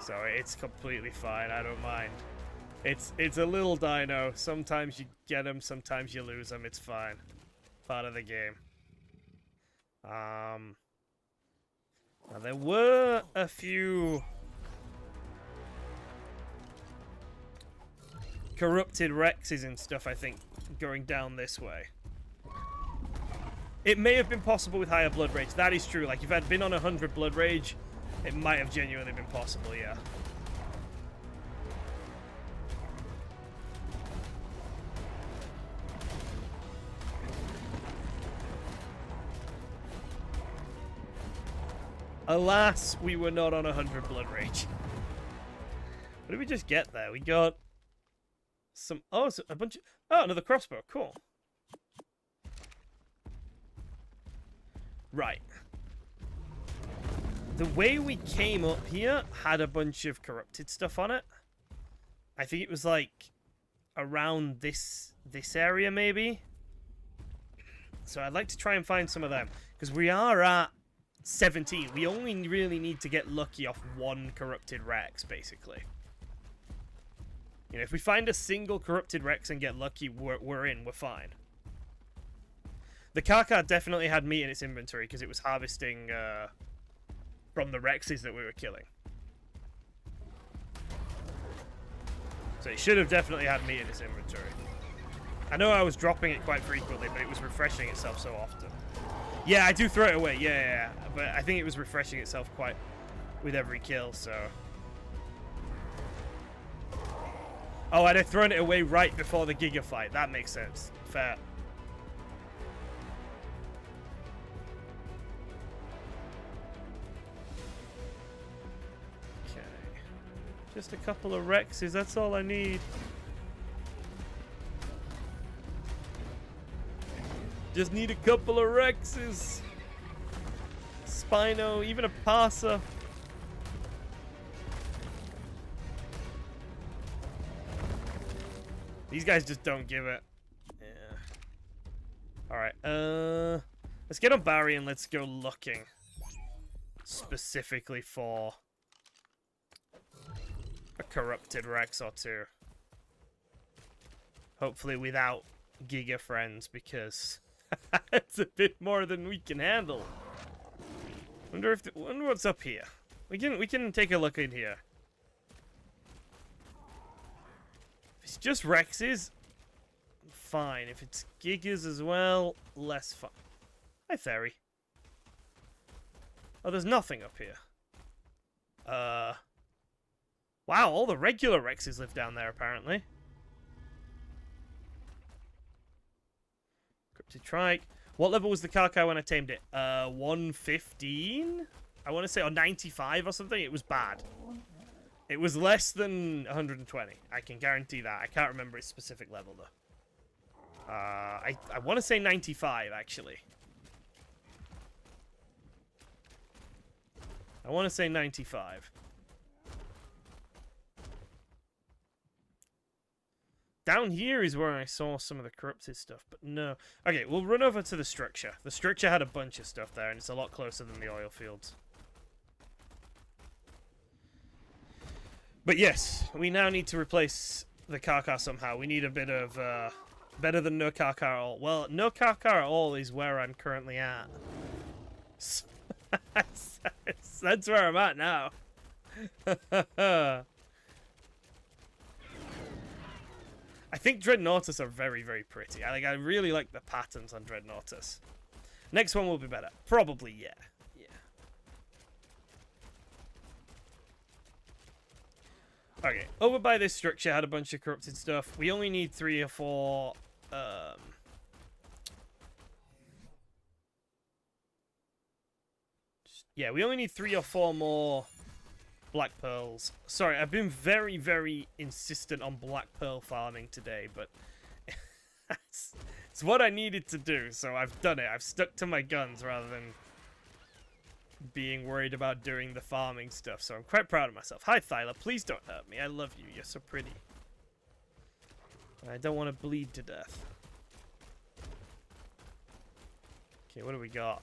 So it's completely fine. I don't mind. It's a little dino. Sometimes you get them, sometimes you lose them. It's fine. Part of the game. Now there were a few corrupted Rexes and stuff, I think, going down this way. It may have been possible with higher blood rage. That is true. Like, if I'd been on 100 blood rage, it might have genuinely been possible, yeah. Alas, we were not on 100 blood rage. What did we just get there? We got some... Oh, so a bunch of... Oh, another crossbow. Cool. Right. The way we came up here had a bunch of corrupted stuff on it. I think it was like around this area maybe. So I'd like to try and find some of them, because we are at 17. We only really need to get lucky off one corrupted Rex, basically. You know, if we find a single corrupted Rex and get lucky, we're in, we're fine. The Kaka definitely had meat in its inventory because it was harvesting from the Rexes that we were killing. So it should have definitely had meat in its inventory. I know I was dropping it quite frequently, but it was refreshing itself so often. Yeah, I do throw it away, yeah. But I think it was refreshing itself quite with every kill, so... Oh, I'd have thrown it away right before the Giga fight. That makes sense. Fair. Okay. Just a couple of Rexes, that's all I need. Just need a couple of Rexes. Spino, even a Parser. These guys just don't give it. Yeah. Alright, let's get on Barry and let's go looking. Specifically for a corrupted Rex or two. Hopefully without Giga friends, because it's a bit more than we can handle. Wonder what's up here. We can take a look in here. If it's just Rexes, fine. If it's Gigas as well, less fun. Hi, Fairy. Oh, there's nothing up here. Wow, all the regular Rexes live down there, apparently. Cryptid Trike. What level was the Karkai when I tamed it? 115? I want to say, or 95 or something. It was bad. It was less than 120. I can guarantee that. I can't remember its specific level, though. I want to say 95, actually. I want to say 95. Down here is where I saw some of the corrupted stuff, but no. Okay, we'll run over to the structure. The structure had a bunch of stuff there, and it's a lot closer than the oil fields. But yes, we now need to replace the Karkar somehow. We need a bit of, better than no Karkar at all. Well, no Karkar at all is where I'm currently at. That's where I'm at now. I think Dreadnoughtus are very, very pretty. I really like the patterns on Dreadnoughtus. Next one will be better. Probably, yeah. Okay, over by this structure had a bunch of corrupted stuff. We only need 3 or 4... yeah, we only need 3 or 4 more black pearls. Sorry, I've been very, very insistent on black pearl farming today, but it's what I needed to do, so I've done it. I've stuck to my guns rather than being worried about doing the farming stuff, so I'm quite proud of myself. Hi, Thyla. Please don't hurt me. I love you. You're so pretty. I don't want to bleed to death. Okay, what do we got?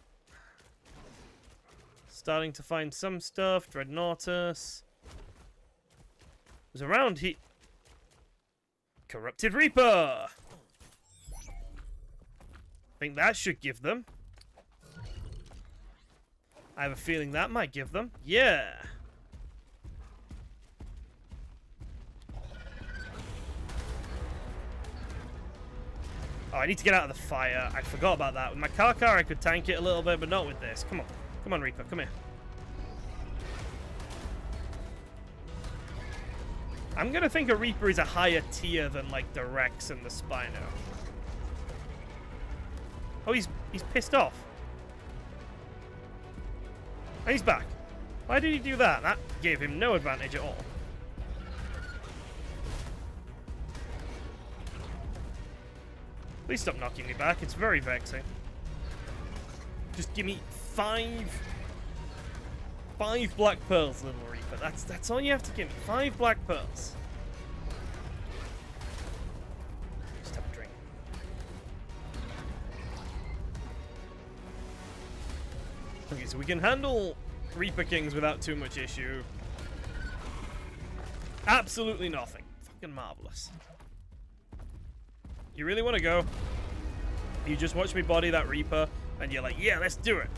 Starting to find some stuff. Dreadnoughtus. It was around here. Corrupted Reaper! I think that should give them. I have a feeling that might give them. Yeah! Oh, I need to get out of the fire. I forgot about that. With my Karkar, I could tank it a little bit, but not with this. Come on. Come on, Reaper. Come here. I'm going to think a Reaper is a higher tier than, like, the Rex and the Spino. Oh, he's pissed off. And he's back. Why did he do that? That gave him no advantage at all. Please stop knocking me back. It's very vexing. Just give me 5 black pearls, little Reaper. That's all you have to give me. 5 black pearls. Just have a drink. Okay, so we can handle Reaper Kings without too much issue. Absolutely nothing. Fucking marvelous. You really want to go? You just watch me body that Reaper, and you're like, yeah, let's do it.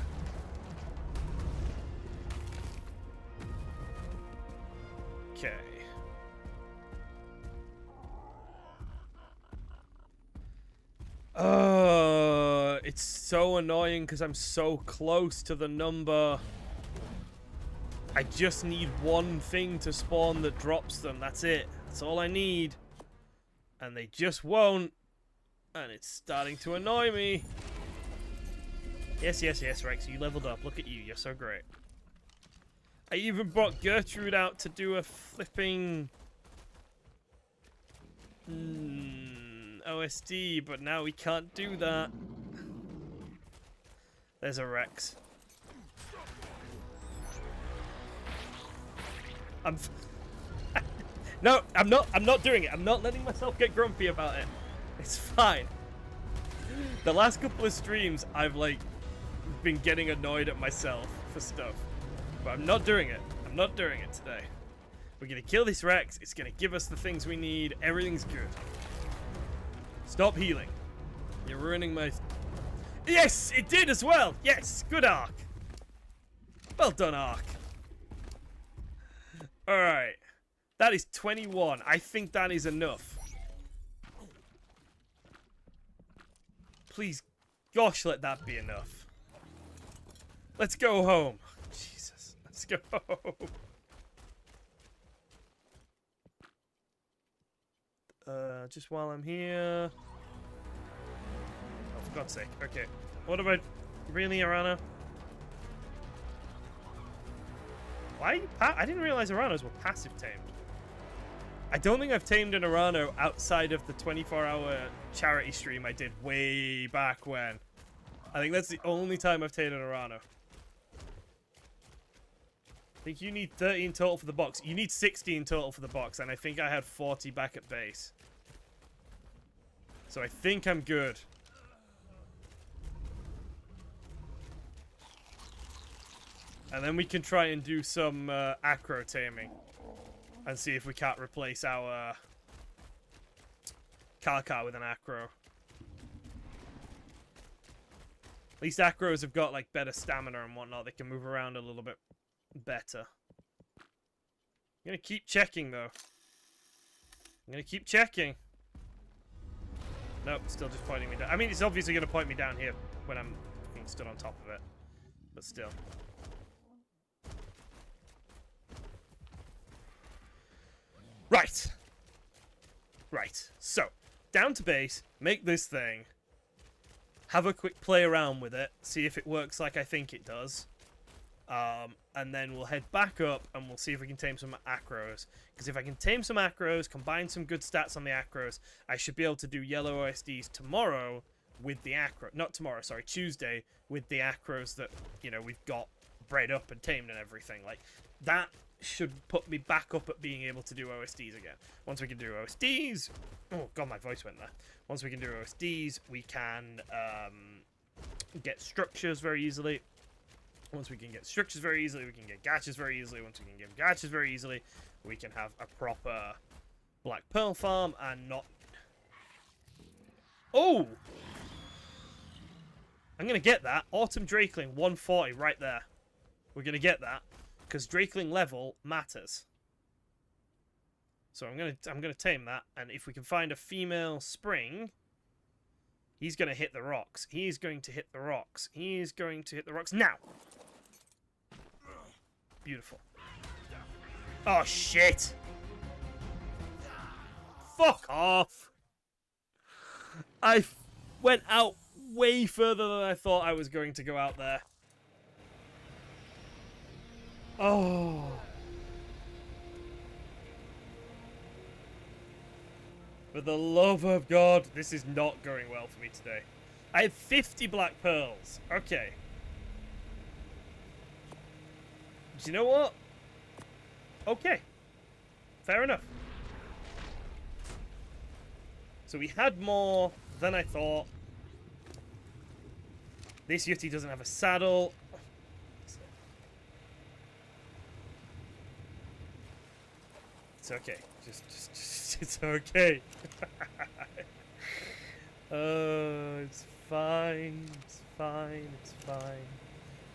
Okay. It's so annoying because I'm so close to the number. I just need one thing to spawn that drops them. That's it. That's all I need. And they just won't. And it's starting to annoy me. Yes, yes, yes, Rex. You leveled up. Look at you. You're so great. I even brought Gertrude out to do a flipping... OSD, but now we can't do that. There's a Rex. No, I'm not doing it. I'm not letting myself get grumpy about it. It's fine. The last couple of streams, I've, like, been getting annoyed at myself for stuff. But I'm not doing it. I'm not doing it today. We're gonna kill this Rex. It's gonna give us the things we need. Everything's good. Stop healing. You're ruining my... Yes! It did as well! Yes! Good ARK! Well done, ARK. Alright. That is 21. I think that is enough. Please, gosh, let that be enough. Let's go home. Jesus, let's go home. Just while I'm here. Oh, for God's sake. Okay. What about... Really, Arana? Why? I didn't realize Aranos were passive tamed. I don't think I've tamed an Arano outside of the 24-hour charity stream I did way back when. I think that's the only time I've tamed an Arano. I think you need 30 in total for the box. You need 60 in total for the box, and I think I had 40 back at base. So I think I'm good. And then we can try and do some acro taming. And see if we can't replace our Kalkar with an acro. At least acros have got like better stamina and whatnot. They can move around a little bit better. I'm gonna keep checking though. I'm gonna keep checking. Nope, still just pointing me down. I mean, it's obviously gonna point me down here when I'm being stood on top of it. But still. Right. Right. So, down to base, make this thing. Have a quick play around with it. See if it works like I think it does. And then we'll head back up and we'll see if we can tame some acros. Because if I can tame some acros, combine some good stats on the acros, I should be able to do yellow OSDs tomorrow with the acro. Not tomorrow, sorry, Tuesday with the acros that, you know, we've got bred up and tamed and everything. Like, that should put me back up at being able to do OSDs again. Once we can do OSDs... Oh, God, my voice went there. Once we can do OSDs, we can get structures very easily. Once we can get structures very easily, we can get gachas very easily. Once we can get gachas very easily, we can have a proper black pearl farm and not... Oh! I'm going to get that. Autumn Drakeling, 140 right there. We're going to get that. Because Drakeling level matters. So I'm gonna tame that, and if we can find a female spring, he's gonna hit the rocks. He's going to hit the rocks. He's going to hit the rocks now. Beautiful. Oh shit! Fuck off! I went out way further than I thought I was going to go out there. Oh. For the love of God, this is not going well for me today. I have 50 black pearls. Okay. Do you know what? Okay. Fair enough. So we had more than I thought. This Yeti doesn't have a saddle. It's okay. Just it's okay. It's fine. It's fine. It's fine.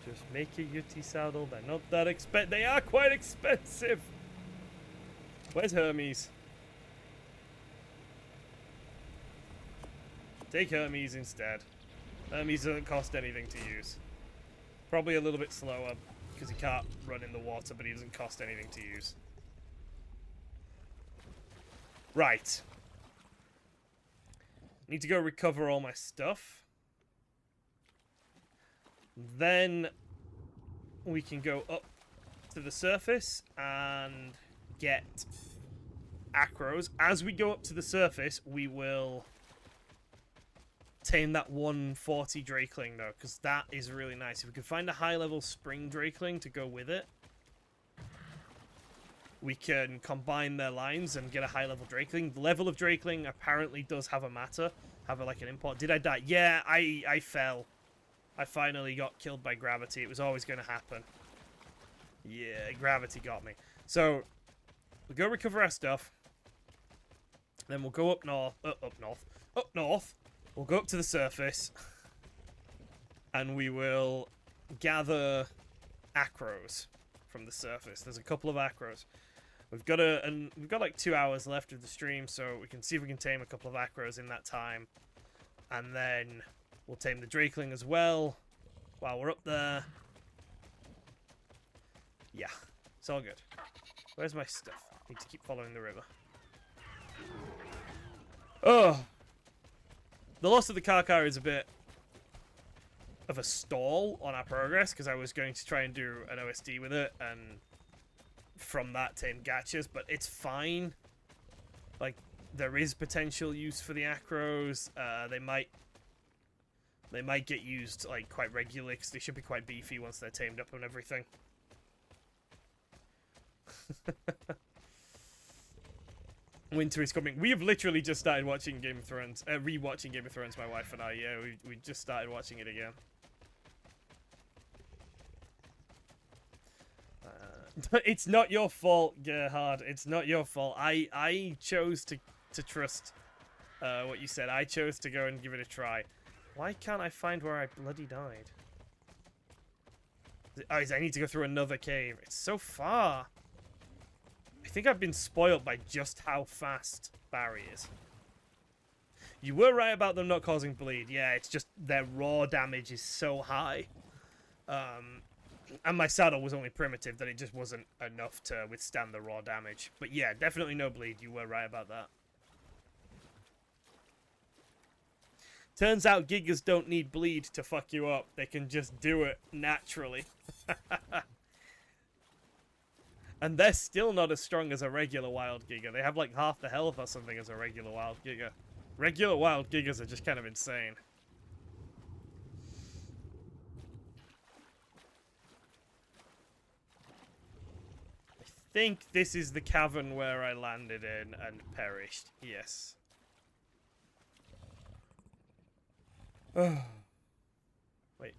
Just make a Yeti saddle. They're not that expensive. They are quite expensive. Where's Hermes? Take Hermes instead. Hermes doesn't cost anything to use. Probably a little bit slower because he can't run in the water, but he doesn't cost anything to use. Right. Need to go recover all my stuff. Then we can go up to the surface and get acros. As we go up to the surface, we will tame that 140 Drakeling, though, because that is really nice. If we can find a high-level spring Drakeling to go with it, we can combine their lines and get a high-level Drakeling. The level of Drakeling apparently does have a matter. Have like an import. Did I die? Yeah, I fell. I finally got killed by gravity. It was always going to happen. Yeah, gravity got me. So, we'll go recover our stuff. Then we'll go up north. Up north. We'll go up to the surface. And we will gather acros from the surface. There's a couple of acros. We've got like 2 hours left of the stream, so we can see if we can tame a couple of acros in that time, and then we'll tame the drakeling as well while we're up there. Yeah, it's all good. Where's my stuff? Need to keep following the river. Oh, the loss of the car is a bit of a stall on our progress because I was going to try and do an OSD with it and from that tame gachas, but it's fine. Like, there is potential use for the acros. They might get used like quite regularly because they should be quite beefy once they're tamed up and everything. Winter is coming. We have literally just started watching Game of Thrones, rewatching Game of Thrones, my wife and I. Yeah, we just started watching it again. It's not your fault, Gerhard. It's not your fault. I chose to trust what you said. I chose to go and give it a try. Why can't I find where I bloody died? Oh, I need to go through another cave. It's so far. I think I've been spoiled by just how fast Barry is. You were right about them not causing bleed. Yeah, it's just their raw damage is so high. And my saddle was only primitive that it just wasn't enough to withstand the raw damage. But yeah, definitely no bleed. You were right about that. Turns out gigas don't need bleed to fuck you up. They can just do it naturally. And they're still not as strong as a regular wild giga. They have like half the health or something as a regular wild giga. Regular wild gigas are just kind of insane. I think this is the cavern where I landed in and perished. Yes. Oh. Wait.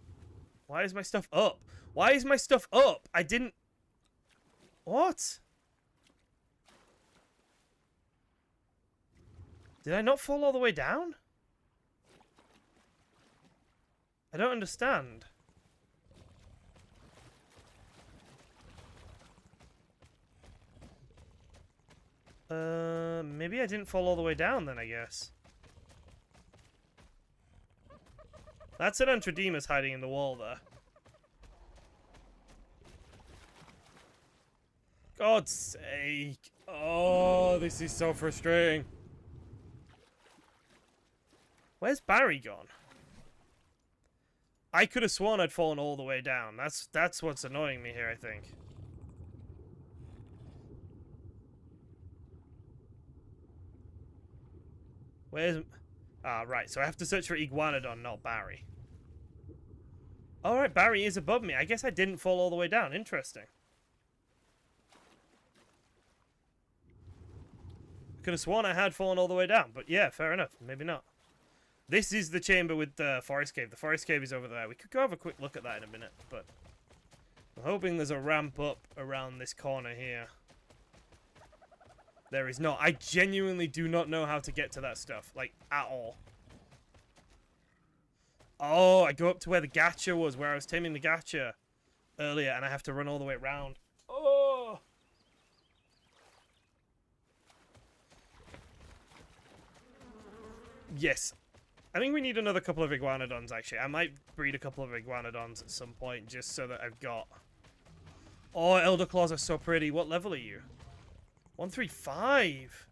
Why is my stuff up? Why is my stuff up? I didn't... What? Did I not fall all the way down? I don't understand. Maybe I didn't fall all the way down then, I guess. That's an Antrodemus hiding in the wall there. God's sake. Oh, this is so frustrating. Where's Barry gone? I could have sworn I'd fallen all the way down. That's what's annoying me here, I think. Where's... Ah, right. So I have to search for Iguanodon, not Barry. Alright, Barry is above me. I guess I didn't fall all the way down. Interesting. Could have sworn I had fallen all the way down. But yeah, fair enough. Maybe not. This is the chamber with the forest cave. The forest cave is over there. We could go have a quick look at that in a minute. But I'm hoping there's a ramp up around this corner here. There is not. I genuinely do not know how to get to that stuff. Like, at all. Oh, I go up to where the gacha was. Where I was taming the gacha earlier. And I have to run all the way around. Oh! Yes. I think we need another couple of iguanodons, actually. I might breed a couple of iguanodons at some point. Just so that I've got... Oh, elder claws are so pretty. What level are you? 135.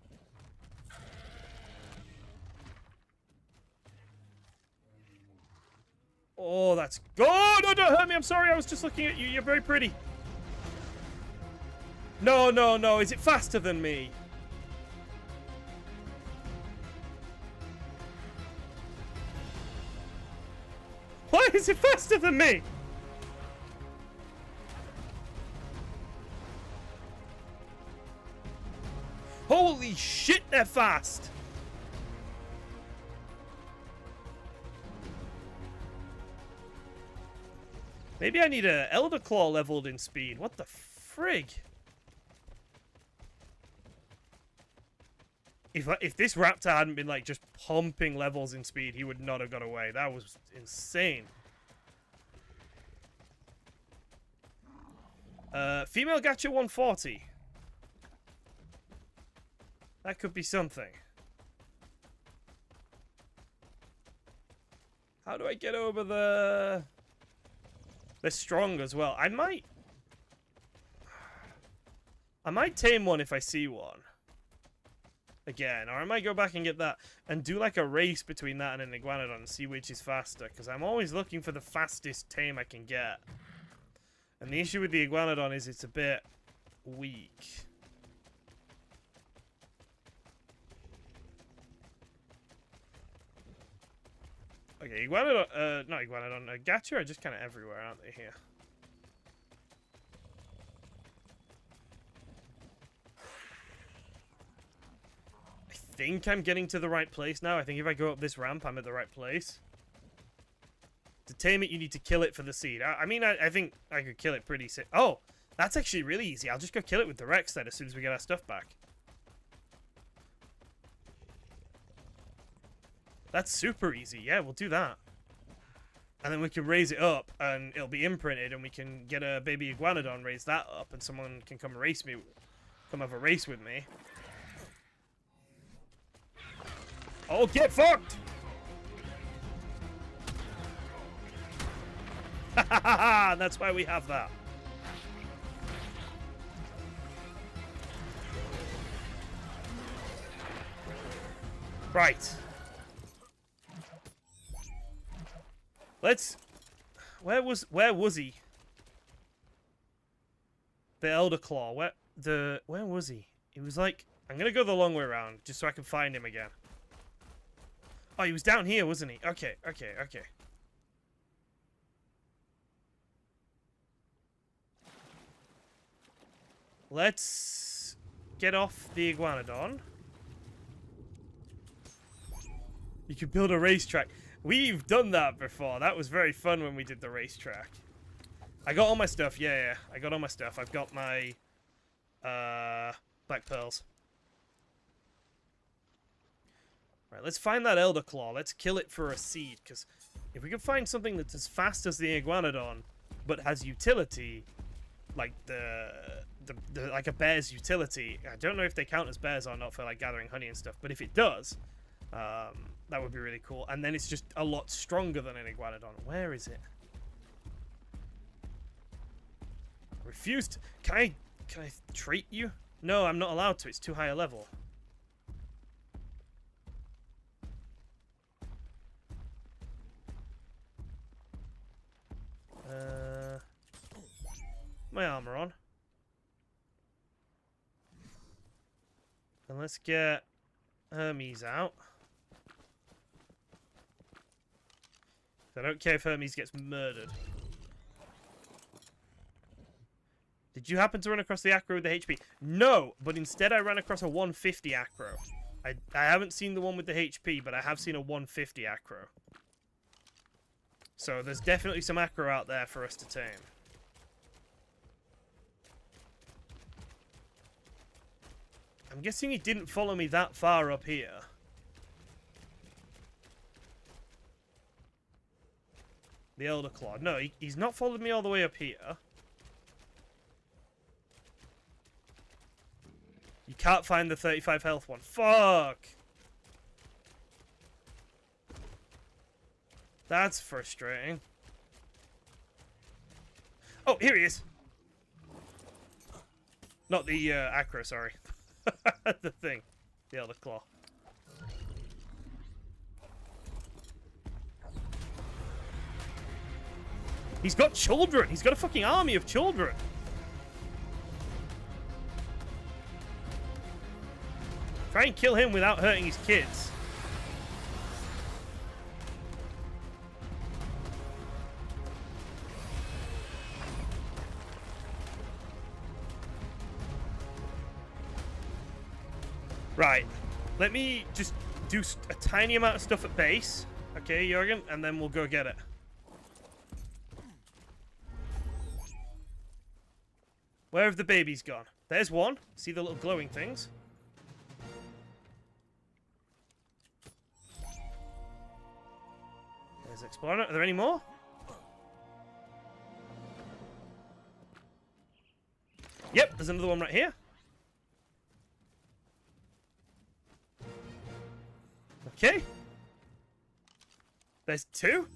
Oh, that's... Oh, no, don't hurt me. I'm sorry. I was just looking at you. You're very pretty. No, no, no. Is it faster than me? Why is it faster than me? Holy shit, they're fast! Maybe I need a Elder Claw leveled in speed. What the frig? If this raptor hadn't been like just pumping levels in speed, he would not have got away. That was insane. Female gacha 140. That could be something. How do I get over the... They're strong as well. I might tame one if I see one. Again. Or I might go back and get that. And do like a race between that and an iguanodon and see which is faster. Because I'm always looking for the fastest tame I can get. And the issue with the iguanodon is it's a bit weak. Okay, iguanodon, not iguanodon, gacha are just kind of everywhere, aren't they, here? I think I'm getting to the right place now. I think if I go up this ramp, I'm at the right place. To tame it, you need to kill it for the seed. I mean, I think I could kill it pretty sick. Oh, that's actually really easy. I'll just go kill it with the Rex then as soon as we get our stuff back. That's super easy. Yeah, we'll do that. And then we can raise it up, and it'll be imprinted, and we can get a baby iguanodon, raise that up, and someone can come have a race with me. Oh, get fucked! That's why we have that. Right. Let's... Where was he? The Elder Claw. Where was he? He was like... I'm gonna go the long way around, just so I can find him again. Oh, he was down here, wasn't he? Okay. Let's get off the iguanodon. You can build a racetrack. We've done that before. That was very fun when we did the racetrack. I got all my stuff. Yeah. I got all my stuff. I've got my black pearls. Right, let's find that Elder Claw. Let's kill it for a seed, because if we can find something that's as fast as the iguanodon, but has utility, like like a bear's utility. I don't know if they count as bears or not for like gathering honey and stuff, but if it does, that would be really cool. And then it's just a lot stronger than an iguanodon. Where is it? Refused. Can I treat you? No, I'm not allowed to. It's too high a level. My armor on. And let's get Hermes out. I don't care if Hermes gets murdered. Did you happen to run across the acro with the HP? No, but instead I ran across a 150 acro. I haven't seen the one with the HP, but I have seen a 150 acro. So there's definitely some acro out there for us to tame. I'm guessing he didn't follow me that far up here. The Elder Claw. No, he's not followed me all the way up here. You can't find the 35 health one. Fuck! That's frustrating. Oh, here he is! Not the acro, sorry. The thing. The Elder Claw. He's got children! He's got a fucking army of children! Try and kill him without hurting his kids. Right. Let me just do a tiny amount of stuff at base. Okay, Jurgen? And then we'll go get it. Where have the babies gone? There's one. See the little glowing things? There's Explorer. Are there any more? Yep, there's another one right here. Okay. There's 2.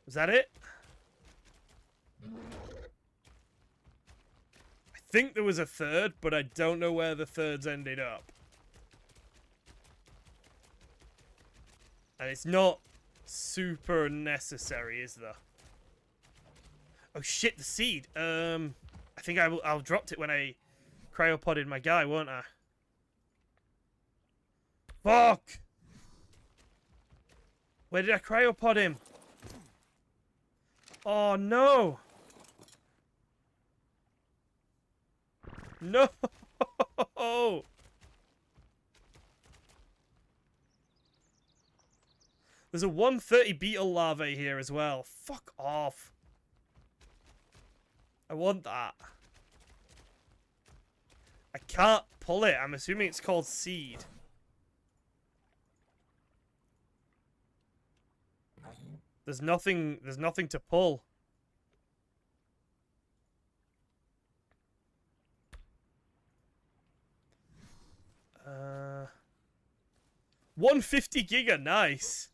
Is that it? I think there was a 3rd, but I don't know where the 3rds ended up. And it's not super necessary, is there? Oh shit, the seed. I think I'll dropped it when I cryopoded my guy, won't I? Fuck! Where did I cryopod him? Oh no! No! There's a 130 beetle larvae here as well. Fuck off. I want that. I can't pull it. I'm assuming it's called seed. There's nothing to pull. 150 giga, nice.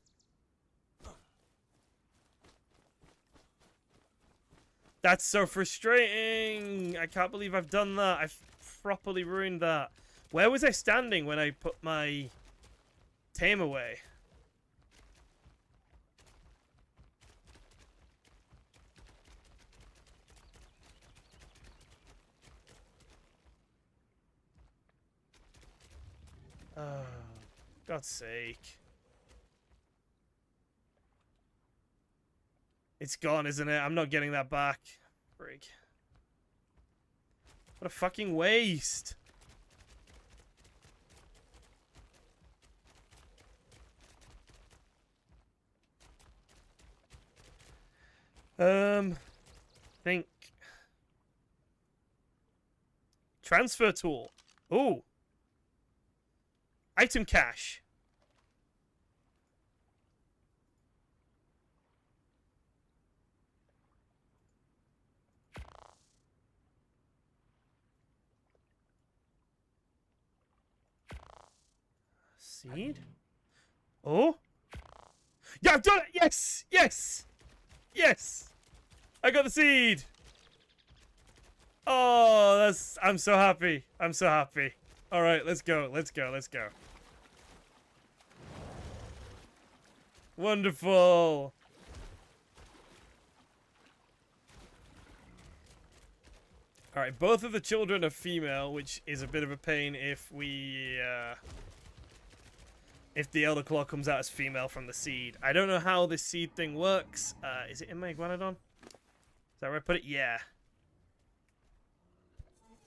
That's so frustrating. I can't believe I've done that. I've properly ruined that. Where was I standing when I put my tame away? Oh, God's sake. It's gone, isn't it? I'm not getting that back. Frig. What a fucking waste. Think. Transfer tool. Ooh. Item cache. Seed? Oh? Yeah, I've done it! Yes! Yes! Yes! I got the seed! Oh, that's... I'm so happy. I'm so happy. Alright, let's go. Let's go. Let's go. Wonderful! Alright, both of the children are female, which is a bit of a pain if we, if the Elder Claw comes out as female from the seed. I don't know how this seed thing works. Is it in my Iguanodon? Is that where I put it? Yeah.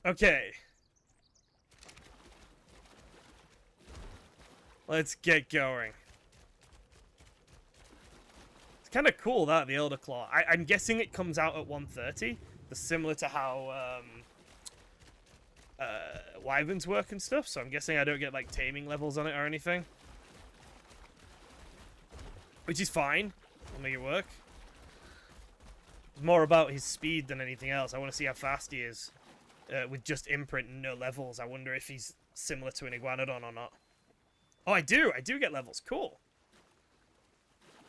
Okay. Let's get going. It's kind of cool that, the Elder Claw. I'm guessing it comes out at 130. Similar to how wyverns work and stuff, so I'm guessing I don't get like taming levels on it or anything, which is fine. I'll make it work. It's more about his speed than anything else. I want to see how fast he is with just imprint and no levels. I wonder if he's similar to an Iguanodon or not. Oh, I do get levels. Cool.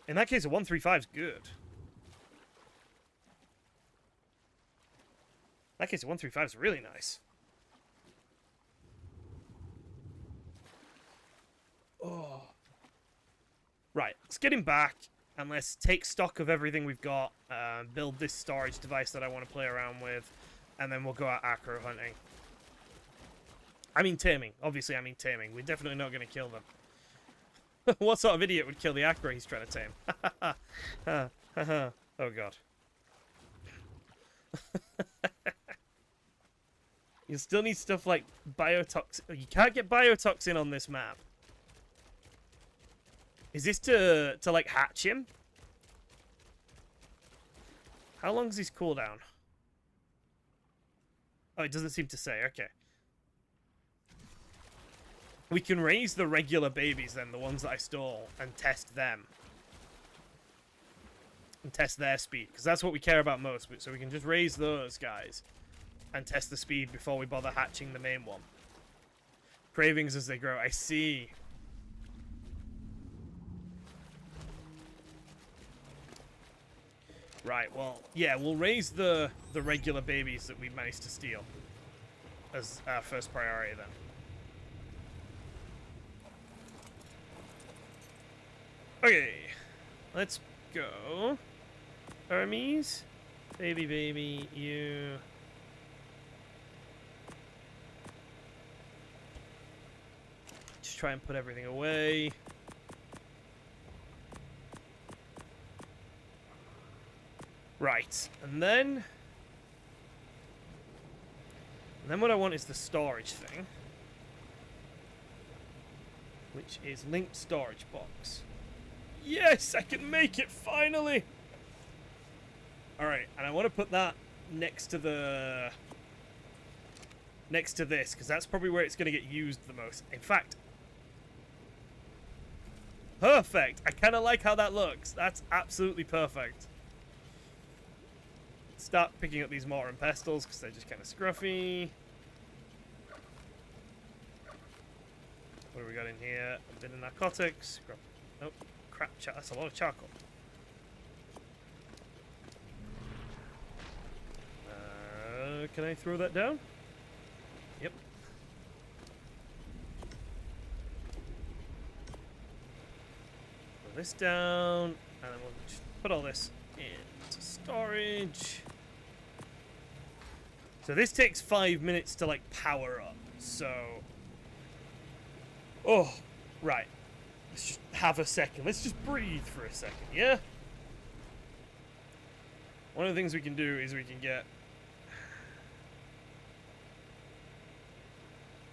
In that case, a 135 is good. In that case, a 135 is really nice. Oh. Right, let's get him back, and let's take stock of everything we've got, build this storage device that I want to play around with, and then we'll go out acro hunting. I mean taming. Obviously, I mean taming. We're definitely not going to kill them. What sort of idiot would kill the acro he's trying to tame? Oh, God. You still need stuff like biotoxin. You can't get biotoxin on this map. Is this to like hatch him? How long is his cooldown? Oh, it doesn't seem to say. Okay. We can raise the regular babies then, the ones that I stole, and test them. and test their speed, because that's what we care about most. So we can just raise those guys and test the speed before we bother hatching the main one. Cravings as they grow. I see. Right, well, yeah, we'll raise the regular babies that we managed to steal as our first priority then. Okay, let's go. Hermes, baby, you. Just try and put everything away. Right, and then what I want is the storage thing, which is linked storage box. Yes, I can make it finally. All right, and I want to put that next to this, because that's probably where it's going to get used the most. In fact, perfect. I kind of like how that looks. That's absolutely perfect. Start picking up these mortar and pestles because they're just kind of scruffy. What do we got in here? A bit of narcotics. Oh, crap. That's a lot of charcoal. Can I throw that down? Yep. Throw this down. And then we'll just put all this into storage. So this takes 5 minutes to, like, power up, so... Oh, right. Let's just have a second. Let's just breathe for a second, yeah? One of the things we can do is we can get...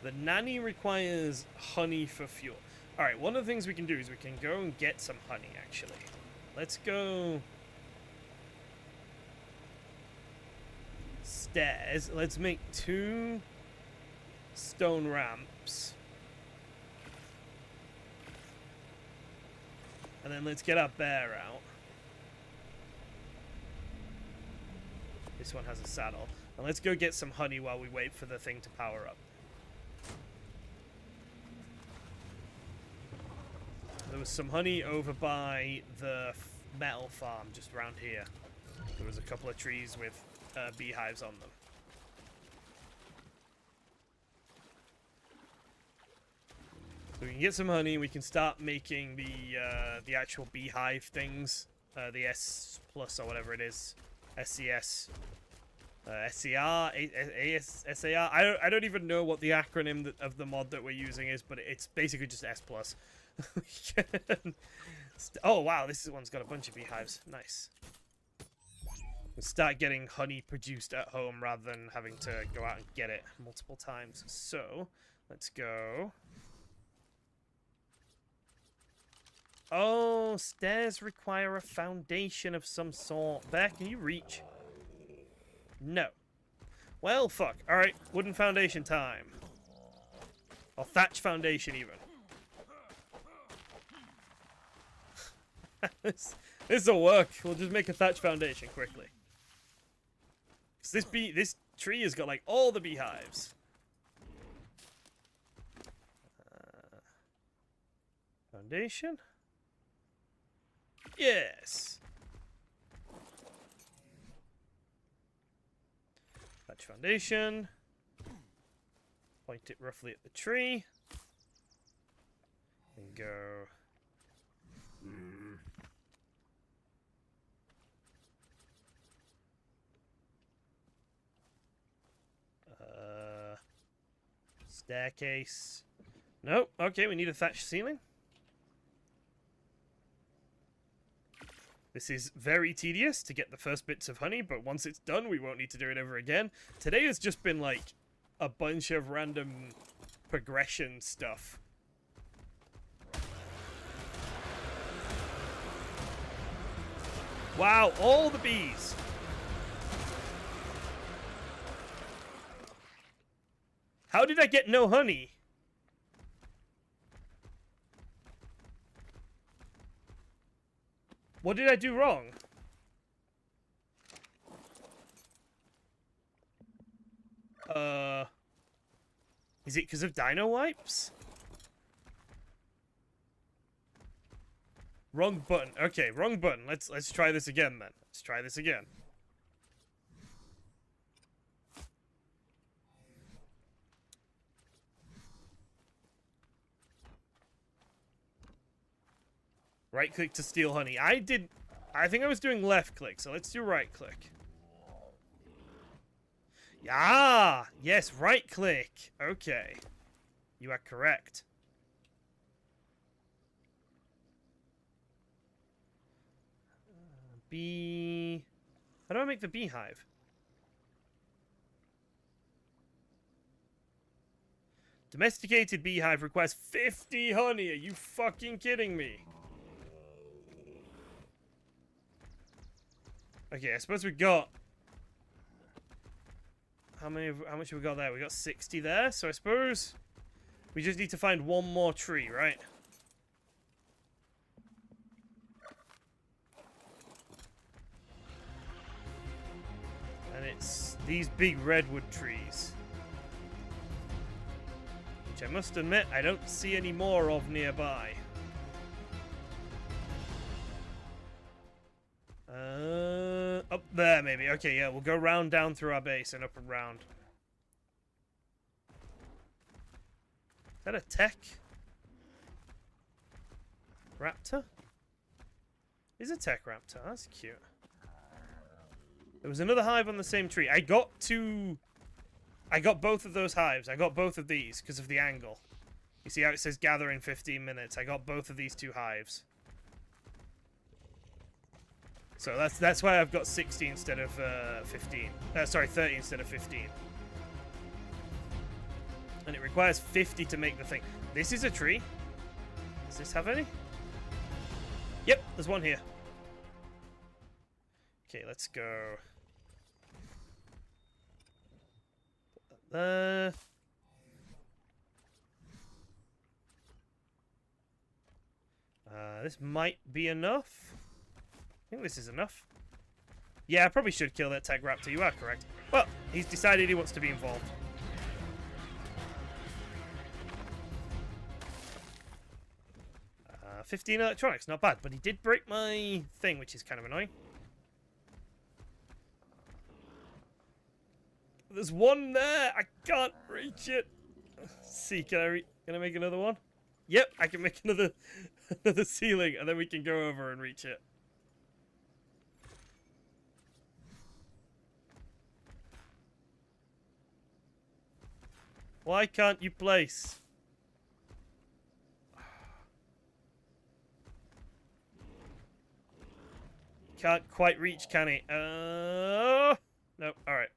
The nanny requires honey for fuel. Alright, one of the things we can do is we can go and get some honey, actually. Let's go... Stairs. Let's make 2 stone ramps. And then let's get our bear out. This one has a saddle. And let's go get some honey while we wait for the thing to power up. There was some honey over by the metal farm just around here. There was a couple of trees with beehives on them. So we can get some honey. We can start making the actual beehive things, the S plus or whatever it is, SCS, SCR, SAR. I don't even know what the acronym of the mod that we're using is, but it's basically just S plus. Oh wow, this one's got a bunch of beehives. Nice. We'll start getting honey produced at home rather than having to go out and get it multiple times. So, let's go. Oh, stairs require a foundation of some sort. Bear, can you reach? No. Well, fuck. Alright, wooden foundation time. Or thatch foundation, even. This'll work. We'll just make a thatch foundation quickly. Cause this tree has got like all the beehives. Foundation. Yes. Thatch foundation. Point it roughly at the tree. And go. Staircase. Nope. Okay, we need a thatched ceiling. This is very tedious to get the first bits of honey, but once it's done, we won't need to do it ever again. Today has just been like a bunch of random progression stuff. Wow, all the bees. How did I get no honey? What did I do wrong? Is it because of dino wipes? Wrong button. Okay, wrong button. Let's try this again then. Let's try this again. Right click to steal honey. I think I was doing left click, so let's do right click. Ah, yes, right click. Okay. You are correct. Bee... How do I make the beehive? Domesticated beehive requires 50 honey. Are you fucking kidding me? Okay, I suppose we got... How much have we got there? We got 60 there, so I suppose we just need to find one more tree, right? And it's these big redwood trees. Which I must admit, I don't see any more of nearby. Up there, maybe. Okay, yeah, we'll go round down through our base and up and round. Is that a tech? Raptor? Is a tech raptor. That's cute. There was another hive on the same tree. I got both of those hives. I got both of these because of the angle. You see how it says gather in 15 minutes? I got both of these two hives. So that's why I've got 60 instead of 15. Sorry, 30 instead of 15. And it requires 50 to make the thing. This is a tree. Does this have any? Yep, there's one here. Okay, let's go. Put that there. This might be enough. I think this is enough. Yeah, I probably should kill that tech raptor. You are correct. Well, he's decided he wants to be involved. Uh, 15 electronics, not bad. But he did break my thing, which is kind of annoying. There's one there. I can't reach it. Let's see, can I make another one? Yep, I can make another ceiling, and then we can go over and reach it. Why can't you place? Can't quite reach, can he? No. Alright.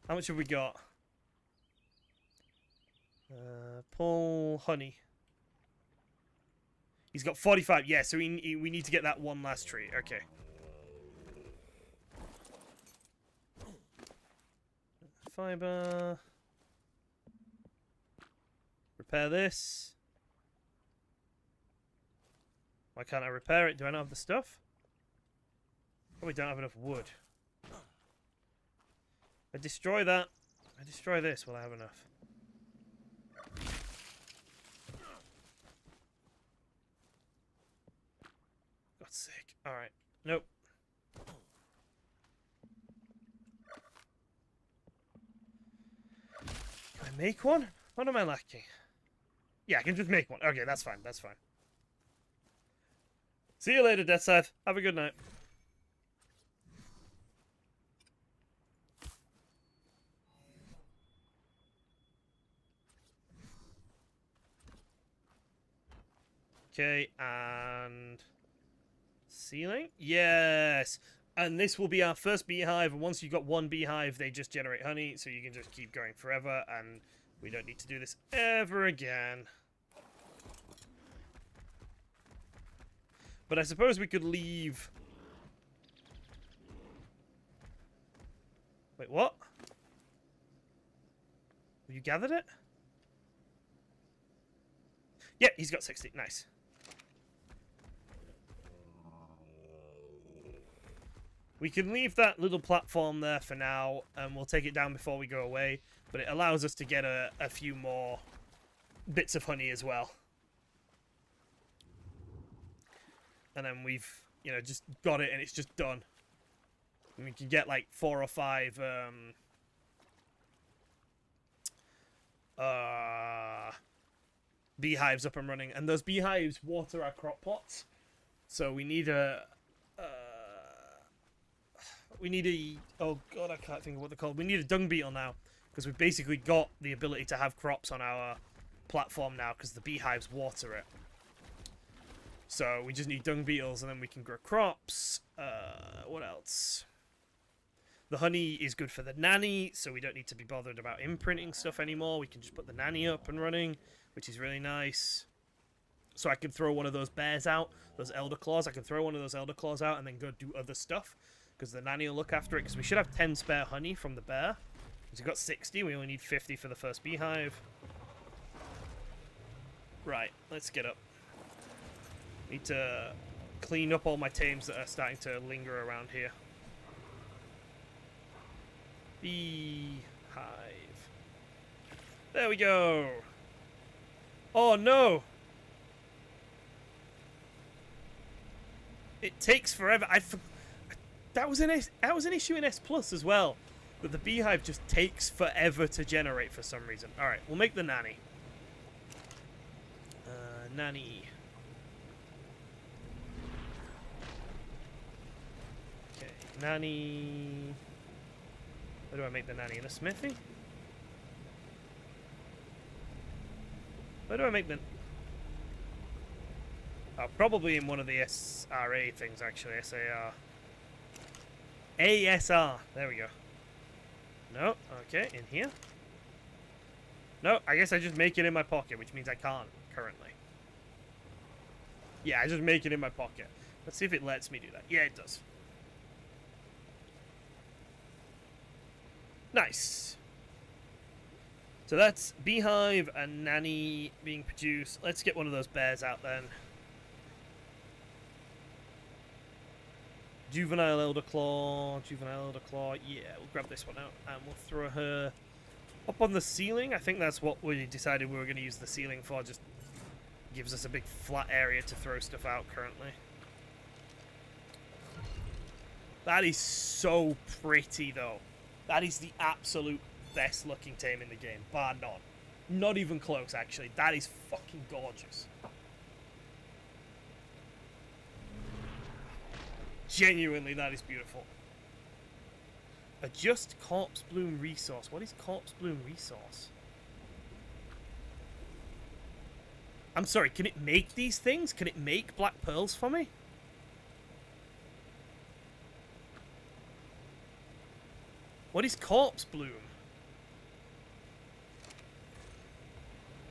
How much have we got? Pull honey. He's got 45. Yeah, so we need to get that one last tree. Okay. Fiber. Repair this. Why can't I repair it? Do I not have the stuff? Probably don't have enough wood. I destroy that. I destroy this. Will I have enough? God's sake. Alright. Nope. Can I make one? What am I lacking? Yeah, I can just make one. Okay, that's fine. That's fine. See you later, Death Scythe. Have a good night. Okay, and... ceiling? Yes! And this will be our first beehive. And once you've got one beehive, they just generate honey, so you can just keep going forever, and we don't need to do this ever again. But I suppose we could leave... Wait, what? Have you gathered it? Yeah, he's got 60. Nice. We can leave that little platform there for now, and we'll take it down before we go away. But it allows us to get a few more bits of honey as well. And then we've, you know, just got it and it's just done. And we can get like 4 or 5 beehives up and running. And those beehives water our crop pots. So we need a... oh god, I can't think of what they're called. We need a dung beetle now. Because we've basically got the ability to have crops on our platform now. Because the beehives water it. So we just need dung beetles and then we can grow crops. What else? The honey is good for the nanny, so we don't need to be bothered about imprinting stuff anymore. We can just put the nanny up and running, which is really nice. So I can throw one of those bears out, those elder claws. I can throw one of those elder claws out and then go do other stuff, because the nanny will look after it. Because we should have 10 spare honey from the bear. Because we've got 60, we only need 50 for the first beehive. Right, let's get up. Need to clean up all my tames that are starting to linger around here. Beehive. There we go. Oh no! It takes forever. That was an issue in S Plus as well. That the beehive just takes forever to generate for some reason. All right, we'll make the nanny. Nanny. Okay, nanny. Where do I make the nanny? In a smithy? Where do I make the... Oh, probably in one of the SRA things, actually. SAR. ASR. There we go. No. Okay, in here. No, I guess I just make it in my pocket, which means I can't currently. Yeah, I just make it in my pocket. Let's see if it lets me do that. Yeah, it does. Nice. So that's beehive and nanny being produced. Let's get one of those bears out then. Juvenile elder claw. Juvenile elder claw. Yeah, we'll grab this one out and we'll throw her up on the ceiling. I think that's what we decided we were going to use the ceiling for. Just gives us a big flat area to throw stuff out currently. That is so pretty though. That is the absolute best looking tame in the game, bar none. Not even close, actually. That is fucking gorgeous. Genuinely, that is beautiful. Adjust corpse bloom resource. What is corpse bloom resource? I'm sorry, can it make these things? Can it make black pearls for me? What is corpse bloom?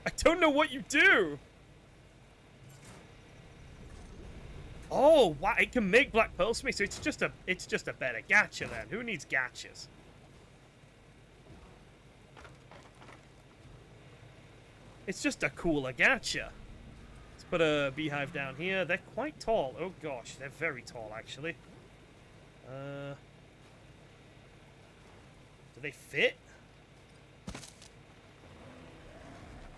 I don't know what you do. Oh, wow, it can make black pearls for me. So it's just a better gacha then. Who needs gachas? It's just a cooler gacha. Let's put a beehive down here. They're quite tall. Oh gosh, they're very tall actually. Do they fit?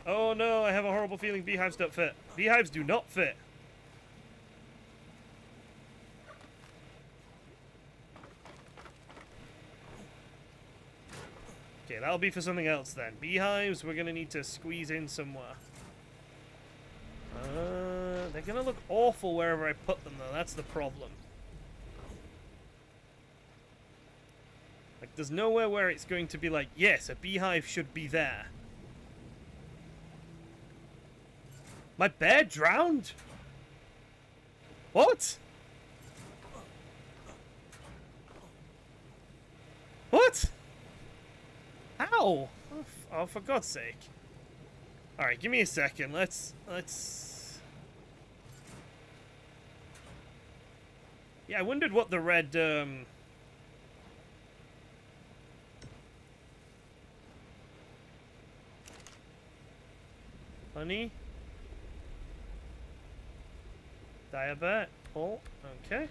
Oh no, I have a horrible feeling beehives don't fit. Beehives do not fit. Okay, that'll be for something else then. Beehives, we're gonna need to squeeze in somewhere. They're gonna look awful wherever I put them though, that's the problem. Like, there's nowhere where it's going to be like, yes, a beehive should be there. My bear drowned? What? What? Ow! Oh, for God's sake. Alright, give me a second. Let's... Yeah, I wondered what the red, honey. Diabet. Oh, okay.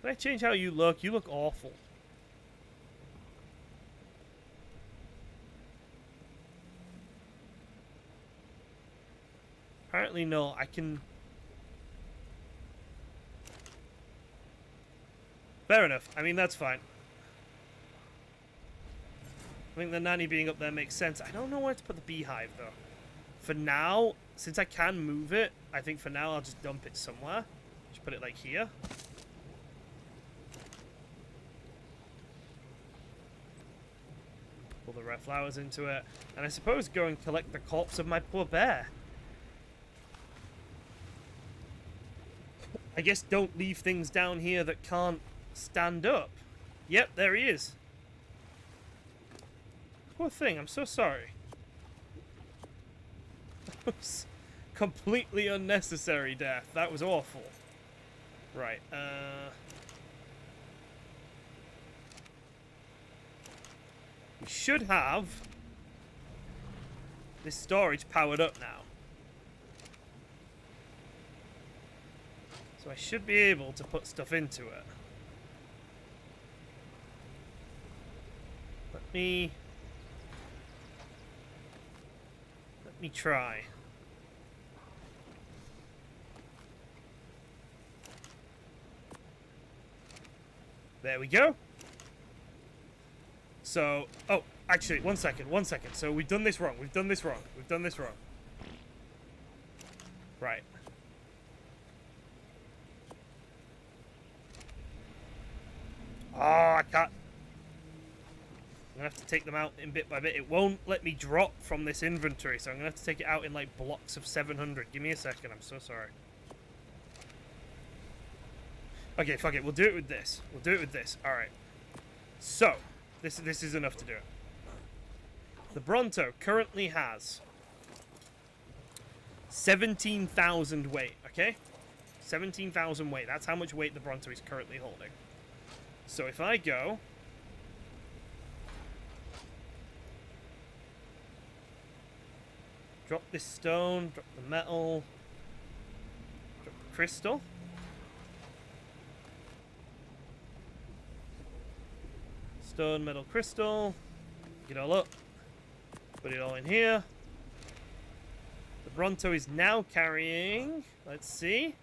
Can I change how you look? You look awful. Apparently no, I can... Fair enough. I mean, that's fine. I think the nanny being up there makes sense. I don't know where to put the beehive, though. For now, since I can move it, I think for now I'll just dump it somewhere. Just put it, like, here. Pull the red flowers into it. And I suppose go and collect the corpse of my poor bear. I guess don't leave things down here that can't stand up. Yep, there he is. Poor thing, I'm so sorry. That was completely unnecessary death. That was awful. Right, we should have this storage powered up now. So I should be able to put stuff into it. Let me try. There we go. So, oh, actually, one second. So we've done this wrong. Right. Oh, I can't. I'm gonna have to take them out in bit by bit. It won't let me drop from this inventory, so I'm gonna have to take it out in like blocks of 700. Give me a second. I'm so sorry. Okay, fuck it. We'll do it with this. All right. So this is enough to do it. The Bronto currently has 17,000 weight. Okay, 17,000 weight. That's how much weight the Bronto is currently holding. So if I go... Drop this stone, drop the metal, drop the crystal. Stone, metal, crystal. Get it all up. Put it all in here. The Bronto is now carrying... Let's see...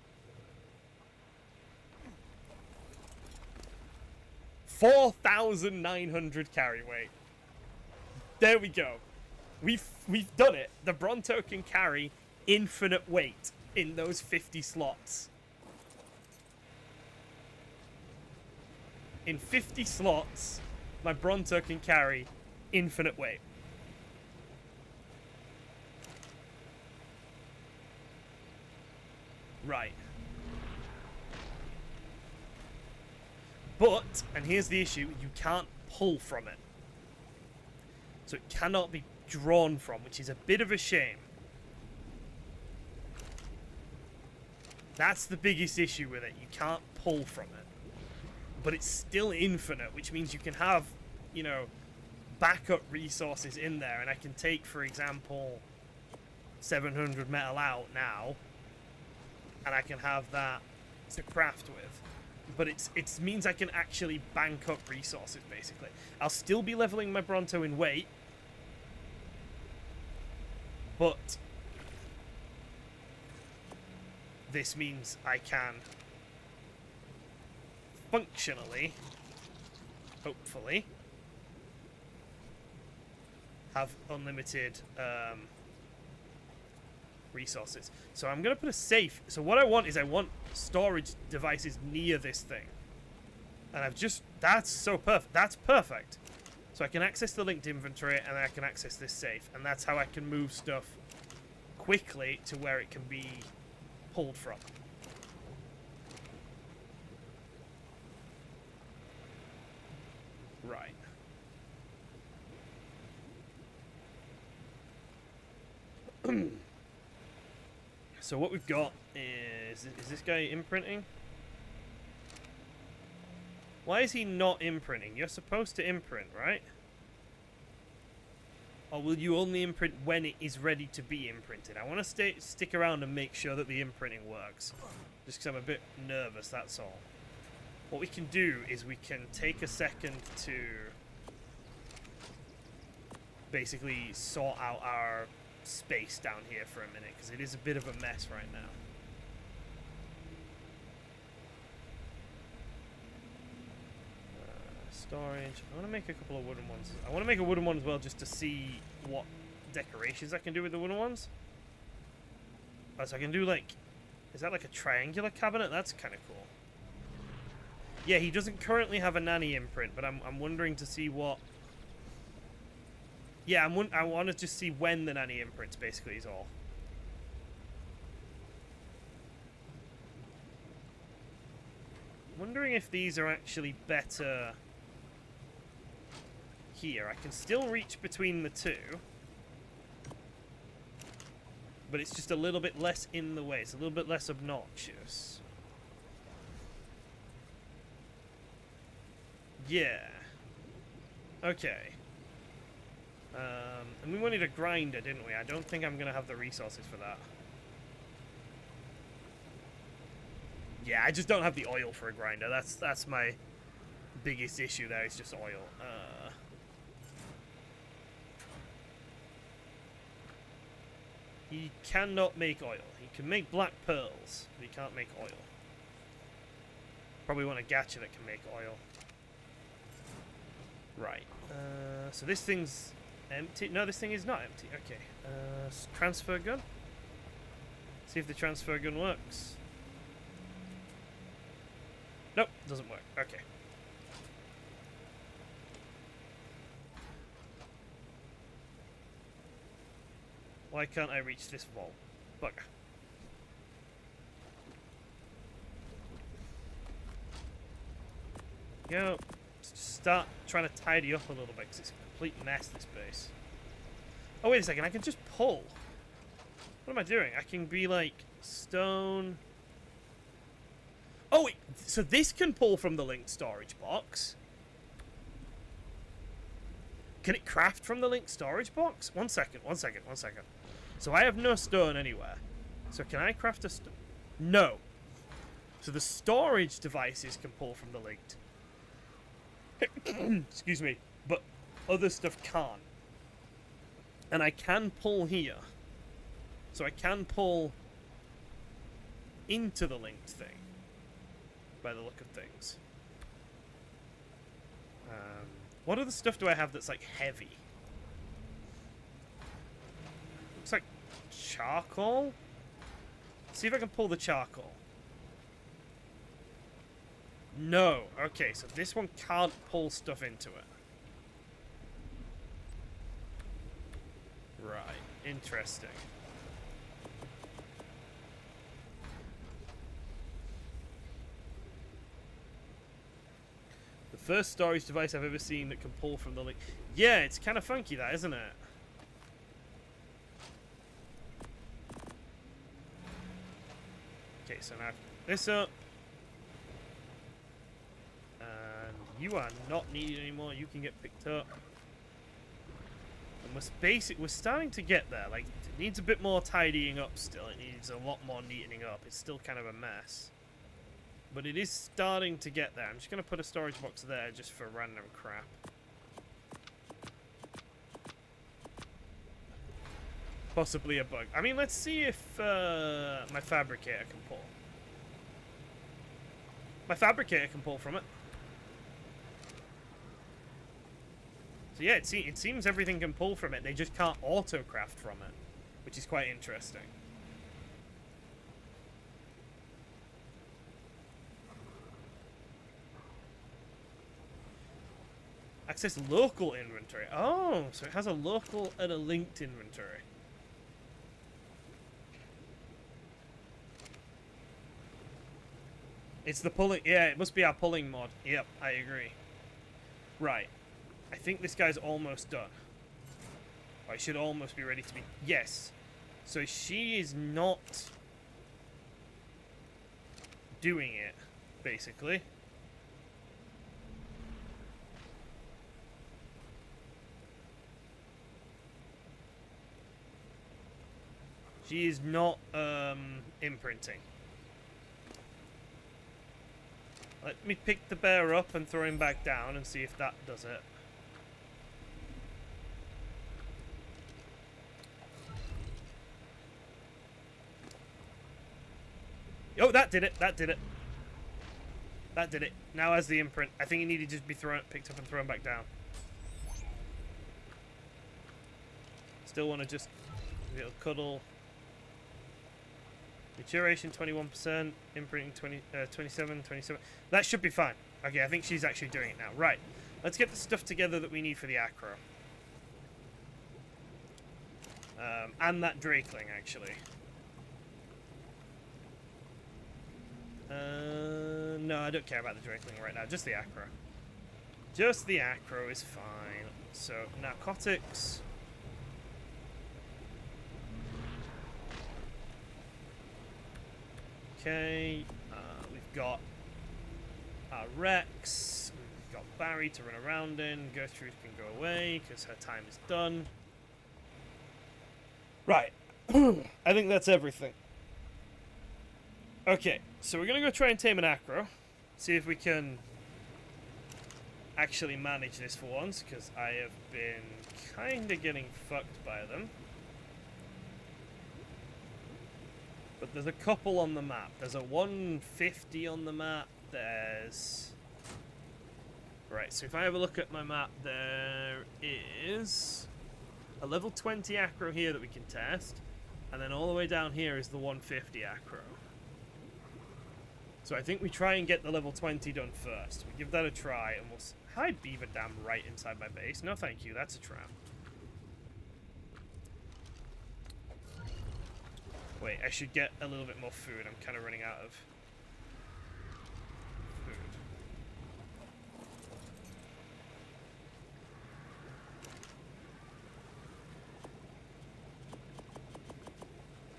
4,900 carry weight. There we go. We've done it. The Bronto can carry infinite weight in those 50 slots. In 50 slots, my Bronto can carry infinite weight. Right. But, and here's the issue, you can't pull from it. So it cannot be drawn from, which is a bit of a shame. That's the biggest issue with it. You can't pull from it. But it's still infinite, which means you can have, you know, backup resources in there. And I can take, for example, 700 metal out now. And I can have that to craft with. But it means I can actually bank up resources, basically. I'll still be leveling my Bronto in weight. But this means I can functionally, hopefully, have unlimited resources. So I'm going to put a safe. So what I want is I want storage devices near this thing. And I've just... That's so perfect. That's perfect. So I can access the linked inventory and I can access this safe. And that's how I can move stuff quickly to where it can be pulled from. Right. So what we've got is this guy imprinting? Why is he not imprinting? You're supposed to imprint, right? Or will you only imprint when it is ready to be imprinted? I want to stick around and make sure that the imprinting works. Just because I'm a bit nervous, that's all. what we can do is we can take a second to basically sort out our space down here for a minute, because it is a bit of a mess right now. Storage. I want to make a couple of wooden ones. I want to make a wooden one as well, just to see what decorations I can do with the wooden ones. Oh, so I can do like... Is that like a triangular cabinet? That's kind of cool. Yeah, he doesn't currently have a nanny imprint, but I'm wondering to see what... Yeah, I want to just see when the nanny imprints, basically, is all. Wondering if these are actually better here. I can still reach between the two, but it's just a little bit less in the way. It's a little bit less obnoxious. Yeah. Okay. And we wanted a grinder, didn't we? I don't think I'm going to have the resources for that. Yeah, I just don't have the oil for a grinder. That's my biggest issue there. It's just oil. He cannot make oil. He can make black pearls, but he can't make oil. Probably want a gacha that can make oil. Right. So this thing's empty. No, this thing is not empty. Okay. Transfer gun. See if the transfer gun works. Nope, doesn't work. Okay. Why can't I reach this wall? Bugger. Go. Let's just start trying to tidy up a little bit, because it's a complete mess, this base. Oh, wait a second. I can just pull. What am I doing? I can be like stone... Oh, wait, so this can pull from the linked storage box. Can it craft from the linked storage box? One second. So I have no stone anywhere. So can I craft a stone? No. So the storage devices can pull from the linked. Excuse me. But other stuff can't. And I can pull here. So I can pull into the linked thing. By the look of things. What other stuff do I have that's like heavy? Looks like charcoal? See if I can pull the charcoal. No. Okay, so this one can't pull stuff into it. Right. Interesting. First storage device I've ever seen that can pull from the link. Yeah, it's kind of funky, that, isn't it? Okay, so now this up. And you are not needed anymore. You can get picked up. And we're starting to get there. Like, it needs a bit more tidying up still. It needs a lot more neatening up. It's still kind of a mess. But it is starting to get there. I'm just going to put a storage box there just for random crap. Possibly a bug. I mean, let's see if my fabricator can pull. My fabricator can pull from it. So yeah, it seems everything can pull from it. They just can't auto-craft from it, which is quite interesting. Access local inventory. Oh, so it has a local and a linked inventory. It's the pulling. Yeah, it must be our pulling mod. Yep, I agree. Right. I think this guy's almost done. I should almost be ready to be... Yes. So she is not doing it, basically. She is not imprinting. Let me pick the bear up and throw him back down and see if that does it. Oh, that did it. That did it. That did it. Now has the imprint. I think he needed to just be picked up and thrown back down. Still want to just a little cuddle. Maturation 21%, imprinting 27. That should be fine. Okay, I think she's actually doing it now. Right. Let's get the stuff together that we need for the acro. And that drakeling, actually. No, I don't care about the drakeling right now. Just the acro. Just the acro is fine. So, narcotics. Okay. We've got our Rex. We've got Barry to run around in. Gertrude can go away because her time is done. Right. I think that's everything. Okay, so we're going to go try and tame an acro. See if we can actually manage this for once, because I have been kind of getting fucked by them. But there's a couple on the map. There's a 150 on the map. There's... Right, so if I have a look at my map, there is a level 20 acro here that we can test. And then all the way down here is the 150 acro. So I think we try and get the level 20 done first. We give that a try, and we'll... Hi, beaver dam right inside my base. No, thank you. That's a trap. Wait, I should get a little bit more food. I'm kind of running out of food.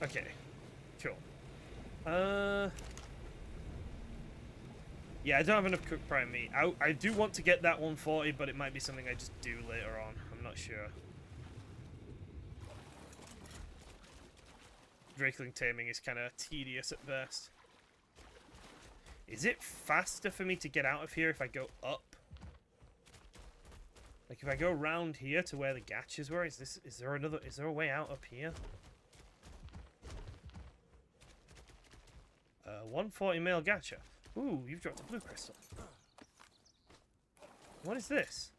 Okay. Cool. Yeah, I don't have enough cooked prime meat. I do want to get that 140, but it might be something I just do later on. I'm not sure. Drakeling taming is kind of tedious at best. Is it faster for me to get out of here if I go up? Like if I go around here to where the gatches were, is there a way out up here? 140 male gacha. Ooh, you've dropped a blue crystal. What is this?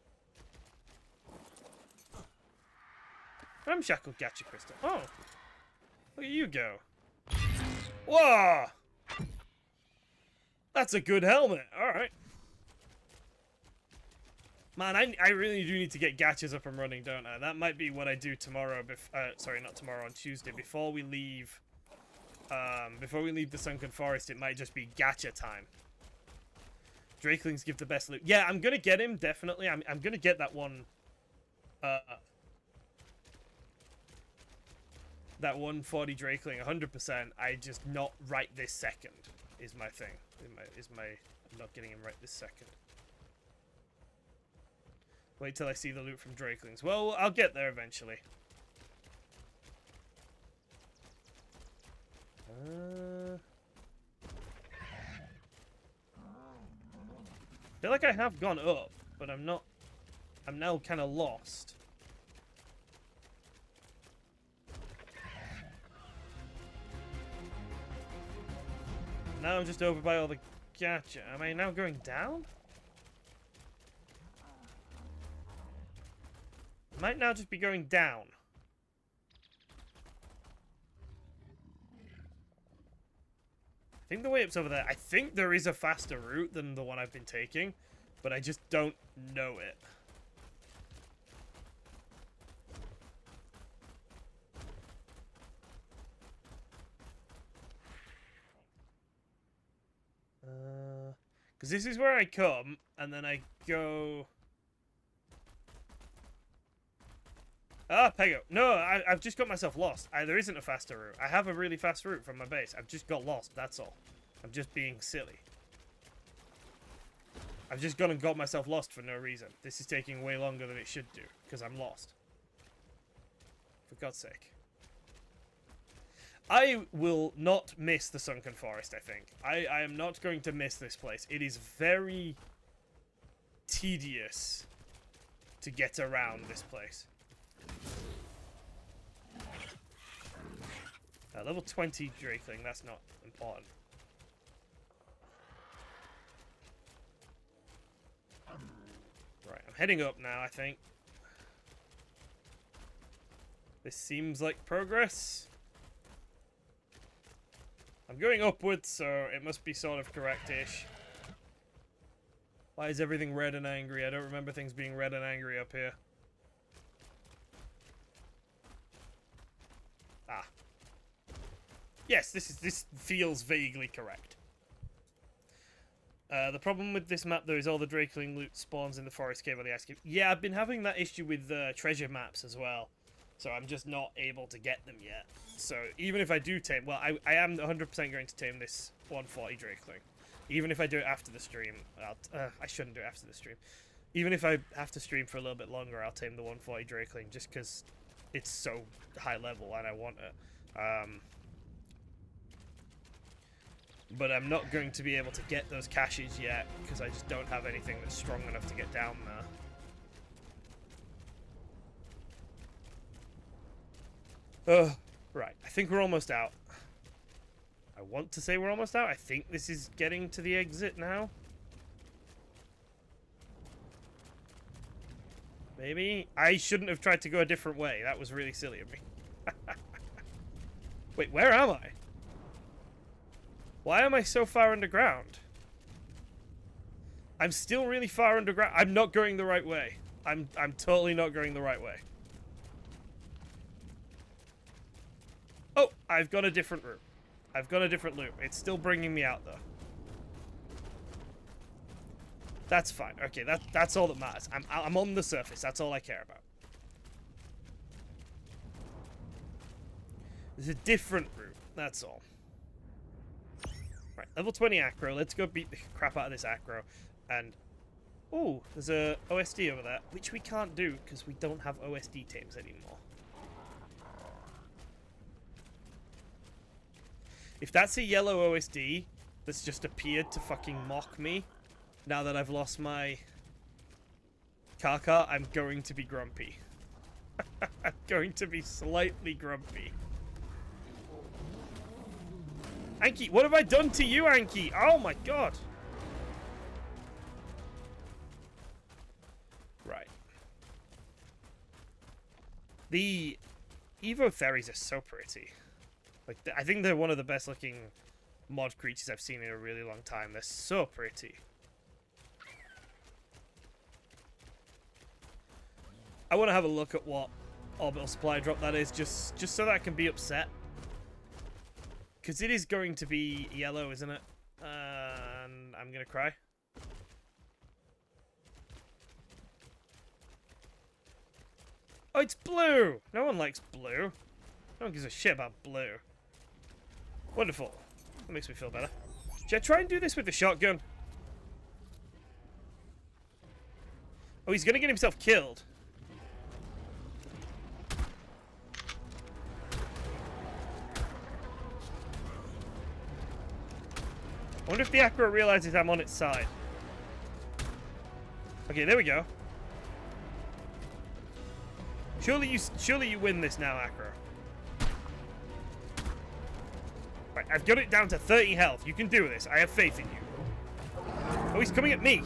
Ramshackle gacha crystal. Oh! Look at you go. Whoa! That's a good helmet. Alright. Man, I really do need to get gachas up and running, don't I? That might be what I do tomorrow. Sorry, not tomorrow, on Tuesday. Before we leave the Sunken Forest, it might just be gacha time. Drakelings give the best loot. Yeah, I'm gonna get him, definitely. I'm gonna get that one. That 140 Drakeling, 100%. I just not right this second is my thing. I'm not getting him right this second. Wait till I see the loot from Drakelings. Well, I'll get there eventually. I feel like I have gone up, but I'm not. I'm now kind of lost. Now I'm just over by all the gacha. Am I now going down? I might now just be going down. I think the way up's over there. I think there is a faster route than the one I've been taking, but I just don't know it. Because this is where I come, and then I go... Ah, Pego. No, I've just got myself lost. There isn't a faster route. I have a really fast route from my base. I've just got lost, that's all. I'm just being silly. I've just gone and got myself lost for no reason. This is taking way longer than it should do, because I'm lost. For God's sake. I will not miss the Sunken Forest, I think. I am not going to miss this place. It is very tedious to get around this place. Level 20 Drakeling, that's not important. Right, I'm heading up now, I think. This seems like progress. I'm going upwards, so it must be sort of correct-ish. Why is everything red and angry? I don't remember things being red and angry up here. Ah. Yes, this feels vaguely correct. The problem with this map, though, is all the Drakeling loot spawns in the forest cave or the ice cave. Yeah, I've been having that issue with treasure maps as well. So I'm just not able to get them yet. So even if I do tame... Well, I am 100% going to tame this 140 Drakeling. Even if I do it after the stream. I shouldn't do it after the stream. Even if I have to stream for a little bit longer, I'll tame the 140 Drakeling just because it's so high level and I want it. But I'm not going to be able to get those caches yet because I just don't have anything that's strong enough to get down there. Right, I think we're almost out. I want to say we're almost out. I think this is getting to the exit now. Maybe? I shouldn't have tried to go a different way. That was really silly of me. Wait, where am I? Why am I so far underground? I'm still really far underground. I'm not going the right way. I'm totally not going the right way. Oh, I've got a different route. I've got a different loop. It's still bringing me out, though. That's fine. Okay, that's all that matters. I'm on the surface. That's all I care about. There's a different route. That's all. Right, level 20 Acro. Let's go beat the crap out of this Acro. And... oh, there's a OSD over there, which we can't do because we don't have OSD tames anymore. If that's a yellow OSD that's just appeared to fucking mock me, now that I've lost my Kaka, I'm going to be grumpy. I'm going to be slightly grumpy. Anki, what have I done to you, Anki? Oh my god. Right. The Evo Fairies are so pretty. Like, I think they're one of the best looking mod creatures I've seen in a really long time. They're so pretty. I want to have a look at what orbital supply drop that is, just so that I can be upset. Because it is going to be yellow, isn't it? And I'm going to cry. Oh, it's blue! No one likes blue. No one gives a shit about blue. Wonderful. That makes me feel better. Should I try and do this with the shotgun? Oh, he's going to get himself killed. I wonder if the Acro realizes I'm on its side. Okay, there we go. Surely you win this now, Acro. Right, I've got it down to 30 health. You can do this. I have faith in you. Oh, he's coming at me.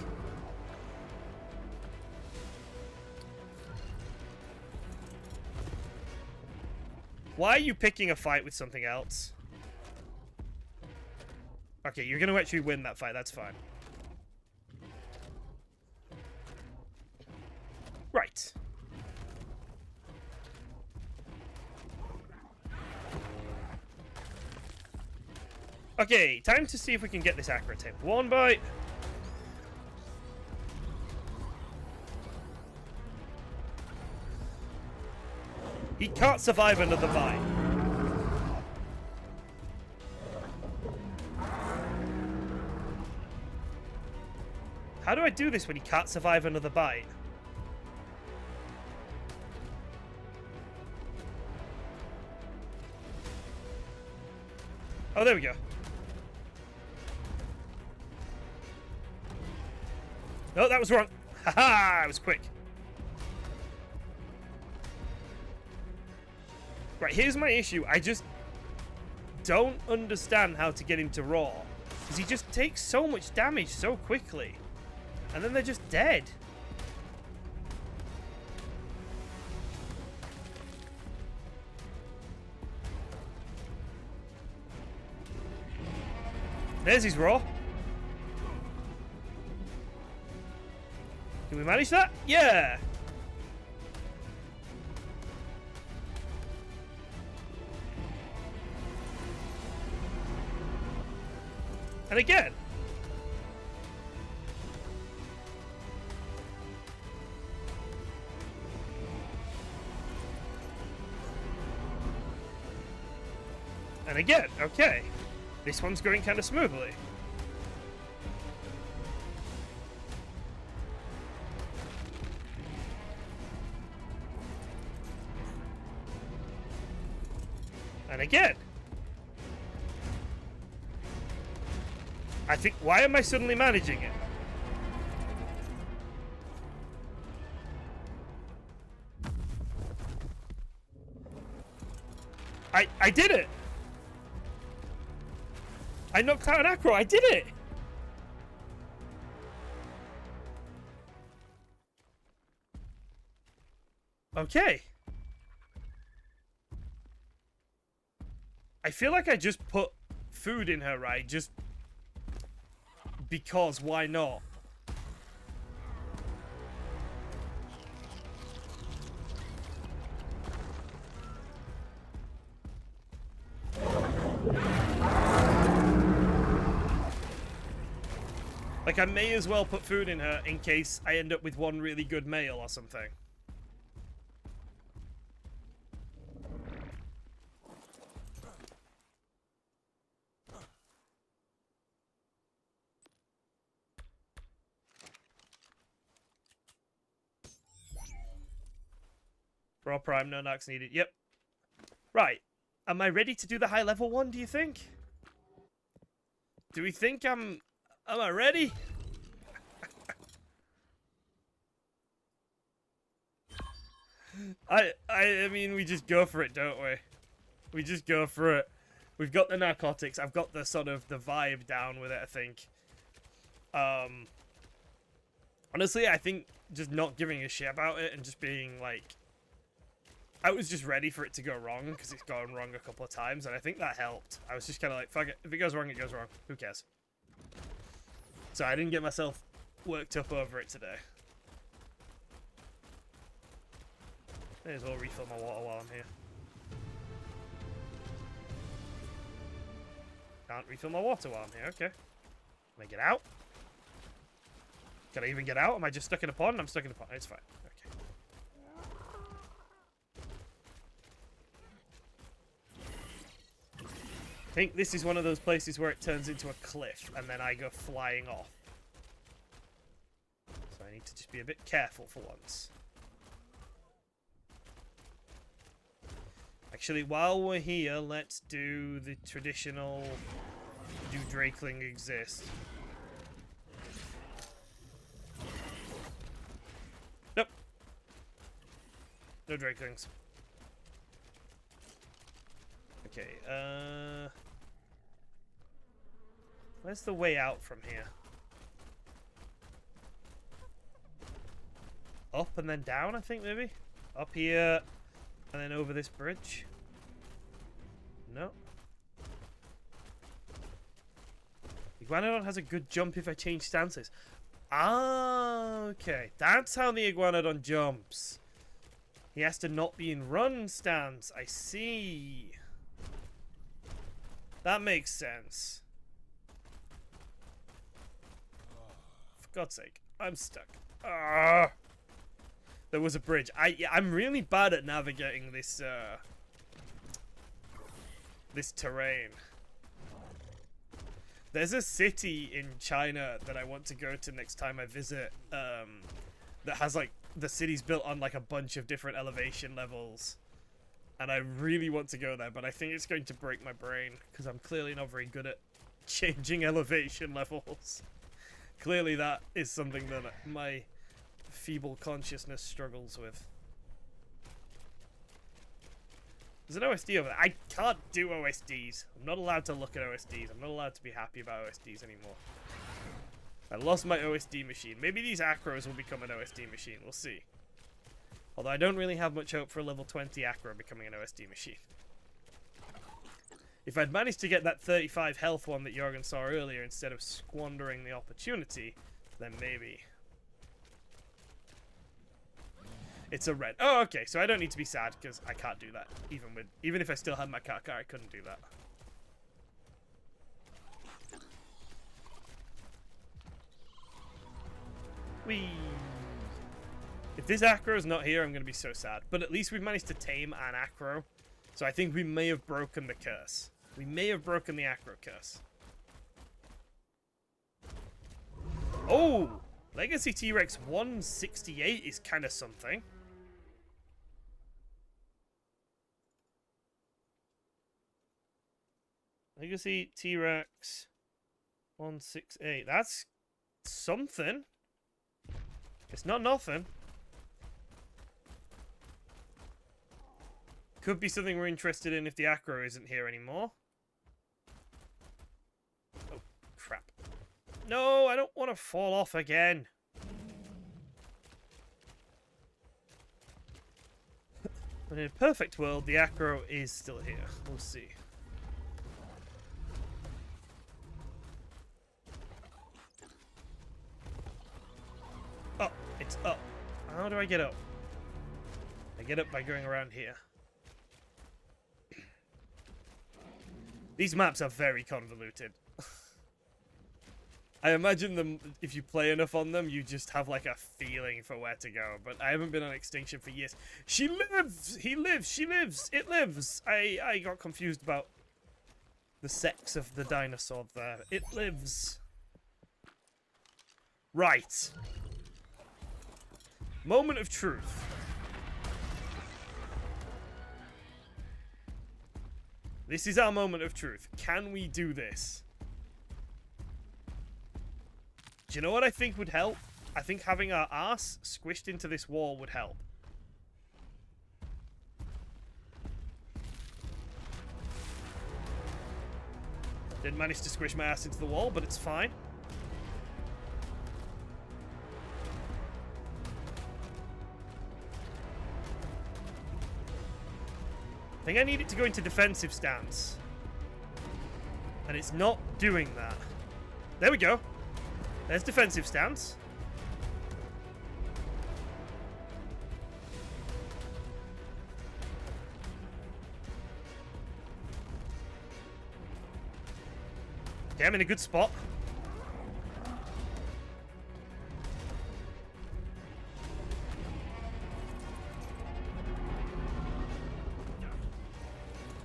Why are you picking a fight with something else? Okay, you're going to actually win that fight. That's fine. Right. Okay, time to see if we can get this Acro tamed. One bite. He can't survive another bite. How do I do this when he can't survive another bite? Oh, there we go. No, that was wrong. Haha, I was quick. Right, here's my issue. I just don't understand how to get him to roar. Because he just takes so much damage so quickly. And then they're just dead. There's his roar. Can we manage that? Yeah! And again. And again, okay. This one's going kind of smoothly. And again. I think, why am I suddenly managing it? I did it! I knocked out an acro, I did it! Okay. I feel like I just put food in her, right? Just because, why not? Like, I may as well put food in her in case I end up with one really good male or something. Raw Prime, no knocks needed. Yep. Right. Am I ready to do the high level one, do you think? Do we think am I ready? I mean, we just go for it, don't we? We just go for it. We've got the narcotics. I've got the sort of the vibe down with it, I think. Honestly, I think just not giving a shit about it and just being like, I was just ready for it to go wrong because it's gone wrong a couple of times, and I think that helped. I was just kind of like, fuck it. If it goes wrong, it goes wrong. Who cares? So I didn't get myself worked up over it today. May as well refill my water while I'm here. Can't refill my water while I'm here. Okay. Can I get out? Can I even get out? Am I just stuck in a pond? I'm stuck in a pond. It's fine. Okay. I think this is one of those places where it turns into a cliff and then I go flying off. So I need to just be a bit careful for once. Actually, while we're here, let's do the traditional do Drakeling exist? Nope. No Drakelings. Okay, where's the way out from here? Up and then down, I think, maybe? Up here, and then over this bridge? No. Iguanodon has a good jump if I change stances. Ah, okay. That's how the Iguanodon jumps. He has to not be in run stance. I see. That makes sense. For God's sake, I'm stuck. Ah. There was a bridge. I'm really bad at navigating this this terrain. There's a city in China that I want to go to next time I visit that has like the city's built on like a bunch of different elevation levels. And I really want to go there, but I think it's going to break my brain, because I'm clearly not very good at changing elevation levels. Clearly that is something that my feeble consciousness struggles with. There's an OSD over there. I can't do OSDs. I'm not allowed to look at OSDs. I'm not allowed to be happy about OSDs anymore. I lost my OSD machine. Maybe these acros will become an OSD machine. We'll see. Although I don't really have much hope for a level 20 acro becoming an OSD machine. If I'd managed to get that 35 health one that Jorgen saw earlier instead of squandering the opportunity, then maybe. It's a red. Oh, okay, so I don't need to be sad because I can't do that. Even if I still had my car, I couldn't do that. Whee! If this acro is not here, I'm going to be so sad. But at least we've managed to tame an acro. So I think we may have broken the curse. We may have broken the acro curse. Oh! Legacy T-Rex 168 is kind of something. Legacy T-Rex 168. That's something. It's not nothing. Could be something we're interested in if the acro isn't here anymore. Oh, crap. No, I don't want to fall off again. But in a perfect world, the acro is still here. We'll see. Oh, it's up. How do I get up? I get up by going around here. These maps are very convoluted. I imagine them, if you play enough on them, you just have like a feeling for where to go. But I haven't been on Extinction for years. She lives! He lives! She lives! It lives! I got confused about the sex of the dinosaur there. It lives! Right. Moment of truth. This is our moment of truth. Can we do this? Do you know what I think would help? I think having our arse squished into this wall would help. Didn't manage to squish my ass into the wall, but it's fine. I think I need it to go into defensive stance. And it's not doing that. There we go. There's defensive stance. Okay, I'm in a good spot.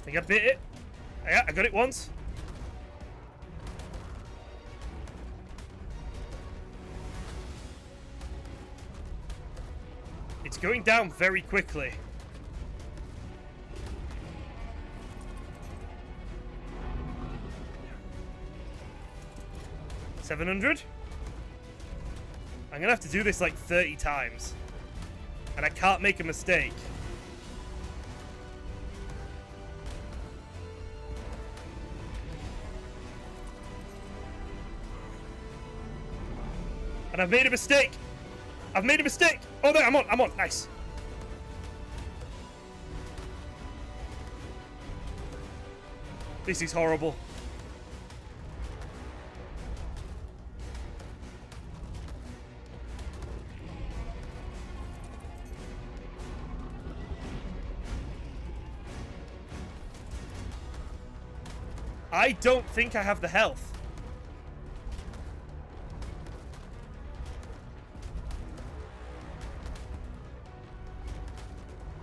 I think I bit it. Yeah, I got it once. It's going down very quickly. $700. I'm gonna have to do this like 30 times. And I can't make a mistake. And I've made a mistake. I've made a mistake. Oh, there, I'm on. Nice. This is horrible. I don't think I have the health.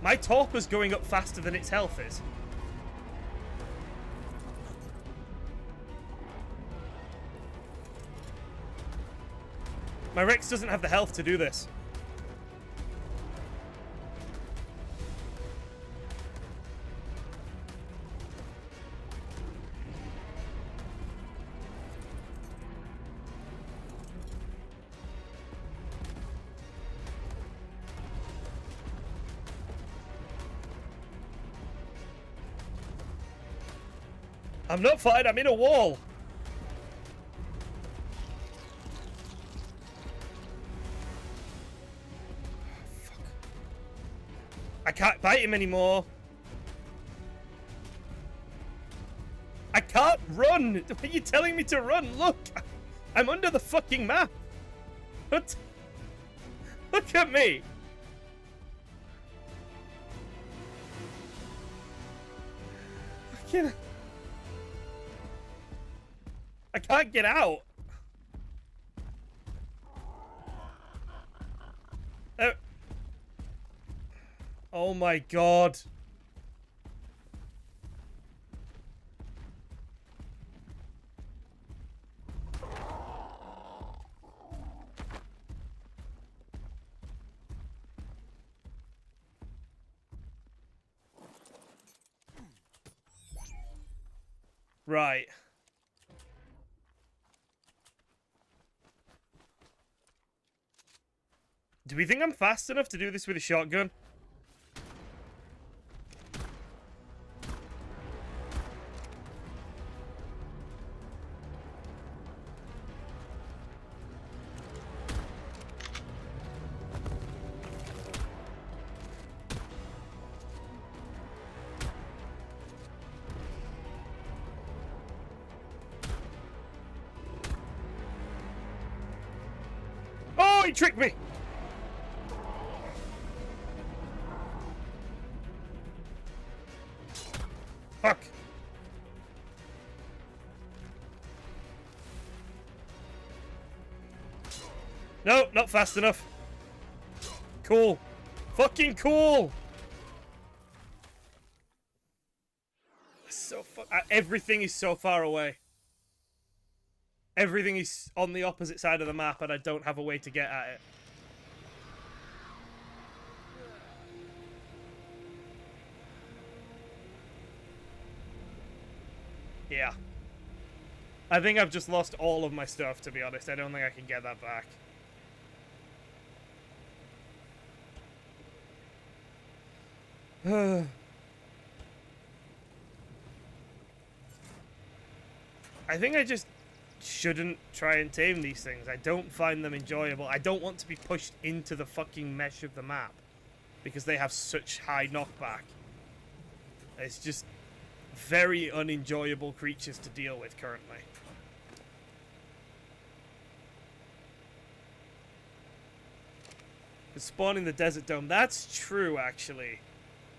My torpor's going up faster than its health is. My Rex doesn't have the health to do this. I'm not fine, I'm in a wall. Fuck. I can't bite him anymore. I can't run! Why are you telling me to run? Look! I'm under the fucking map! What? Look at me! I can't get out! Oh my god! Right. Do we think I'm fast enough to do this with a shotgun? Oh, he tricked me! Fuck. No, not fast enough. Cool. Fucking cool. So everything is so far away. Everything is on the opposite side of the map and I don't have a way to get at it. Yeah. I think I've just lost all of my stuff, to be honest. I don't think I can get that back. I think I just shouldn't try and tame these things. I don't find them enjoyable. I don't want to be pushed into the fucking mesh of the map because they have such high knockback. It's just very unenjoyable creatures to deal with currently. Spawn in the desert dome. That's true, actually.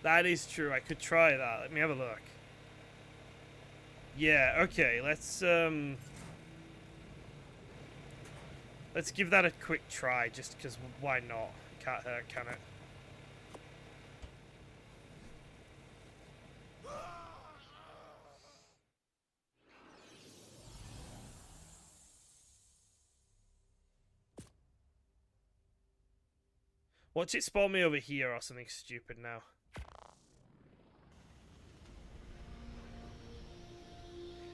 That is true. I could try that. Let me have a look. Yeah, okay. Let's give that a quick try, just because why not? Can't hurt, can it? Watch it spawn me over here or something stupid now.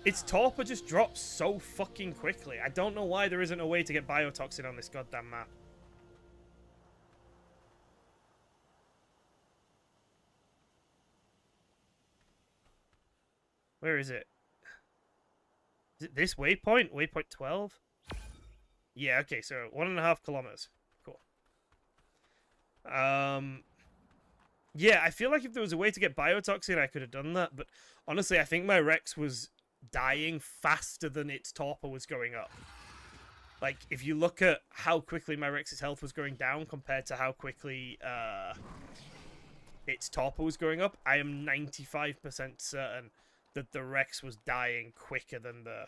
Its torpor just drops so fucking quickly. I don't know why there isn't a way to get biotoxin on this goddamn map. Where is it? Is it this waypoint? Waypoint 12? Yeah, okay, so 1.5 kilometers. Cool. Yeah, I feel like if there was a way to get biotoxin, I could have done that, but honestly, I think my Rex was dying faster than its torpor was going up. Like, if you look at how quickly my Rex's health was going down compared to how quickly its torpor was going up, I am 95% certain that the Rex was dying quicker than the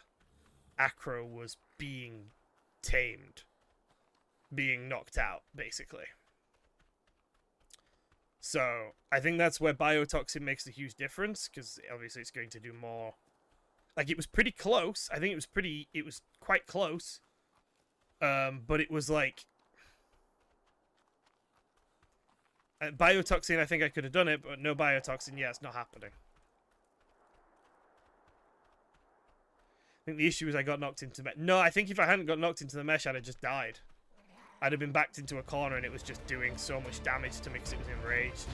Acro was being tamed. Being knocked out, basically. So, I think that's where biotoxin makes a huge difference, because obviously it's going to do more. Like, it was pretty close. I think it was quite close. But it was like... biotoxin, I think I could have done it, but no biotoxin, yeah, it's not happening. I think the issue is I got knocked into mesh. No, I think if I hadn't got knocked into the mesh, I'd have just died. I'd have been backed into a corner and it was just doing so much damage to me because it was enraged.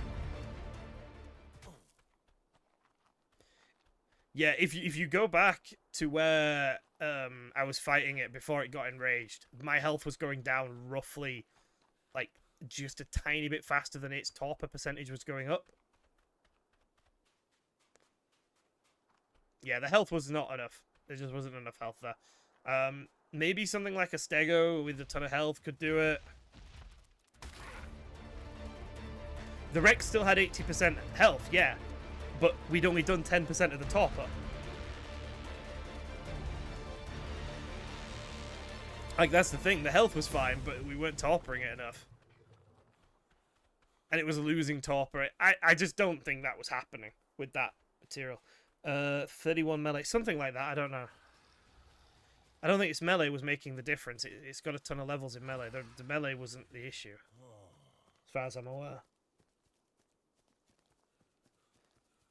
Yeah, if you go back to where I was fighting it before it got enraged, my health was going down roughly like just a tiny bit faster than its torpor percentage was going up. Yeah, the health was not enough. There just wasn't enough health there. Maybe something like a stego with a ton of health could do it. The Rex still had 80% health, yeah, but we'd only done 10% of the torpor. Like, that's the thing. The health was fine, but we weren't torporing it enough. And it was losing torpor. I just don't think that was happening with that material. 31 melee, something like that. I don't know. I don't think its melee was making the difference. It's got a ton of levels in melee. The melee wasn't the issue, as far as I'm aware.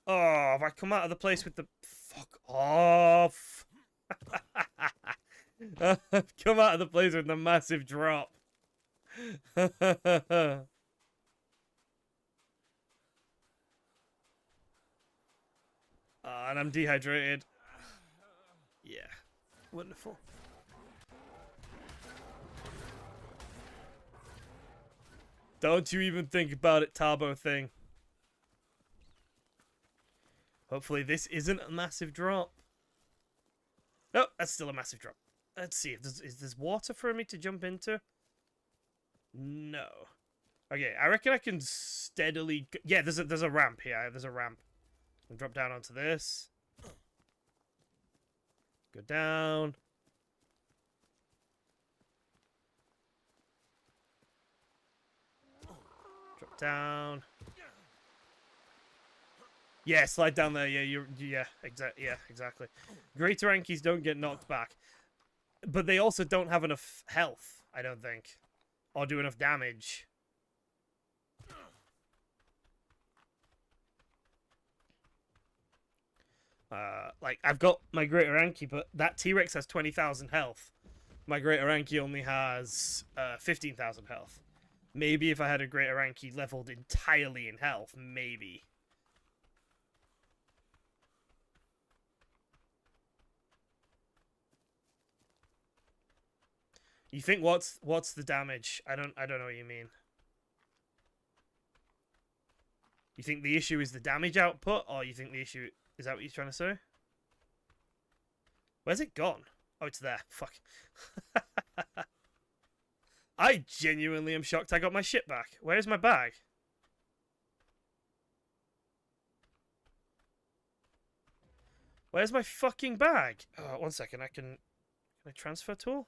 Oh, have I come out of the place with the... Fuck off! I've come out of the place with the massive drop. And I'm dehydrated. Yeah. Wonderful. Don't you even think about it, Tarbo thing. Hopefully this isn't a massive drop. No, that's still a massive drop. Let's see if is there water for me to jump into? No. Okay, I reckon I can steadily... Yeah, there's a ramp here. There's a ramp. I'll drop down onto this. Go down. Drop down. Yeah, slide down there. Yeah, exactly. Greater Ankies don't get knocked back, but they also don't have enough health, I don't think, or do enough damage. Like, I've got my Greater Anki, but that T-Rex has 20,000 health. My Greater Anki only has 15,000 health. Maybe if I had a Greater Anki leveled entirely in health, maybe. You think what's the damage? I don't know what you mean. You think the issue is the damage output, or you think the issue is that what you're trying to say? Where's it gone? Oh, it's there. Fuck. I genuinely am shocked I got my shit back. Where's my bag? Where's my fucking bag? Oh, 1 second. Can I transfer tool?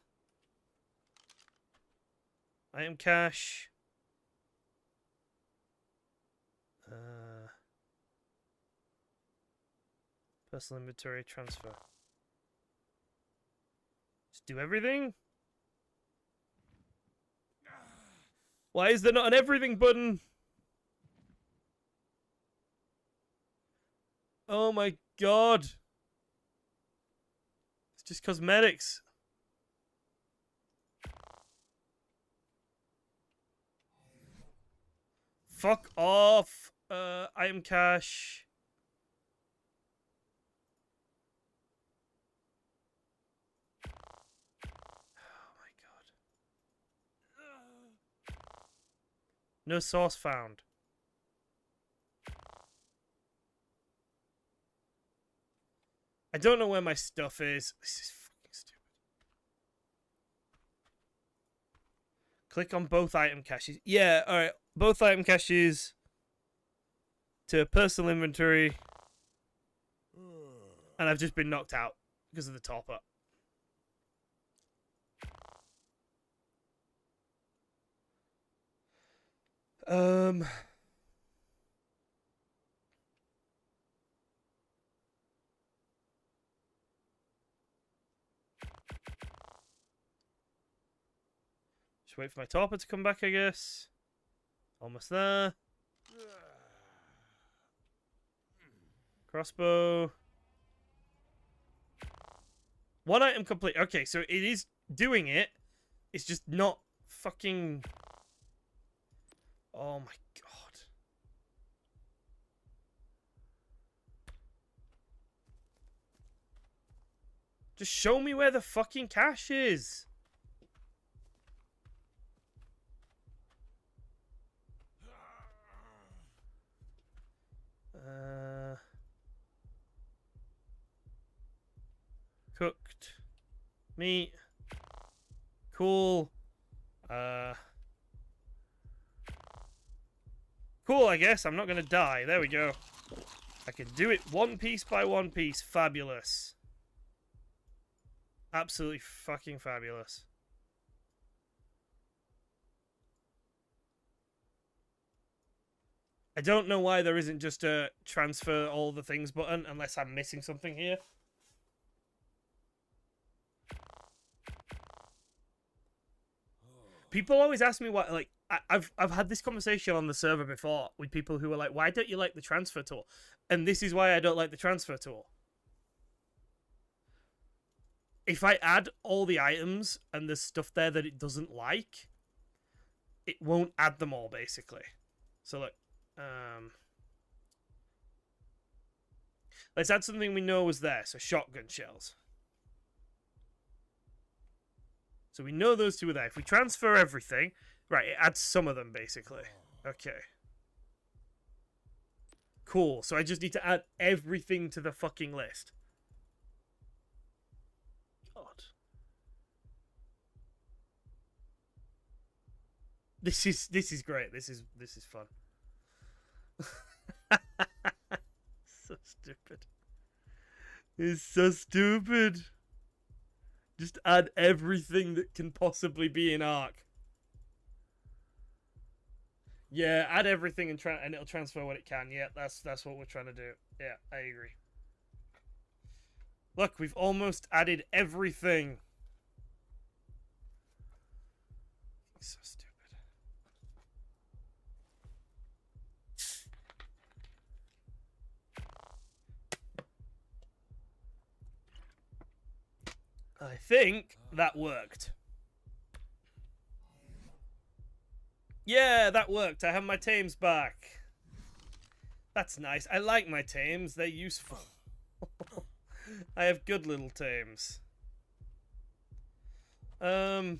Item cache. Personal inventory transfer. Just do everything? Why is there not an everything button? Oh my god. It's just cosmetics. Fuck off. Item cache. Oh my god. No source found. I don't know where my stuff is. This is fucking stupid. Click on both item caches. Yeah, alright. Both item caches to personal inventory. And I've just been knocked out because of the top up. Just wait for my topper to come back, I guess. Almost there. Crossbow. One item complete. Okay, so it is doing it. It's just not fucking... Oh my god. Just show me where the fucking cache is. Cooked meat. Cool. Cool, I guess. I'm not gonna die. There we go. I can do it one piece by one piece. Fabulous. Absolutely fucking fabulous. I don't know why there isn't just a transfer all the things button, unless I'm missing something here. People always ask me why, like, I've had this conversation on the server before with people who are like, why don't you like the transfer tool? And this is why I don't like the transfer tool. If I add all the items and there's stuff there that it doesn't like, it won't add them all, basically. So, look. Let's add something we know was there. So, shotgun shells. So we know those two are there. If we transfer everything, right, it adds some of them, basically. Okay. Cool. So I just need to add everything to the fucking list. God. This is great. This is fun. So stupid. It's so stupid. Just add everything that can possibly be in ARK. Yeah, add everything and it'll transfer what it can. Yeah, that's what we're trying to do. Yeah, I agree. Look, we've almost added everything. So stupid. I think that worked. Yeah, that worked. I have my tames back. That's nice. I like my tames. They're useful. I have good little tames. Well,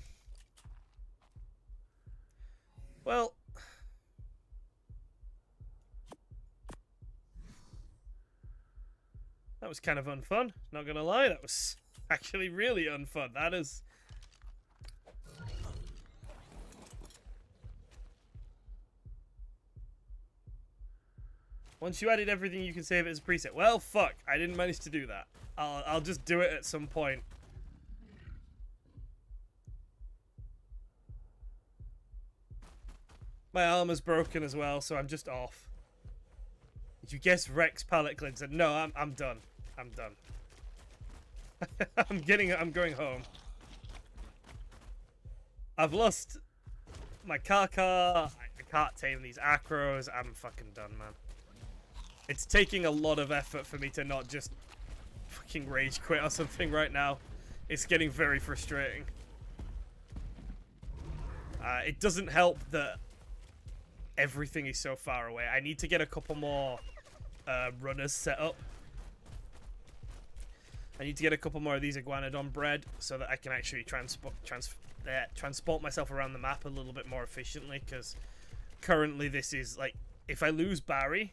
that was kind of unfun. Not gonna lie, that was actually really unfun. That is. Once you added everything, you can save it as a preset. Well, fuck. I didn't manage to do that. I'll just do it at some point. My armor's broken as well, so I'm just off. Did you guess Rex pallet cleanser? No, I'm done. I'm done. I'm going home. I've lost my car. I can't tame these acros. I'm fucking done, man. It's taking a lot of effort for me to not just fucking rage quit or something right now. It's getting very frustrating. It doesn't help that everything is so far away. I need to get a couple more runners set up. I need to get a couple more of these iguanodon bread so that I can actually transport myself around the map a little bit more efficiently, because currently this is like, if I lose Barry,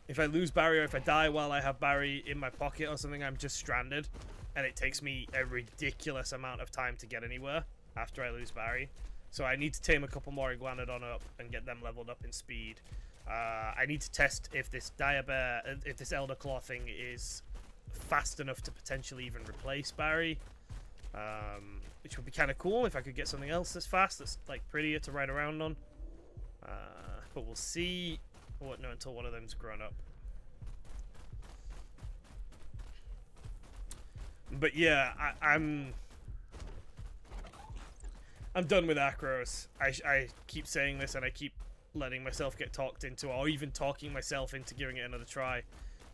if I lose Barry or if I die while I have Barry in my pocket or something, I'm just stranded, and it takes me a ridiculous amount of time to get anywhere after I lose Barry. So I need to tame a couple more iguanodon up and get them leveled up in speed. I need to test if this if this Elder Claw thing is fast enough to potentially even replace Barry, which would be kind of cool if I could get something else that's fast, that's like prettier to ride around on. But we'll see. What? No, until one of them's grown up. But yeah, I'm done with acros. I keep saying this, and I keep letting myself get talked into, or even talking myself into giving it another try.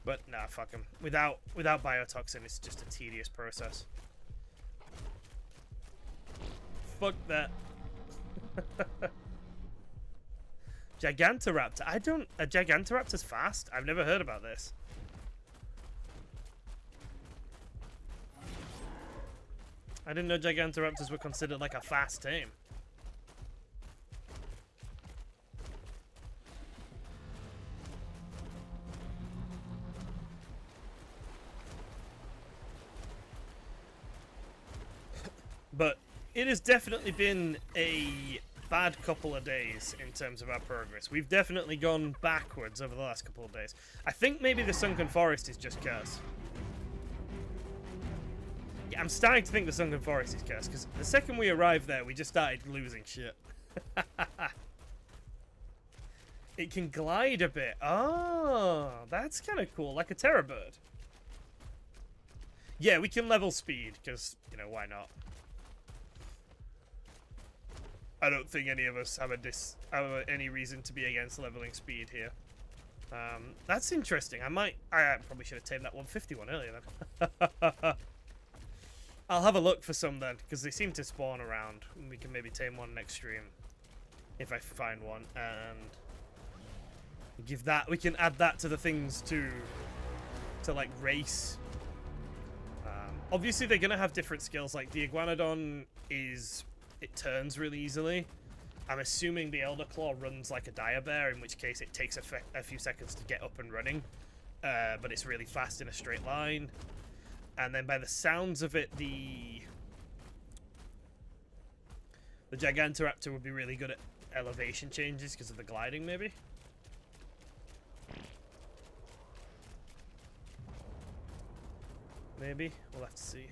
But nah, fuck them. Without biotoxin, it's just a tedious process. Fuck that. Gigantoraptor. I don't... A Gigantoraptor's fast? I've never heard about this. I didn't know Gigantoraptors were considered like a fast tame. But it has definitely been a bad couple of days in terms of our progress. We've definitely gone backwards over the last couple of days. I think maybe the Sunken Forest is just cursed. Yeah, I'm starting to think the Sunken Forest is cursed, because the second we arrived there, we just started losing shit. It can glide a bit. Oh, that's kind of cool, like a terror bird. Yeah, we can level speed, because, you know, why not? I don't think any of us have any reason to be against leveling speed here. That's interesting. I probably should have tamed that 151 earlier then. I'll have a look for some then, because they seem to spawn around. We can maybe tame one next stream, if I find one, and give that. We can add that to the things to like race. Obviously, they're gonna have different skills. Like the Iguanodon it turns really easily. I'm assuming the Elder Claw runs like a dire bear, in which case it takes a few seconds to get up and running, but it's really fast in a straight line. And then by the sounds of it, the Gigantoraptor would be really good at elevation changes because of the gliding, maybe. Maybe. We'll have to see.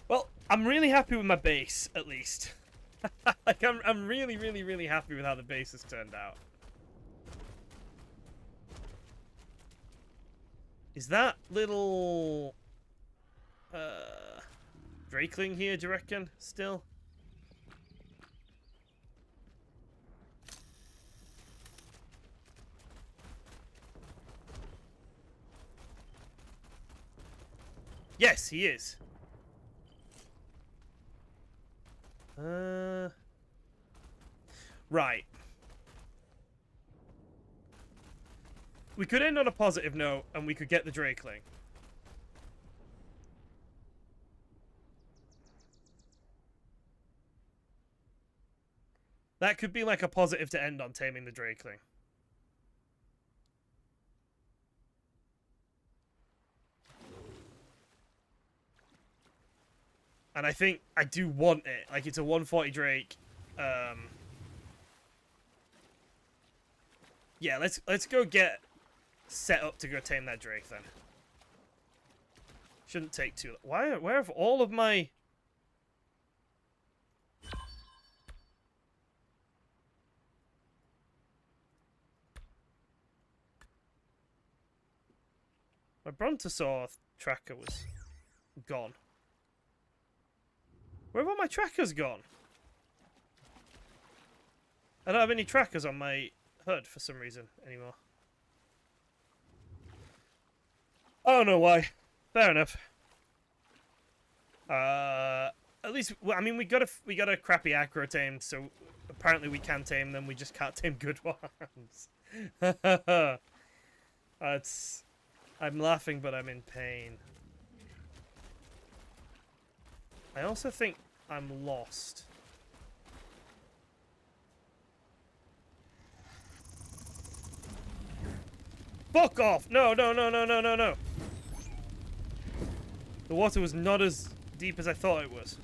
Well, I'm really happy with my base, at least. Like, I'm really, really, really happy with how the base has turned out. Is that little Drakeling here, do you reckon? Still? Yes, he is. Right. We could end on a positive note, and we could get the Drakeling. That could be like a positive to end on, taming the Drakeling. And I think I do want it. Like, it's a 140 Drake. Yeah, let's go get set up to go tame that Drake then. Shouldn't take too long. Where have all of my... My Brontosaur tracker was gone. Where have all my trackers gone? I don't have any trackers on my HUD for some reason anymore. I don't know why. Fair enough. At least, well, I mean, we got a crappy aggro tame, so apparently we can tame them. We just can't tame good ones. I'm laughing, but I'm in pain. I also think I'm lost. Fuck off! No, no, no, no, no, no, no. The water was not as deep as I thought it was.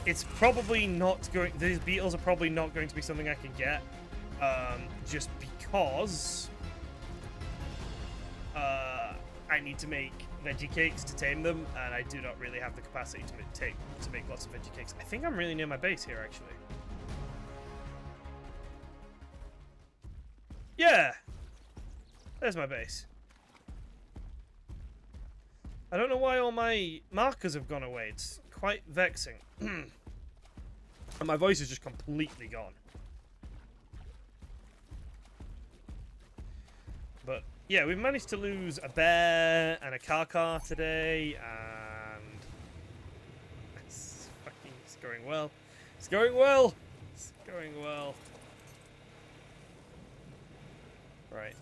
It's probably not going... These beetles are probably not going to be something I can get. Just because... I need to make veggie cakes to tame them, and I do not really have the capacity to make lots of veggie cakes. I think I'm really near my base here, actually. Yeah! There's my base. I don't know why all my markers have gone away. It's quite vexing. And my voice is just completely gone. yeah, we've managed to lose a bear and a car today, and it's going well. It's going well. It's going well. Right.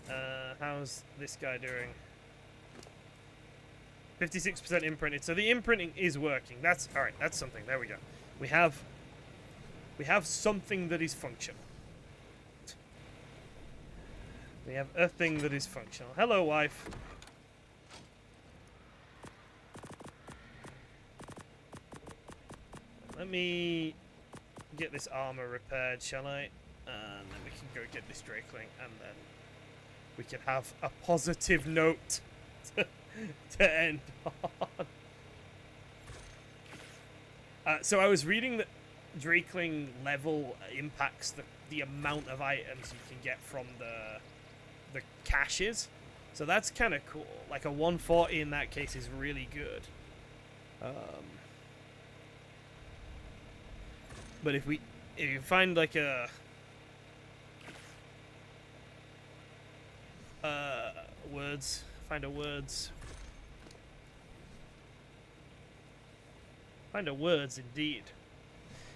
How's this guy doing? 56% imprinted. So the imprinting is working. That's all right. That's something. There we go. We have something that is functional. We have a thing that is functional. Hello, wife. Let me get this armor repaired, shall I? And then we can go get this Drakeling, and then we can have a positive note to end on. So I was reading that Drakeling level impacts the amount of items you can get from the caches. So that's kind of cool. Like a 140 in that case is really good. But if you find like a words, find a words indeed.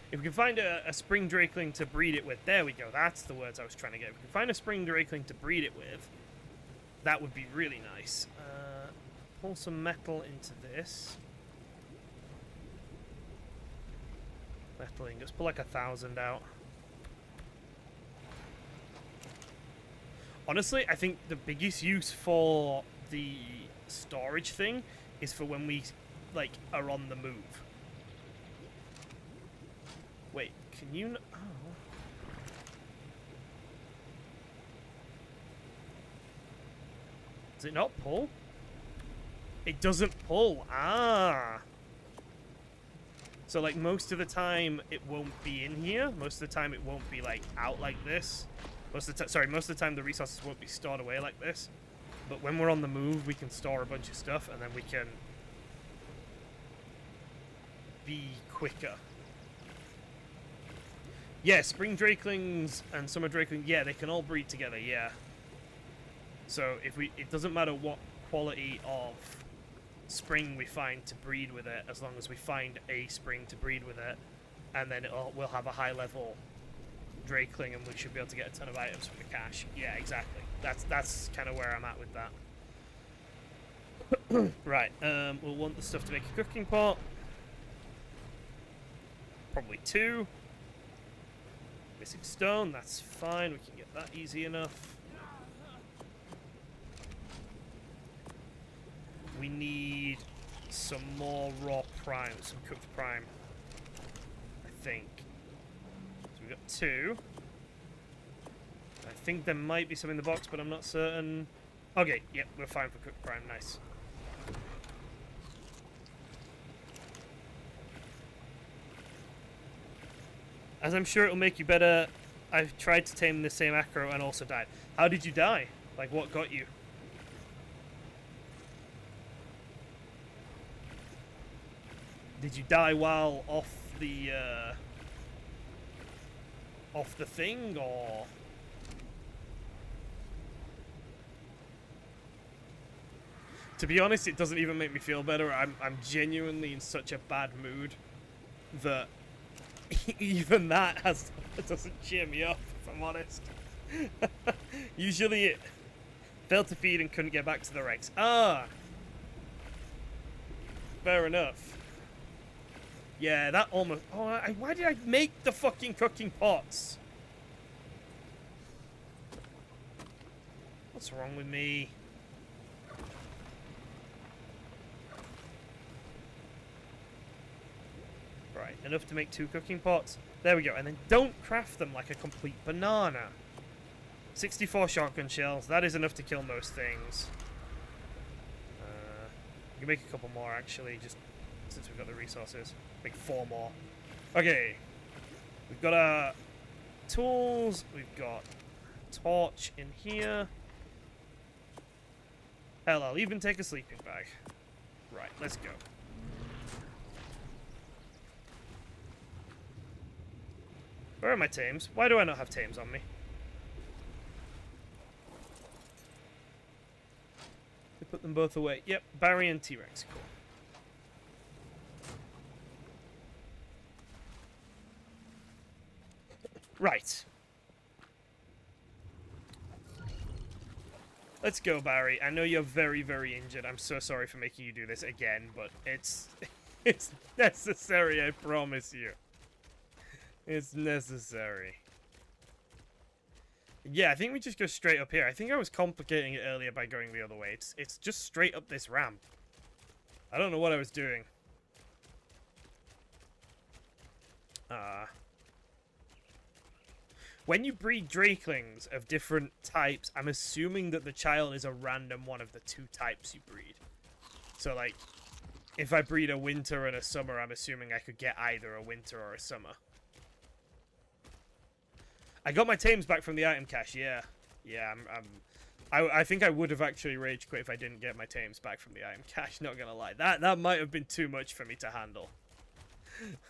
If we can find a spring Drakeling to breed it with, there we go, that's the words I was trying to get. If we can find a spring Drakeling to breed it with, that would be really nice. Pull some metal into this. Metal ingots, pull like 1,000 out. Honestly, I think the biggest use for the storage thing is for when we, like, are on the move. Wait, can you... Oh. Does it not pull? It doesn't pull. Ah. So, like, most of the time it won't be in here. Most of the time it won't be, like, out like this. Most of the time the resources won't be stored away like this. But when we're on the move, we can store a bunch of stuff, and then we can be quicker. Yeah, spring Drakelings and summer Drakelings, yeah, they can all breed together, yeah. So it doesn't matter what quality of spring we find to breed with it, as long as we find a spring to breed with it, and then we'll have a high level Drakeling, and we should be able to get a ton of items from the cache. Yeah, exactly. That's kind of where I'm at with that. Right, we'll want the stuff to make a cooking pot. Probably 2. Missing stone, that's fine. We can get that easy enough. We need some more raw prime, some cooked prime, I think. So we've got 2. I think there might be some in the box, but I'm not certain. Okay, yep, we're fine for cooked prime, nice. As I'm sure it'll make you better, I've tried to tame the same acro and also died. How did you die? Like, what got you? Did you die while off the thing, or? To be honest, it doesn't even make me feel better. I'm genuinely in such a bad mood that even that doesn't cheer me up, if I'm honest. Usually it failed to feed and couldn't get back to the Rex. Ah! Fair enough. Yeah, that almost... Oh, why did I make the fucking cooking pots? What's wrong with me? Right, enough to make 2 cooking pots. There we go. And then don't craft them like a complete banana. 64 shotgun shells. That is enough to kill most things. We can make a couple more, actually, just since we've got the resources. Make 4 more. Okay. We've got our tools. We've got torch in here. Hell, I'll even take a sleeping bag. Right, let's go. Where are my tames? Why do I not have tames on me? them both away. Yep, Barry and T-Rex. Cool. Right. Let's go, Barry. I know you're very, very injured. I'm so sorry for making you do this again, but it's necessary, I promise you. It's necessary. Yeah, I think we just go straight up here. I think I was complicating it earlier by going the other way. It's just straight up this ramp. I don't know what I was doing. When you breed drakelings of different types, I'm assuming that the child is a random one of the two types you breed. So, like, if I breed a winter and a summer, I'm assuming I could get either a winter or a summer. I got my tames back from the item cache, yeah. Yeah, I think I would have actually rage quit if I didn't get my tames back from the item cache, not gonna lie. That might have been too much for me to handle.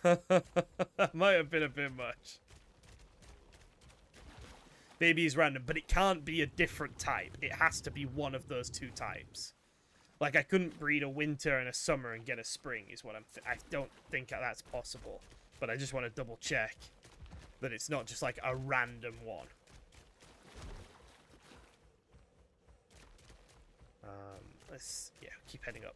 That might have been a bit much. Baby is random, but it can't be a different type. It has to be one of those two types. Like, I couldn't breed a winter and a summer and get a spring, is what I don't think that's possible. But I just want to double check that it's not just like a random one. Let's, yeah, keep heading up.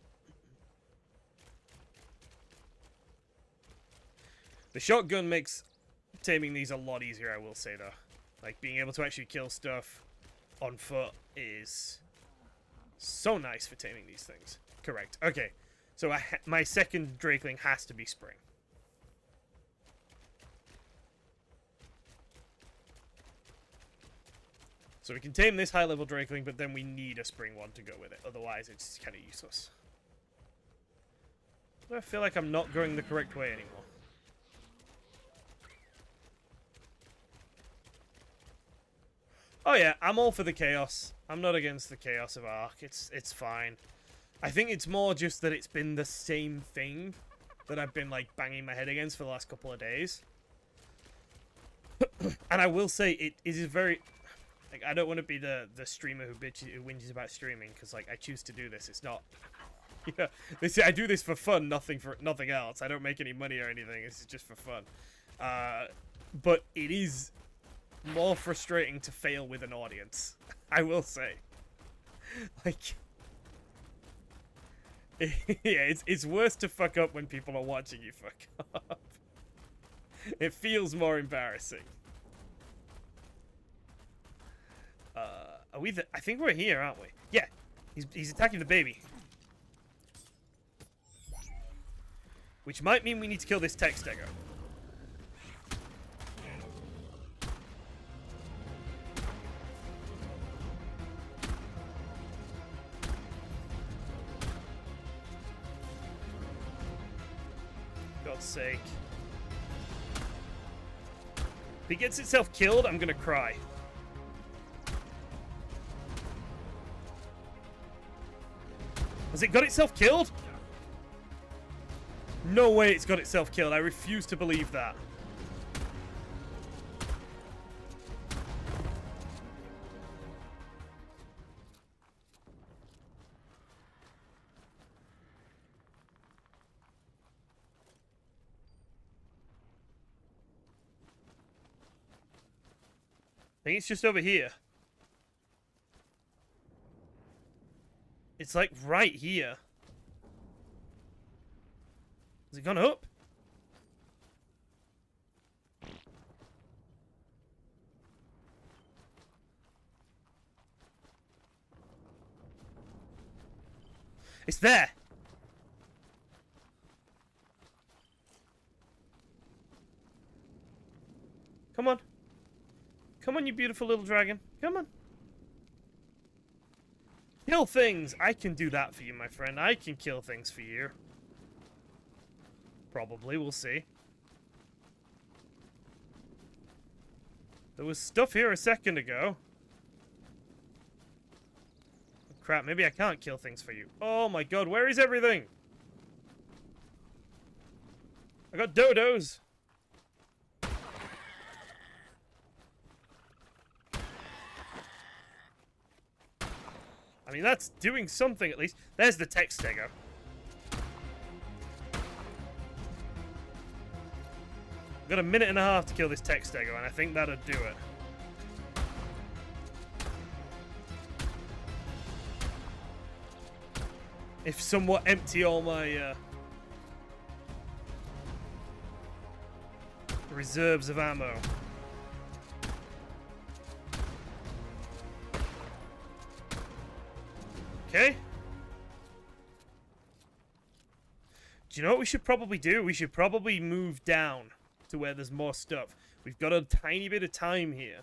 The shotgun makes taming these a lot easier, I will say, though. Like, being able to actually kill stuff on foot is so nice for taming these things. Correct. Okay, so my second drakeling has to be spring. So we can tame this high-level drakeling, but then we need a spring one to go with it. Otherwise, it's kind of useless. I feel like I'm not going the correct way anymore. Oh yeah, I'm all for the chaos. I'm not against the chaos of ARK. It's fine. I think it's more just that it's been the same thing that I've been, like, banging my head against for the last couple of days. And I will say, it is very... Like, I don't want to be the streamer who whinges about streaming, because, like, I choose to do this. It's not... Yeah, I do this for fun, nothing else. I don't make any money or anything. It's just for fun. But it is more frustrating to fail with an audience, I will say. Like, yeah, it's worse to fuck up when people are watching you fuck up. It feels more embarrassing. Are we I think we're here, aren't we? Yeah, he's attacking the baby. Which might mean we need to kill this text egger. God's sake. If it gets itself killed, I'm gonna cry. Has it got itself killed? No way it's got itself killed. I refuse to believe that. I think it's just over here. It's like right here. Has it gone up? It's there. Come on. Come on, you beautiful little dragon. Come on. Kill things! I can do that for you, my friend. I can kill things for you. Probably, we'll see. There was stuff here a second ago. Oh, crap, maybe I can't kill things for you. Oh my god, where is everything? I got dodos. I mean, that's doing something at least. There's the tech stego. We've got a minute and a half to kill this tech stego, and I think that'll do it. If somewhat empty all my reserves of ammo. Okay. Do you know what we should probably do? We should probably move down to where there's more stuff. We've got a tiny bit of time here.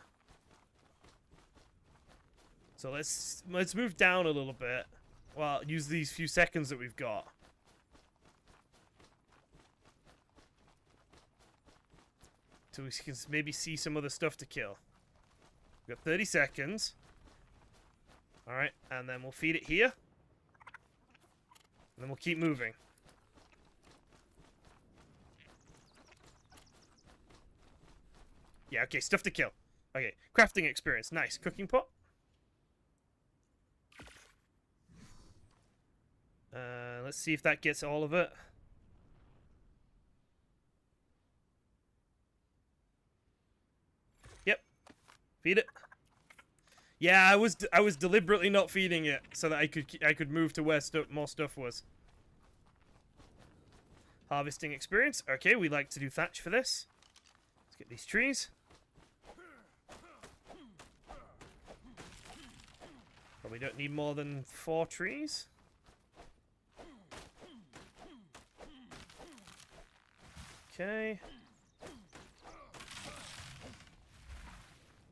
So let's move down a little bit. Well, use these few seconds that we've got. So we can maybe see some other stuff to kill. We've got 30 seconds. Alright, and then we'll feed it here. And then we'll keep moving. Yeah, okay, stuff to kill. Okay, crafting experience. Nice. Cooking pot. Let's see if that gets all of it. Yep. Feed it. Yeah, I was deliberately not feeding it so that I could move to where more stuff was. Harvesting experience. Okay, we like to do thatch for this. Let's get these trees. Probably don't need more than 4 trees. Okay.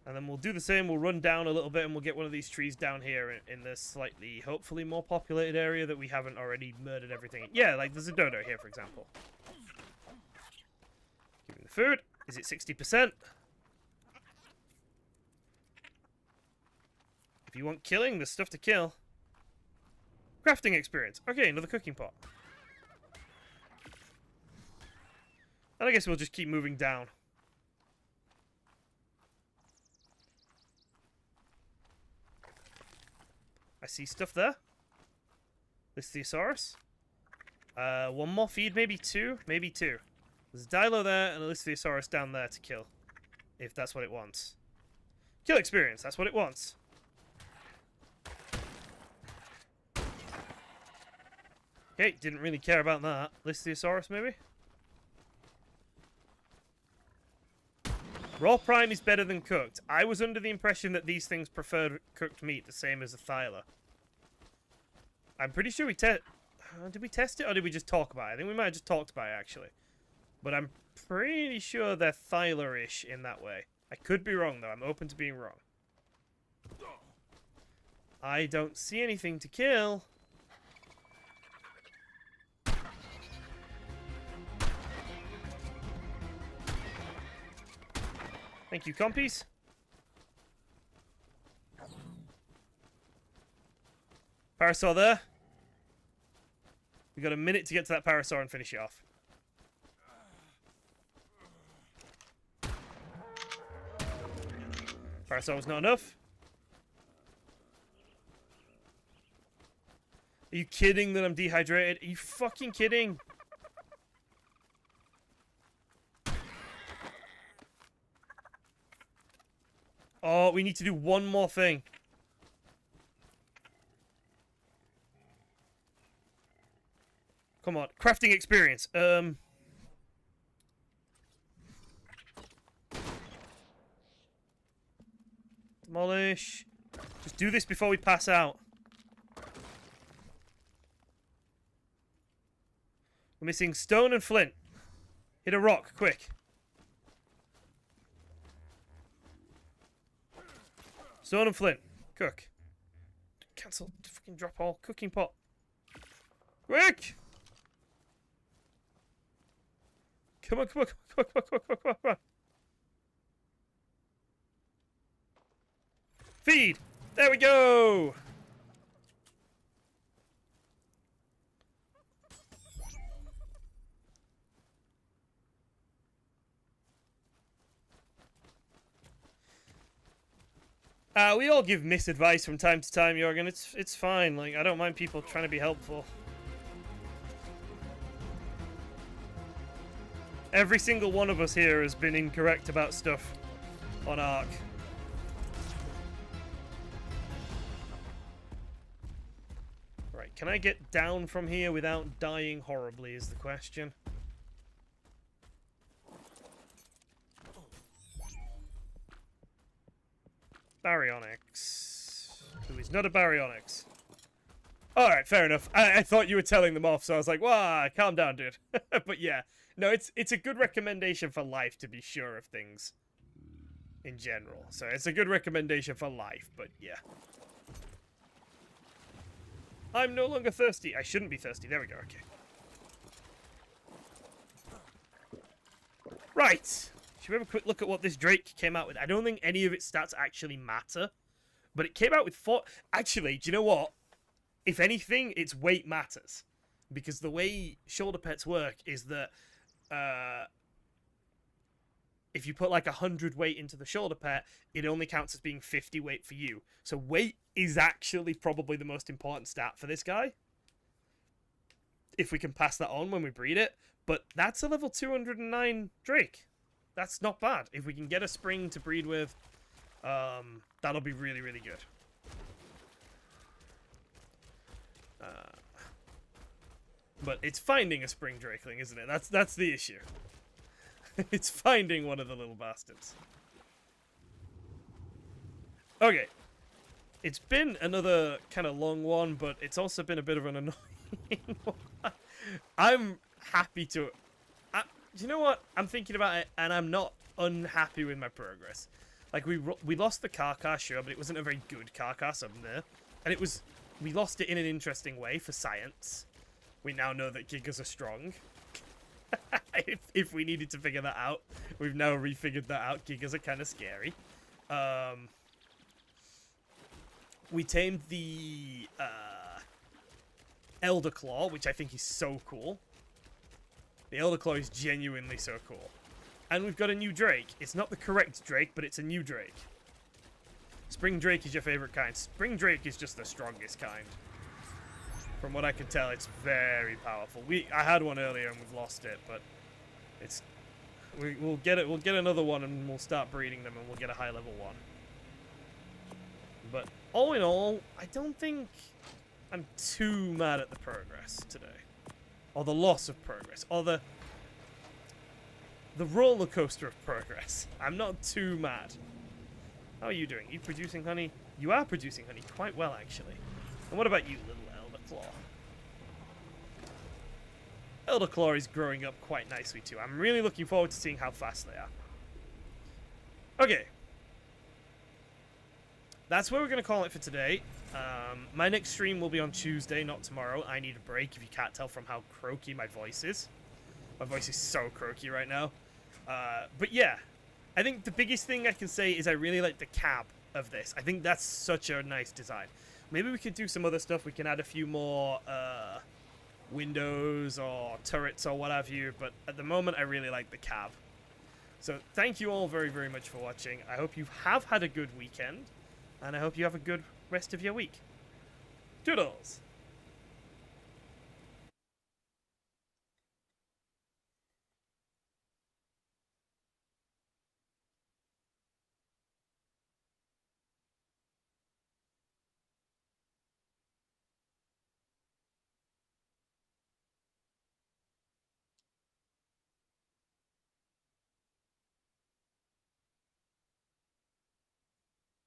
And then we'll do the same. We'll run down a little bit and we'll get one of these trees down here in this slightly, hopefully, more populated area that we haven't already murdered everything in. Yeah, like there's a dodo here, for example. Give me the food. Is it 60%? If you want killing, there's stuff to kill. Crafting experience. Okay, another cooking pot. And I guess we'll just keep moving down. I see stuff there. Lithosaurus. One more feed, maybe 2? Maybe 2. There's a Dilo there and a Lithosaurus down there to kill. If that's what it wants. Kill experience, that's what it wants. Okay, didn't really care about that. Lithosaurus, maybe? Raw prime is better than cooked. I was under the impression that these things preferred cooked meat, the same as a thyla. I'm pretty sure we did we test it, or did we just talk about it? I think we might have just talked about it, actually. But I'm pretty sure they're thyla-ish in that way. I could be wrong, though. I'm open to being wrong. I don't see anything to kill. Thank you, compies. Parasaur there. We got a minute to get to that Parasaur and finish it off. Parasaur was not enough. Are you kidding that I'm dehydrated? Are you fucking kidding? Oh, we need to do one more thing. Come on, crafting experience. Demolish. Just do this before we pass out. We're missing stone and flint. Hit a rock, quick. Stone and flint. Cook. Cancel. Fucking drop all. Cooking pot. Quick! Come on, come on, come on, come on, come on, come on, come on. Feed! There we go! We all give misadvice from time to time, Jorgen. It's fine. Like, I don't mind people trying to be helpful. Every single one of us here has been incorrect about stuff on ARK. Right, can I get down from here without dying horribly is the question. Baryonyx. Who is not a Baryonyx. Alright, fair enough. I thought you were telling them off, so I was like, "Wow, calm down, dude." But yeah. No, it's a good recommendation for life to be sure of things. In general. So it's a good recommendation for life, but yeah. I'm no longer thirsty. I shouldn't be thirsty. There we go, okay. Right. Should we have a quick look at what this Drake came out with? I don't think any of its stats actually matter. But it came out with 4... Actually, do you know what? If anything, its weight matters. Because the way shoulder pets work is that... if you put like 100 weight into the shoulder pet, it only counts as being 50 weight for you. So weight is actually probably the most important stat for this guy. If we can pass that on when we breed it. But that's a level 209 Drake. That's not bad. If we can get a spring to breed with, that'll be really, really good. But it's finding a spring Drakeling, isn't it? That's the issue. It's finding one of the little bastards. Okay. It's been another kind of long one, but it's also been a bit of an annoying one. I'm happy to... do you know what? I'm thinking about it, and I'm not unhappy with my progress. Like, we lost the carcass, sure, but it wasn't a very good carcass up there. And it was... We lost it in an interesting way for science. We now know that gigas are strong. if we needed to figure that out, we've now refigured that out. Gigas are kind of scary. We tamed the Elder Claw, which I think is so cool. The Elder Claw is genuinely so cool. And we've got a new Drake. It's not the correct Drake, but it's a new Drake. Spring Drake is your favorite kind. Spring Drake is just the strongest kind. From what I can tell, it's very powerful. I had one earlier and we've lost it, but it's we'll get it. We'll get another one and we'll start breeding them and we'll get a high level one. But all in all, I don't think I'm too mad at the progress today, or the loss of progress, or the roller coaster of progress. I'm not too mad. How are you doing? Are you producing honey? You are producing honey quite well, actually. And what about you, little Elder Claw? Elder Claw is growing up quite nicely too. I'm really looking forward to seeing how fast they are. Okay. That's where we're going to call it for today. My next stream will be on Tuesday, not tomorrow. I need a break, if you can't tell from how croaky my voice is. My voice is so croaky right now. But yeah, I think the biggest thing I can say is I really like the cab of this. I think that's such a nice design. Maybe we could do some other stuff. We can add a few more windows or turrets or what have you. But at the moment, I really like the cab. So thank you all very, very much for watching. I hope you have had a good weekend. And I hope you have a good rest of your week. Toodles!